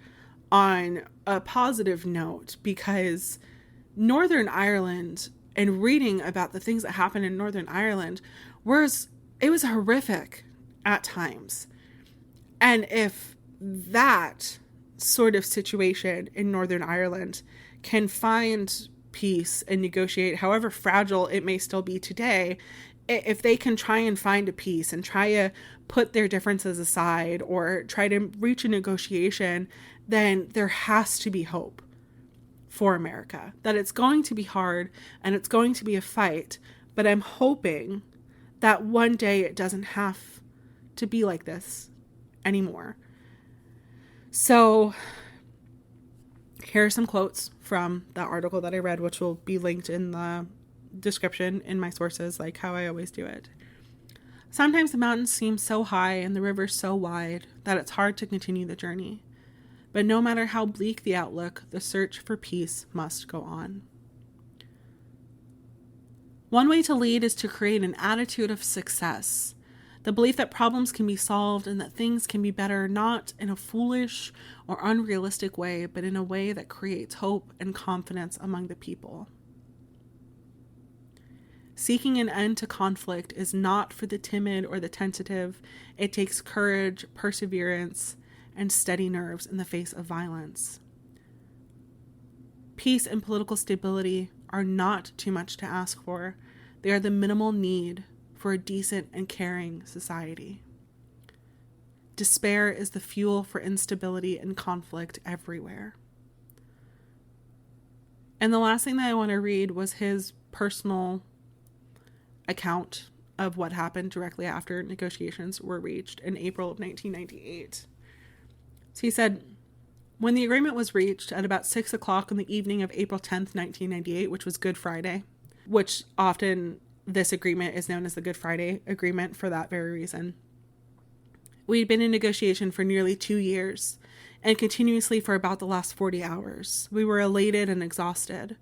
on a positive note, because Northern Ireland and reading about the things that happened in Northern Ireland it was horrific at times. And if that sort of situation in Northern Ireland can find peace and negotiate, however fragile it may still be today, if they can try and find a peace and try to put their differences aside or try to reach a negotiation, then there has to be hope for America. That it's going to be hard and it's going to be a fight, but I'm hoping that one day it doesn't have to be like this anymore. So here are some quotes from that article that I read, which will be linked in the description in my sources, like how I always do it. Sometimes the mountains seem so high and the rivers so wide that it's hard to continue the journey. But no matter how bleak the outlook, the search for peace must go on. One way to lead is to create an attitude of success. The belief that problems can be solved and that things can be better, not in a foolish or unrealistic way, but in a way that creates hope and confidence among the people. Seeking an end to conflict is not for the timid or the tentative. It takes courage, perseverance, and steady nerves in the face of violence. Peace and political stability are not too much to ask for. They are the minimal need for a decent and caring society. Despair is the fuel for instability and conflict everywhere. And the last thing that I want to read was his personal account of what happened directly after negotiations were reached in April of 1998. So he said, when the agreement was reached at about 6 o'clock on the evening of April 10th, 1998, which was Good Friday, which often this agreement is known as the Good Friday Agreement for that very reason. We'd been in negotiation for nearly 2 years and continuously for about the last 40 hours. We were elated and exhausted.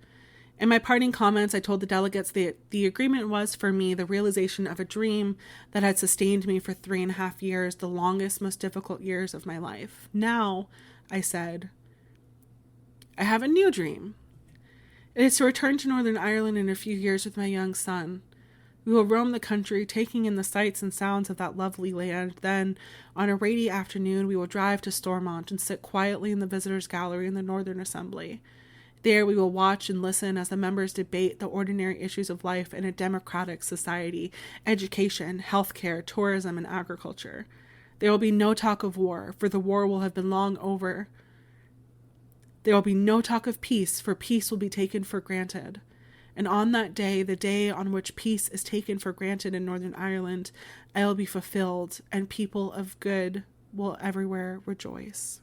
In my parting comments, I told the delegates that the agreement was, for me, the realization of a dream that had sustained me for 3.5 years, the longest, most difficult years of my life. Now, I said, I have a new dream. It is to return to Northern Ireland in a few years with my young son. We will roam the country, taking in the sights and sounds of that lovely land. Then, on a rainy afternoon, we will drive to Stormont and sit quietly in the visitors' gallery in the Northern Assembly. There we will watch and listen as the members debate the ordinary issues of life in a democratic society: education, healthcare, tourism, and agriculture. There will be no talk of war, for the war will have been long over. There will be no talk of peace, for peace will be taken for granted. And on that day, the day on which peace is taken for granted in Northern Ireland, I will be fulfilled, and people of good will everywhere rejoice.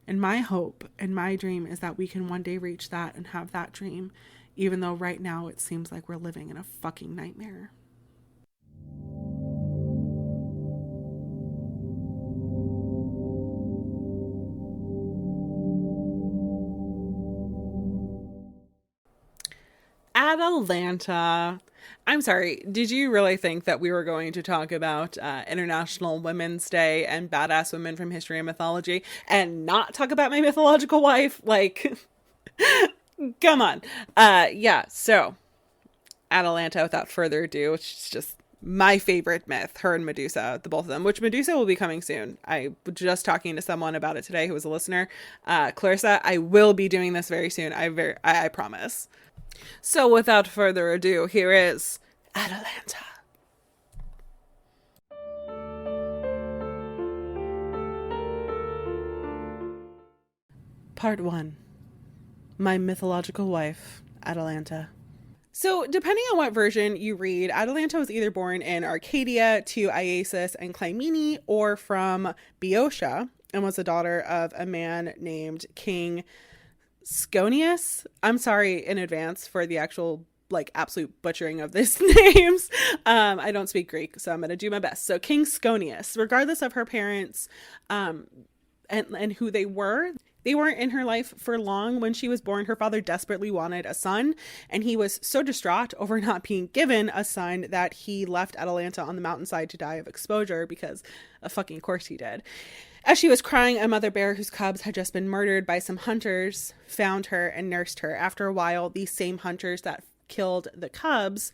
And my hope and my dream is that we can one day reach that and have that dream, even though right now it seems like we're living in a fucking nightmare. Atalanta. I'm sorry, did you really think that we were going to talk about International Women's Day and badass women from history and mythology and not talk about my mythological wife? Like, come on. So Atalanta, without further ado, which is just my favorite myth, her and Medusa, the both of them, which Medusa will be coming soon. I was just talking to someone about it today who was a listener. Clarissa, I will be doing this very soon. I promise. So without further ado, here is Atalanta. Part 1. My mythological wife, Atalanta. So, depending on what version you read, Atalanta was either born in Arcadia to Iasus and Clymene, or from Boeotia, and was the daughter of a man named King Sconius. I'm sorry in advance for the actual absolute butchering of these names. I don't speak Greek, so I'm going to do my best. So King Sconius, regardless of her parents and who they were, They weren't in her life for long. When she was born, her father desperately wanted a son, and he was so distraught over not being given a son that he left Atalanta on the mountainside to die of exposure, because of fucking course he did. As she was crying, a mother bear whose cubs had just been murdered by some hunters found her and nursed her. After a while, these same hunters that killed the cubs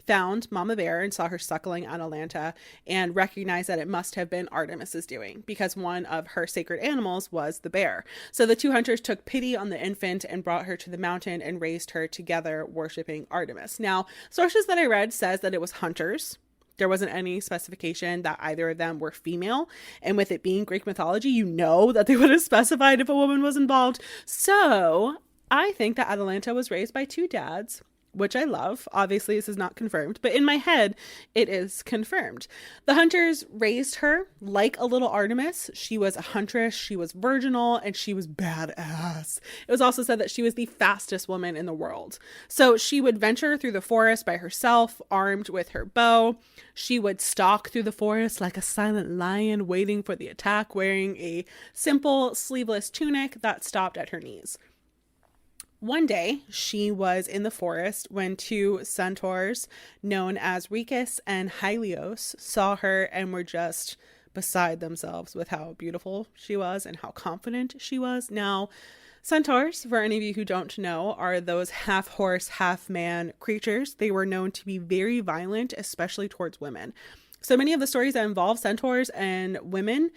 found Mama Bear and saw her suckling Atalanta and recognized that it must have been Artemis's doing, because one of her sacred animals was the bear. So the two hunters took pity on the infant and brought her to the mountain and raised her together, worshiping Artemis. Now, sources that I read says that it was hunters. There wasn't any specification that either of them were female. And with it being Greek mythology, you know that they would have specified if a woman was involved. So I think that Atalanta was raised by two dads, which I love. Obviously, this is not confirmed, but in my head, it is confirmed. The hunters raised her like a little Artemis. She was a huntress, she was virginal, and she was badass. It was also said that she was the fastest woman in the world. So she would venture through the forest by herself, armed with her bow. She would stalk through the forest like a silent lion, waiting for the attack, wearing a simple sleeveless tunic that stopped at her knees. One day, she was in the forest when two centaurs known as Ricus and Hylios saw her and were just beside themselves with how beautiful she was and how confident she was. Now, centaurs, for any of you who don't know, are those half horse, half man creatures. They were known to be very violent, especially towards women. So many of the stories that involve centaurs and women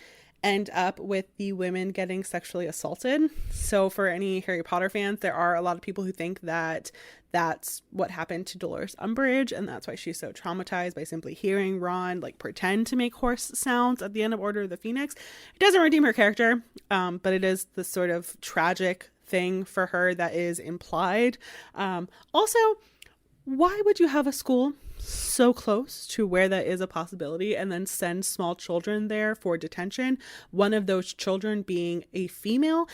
end up with the women getting sexually assaulted. So for any Harry Potter fans, there are a lot of people who think that that's what happened to Dolores Umbridge, and that's why she's so traumatized by simply hearing Ron like pretend to make horse sounds at the end of Order of the Phoenix. It doesn't redeem her character, but it is the sort of tragic thing for her that is implied. Also, why would you have a school so close to where that is a possibility and then send small children there for detention, one of those children being a female?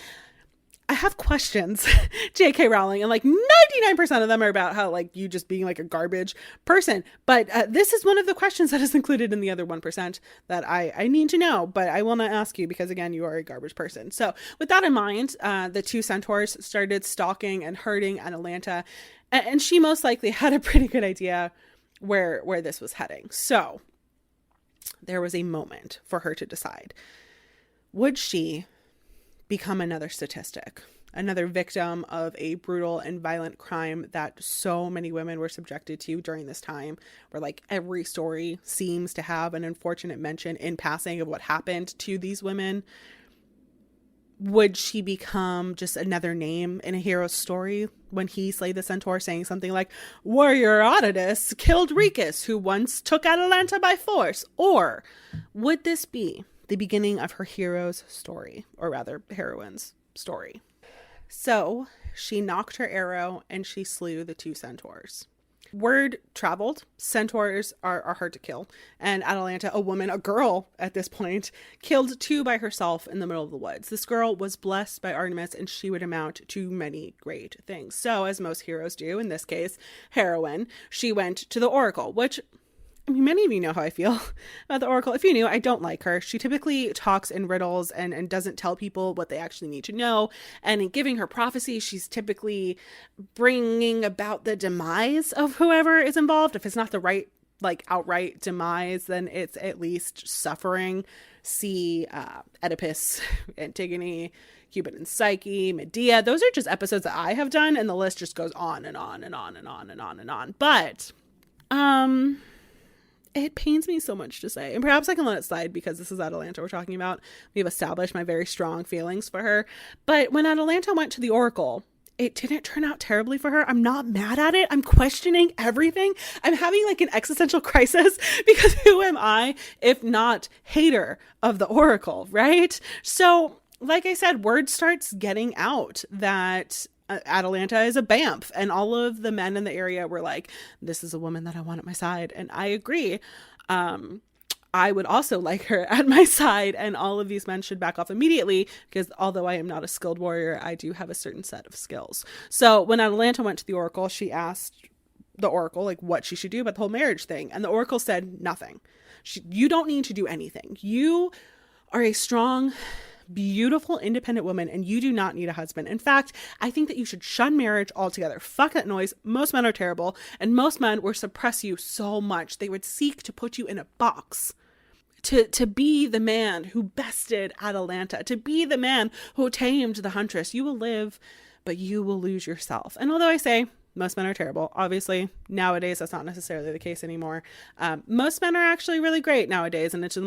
I have questions, J.K. Rowling, and like 99% of them are about how like you just being like a garbage person. But this is one of the questions that is included in the other 1% that I need to know, but I will not ask you because, again, you are a garbage person. So with that in mind, the two centaurs started stalking and herding Atalanta, and she most likely had a pretty good idea where this was heading. So there was a moment for her to decide. Would she become another statistic, another victim of a brutal and violent crime that so many women were subjected to during this time, where like every story seems to have an unfortunate mention in passing of what happened to these women? Would she become just another name in a hero's story when he slayed the centaur, saying something like, Warrior Auditus killed Ricus, who once took Atalanta by force? Or would this be the beginning of her hero's story, or rather heroine's story? So she knocked her arrow and she slew the two centaurs. Word traveled. Centaurs are hard to kill. And Atalanta, a woman, a girl at this point, killed two by herself in the middle of the woods. This girl was blessed by Artemis, and she would amount to many great things. So, as most heroes do, in this case, heroine, she went to the Oracle, which, I mean, many of you know how I feel about the Oracle. If you knew, I don't like her. She typically talks in riddles and doesn't tell people what they actually need to know. And in giving her prophecy, she's typically bringing about the demise of whoever is involved. If it's not the right, like, outright demise, then it's at least suffering. See Oedipus, Antigone, Cupid and Psyche, Medea. Those are just episodes that I have done, and the list just goes on and on and on and on and on and on. But, it pains me so much to say, and perhaps I can let it slide because this is Atalanta we're talking about. We've established my very strong feelings for her. But when Atalanta went to the Oracle, it didn't turn out terribly for her. I'm not mad at it. I'm questioning everything. I'm having like an existential crisis because who am I if not hater of the Oracle, right? So, like I said, word starts getting out that Atalanta is a BAMF, and all of the men in the area were like, this is a woman that I want at my side. And I agree. I would also like her at my side, and all of these men should back off immediately because although I am not a skilled warrior, I do have a certain set of skills. So when Atalanta went to the Oracle, she asked the Oracle like what she should do about the whole marriage thing. And the Oracle said nothing. You don't need to do anything. You are a strong beautiful, independent woman, and you do not need a husband. In fact, I think that you should shun marriage altogether. Fuck that noise. Most men are terrible, and most men will suppress you so much. They would seek to put you in a box. To be the man who bested Atalanta, to be the man who tamed the huntress. You will live, but you will lose yourself. And although I say most men are terrible, obviously nowadays that's not necessarily the case anymore. Most men are actually really great nowadays, and it's the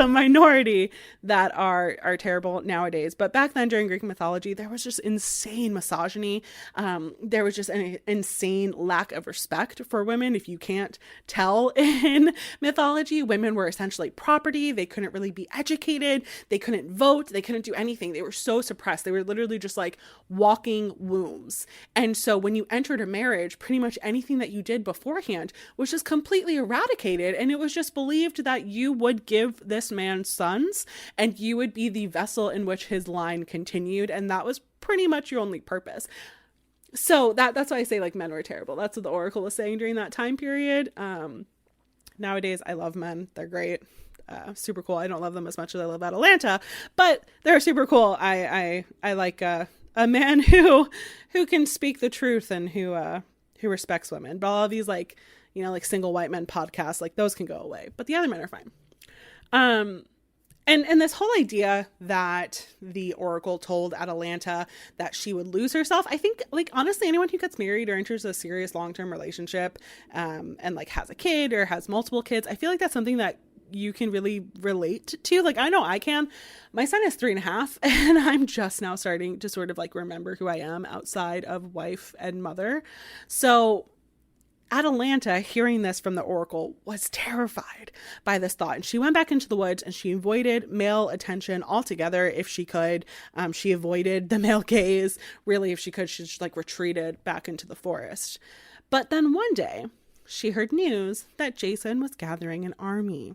minority that are terrible nowadays. But back then, during Greek mythology, there was just insane misogyny. There was just an insane lack of respect for women. If you can't tell, in mythology, women were essentially property. They couldn't really be educated. They couldn't vote. They couldn't do anything. They were so suppressed. They were literally just like walking wombs. And so when you entered a marriage, pretty much anything that you did beforehand was just completely eradicated. And it was just believed that you would give this man sons and you would be the vessel in which his line continued. And that was pretty much your only purpose. So that's why I say like men were terrible. That's what the Oracle was saying during that time period. Nowadays, I love men. They're great. Super cool. I don't love them as much as I love Atalanta, but they're super cool. I like a man who can speak the truth and who respects women. But all of these like single white men podcasts, like those can go away, but the other men are fine. And this whole idea that the Oracle told Atalanta that she would lose herself, I think, like, honestly, anyone who gets married or enters a serious long-term relationship, and like has a kid or has multiple kids, I feel like that's something that you can really relate to. Like, I know I can. My son is 3.5 and I'm just now starting to sort of like remember who I am outside of wife and mother. So Atalanta, hearing this from the Oracle, was terrified by this thought. And she went back into the woods and she avoided male attention altogether if she could. She avoided the male gaze. Really, if she could, she just like retreated back into the forest. But then one day, she heard news that Jason was gathering an army.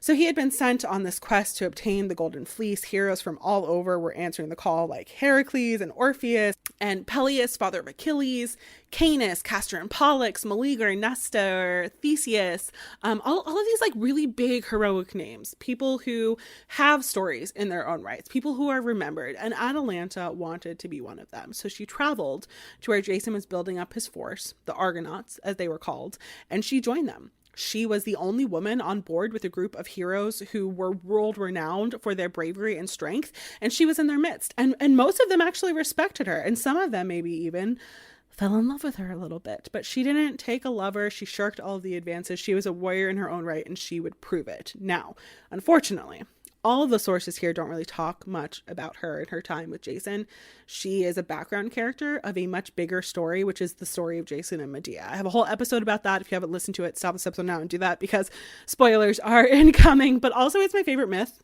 So he had been sent on this quest to obtain the Golden Fleece. Heroes from all over were answering the call, like Heracles and Orpheus and Peleus, father of Achilles, Canis, Castor and Pollux, Meleager, Nestor, Theseus, all of these like really big heroic names, people who have stories in their own rights, people who are remembered, and Atalanta wanted to be one of them. So she traveled to where Jason was building up his force, the Argonauts, as they were called, and she joined them. She was the only woman on board with a group of heroes who were world renowned for their bravery and strength, and she was in their midst. And most of them actually respected her, and some of them maybe even fell in love with her a little bit. But she didn't take a lover. She shirked all of the advances. She was a warrior in her own right, and she would prove it. Now, unfortunately, all of the sources here don't really talk much about her and her time with Jason. She is a background character of a much bigger story, which is the story of Jason and Medea. I have a whole episode about that. If you haven't listened to it, stop this episode now and do that because spoilers are incoming. But also it's my favorite myth.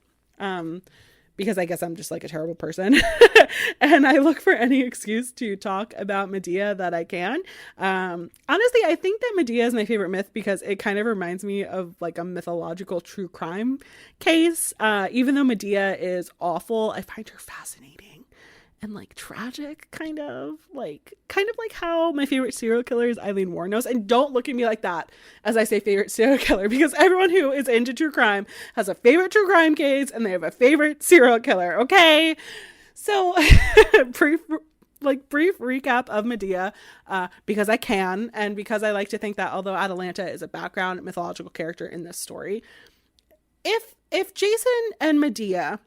Because I guess I'm just like a terrible person and I look for any excuse to talk about Medea that I can. Honestly, I think that Medea is my favorite myth because it kind of reminds me of like a mythological true crime case. Even though Medea is awful, I find her fascinating and like tragic, kind of like how my favorite serial killer is Eileen Wuornos. And don't look at me like that as I say favorite serial killer, because everyone who is into true crime has a favorite true crime case and they have a favorite serial killer. Okay, so brief recap of Medea, because I can, and because I like to think that although Atalanta is a background mythological character in this story, if Jason and Medea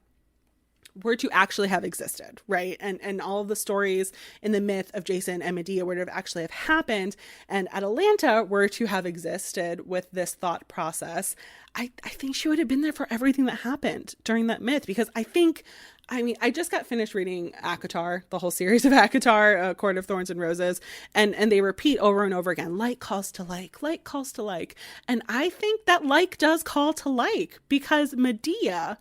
were to actually have existed, right? And all of the stories in the myth of Jason and Medea were to have actually have happened, and Atalanta were to have existed with this thought process, I think she would have been there for everything that happened during that myth. Because I just got finished reading ACOTAR, the whole series of ACOTAR, Court of Thorns and Roses, and they repeat over and over again, like calls to like calls to like. And I think that like does call to like, because Medea,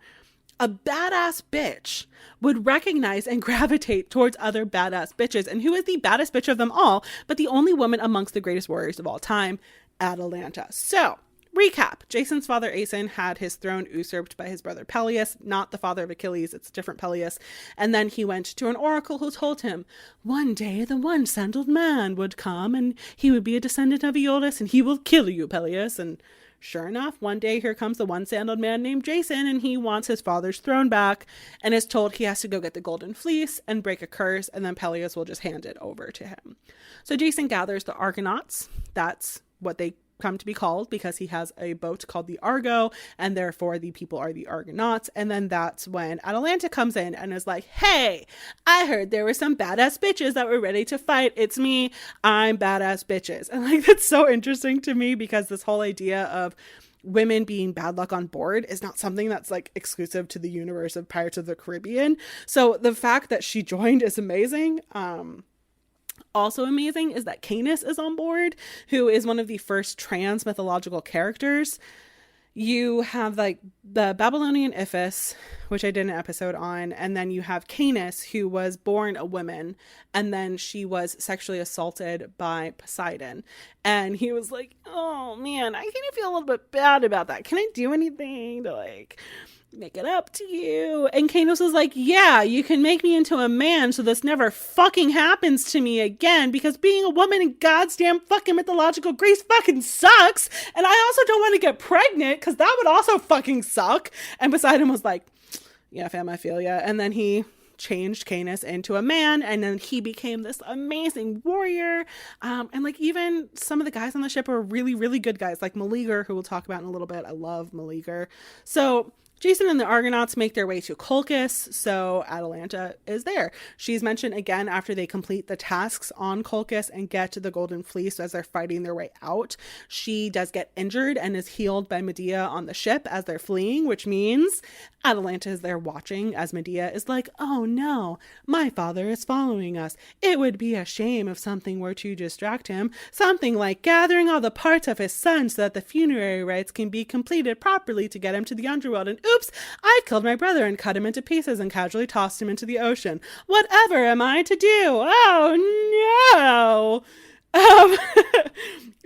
a badass bitch, would recognize and gravitate towards other badass bitches. And who is the baddest bitch of them all, but the only woman amongst the greatest warriors of all time, Atalanta. So, recap. Jason's father, Aeson, had his throne usurped by his brother Peleus, not the father of Achilles, it's a different Peleus. And then he went to an oracle who told him, one day the one-sandaled man would come and he would be a descendant of Aeolus and he will kill you, Peleus. And Sure enough, one day here comes the one-sandaled man named Jason, and he wants his father's throne back and is told he has to go get the golden fleece and break a curse, and then Peleus will just hand it over to him. So Jason gathers the Argonauts. That's what they come to be called because he has a boat called the Argo, and therefore the people are the Argonauts. And then that's when Atalanta comes in and is like, hey, I heard there were some badass bitches that were ready to fight. It's me. I'm badass bitches. And like, that's so interesting to me because this whole idea of women being bad luck on board is not something that's like exclusive to the universe of Pirates of the Caribbean. So the fact that she joined is amazing. Also amazing is that Canis is on board, who is one of the first trans mythological characters. You have like the Babylonian Iphis, which I did an episode on, and then you have Canis, who was born a woman, and then she was sexually assaulted by Poseidon. And he was like, oh man, I kind of feel a little bit bad about that. Can I do anything to like make it up to you? And Canis was like, yeah, you can make me into a man so this never fucking happens to me again, because being a woman in God's damn fucking mythological Greece fucking sucks, and I also don't want to get pregnant because that would also fucking suck. And Poseidon was like, yeah, fam, I feel ya. And then he changed Canis into a man, and then he became this amazing warrior. And like even some of the guys on the ship are really, really good guys, like Meleager, who we'll talk about in a little bit. I love Meleager. So Jason and the Argonauts make their way to Colchis, so Atalanta is there. She's mentioned again after they complete the tasks on Colchis and get to the Golden Fleece as they're fighting their way out. She does get injured and is healed by Medea on the ship as they're fleeing, which means Atalanta is there watching as Medea is like, oh no, my father is following us. It would be a shame if something were to distract him. Something like gathering all the parts of his son so that the funerary rites can be completed properly to get him to the underworld. And oops, I've killed my brother and cut him into pieces and casually tossed him into the ocean. Whatever am I to do? Oh no!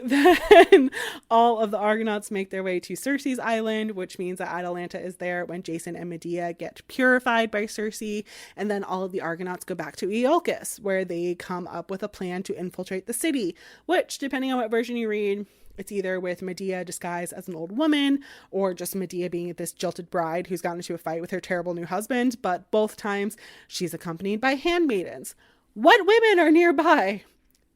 Then all of the Argonauts make their way to Circe's island, which means that Atalanta is there when Jason and Medea get purified by Circe. And then all of the Argonauts go back to Iolcus, where they come up with a plan to infiltrate the city, which, depending on what version you read, it's either with Medea disguised as an old woman or just Medea being this jilted bride who's gotten into a fight with her terrible new husband. But both times she's accompanied by handmaidens. What women are nearby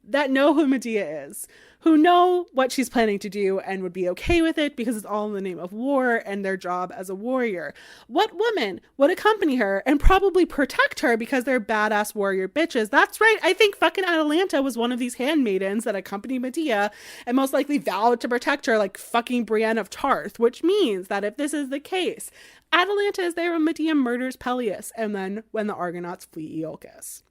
that know who Medea is, who know what she's planning to do and would be okay with it because it's all in the name of war and their job as a warrior? What woman would accompany her and probably protect her because they're badass warrior bitches? That's right. I think fucking Atalanta was one of these handmaidens that accompanied Medea and most likely vowed to protect her like fucking Brienne of Tarth, which means that if this is the case, Atalanta is there when Medea murders Peleus and then when the Argonauts flee Iolcus.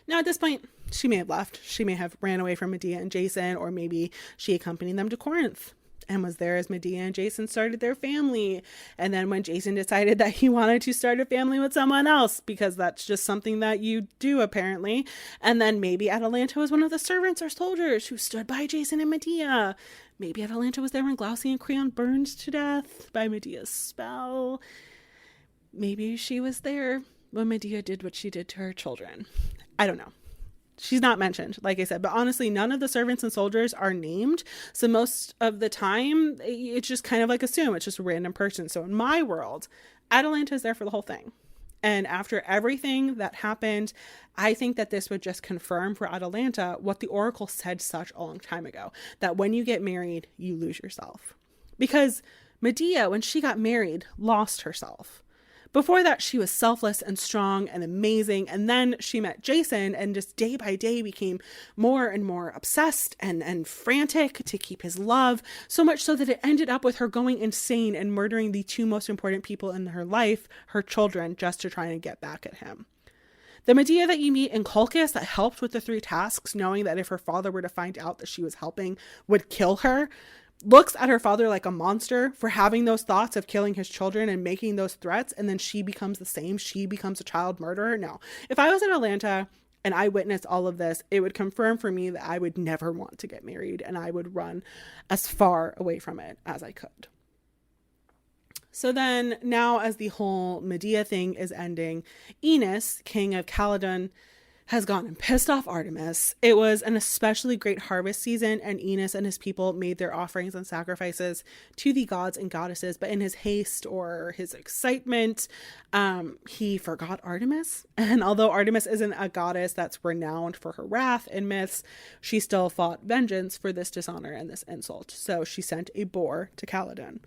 Now at this point, she may have left. She may have ran away from Medea and Jason, or maybe she accompanied them to Corinth and was there as Medea and Jason started their family. And then when Jason decided that he wanted to start a family with someone else, because that's just something that you do apparently. And then maybe Atalanta was one of the servants or soldiers who stood by Jason and Medea. Maybe Atalanta was there when Glauce and Creon burned to death by Medea's spell. Maybe she was there when Medea did what she did to her children. I don't know. She's not mentioned, like I said, but honestly, none of the servants and soldiers are named. So most of the time, it's just kind of like assume it's just a random person. So in my world, Atalanta is there for the whole thing. And after everything that happened, I think that this would just confirm for Atalanta what the Oracle said such a long time ago, that when you get married, you lose yourself. Because Medea, when she got married, lost herself. Before that, she was selfless and strong and amazing. And then she met Jason and just day by day became more and more obsessed and frantic to keep his love. So much so that it ended up with her going insane and murdering the two most important people in her life, her children, just to try and get back at him. The Medea that you meet in Colchis that helped with the 3 tasks, knowing that if her father were to find out that she was helping, would kill her, looks at her father like a monster for having those thoughts of killing his children and making those threats, and then she becomes the same. She becomes a child murderer. No. If I was in Atalanta and I witnessed all of this, it would confirm for me that I would never want to get married and I would run as far away from it as I could. So then now as the whole Medea thing is ending, Enos, king of Calydon, has gone and pissed off Artemis. It was an especially great harvest season, and Enos and his people made their offerings and sacrifices to the gods and goddesses, but in his haste or his excitement, he forgot Artemis. And although Artemis isn't a goddess that's renowned for her wrath in myths, she still fought vengeance for this dishonor and this insult. So she sent a boar to Calydon.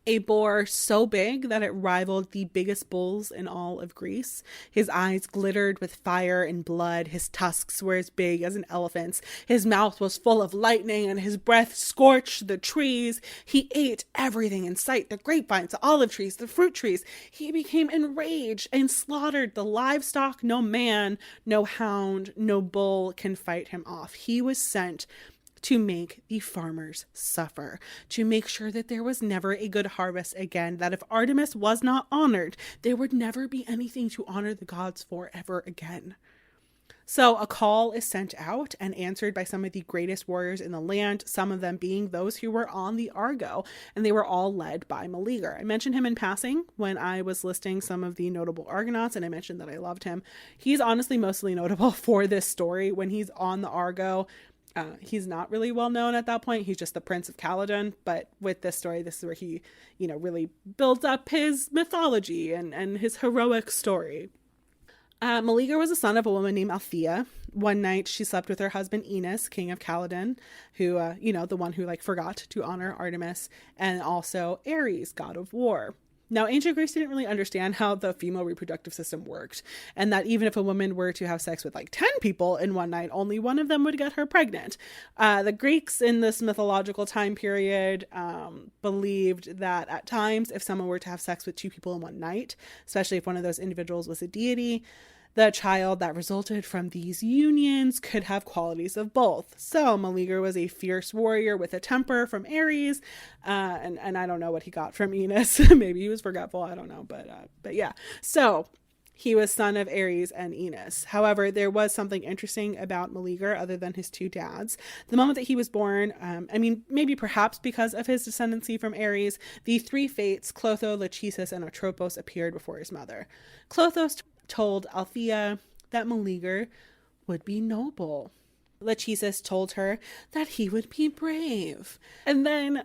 A boar so big that it rivaled the biggest bulls in all of Greece. His eyes glittered with fire and blood. His tusks were as big as an elephant's. His mouth was full of lightning, and his breath scorched the trees. He ate everything in sight, the grapevines, the olive trees, the fruit trees. He became enraged and slaughtered the livestock. No man, no hound, no bull can fight him off. He was sent to make the farmers suffer, to make sure that there was never a good harvest again, that if Artemis was not honored, there would never be anything to honor the gods for ever again. So a call is sent out and answered by some of the greatest warriors in the land, some of them being those who were on the Argo, and they were all led by Meleager. I mentioned him in passing when I was listing some of the notable Argonauts, and I mentioned that I loved him. He's honestly mostly notable for this story. When he's on the Argo, he's not really well known at that point. He's just the Prince of Calydon. But with this story, this is where he, really builds up his mythology and his heroic story. Meleager was the son of a woman named Althea. One night she slept with her husband Enos, king of Calydon, who, the one who forgot to honor Artemis, and also Ares, god of war. Now, ancient Greece didn't really understand how the female reproductive system worked, and that even if a woman were to have sex with 10 people in one night, only one of them would get her pregnant. The Greeks in this mythological time period believed that at times, if someone were to have sex with 2 people in one night, especially if one of those individuals was a deity, the child that resulted from these unions could have qualities of both. So Meleager was a fierce warrior with a temper from Ares, and I don't know what he got from Enos. Maybe he was forgetful. I don't know, but yeah. So he was son of Ares and Enos. However, there was something interesting about Meleager other than his 2 dads. The moment that he was born, maybe perhaps because of his descendancy from Ares, the 3 fates, Clotho, Lachesis, and Atropos, appeared before his mother. Clothos told Althea that Meleager would be noble. Lachesis told her that he would be brave. And then,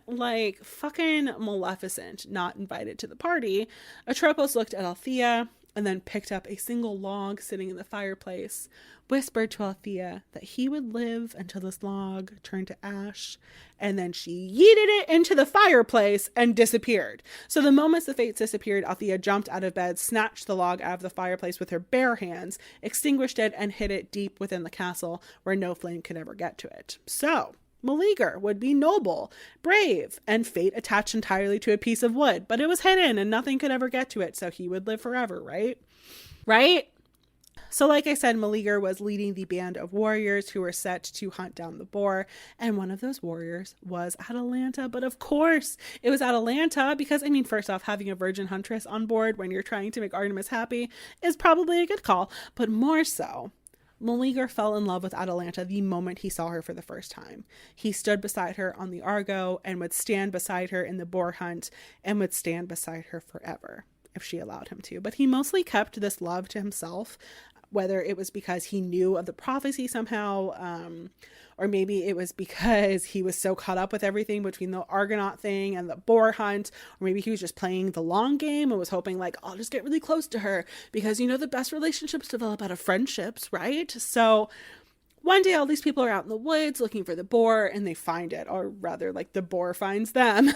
fucking Maleficent, not invited to the party, Atropos looked at Althea and then picked up a single log sitting in the fireplace, whispered to Althea that he would live until this log turned to ash, and then she yeeted it into the fireplace and disappeared. So the moment the fates disappeared, Althea jumped out of bed, snatched the log out of the fireplace with her bare hands, extinguished it, and hid it deep within the castle where no flame could ever get to it. So Meleager would be noble, brave, and fate attached entirely to a piece of wood, but it was hidden and nothing could ever get to it, so he would live forever, right? Right? So like I said, Meleager was leading the band of warriors who were set to hunt down the boar, and one of those warriors was Atalanta. But of course it was Atalanta because, first off, having a virgin huntress on board when you're trying to make Artemis happy is probably a good call, but more so, Meleager fell in love with Atalanta the moment he saw her for the first time. He stood beside her on the Argo and would stand beside her in the boar hunt and would stand beside her forever if she allowed him to. But he mostly kept this love to himself, whether it was because he knew of the prophecy somehow, or maybe it was because he was so caught up with everything between the Argonaut thing and the boar hunt, or maybe he was just playing the long game and was hoping I'll just get really close to her because, the best relationships develop out of friendships, right? So one day all these people are out in the woods looking for the boar and they find it, or rather the boar finds them.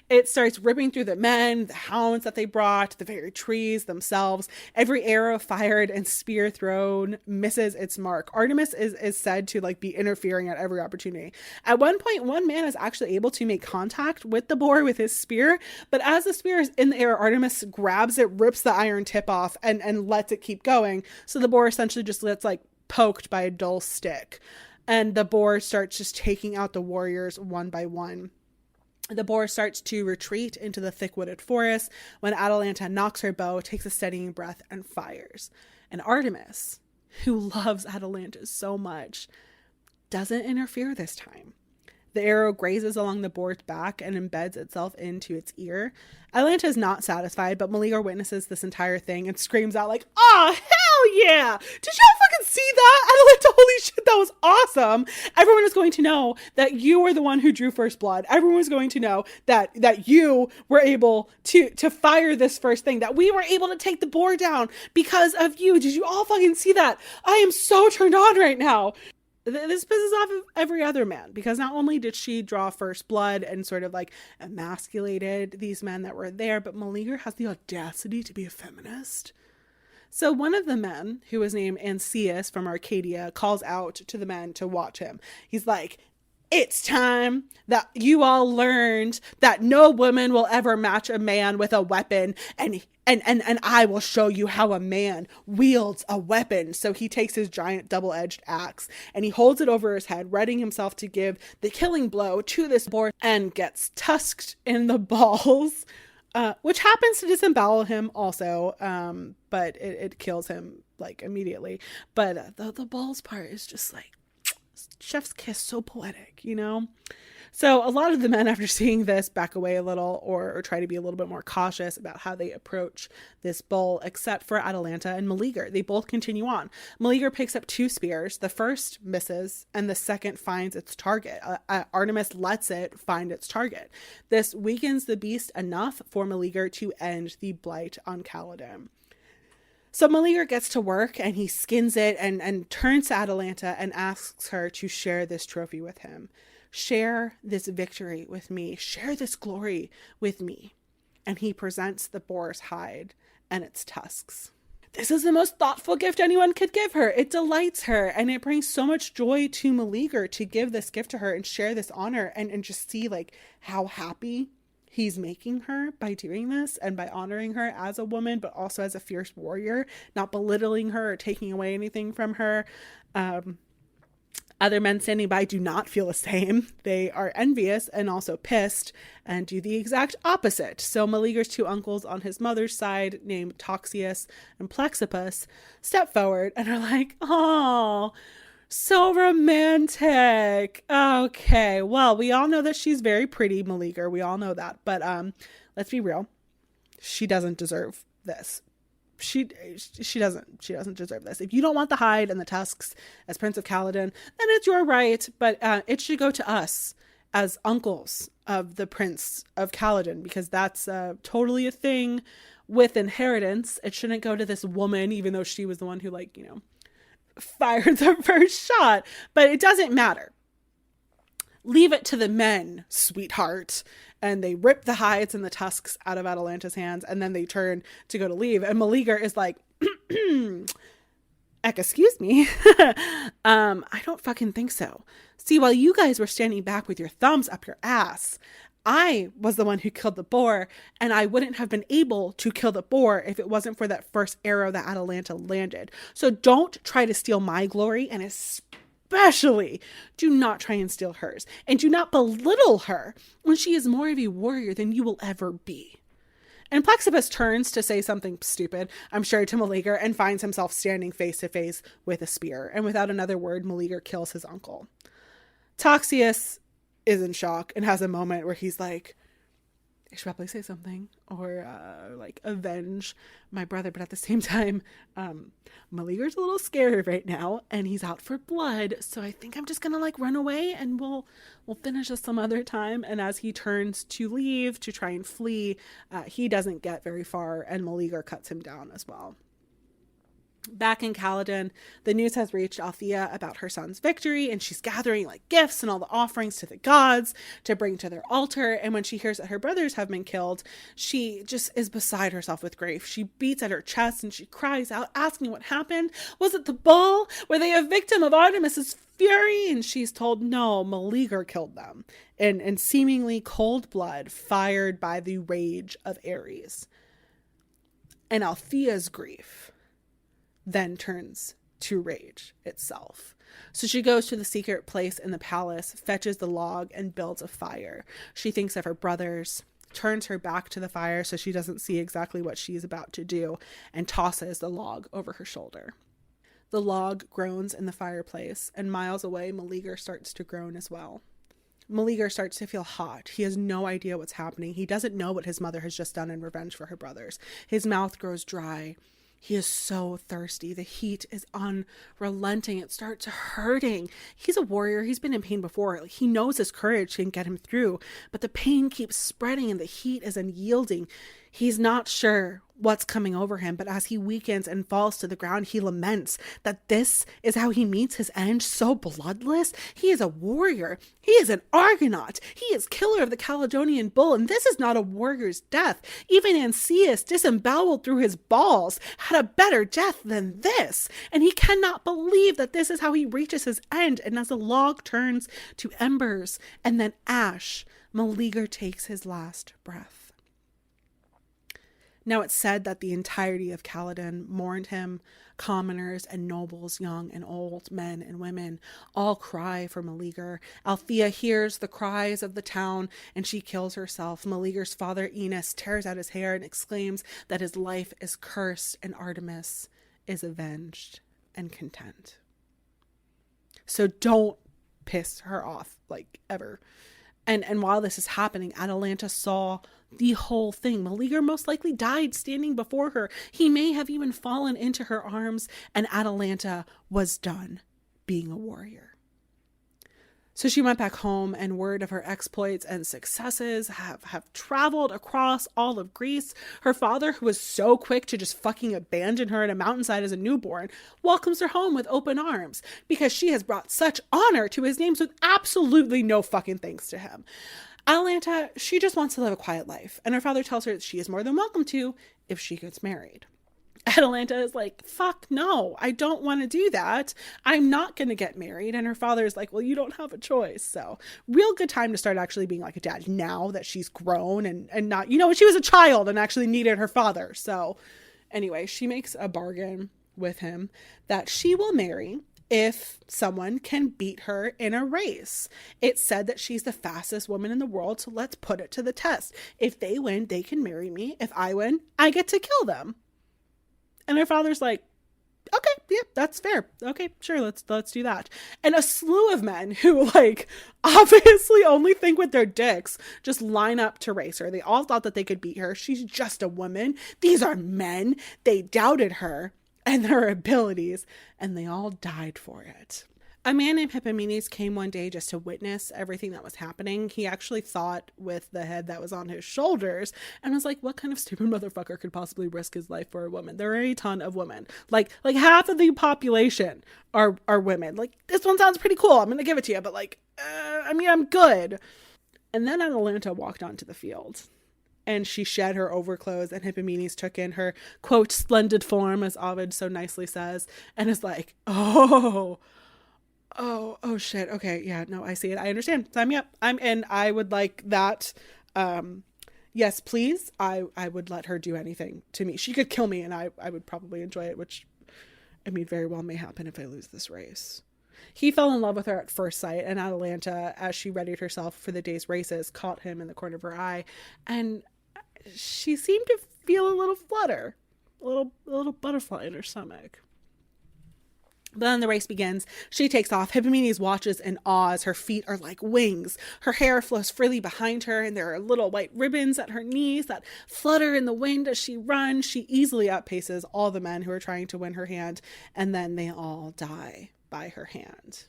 It starts ripping through the men, the hounds that they brought, the very trees themselves. Every arrow fired and spear thrown misses its mark. Artemis is said to be interfering at every opportunity. At one point, one man is actually able to make contact with the boar with his spear, but as the spear is in the air, Artemis grabs it, rips the iron tip off and lets it keep going. So the boar essentially just gets poked by a dull stick, and the boar starts just taking out the warriors one by one. The boar starts to retreat into the thick-wooded forest when Atalanta knocks her bow, takes a steadying breath, and fires. And Artemis, who loves Atalanta so much, doesn't interfere this time. The arrow grazes along the boar's back and embeds itself into its ear. Atalanta is not satisfied, but Meleager witnesses this entire thing and screams out "Oh, hell yeah! Did y'all fucking see that? I was like, holy shit, that was awesome. Everyone is going to know that you were the one who drew first blood. Everyone is going to know that you were able to fire this first thing, that we were able to take the boar down because of you. Did you all fucking see that? I am so turned on right now. This pisses off every other man, because not only did she draw first blood and sort of like emasculated these men that were there, but Meleager has the audacity to be a feminist. So one of the men, who was named Ancaeus from Arcadia, calls out to the men to watch him. He's like, it's time that you all learned that no woman will ever match a man with a weapon, and I will show you how a man wields a weapon. So he takes his giant double-edged axe and he holds it over his head, readying himself to give the killing blow to this boar, and gets tusked in the balls, which happens to disembowel him also, but it kills him like immediately. But the balls part is just like chef's kiss, so poetic, you know? So a lot of the men, after seeing this, back away a little or try to be a little bit more cautious about how they approach this bull, except for Atalanta and Meleager. They both continue on. Meleager picks up 2 spears. The first misses and the second finds its target. Artemis lets it find its target. This weakens the beast enough for Meleager to end the blight on Caledon. So Meleager gets to work and he skins it and turns to Atalanta and asks her to share this trophy with him. Share this victory with me. Share this glory with me. And he presents the boar's hide and its tusks. This is the most thoughtful gift anyone could give her. It delights her, and it brings so much joy to Meleager to give this gift to her and share this honor and just see like how happy he's making her by doing this and by honoring her as a woman, but also as a fierce warrior, not belittling her or taking away anything from her. Other men standing by do not feel the same. They are envious and also pissed and do the exact opposite. So Meleager's 2 uncles on his mother's side, named Toxius and Plexippus, step forward and are like, oh, so romantic. Okay, well, we all know that she's very pretty, Meleager. We all know that. But let's be real. She doesn't deserve this. She doesn't deserve this. If you don't want the hide and the tusks as Prince of Caledon, then it's your right, but it should go to us as uncles of the Prince of Caledon, because that's totally a thing with inheritance. It shouldn't go to this woman, even though she was the one who, like, you know, fired the first shot. But it doesn't matter. Leave it to the men, sweetheart. And they rip the hides and the tusks out of Atalanta's hands, and then they turn to go to leave. And Meleager is like, excuse me. I don't fucking think so. See, while you guys were standing back with your thumbs up your ass, I was the one who killed the boar, and I wouldn't have been able to kill the boar if it wasn't for that first arrow that Atalanta landed. So don't try to steal my glory, and especially do not try and steal hers, and do not belittle her when she is more of a warrior than you will ever be. And Plexippus turns to say something stupid, I'm sure, to Meleager, and finds himself standing face to face with a spear. And without another word, Meleager kills his uncle. Toxius is in shock and has a moment where he's like, I should probably say something or like avenge my brother. But at the same time, Meleager's a little scared right now and he's out for blood. So I think I'm just going to like run away and we'll finish this some other time. And as he turns to leave to try and flee, he doesn't get very far and Meleager cuts him down as well. Back in Caledon, the news has reached Althea about her son's victory, and she's gathering like gifts and all the offerings to the gods to bring to their altar. And when she hears that her brothers have been killed, she just is beside herself with grief. She beats at her chest and she cries out, asking what happened. Was it the bull? Were they a victim of Artemis's fury? And she's told, no, Meleager killed them in seemingly cold blood fired by the rage of Ares. And Althea's grief then turns to rage itself. So she goes to the secret place in the palace, fetches the log, and builds a fire. She thinks of her brothers, turns her back to the fire so she doesn't see exactly what she's about to do, and tosses the log over her shoulder. The log groans in the fireplace, and miles away, Meleager starts to groan as well. Meleager starts to feel hot. He has no idea what's happening. He doesn't know what his mother has just done in revenge for her brothers. His mouth grows dry. He is so thirsty. The heat is unrelenting. It starts hurting. He's a warrior. He's been in pain before. He knows his courage can get him through, but the pain keeps spreading and the heat is unyielding. He's not sure what's coming over him, but as he weakens and falls to the ground, he laments that this is how he meets his end, so bloodless. He is a warrior. He is an Argonaut. He is killer of the Caledonian bull, and this is not a warrior's death. Even Ancaeus, disemboweled through his balls, had a better death than this, and he cannot believe that this is how he reaches his end. And as the log turns to embers and then ash, Meleager takes his last breath. Now it's said that the entirety of Caledon mourned him. Commoners and nobles, young and old, men and women, all cry for Meleager. Althea hears the cries of the town and she kills herself. Meleager's father, Enos, tears out his hair and exclaims that his life is cursed and Artemis is avenged and content. So don't piss her off, like, ever. And while this is happening, Atalanta saw the whole thing. Meleager most likely died standing before her. He may have even fallen into her arms, and Atalanta was done being a warrior. So she went back home, and word of her exploits and successes have traveled across all of Greece. Her father, who was so quick to just fucking abandon her in a mountainside as a newborn, welcomes her home with open arms because she has brought such honor to his name with absolutely no fucking thanks to him. Atalanta, she just wants to live a quiet life, and her father tells her that she is more than welcome to if she gets married. Atalanta is like, fuck no, I don't want to do that. I'm not going to get married. And her father is like, well, you don't have a choice. So real good time to start actually being like a dad now that she's grown and not, you know, she was a child and actually needed her father. So anyway, she makes a bargain with him that she will marry if someone can beat her in a race. It's said that she's the fastest woman in the world, so let's put it to the test. If they win, they can marry me. If I win, I get to kill them. And her father's like, okay, yeah, that's fair. Okay, sure, let's do that. And a slew of men who, like, obviously only think with their dicks just line up to race her. They all thought that they could beat her. She's just a woman. These are men. They doubted her and her abilities, and they all died for it. A man named Hippomenes came one day just to witness everything that was happening. He actually thought with the head that was on his shoulders and was like, what kind of stupid motherfucker could possibly risk his life for a woman? There are a ton of women. Like half of the population are women. Like, this one sounds pretty cool. I'm going to give it to you. But I'm good. And then Atalanta walked onto the field. And she shed her overclothes, and Hippomenes took in her, quote, splendid form, as Ovid so nicely says, and is like, oh shit. Okay. Yeah, no, I see it. I understand. Sign me up. I'm in. I would like that. Yes, please. I would let her do anything to me. She could kill me and I would probably enjoy it, which, I mean, very well may happen if I lose this race. He fell in love with her at first sight, and Atalanta, as she readied herself for the day's races, caught him in the corner of her eye, and she seemed to feel a little flutter, a little butterfly in her stomach. But then the race begins. She takes off. Hippomenes watches in awe as her feet are like wings. Her hair flows freely behind her, and there are little white ribbons at her knees that flutter in the wind as she runs. She easily outpaces all the men who are trying to win her hand, and then they all die by her hand.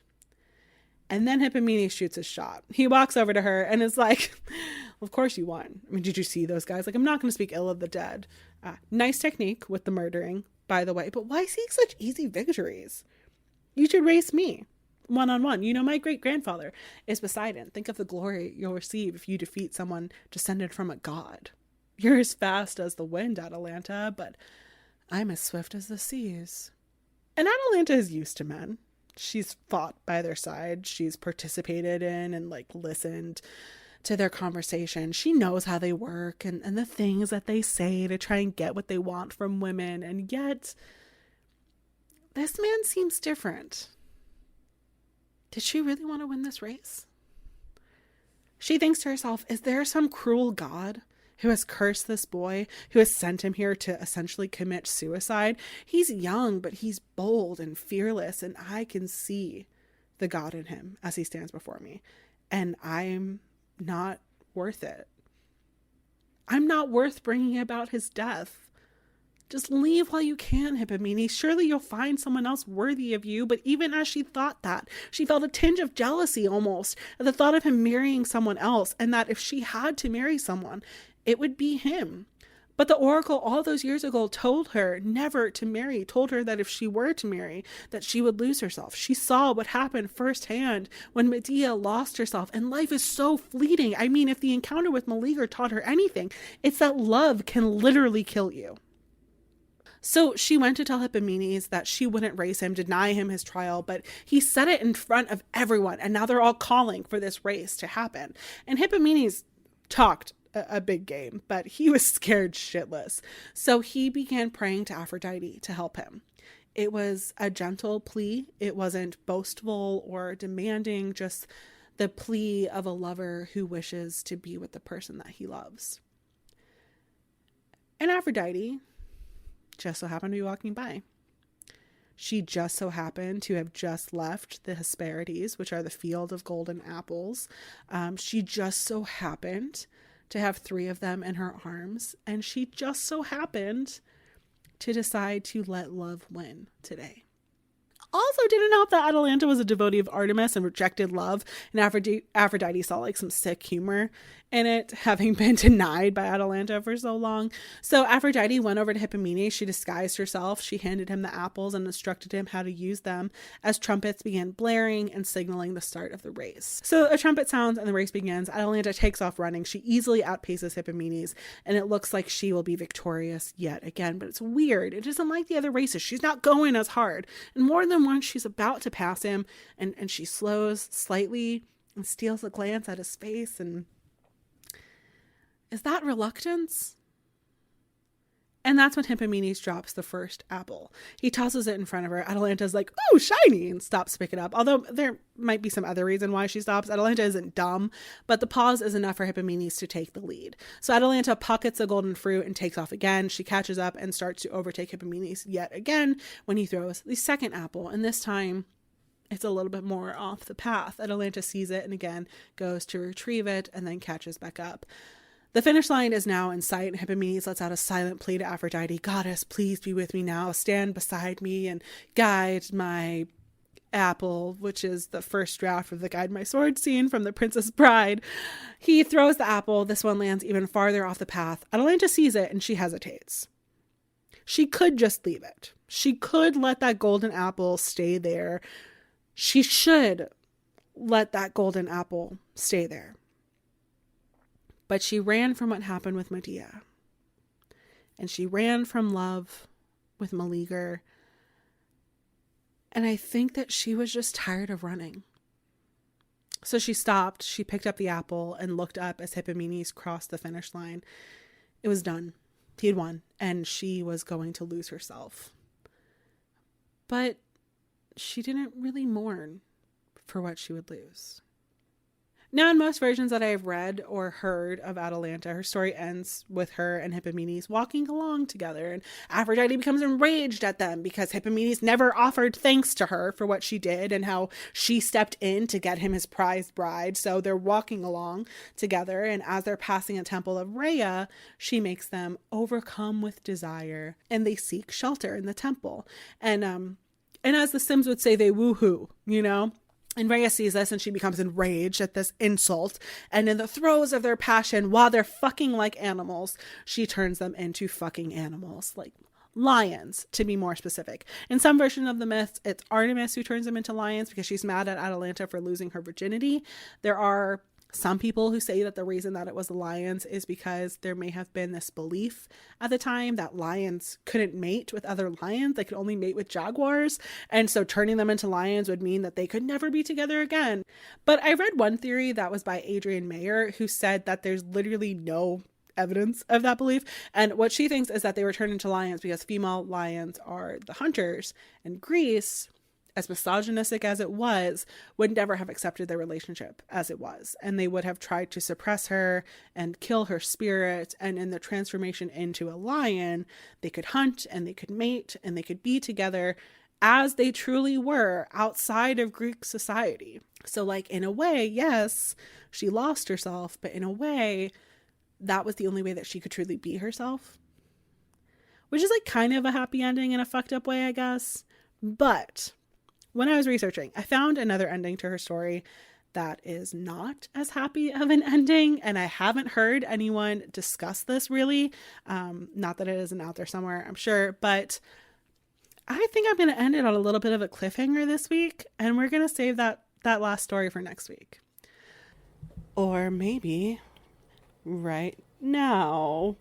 And then Hippomenes shoots his shot. He walks over to her and is like, of course you won. I mean, did you see those guys? Like, I'm not going to speak ill of the dead. Nice technique with the murdering, by the way, but why seek such easy victories? You should race me one-on-one. You know, my great-grandfather is Poseidon. Think of the glory you'll receive if you defeat someone descended from a god. You're as fast as the wind, Atalanta, but I'm as swift as the seas. And Atalanta is used to men. She's fought by their side. She's participated in and listened to their conversation. She knows how they work and the things that they say to try and get what they want from women. And yet, this man seems different. Did she really want to win this race? She thinks to herself, is there some cruel god who has cursed this boy, who has sent him here to essentially commit suicide? He's young, but he's bold and fearless, and I can see the god in him as he stands before me. And I'm not worth it. I'm not worth bringing about his death. Just leave while you can, Hippomenes. Surely you'll find someone else worthy of you. But even as she thought that, she felt a tinge of jealousy almost at the thought of him marrying someone else, and that if she had to marry someone, it would be him. But the oracle all those years ago told her never to marry, told her that if she were to marry, that she would lose herself. She saw what happened firsthand when Medea lost herself, and life is so fleeting. I mean, if the encounter with Meleager taught her anything, it's that love can literally kill you. So she went to tell Hippomenes that she wouldn't race him, deny him his trial, but he said it in front of everyone, and now they're all calling for this race to happen. And Hippomenes talked a big game, but he was scared shitless. So he began praying to Aphrodite to help him. It was a gentle plea. It wasn't boastful or demanding, just the plea of a lover who wishes to be with the person that he loves. And Aphrodite just so happened to be walking by. She just so happened to have just left the Hesperides, which are the field of golden apples. She just so happened to have 3 of them in her arms, and she just so happened to decide to let love win today. Also didn't help that Atalanta was a devotee of Artemis and rejected love, and Aphrodite saw like some sick humor in it, having been denied by Atalanta for so long. So Aphrodite went over to Hippomenes. She disguised herself. She handed him the apples and instructed him how to use them as trumpets began blaring and signaling the start of the race. So a trumpet sounds and the race begins. Atalanta takes off running. She easily outpaces Hippomenes, and it looks like she will be victorious yet again. But it's weird. It isn't like the other races. She's not going as hard. And more than once, she's about to pass him, and she slows slightly and steals a glance at his face. And is that reluctance? And that's when Hippomenes drops the first apple. He tosses it in front of her. Atalanta's like, "Oh, shiny," and stops to pick it up. Although there might be some other reason why she stops. Atalanta isn't dumb, but the pause is enough for Hippomenes to take the lead. So Atalanta pockets the golden fruit and takes off again. She catches up and starts to overtake Hippomenes yet again when he throws the second apple. And this time, it's a little bit more off the path. Atalanta sees it and again goes to retrieve it and then catches back up. The finish line is now in sight, and Hippomenes lets out a silent plea to Aphrodite. "Goddess, please be with me now. Stand beside me and guide my apple," which is the first draft of the Guide My Sword scene from The Princess Bride. He throws the apple. This one lands even farther off the path. Atalanta sees it, and she hesitates. She could just leave it. She could let that golden apple stay there. She should let that golden apple stay there. But she ran from what happened with Medea. And she ran from love with Meleager. And I think that she was just tired of running. So she stopped, she picked up the apple and looked up as Hippomenes crossed the finish line. It was done. He had won, and she was going to lose herself. But she didn't really mourn for what she would lose. Now, in most versions that I have read or heard of Atalanta, her story ends with her and Hippomenes walking along together, and Aphrodite becomes enraged at them because Hippomenes never offered thanks to her for what she did and how she stepped in to get him his prized bride. So they're walking along together, and as they're passing a temple of Rhea, she makes them overcome with desire, and they seek shelter in the temple. And as the Sims would say, they woohoo, you know? And Rhea sees this and she becomes enraged at this insult. And in the throes of their passion, while they're fucking like animals, she turns them into fucking animals, like lions, to be more specific. In some version of the myths, it's Artemis who turns them into lions because she's mad at Atalanta for losing her virginity. There are some people who say that the reason that it was the lions is because there may have been this belief at the time that lions couldn't mate with other lions. They could only mate with jaguars. And so turning them into lions would mean that they could never be together again. But I read one theory that was by Adrienne Mayer, who said that there's literally no evidence of that belief. And what she thinks is that they were turned into lions because female lions are the hunters, and Greece, as misogynistic as it was, would never have accepted their relationship as it was. And they would have tried to suppress her and kill her spirit. And in the transformation into a lion, they could hunt and they could mate and they could be together as they truly were outside of Greek society. So like, in a way, yes, she lost herself, but in a way, that was the only way that she could truly be herself. which is like kind of a happy ending in a fucked up way, I guess. But when I was researching, I found another ending to her story that is not as happy of an ending, and I haven't heard anyone discuss this really. Not that it isn't out there somewhere, I'm sure, but I think I'm going to end it on a little bit of a cliffhanger this week, and we're going to save that last story for next week. Or maybe right now.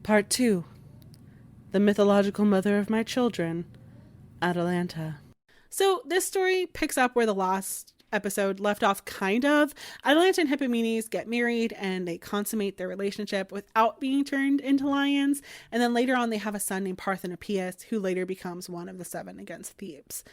Part 2. The mythological mother of my children, Atalanta. So this story picks up where the last episode left off, kind of. Atalanta and Hippomenes get married and they consummate their relationship without being turned into lions. And then later on they have a son named Parthenopaeus, who later becomes one of the 7 against Thebes.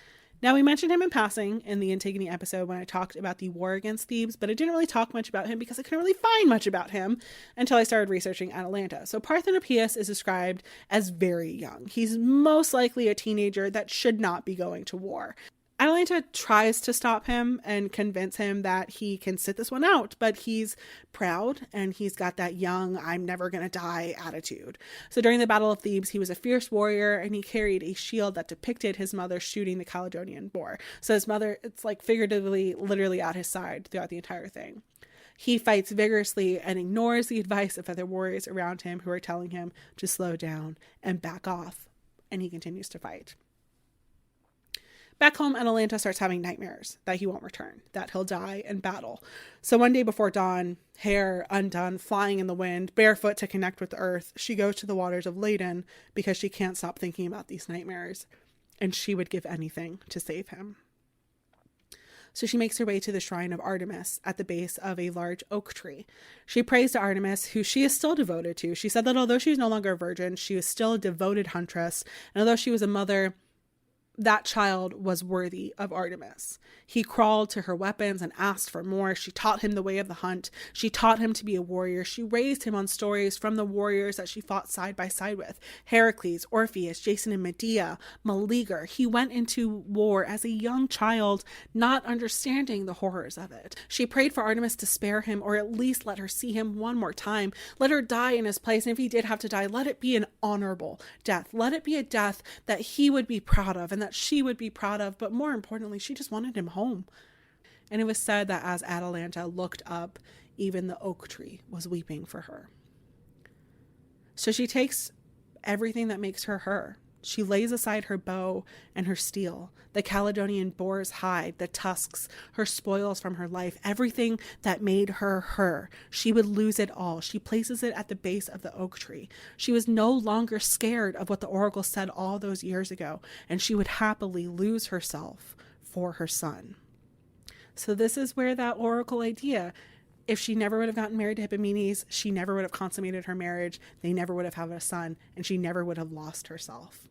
Now, we mentioned him in passing in the Antigone episode when I talked about the war against Thebes, but I didn't really talk much about him because I couldn't really find much about him until I started researching Atalanta. So Parthenopaeus is described as very young. He's most likely a teenager that should not be going to war. Atalanta tries to stop him and convince him that he can sit this one out, but he's proud and he's got that young, I'm never going to die attitude. So during the Battle of Thebes, he was a fierce warrior and he carried a shield that depicted his mother shooting the Caledonian boar. So his mother, it's like figuratively, literally at his side throughout the entire thing. He fights vigorously and ignores the advice of other warriors around him who are telling him to slow down and back off, and he continues to fight. Back home, Atalanta starts having nightmares that he won't return, that he'll die in battle. So one day before dawn, hair undone, flying in the wind, barefoot to connect with the earth, she goes to the waters of Ladon because she can't stop thinking about these nightmares, and she would give anything to save him. So she makes her way to the shrine of Artemis at the base of a large oak tree. She prays to Artemis, who she is still devoted to. She said that although she is no longer a virgin, she was still a devoted huntress, and although she was a mother, that child was worthy of Artemis. He crawled to her weapons and asked for more. She taught him the way of the hunt. She taught him to be a warrior. She raised him on stories from the warriors that she fought side by side with. Heracles, Orpheus, Jason and Medea, Meleager. He went into war as a young child, not understanding the horrors of it. She prayed for Artemis to spare him, or at least let her see him one more time. Let her die in his place, and if he did have to die, let it be an honorable death. Let it be a death that he would be proud of and that she would be proud of, but more importantly, she just wanted him home. And it was said that as Atalanta looked up, even the oak tree was weeping for her. So she takes everything that makes her her. She lays aside her bow and her steel, the Caledonian boar's hide, the tusks, her spoils from her life, everything that made her her. She would lose it all. She places it at the base of the oak tree. She was no longer scared of what the oracle said all those years ago, and she would happily lose herself for her son. So this is where that oracle idea, if she never would have gotten married to Hippomenes, she never would have consummated her marriage, they never would have had a son, and she never would have lost herself.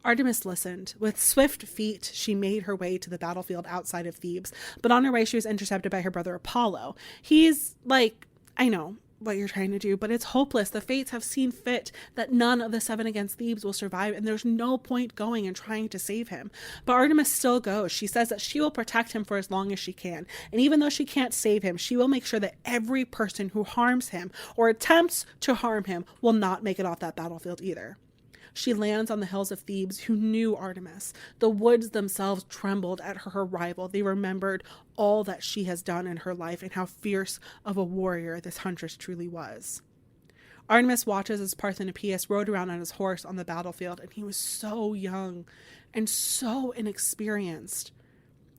Artemis listened. With swift feet, she made her way to the battlefield outside of Thebes, but on her way, she was intercepted by her brother Apollo. He's like, I know what you're trying to do, but it's hopeless. The fates have seen fit that none of the 7 against Thebes will survive, and there's no point going and trying to save him. But Artemis still goes. She says that she will protect him for as long as she can, and even though she can't save him, she will make sure that every person who harms him or attempts to harm him will not make it off that battlefield either. She lands on the hills of Thebes, who knew Artemis. The woods themselves trembled at her arrival. They remembered all that she has done in her life and how fierce of a warrior this huntress truly was. Artemis watches as Parthenopaeus rode around on his horse on the battlefield, and he was so young and so inexperienced.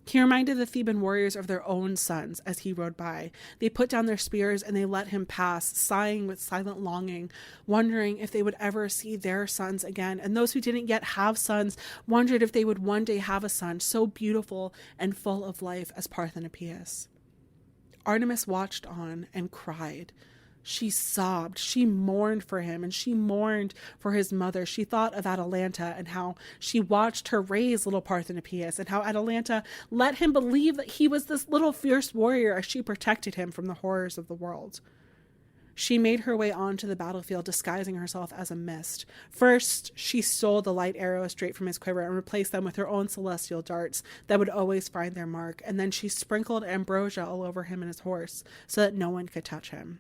He reminded the Theban warriors of their own sons as he rode by. They put down their spears and they let him pass, sighing with silent longing, wondering if they would ever see their sons again. And those who didn't yet have sons wondered if they would one day have a son so beautiful and full of life as Parthenopaeus. Artemis watched on and cried. She sobbed. She mourned for him, and she mourned for his mother. She thought of Atalanta and how she watched her raise little Parthenopaeus, and how Atalanta let him believe that he was this little fierce warrior as she protected him from the horrors of the world. She made her way onto the battlefield, disguising herself as a mist. First, she stole the light arrows straight from his quiver and replaced them with her own celestial darts that would always find their mark. And then she sprinkled ambrosia all over him and his horse so that no one could touch him.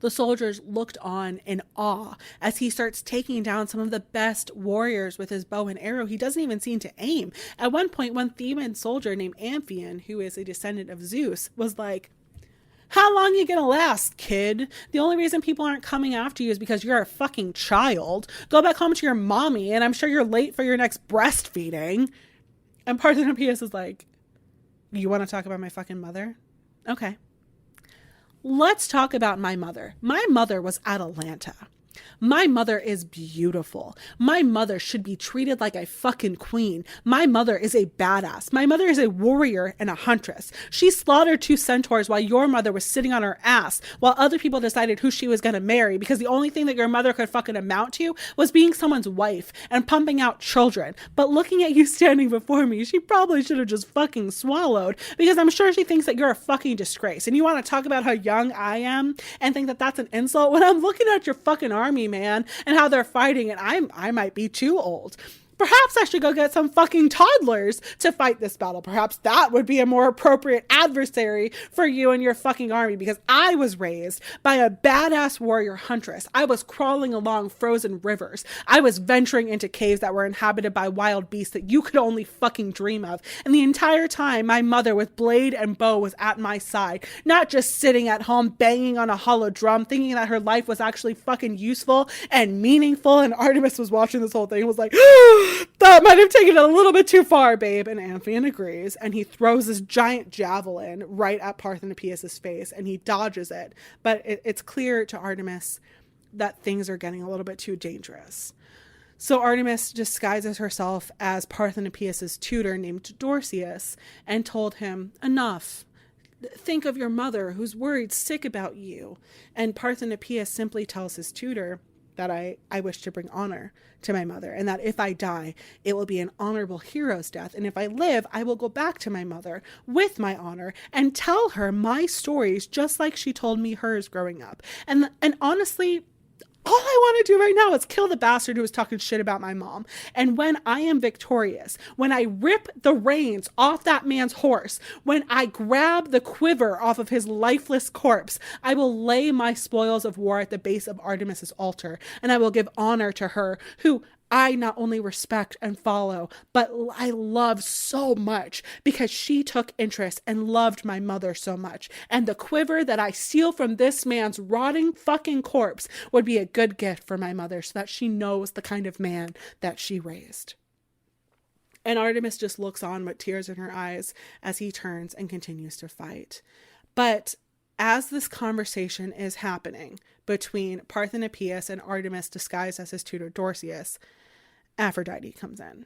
The soldiers looked on in awe as he starts taking down some of the best warriors with his bow and arrow. He doesn't even seem to aim. At one point, one Theban soldier named Amphion, who is a descendant of Zeus, was like, "How long you gonna last, kid? The only reason people aren't coming after you is because you're a fucking child. Go back home to your mommy, and I'm sure you're late for your next breastfeeding." And Parthenopeus is like, "You want to talk about my fucking mother? Okay. Let's talk about my mother. My mother was Atalanta. My mother is beautiful. My mother should be treated like a fucking queen. My mother is a badass. My mother is a warrior and a huntress. She slaughtered 2 centaurs while your mother was sitting on her ass while other people decided who she was going to marry, because the only thing that your mother could fucking amount to was being someone's wife and pumping out children. But looking at you standing before me, she probably should have just fucking swallowed, because I'm sure she thinks that you're a fucking disgrace. And you want to talk about how young I am and think that that's an insult when I'm looking at your fucking army, man, and how they're fighting, and I might be too old. Perhaps I should go get some fucking toddlers to fight this battle. Perhaps that would be a more appropriate adversary for you and your fucking army, because I was raised by a badass warrior huntress. I was crawling along frozen rivers. I was venturing into caves that were inhabited by wild beasts that you could only fucking dream of. And the entire time, my mother with blade and bow was at my side, not just sitting at home banging on a hollow drum, thinking that her life was actually fucking useful and meaningful. And Artemis was watching this whole thing and was like, "That might have taken it a little bit too far, babe." And Amphion agrees, and he throws this giant javelin right at Parthenopeus' face, and he dodges it. But it's clear to Artemis that things are getting a little bit too dangerous. So Artemis disguises herself as Parthenopeus' tutor named Dorceus and told him, "Enough. Think of your mother, who's worried sick about you." And Parthenopeus simply tells his tutor that I wish to bring honor to my mother, and that if I die, it will be an honorable hero's death. And if I live, I will go back to my mother with my honor and tell her my stories just like she told me hers growing up. And honestly, all I want to do right now is kill the bastard who was talking shit about my mom. And when I am victorious, when I rip the reins off that man's horse, when I grab the quiver off of his lifeless corpse, I will lay my spoils of war at the base of Artemis's altar, and I will give honor to her who I not only respect and follow, but I love so much, because she took interest and loved my mother so much. And the quiver that I steal from this man's rotting fucking corpse would be a good gift for my mother, so that she knows the kind of man that she raised." And Artemis just looks on with tears in her eyes as he turns and continues to fight. But as this conversation is happening between Parthenopeus and Artemis disguised as his tutor Dorceus, Aphrodite comes in.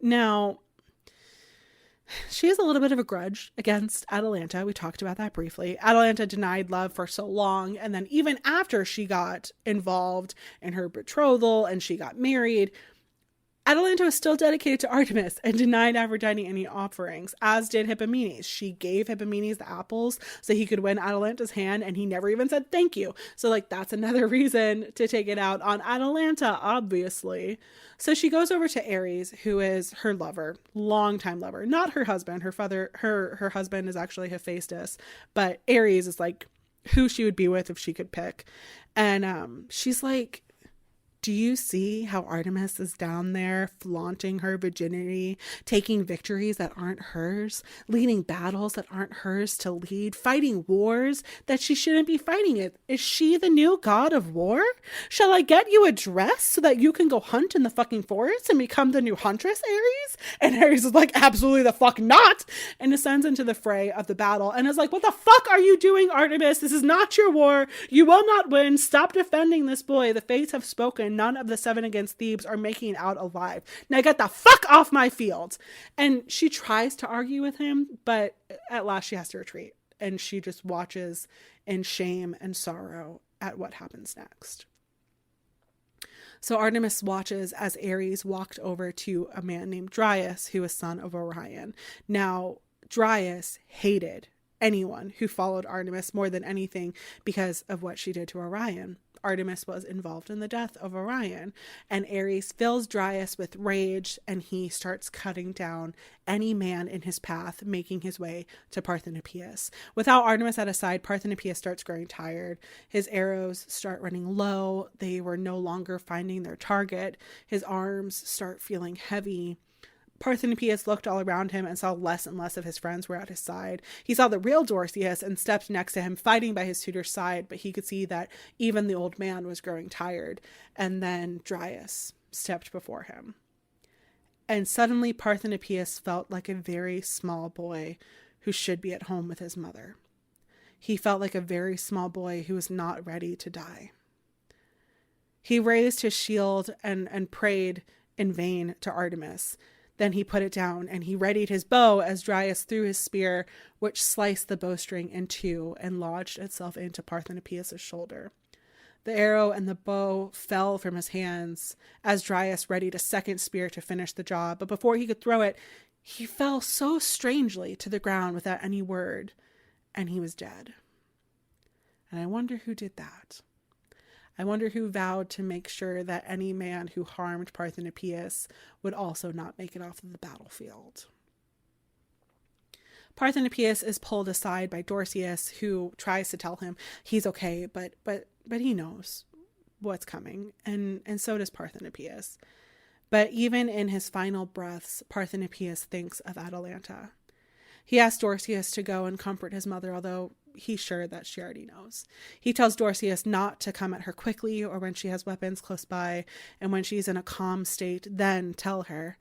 Now, she has a little bit of a grudge against Atalanta. We talked about that briefly. Atalanta denied love for so long, and then even after she got involved in her betrothal and she got married, Atalanta was still dedicated to Artemis and denied Aphrodite any offerings, as did Hippomenes. She gave Hippomenes the apples so he could win Atalanta's hand, and he never even said thank you. So, that's another reason to take it out on Atalanta, obviously. So she goes over to Ares, who is her lover, longtime lover, not her husband. Her husband is actually Hephaestus, but Ares is who she would be with if she could pick. And she's like, "Do you see how Artemis is down there flaunting her virginity, taking victories that aren't hers, leading battles that aren't hers to lead, fighting wars that she shouldn't be fighting? Is she the new god of war? Shall I get you a dress so that you can go hunt in the fucking forest and become the new huntress, Ares?" And Ares is like, "Absolutely the fuck not," and descends into the fray of the battle and is like, "What the fuck are you doing, Artemis? This is not your war. You will not win. Stop defending this boy. The fates have spoken. None of the 7 against Thebes are making it out alive. Now get the fuck off my field." And she tries to argue with him, but at last she has to retreat. And she just watches in shame and sorrow at what happens next. So Artemis watches as Ares walked over to a man named Dryas, who is son of Orion. Now, Dryas hated anyone who followed Artemis more than anything because of what she did to Orion. Artemis was involved in the death of Orion, and Ares fills Dryas with rage, and he starts cutting down any man in his path, making his way to Parthenopaeus. Without Artemis at his side, Parthenopaeus starts growing tired. His arrows start running low. They were no longer finding their target. His arms start feeling heavy. Parthenopaeus looked all around him and saw less and less of his friends were at his side. He saw the real Dorceus and stepped next to him, fighting by his tutor's side, but he could see that even the old man was growing tired. And then Dryas stepped before him. And suddenly Parthenopaeus felt like a very small boy who should be at home with his mother. He felt like a very small boy who was not ready to die. He raised his shield and prayed in vain to Artemis. Then he put it down, and he readied his bow as Dryas threw his spear, which sliced the bowstring in two and lodged itself into Parthenopaeus' shoulder. The arrow and the bow fell from his hands as Dryas readied a second spear to finish the job, but before he could throw it, he fell so strangely to the ground without any word, and he was dead. And I wonder who did that. I wonder who vowed to make sure that any man who harmed Parthenopaeus would also not make it off of the battlefield. Parthenopaeus is pulled aside by Dorceus, who tries to tell him he's okay, but he knows what's coming, and so does Parthenopaeus. But even in his final breaths, Parthenopaeus thinks of Atalanta. He asks Dorceus to go and comfort his mother, although he's sure that she already knows. He tells Dorceus not to come at her quickly or when she has weapons close by, and when she's in a calm state, then tell her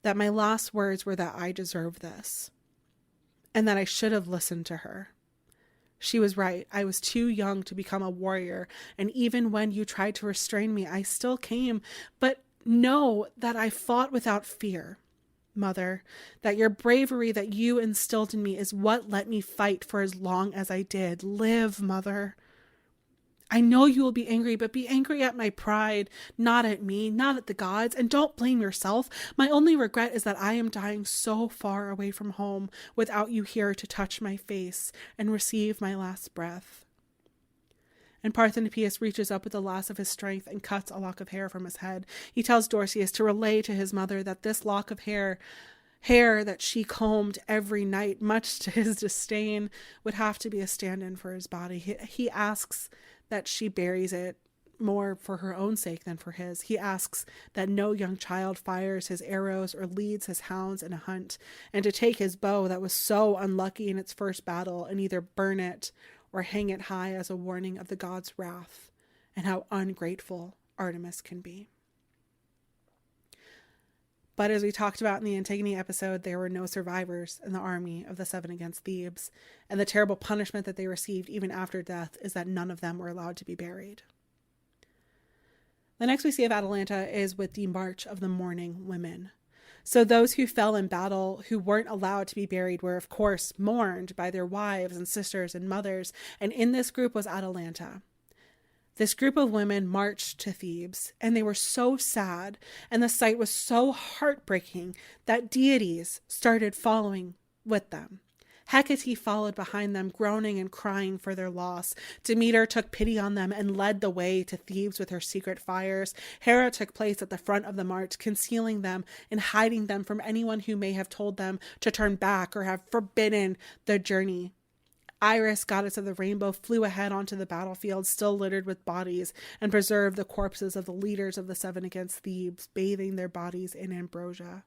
that my last words were that I deserve this, and that I should have listened to her. She was right. I was too young to become a warrior, and even when you tried to restrain me, I still came, but know that I fought without fear. Mother, that your bravery that you instilled in me is what let me fight for as long as I did. Live, Mother. I know you will be angry, but be angry at my pride, not at me, not at the gods, and don't blame yourself. My only regret is that I am dying so far away from home without you here to touch my face and receive my last breath. And Parthenopaeus reaches up with the last of his strength and cuts a lock of hair from his head. He tells Dorceus to relay to his mother that this lock of hair that she combed every night, much to his disdain, would have to be a stand-in for his body. He asks that she buries it more for her own sake than for his. He asks that no young child fires his arrows or leads his hounds in a hunt, and to take his bow that was so unlucky in its first battle and either burn it or hang it high as a warning of the god's wrath and how ungrateful Artemis can be. But as we talked about in the Antigone episode, there were no survivors in the army of the seven against Thebes, and the terrible punishment that they received even after death is that none of them were allowed to be buried. The next we see of Atalanta is with the March of the Mourning Women. So those who fell in battle who weren't allowed to be buried were, of course, mourned by their wives and sisters and mothers, and in this group was Atalanta. This group of women marched to Thebes, and they were so sad, and the sight was so heartbreaking that deities started following with them. Hecate followed behind them, groaning and crying for their loss. Demeter took pity on them and led the way to Thebes with her secret fires. Hera took place at the front of the march, concealing them and hiding them from anyone who may have told them to turn back or have forbidden the journey. Iris, goddess of the rainbow, flew ahead onto the battlefield, still littered with bodies, and preserved the corpses of the leaders of the seven against Thebes, bathing their bodies in ambrosia.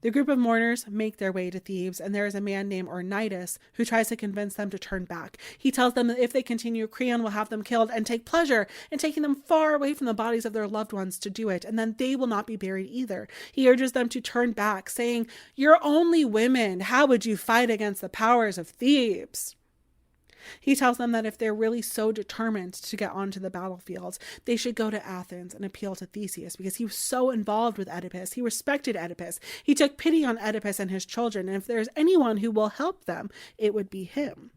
The group of mourners make their way to Thebes, and there is a man named Ornitis who tries to convince them to turn back. He tells them that if they continue, Creon will have them killed and take pleasure in taking them far away from the bodies of their loved ones to do it, and then they will not be buried either. He urges them to turn back, saying, "You're only women. How would you fight against the powers of Thebes?" He tells them that if they're really so determined to get onto the battlefield, they should go to Athens and appeal to Theseus, because he was so involved with Oedipus. He respected Oedipus. He took pity on Oedipus and his children, and if there's anyone who will help them, it would be him.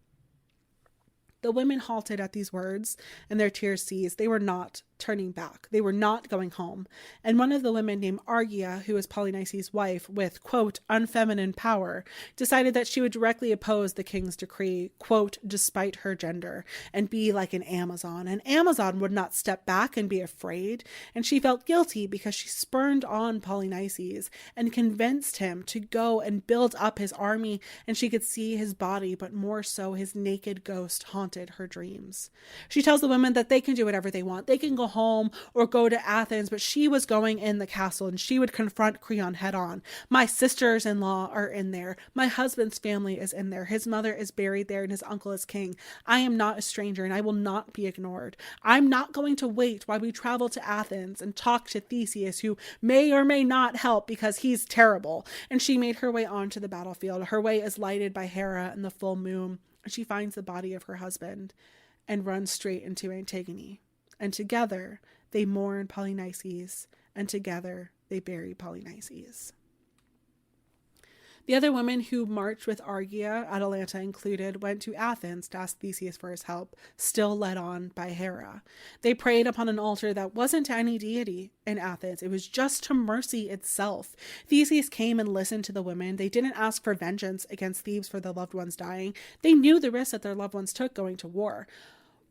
The women halted at these words, and their tears ceased. They were not turning back. They were not going home. And one of the women named Argia, who was Polynices' wife with, quote, unfeminine power, decided that she would directly oppose the king's decree, quote, despite her gender, and be like an Amazon. An Amazon would not step back and be afraid. And she felt guilty because she spurned on Polynices and convinced him to go and build up his army, and she could see his body, but more so his naked ghost haunted her dreams. She tells the women that they can do whatever they want. They can go home or go to Athens, but she was going in the castle and she would confront Creon head on. My sisters-in-law are in there. My husband's family is in there. His mother is buried there and his uncle is king. I am not a stranger and I will not be ignored. I'm not going to wait while we travel to Athens and talk to Theseus, who may or may not help because he's terrible. And she made her way onto the battlefield. Her way is lighted by Hera and the full moon. She finds the body of her husband and runs straight into Antigone. And together they mourn Polynices, and together they bury Polynices. The other women who marched with Argia, Atalanta included, went to Athens to ask Theseus for his help, still led on by Hera. They prayed upon an altar that wasn't to any deity in Athens. It was just to mercy itself. Theseus came and listened to the women. They didn't ask for vengeance against Thebes for their loved ones dying. They knew the risk that their loved ones took going to war.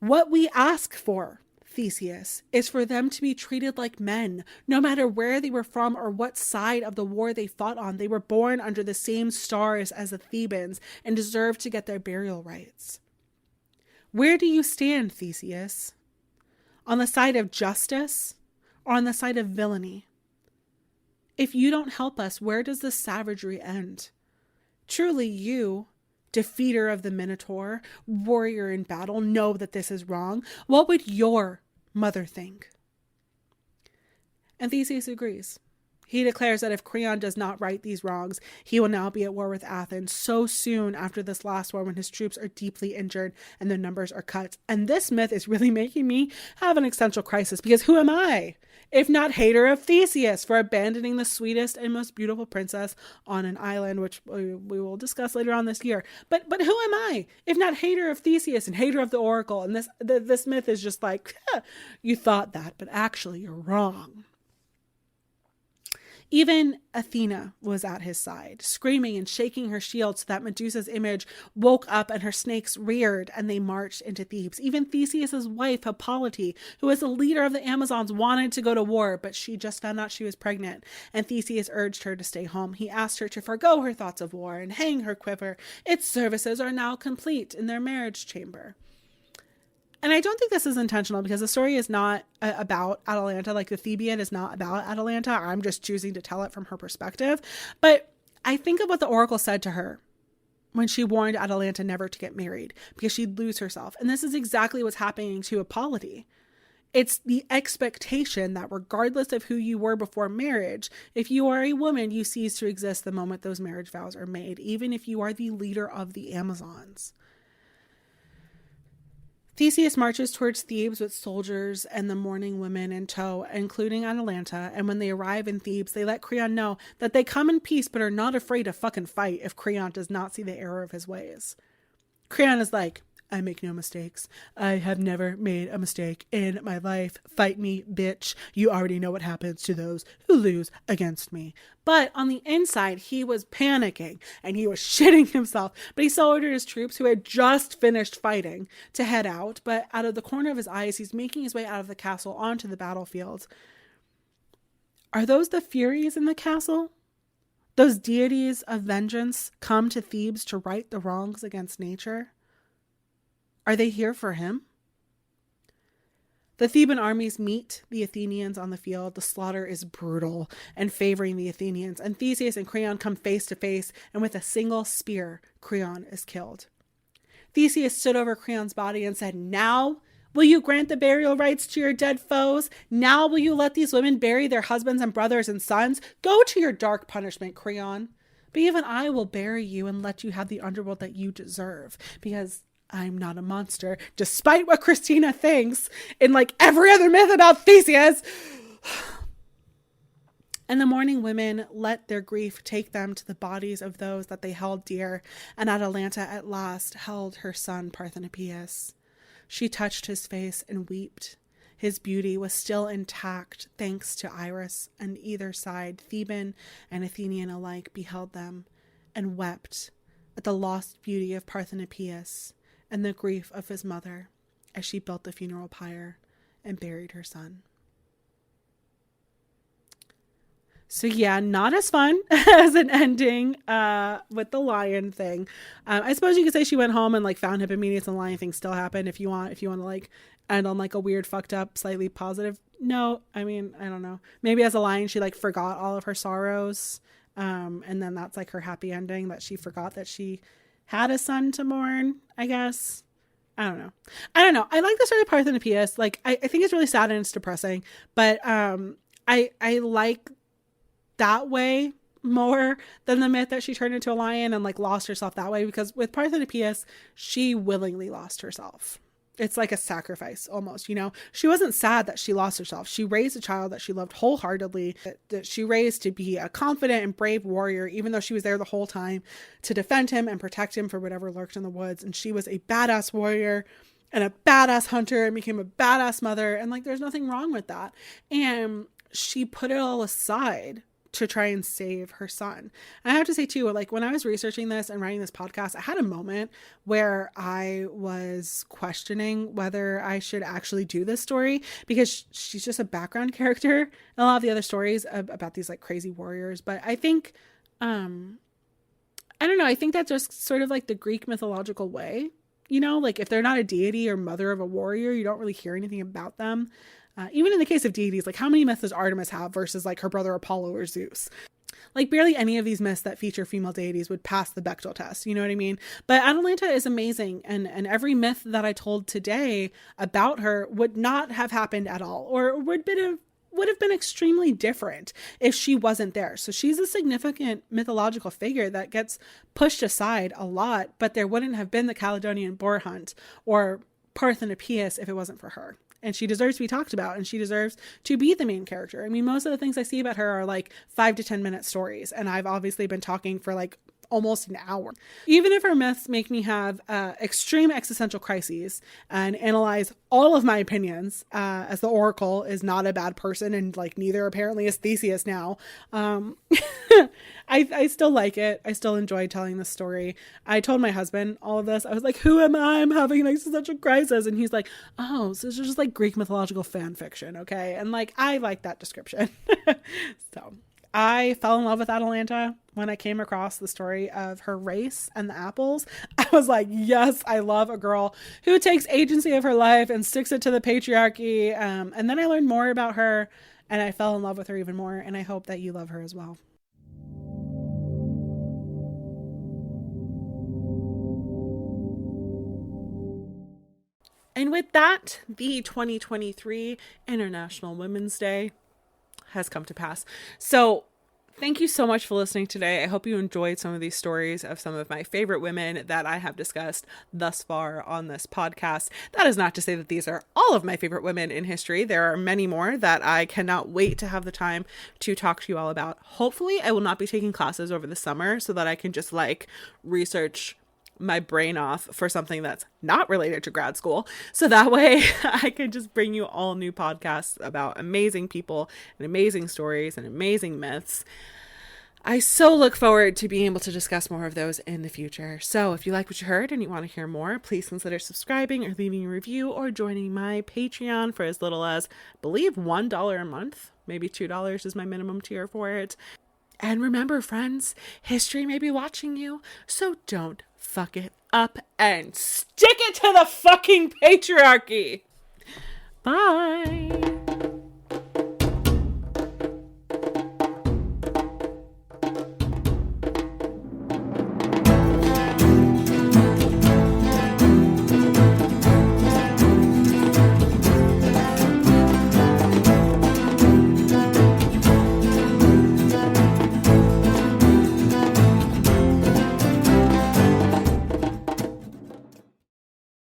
What we ask for, Theseus, is for them to be treated like men, no matter where they were from or what side of the war they fought on. They were born under the same stars as the Thebans and deserve to get their burial rights. Where do you stand, Theseus? On the side of justice or on the side of villainy? If you don't help us, where does the savagery end? Truly you, defeater of the Minotaur, warrior in battle, know that this is wrong. What would your mother think? And Theseus agrees. He declares that if Creon does not right these wrongs, he will now be at war with Athens so soon after this last war when his troops are deeply injured and their numbers are cut. And this myth is really making me have an existential crisis, because who am I, if not hater of Theseus, for abandoning the sweetest and most beautiful princess on an island, which we will discuss later on this year. But who am I, if not hater of Theseus and hater of the oracle? And this myth is just like, you thought that, but actually you're wrong. Even Athena was at his side, screaming and shaking her shield so that Medusa's image woke up and her snakes reared and they marched into Thebes. Even Theseus's wife, Hippolyte, who was the leader of the Amazons, wanted to go to war, but she just found out she was pregnant, and Theseus urged her to stay home. He asked her to forgo her thoughts of war and hang her quiver. Its services are now complete in their marriage chamber. And I don't think this is intentional, because the story is not about Atalanta. Like, the Theban is not about Atalanta. I'm just choosing to tell it from her perspective. But I think of what the oracle said to her when she warned Atalanta never to get married, because she'd lose herself. And this is exactly what's happening to Hippolyte. It's the expectation that regardless of who you were before marriage, if you are a woman, you cease to exist the moment those marriage vows are made, even if you are the leader of the Amazons. Theseus marches towards Thebes with soldiers and the mourning women in tow, including Atalanta, and when they arrive in Thebes, they let Creon know that they come in peace but are not afraid to fucking fight if Creon does not see the error of his ways. Creon is like, I make no mistakes. I have never made a mistake in my life. Fight me, bitch. You already know what happens to those who lose against me. But on the inside, he was panicking and he was shitting himself. But he so ordered his troops, who had just finished fighting, to head out. But out of the corner of his eyes, he's making his way out of the castle onto the battlefield. Are those the Furies in the castle? Those deities of vengeance come to Thebes to right the wrongs against nature? Are they here for him? The Theban armies meet the Athenians on the field. The slaughter is brutal and favoring the Athenians, and Theseus and Creon come face to face, and with a single spear, Creon is killed. Theseus stood over Creon's body and said, "Now will you grant the burial rights to your dead foes? Now will you let these women bury their husbands and brothers and sons? Go to your dark punishment, Creon. But even I will bury you and let you have the underworld that you deserve, because I'm not a monster, despite what Krystina thinks in like every other myth about Theseus." And the mourning women let their grief take them to the bodies of those that they held dear, and Atalanta at last held her son Parthenopaeus. She touched his face and wept. His beauty was still intact thanks to Iris, and either side, Theban and Athenian alike, beheld them and wept at the lost beauty of Parthenopaeus and the grief of his mother as she built the funeral pyre and buried her son. So yeah, not as fun as an ending with the lion thing. I suppose you could say she went home and like found Hippomenes and the lion thing still happened if you want to like end on like a weird fucked up, slightly positive note. I mean, I don't know. Maybe as a lion she like forgot all of her sorrows. And then that's like her happy ending, that she forgot that she had a son to mourn, I guess. I don't know. I like the story of Parthenopaeus. Like I think it's really sad and it's depressing, but I like that way more than the myth that she turned into a lion and like lost herself that way, because with Parthenopaeus, she willingly lost herself. It's like a sacrifice almost, you know. She wasn't sad that she lost herself. She raised a child that she loved wholeheartedly, that she raised to be a confident and brave warrior, even though she was there the whole time to defend him and protect him from whatever lurked in the woods. And she was a badass warrior and a badass hunter and became a badass mother. And like, there's nothing wrong with that. And she put it all aside to try and save her son. And I have to say too, like when I was researching this and writing this podcast, I had a moment where I was questioning whether I should actually do this story, because she's just a background character in a lot of the other stories about these like crazy warriors. But I think, I don't know, I think that's just sort of like the Greek mythological way, you know, like if they're not a deity or mother of a warrior, you don't really hear anything about them. Even in the case of deities, like how many myths does Artemis have versus like her brother Apollo or Zeus? Like barely any of these myths that feature female deities would pass the Bechdel test. You know what I mean? But Atalanta is amazing. And every myth that I told today about her would not have happened at all, or would have been extremely different if she wasn't there. So she's a significant mythological figure that gets pushed aside a lot, but there wouldn't have been the Caledonian boar hunt or Parthenopaeus if it wasn't for her. And she deserves to be talked about, and she deserves to be the main character. I mean, most of the things I see about her are like 5 to 10 minute stories. And I've obviously been talking for like almost an hour. Even if her myths make me have extreme existential crises and analyze all of my opinions, as the Oracle is not a bad person, and like neither apparently is Theseus now, I still like it. I still enjoy telling the story. I told my husband all of this. I was like, who am I? I'm having an existential crisis. And he's like, oh, so it's just like Greek mythological fan fiction. Okay. And like, I like that description. So I fell in love with Atalanta when I came across the story of her race and the apples. I was like, yes, I love a girl who takes agency of her life and sticks it to the patriarchy. And then I learned more about her and I fell in love with her even more. And I hope that you love her as well. And with that, the 2023 International Women's Day has come to pass. So thank you so much for listening today. I hope you enjoyed some of these stories of some of my favorite women that I have discussed thus far on this podcast. That is not to say that these are all of my favorite women in history. There are many more that I cannot wait to have the time to talk to you all about. Hopefully I will not be taking classes over the summer so that I can just like research my brain off for something that's not related to grad school. So that way I can just bring you all new podcasts about amazing people and amazing stories and amazing myths. I so look forward to being able to discuss more of those in the future. So if you like what you heard and you want to hear more, please consider subscribing or leaving a review or joining my Patreon for as little as, I believe, $1 a month. Maybe $2 is my minimum tier for it. And remember, friends, history may be watching you, so don't fuck it up and stick it to the fucking patriarchy. Bye.